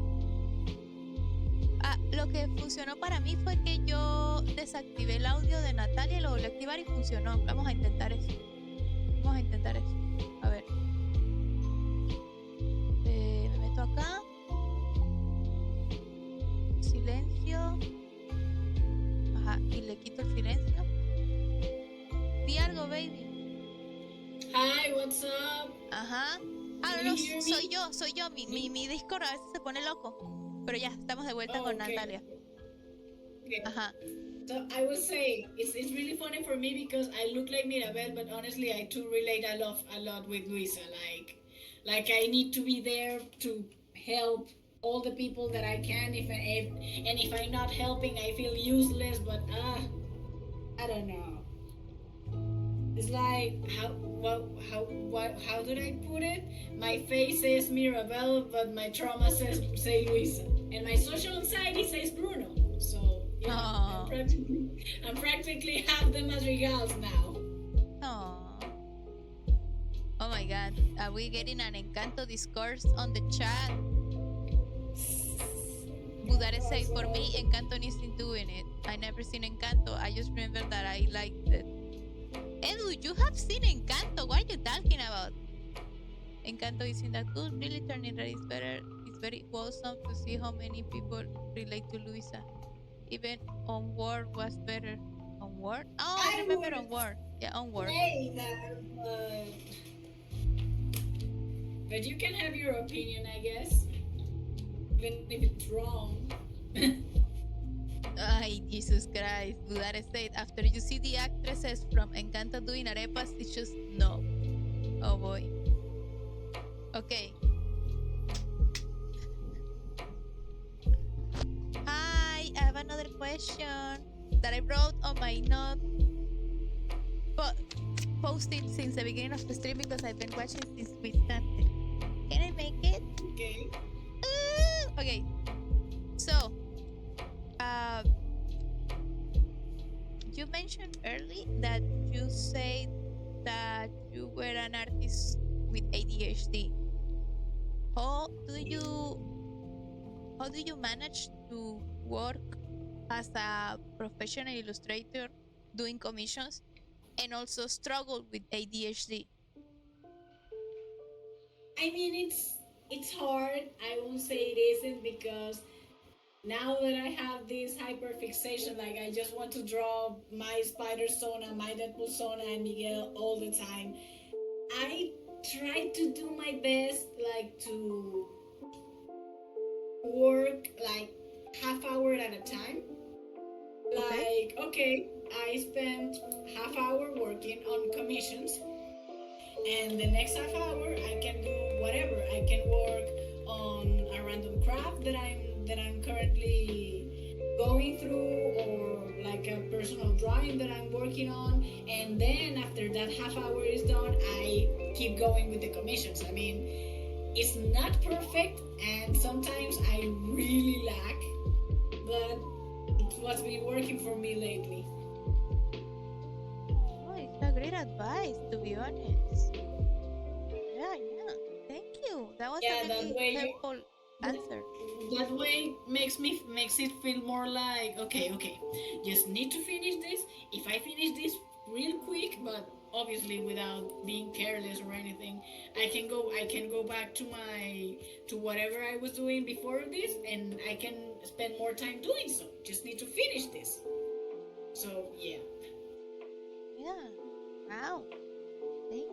Lo que funcionó para mí fue que yo desactivé el audio de Natalia y lo volví a activar y funcionó. Vamos a intentar eso. A ver. Me meto acá. Silencio. Ajá, y le quito el silencio. Di algo, baby. Hi, what's up? Ajá. Ah, no, soy yo. Mi Discord a veces se pone loco. Pero ya, estamos de vuelta con okay. Natalia. Okay. Ajá. So I was saying, it's really funny for me because I look like Mirabel, but honestly, I too relate a lot with Luisa. Like I need to be there to help all the people that I can. If I'm not helping, I feel useless. But I don't know. It's like how did I put it? My face says Mirabel, but my trauma says Luisa, and my social anxiety says Bruno. So yeah, I'm practically have them as regals now. Aww. Oh my god, are we getting an Encanto discourse on the chat? Budare say, for me, Encanto isn't doing it. I never seen Encanto. I just remember that I liked it. Edu, you have seen Encanto. What are you talking about? Encanto isn't that good. Really, Turning Red is better. It's very awesome to see how many people relate to Luisa. Even Onward was better. Onward? Oh, I remember Onward. Yeah, Onward. Say that, but you can have your opinion, I guess, even if it's wrong. Ay, Jesus Christ. Budare said, after you see the actresses from Encanto doing arepas, it's just no. Oh boy. Okay. Hi, I have another question that I wrote on my note. But posted since the beginning of the stream because I've been watching since we started. Can I make it? Okay. Okay. So, you mentioned early that you said that you were an artist with ADHD. How do you manage to work as a professional illustrator doing commissions and also struggle with ADHD? I mean, it's hard. I won't say it isn't because now that I have this hyperfixation, like I just want to draw my Spider Sona, my Deadpool Sona, and Miguel all the time. I try to do my best, like to work like half hour at a time. Like, okay, I spent half hour working on commissions, and the next half hour I can do whatever. I can work on a random craft that I'm currently going through, or like a personal drawing that I'm working on, and then after that half hour is done, I keep going with the commissions. I mean, it's not perfect, and sometimes I really lack, but it's what's been working for me lately. Oh, it's a great advice, to be honest. Yeah. Thank you. That was a very helpful answer. That way makes it feel more like okay, just need to finish this. If I finish this real quick, but obviously without being careless or anything, I can go back to whatever I was doing before this, and I can spend more time doing so. Just need to finish this. So yeah. Wow. Thank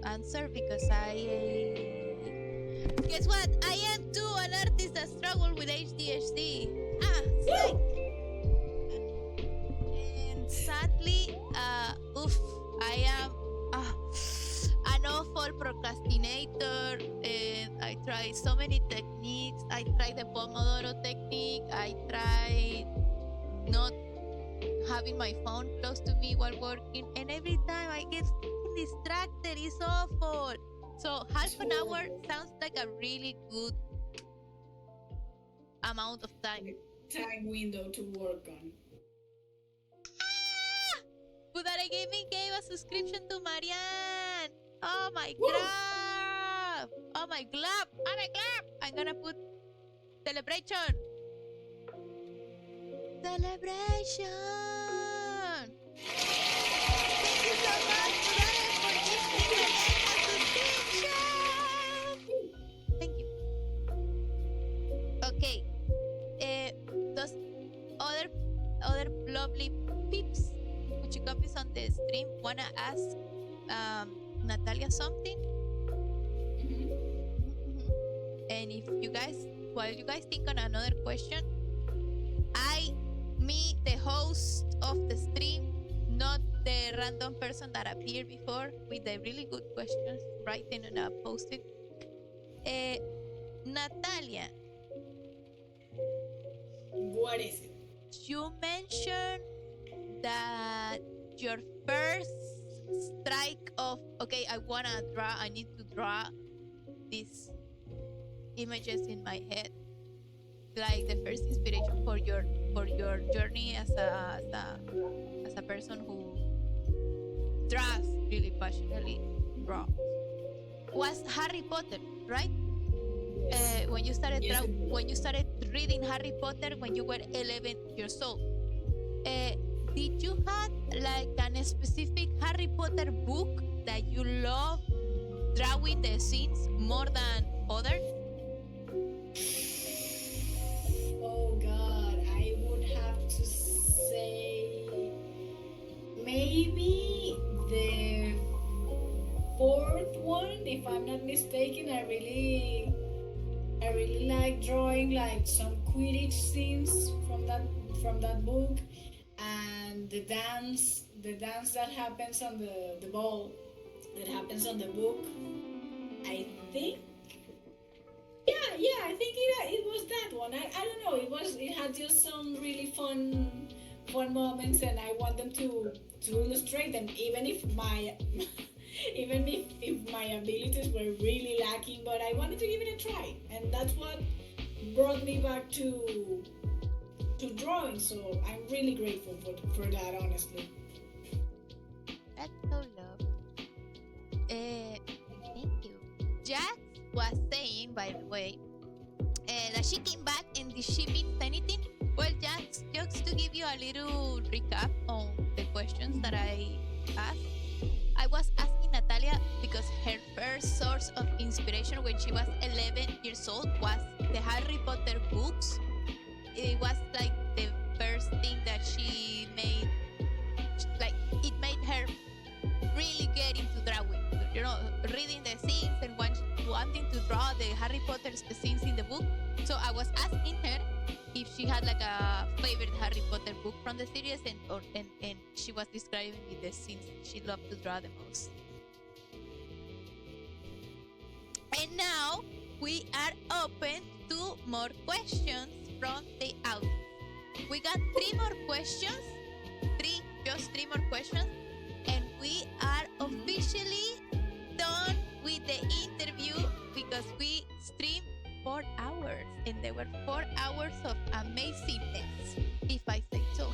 answer because guess what? I am too an artist that struggle with ADHD. Psych. And sadly, I am an awful procrastinator, and I try so many techniques. I tried the Pomodoro technique. I tried not having my phone close to me while working, and every time I get distracted. It's awful. So half an hour sounds like a really good amount of time. Time window to work on. But that I gave a subscription to Marianne. Oh my god. Oh my glove. Oh my glove. I'm gonna put celebration. Celebration. Thank you so much for giving Marianne a subscription. Thank you. Okay. Those other lovely peeps which copies on the stream wanna ask Natalia something. And if you guys, while you guys think on another question, me, the host of the stream, not the random person that appeared before with the really good questions, writing and posted. Natalia, what is it? You mentioned that your first strike of okay, I need to draw these images in my head, like the first inspiration for your journey as a person who draws really passionately, was Harry Potter, right? When you started reading Harry Potter when you were 11 years old, did you have like a specific Harry Potter book that you love drawing the scenes more than others? Oh God, I would have to say maybe the fourth one, if I'm not mistaken. I really like drawing like some Quidditch scenes from that book, and the dance that happens on the ball that happens on the book. I think I think it was that one. I don't know. It had just some really fun moments, and I want them to illustrate them, even if my abilities were really lacking. But I wanted to give it a try, and that's what brought me back to drawing. So I'm really grateful for that, honestly. That's so lovely. Thank you. Jax was saying, by the way, that she came back and did she miss anything? Well, Jax, just to give you a little recap on the questions that I asked, I was asking Natalia because her first source of inspiration when she was 11 years old was the Harry Potter books. It was like the first thing that she made, like it made her really get into drawing. You know, reading the scenes and wanting to draw the Harry Potter scenes in the book. So I was asking her if she had like a favorite Harry Potter book from the series, and she was describing me the scenes she loved to draw the most. And now we are open to more questions from the audience. We got three more questions, just three more questions, and we are officially done with the interview because we streamed 4 hours, and there were 4 hours of amazingness, if I say so.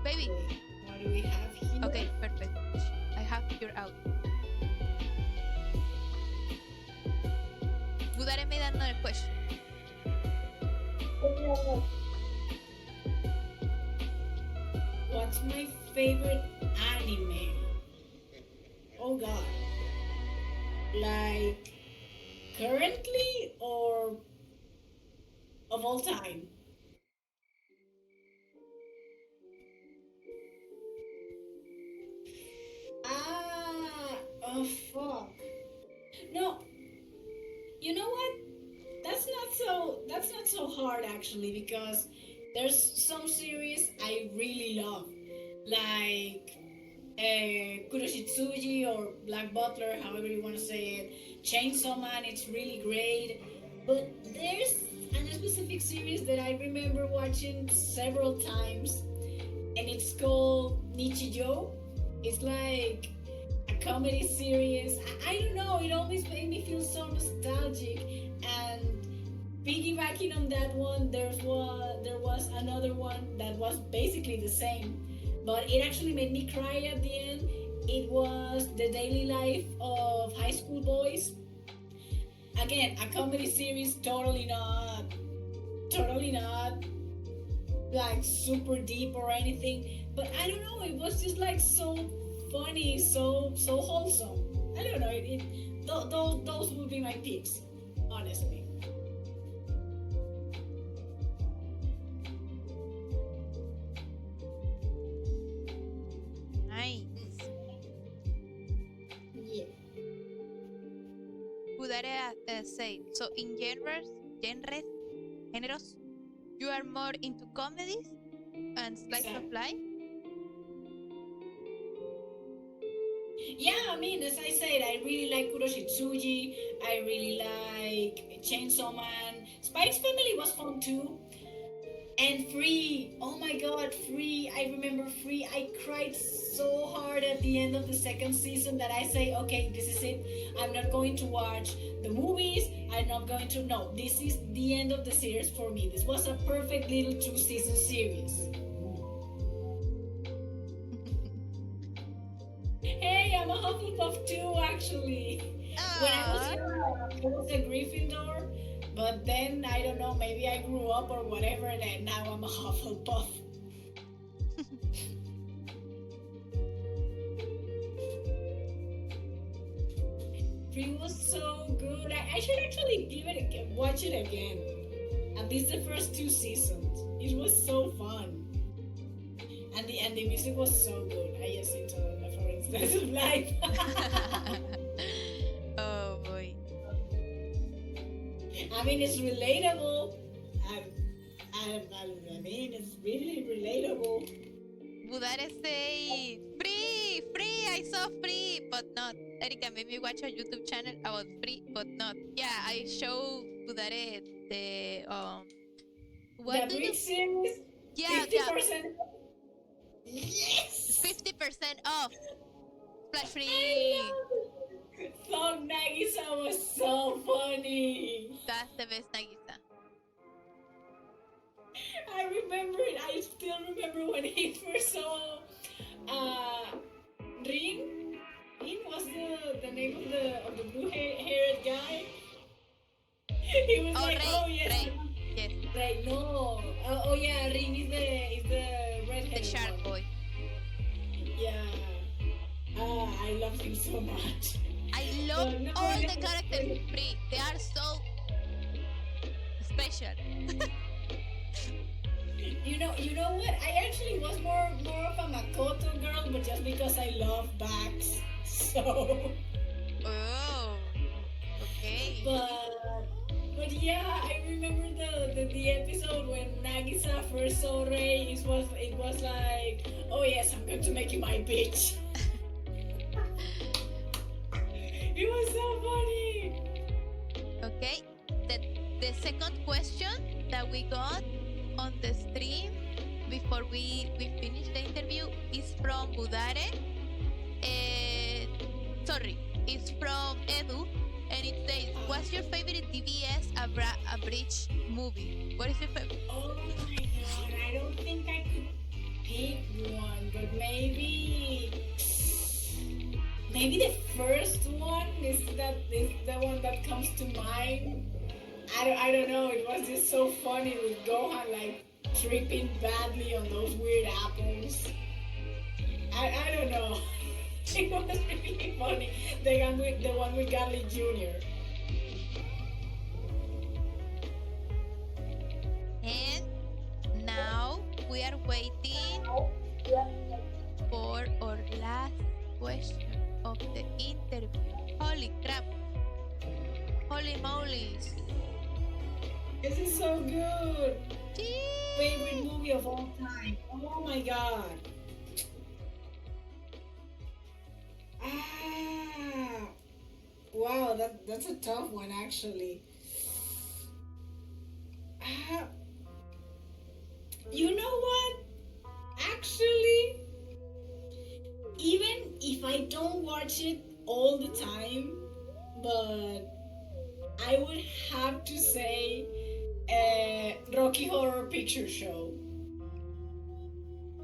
Baby. What do we have here? Okay, perfect. I have your out. Budare made another question. What's my favorite anime? Oh God. Like currently or of all time? Oh fuck. No, you know what? That's not so hard actually, because there's some series I really love, like Kuroshitsuji or Black Butler, however you want to say it. Chainsaw Man, it's really great. But there's a specific series that I remember watching several times, and it's called Nichijou. It's like a comedy series. I don't know, it always made me feel so nostalgic. And piggybacking on that one, there was another one that was basically the same, but it actually made me cry at the end. It was The Daily Life of High School Boys. Again, a comedy series, totally not like super deep or anything, but I don't know, it was just like so funny, so wholesome. I don't know, those would be my picks, honestly. Nice. Yeah. Budare say, so in generos, you are more into comedies and slice of life? Yeah, I mean, as I said, I really like Kuroshitsuji. I really like Chainsaw Man. Spike's Family was fun too. And Free, oh my god, Free. I remember Free. I cried so hard at the end of the second season that I say, okay, this is it. I'm not going to watch the movies. I'm not going to. No, this is the end of the series for me. This was a perfect little 2-season series. Hey, I'm a Hufflepuff too, actually. When I was young, I was a Gryffindor, but then I don't know, maybe I grew up or whatever, and now I'm a Hufflepuff. Free was so good. I should actually watch it again. At least the first 2 seasons. It was so fun. And the music was so good. I just enjoyed it for instance of life. Oh boy. I mean, it's relatable. I mean, it's really relatable. Budare say, free, I saw Free, but not. Erika made me watch a YouTube channel about Free, but not. Yeah, I show Budare the The Bridge series, yeah, 50%. Yes! 50% off. Splash I free. love it. Thug Nagisa was so funny. That's the best Nagisa. I remember it. I still remember when he first saw Rin. Rin was the name of the blue-haired guy. He was like, Ray, oh yes, Ray. Yes. Ray. No. Oh yeah, Rin is the redhead. The shark one. boy. Yeah. I love him so much. I love all the characters in Free. They are so special. You know what? I actually was more of a Makoto girl, but just because I love backs. So. Oh. Okay. But yeah, I remember the episode when Nagisa first saw Rei. It was like, oh yes, I'm going to make you my bitch. It was so funny. Okay. The second question that we got on the stream before we finish the interview is from Budare. It's from Edu, and it says, "What's your favorite DBS Abridged movie? What is your favorite?" Oh my god, I don't think I could pick one, but maybe the first one is the one that comes to mind. I don't know, it was just so funny with Gohan like tripping badly on those weird apples. I don't know. It was really funny. The one with Garlic Jr. And now we are waiting for our last question of the interview. Holy molies. This is so good. Favorite Gee. movie of all time. Oh my god. Ah. Wow, that's a tough one actually. Ah, you know what? Actually, even if I don't watch it all the time, but I would have to say Rocky Horror Picture Show.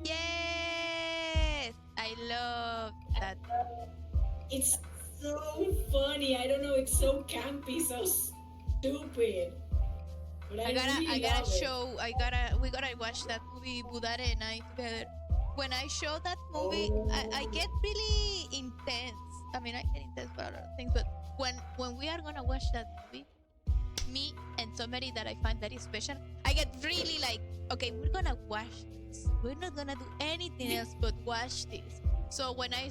Yes, I love that. It's so funny. I don't know. It's so campy, so stupid. But I really love it. We gotta watch that movie, Budare and I together. When I show that movie, I Oh, get really intense. I mean, I get intense about a lot of things, but when we are gonna watch that movie, me and somebody that I find very special, I get really like, okay, we're gonna watch this. We're not gonna do anything else but watch this. So when I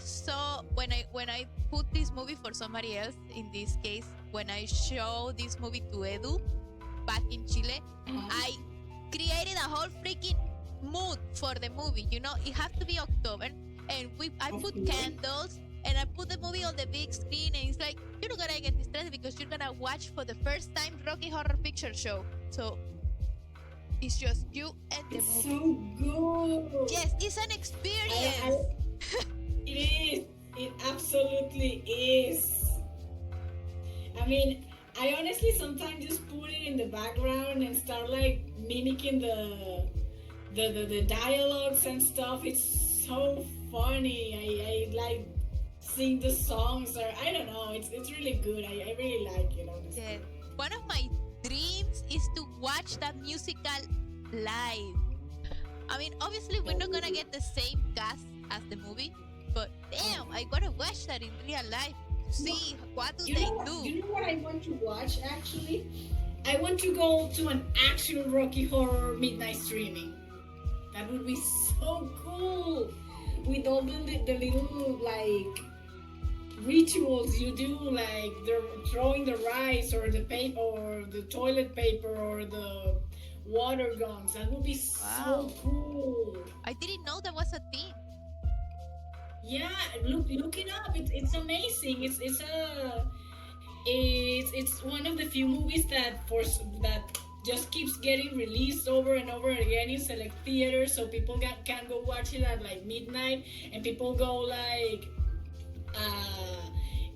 put this movie for somebody else, in this case, when I show this movie to Edu back in Chile, I created a whole freaking mood for the movie. You know, it have to be October, and I put candles and I put the movie on the big screen, and it's like you're not gonna get distressed because you're gonna watch for the first time Rocky Horror Picture Show. So it's just you and the it's movie. so good. Yes, it's an experience. It is. It absolutely is. I mean, I honestly sometimes just put it in the background and start like mimicking the dialogues and stuff. It's so funny. I like sing the songs, or I don't know. It's really good. I really like it, honestly. Yes. One of my dreams is to watch that musical live. I mean, obviously, we're not gonna get the same cast as the movie, but damn, I gotta watch that in real life to see what do they do. You know what I want to watch actually? I want to go to an actual Rocky Horror midnight streaming. That would be so cool. With all the little like rituals you do, like the throwing the rice or the paper or the toilet paper or the water guns. That would be Wow. so cool. I didn't know that was a thing. Yeah, look it up. It's amazing. It's one of the few movies that just keeps getting released over and over again in select theaters, so people can go watch it at like midnight, and people go like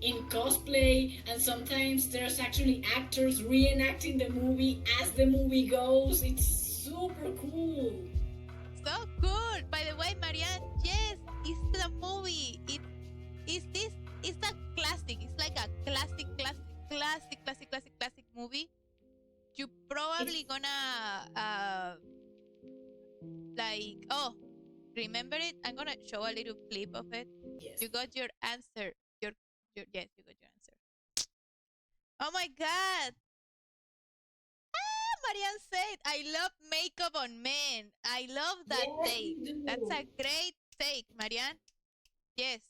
in cosplay, and sometimes there's actually actors reenacting the movie as the movie goes. It's super cool. So good. By the way, Marianne, yes, it's the movie. It's a classic. It's like a classic movie. You probably gonna like, oh, remember it? I'm gonna show a little clip of it. Yes. You got your answer. Your yes, you got your answer. Oh my god. Marianne said, I love makeup on men. I love that Yes, take. we do. That's a great take, Marianne. Yes,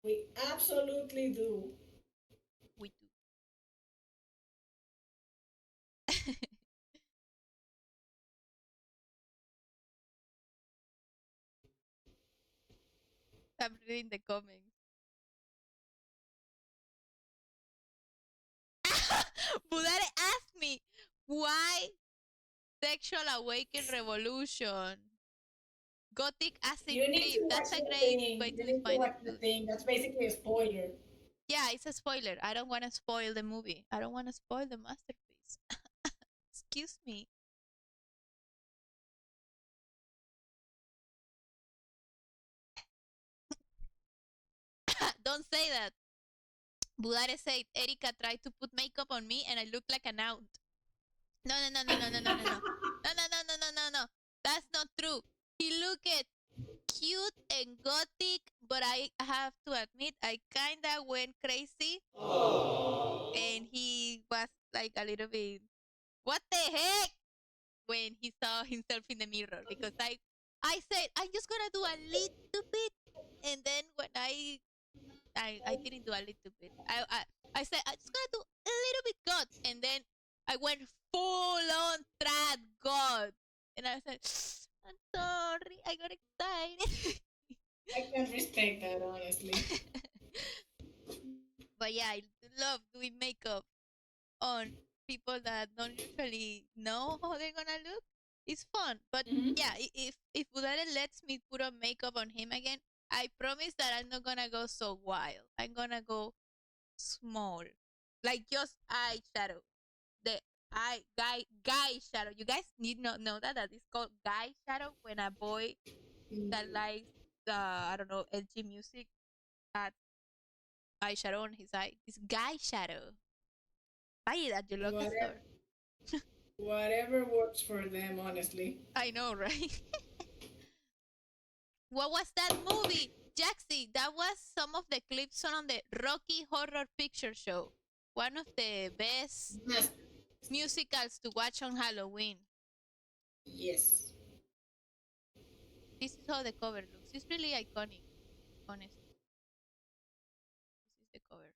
We absolutely do. we do. I'm reading the comments. Budare asked me, why Sexual Awaken Revolution? Gothic Acid You need Trip. to watch That's a the great thing. way You to need to define it watch the too. thing. That's basically a spoiler. Yeah, it's a spoiler. I don't want to spoil the movie. I don't want to spoil the masterpiece. Excuse me. Don't say that. Budare said Erika tried to put makeup on me and I look like an aunt. No, no, no, no, no, no, no, no, no. No, no, no, no, no, no, no. That's not true. He looked cute and gothic, but I have to admit I kinda went crazy. And he was like a little bit, what the heck? When he saw himself in the mirror. Because I said, I'm just gonna do a little bit. And then when I I didn't do a little bit. I said I'm just gonna do a little bit God, and then I went full on trad God, and I said, I'm sorry, I got excited. I can respect that, honestly. But yeah, I love doing makeup on people that don't usually know how they're gonna look. It's fun, but Hmm. yeah, if Budare lets me put on makeup on him again, I promise that I'm not gonna go so wild. I'm gonna go small, like just eyeshadow. The guy shadow. You guys need not know that is called guy shadow when a boy that likes I don't know LG music had eyeshadow on his eye. It's guy shadow. Buy it at your local Whatever, store. whatever works for them, honestly. I know, right? What was that movie? Jaxie, that was some of the clips on the Rocky Horror Picture Show. One of the best Yes. musicals to watch on Halloween. Yes. This is how the cover looks. It's really iconic, honestly. This is the cover.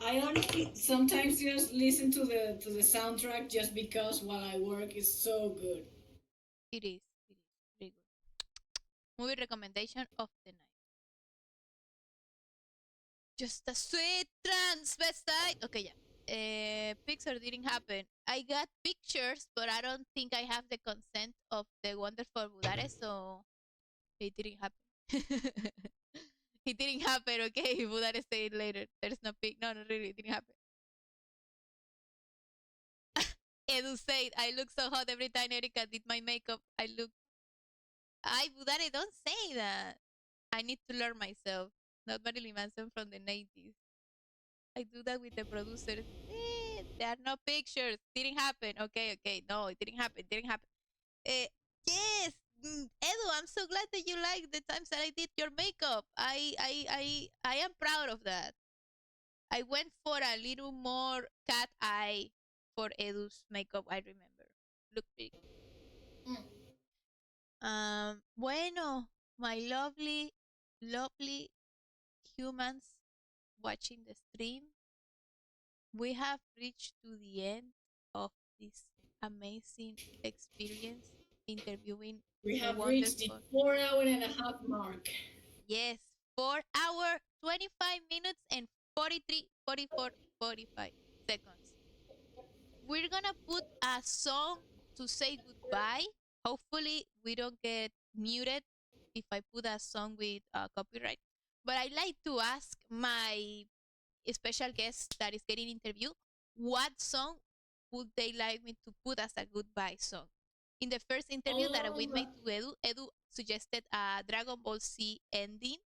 I honestly sometimes just listen to the soundtrack just because while I work is so good. It is. It is pretty good. Movie recommendation of the night. Just a sweet transvestite. Okay, yeah. Pixar didn't happen. I got pictures, but I don't think I have the consent of the wonderful Budare, so it didn't happen. It didn't happen, okay? Budare say it later. There's no pic. No, really, it didn't happen. Edu said, I look so hot every time Erika did my makeup. Budare, don't say that. I need to learn myself. Not Marilyn Manson from the 90s. I do that with the producers. There are no pictures. Didn't happen. Okay, okay. No, it didn't happen. Didn't happen. Eh, yes, Edu, I'm so glad that you like the times that I did your makeup. I am proud of that. I went for a little more cat eye for Edu's makeup. I remember. Look pretty. Mm. Bueno, my lovely, lovely humans watching the stream. We have reached to the end of this amazing experience interviewing We the have reached the wonderful. 4 hour and a half mark. Yes, 4 hour, 25 minutes, and 43, 44, 45 seconds. We're gonna put a song to say goodbye. Hopefully, we don't get muted if I put a song with copyright. But I like to ask my special guest that is getting interviewed, what song would they like me to put as a goodbye song? In the first interview that we made to Edu suggested a Dragon Ball Z ending.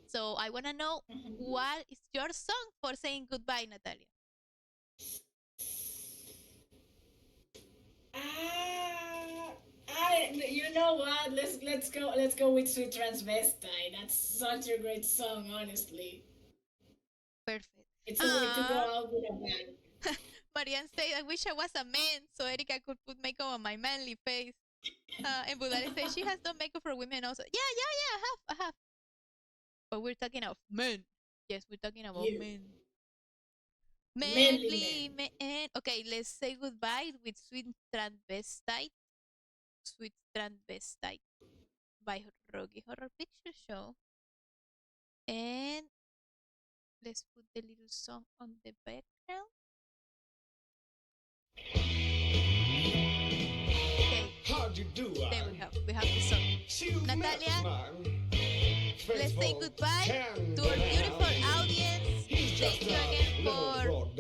So I want to know what is your song for saying goodbye, Natalia? You know what? Let's go with Sweet Transvestite. That's such a great song, honestly. Perfect. It's a way to go out with a bang. Marianne said, I wish I was a man so Erika could put makeup on my manly face. And Budare said, she has done makeup for women also. Yeah, I have. But we're talking of men. Yes, we're talking about men. Manly Men. Okay, let's say goodbye with Sweet Transvestite. Sweet Transvestite by Rocky Horror Picture Show. And let's put the little song on the background. Okay. How'd you do? There we have the song. Natalia, let's say goodbye to our beautiful audience. Thank you again for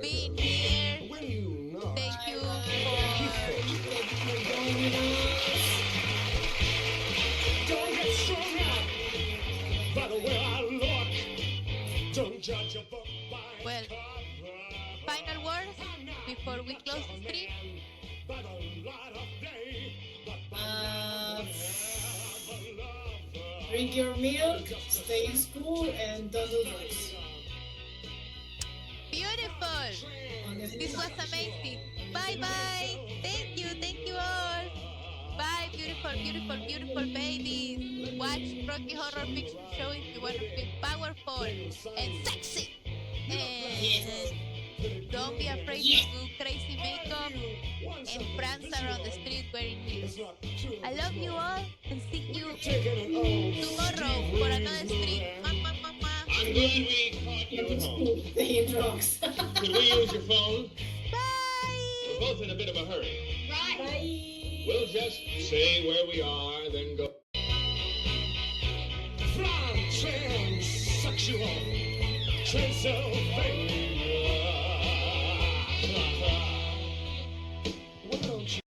being here. Thank you Don't get strung out by the way I look. Don't judge a book by well, final words before we close the stream. Drink your milk, stay in school, and don't do drugs. Beautiful. This was amazing. Bye bye. Thank you all. Bye, beautiful beautiful, beautiful babies. Watch Rocky Horror Picture Show if you want to feel powerful and sexy. And don't be afraid to do crazy makeup and prance around the street wearing heels. I love you all and see you tomorrow for another stream. I'm glad we caught you at home. The drugs. Could we use your phone? Bye! We're both in a bit of a hurry. Bye. We'll just say where we are, then go. From transsexual Transylvania.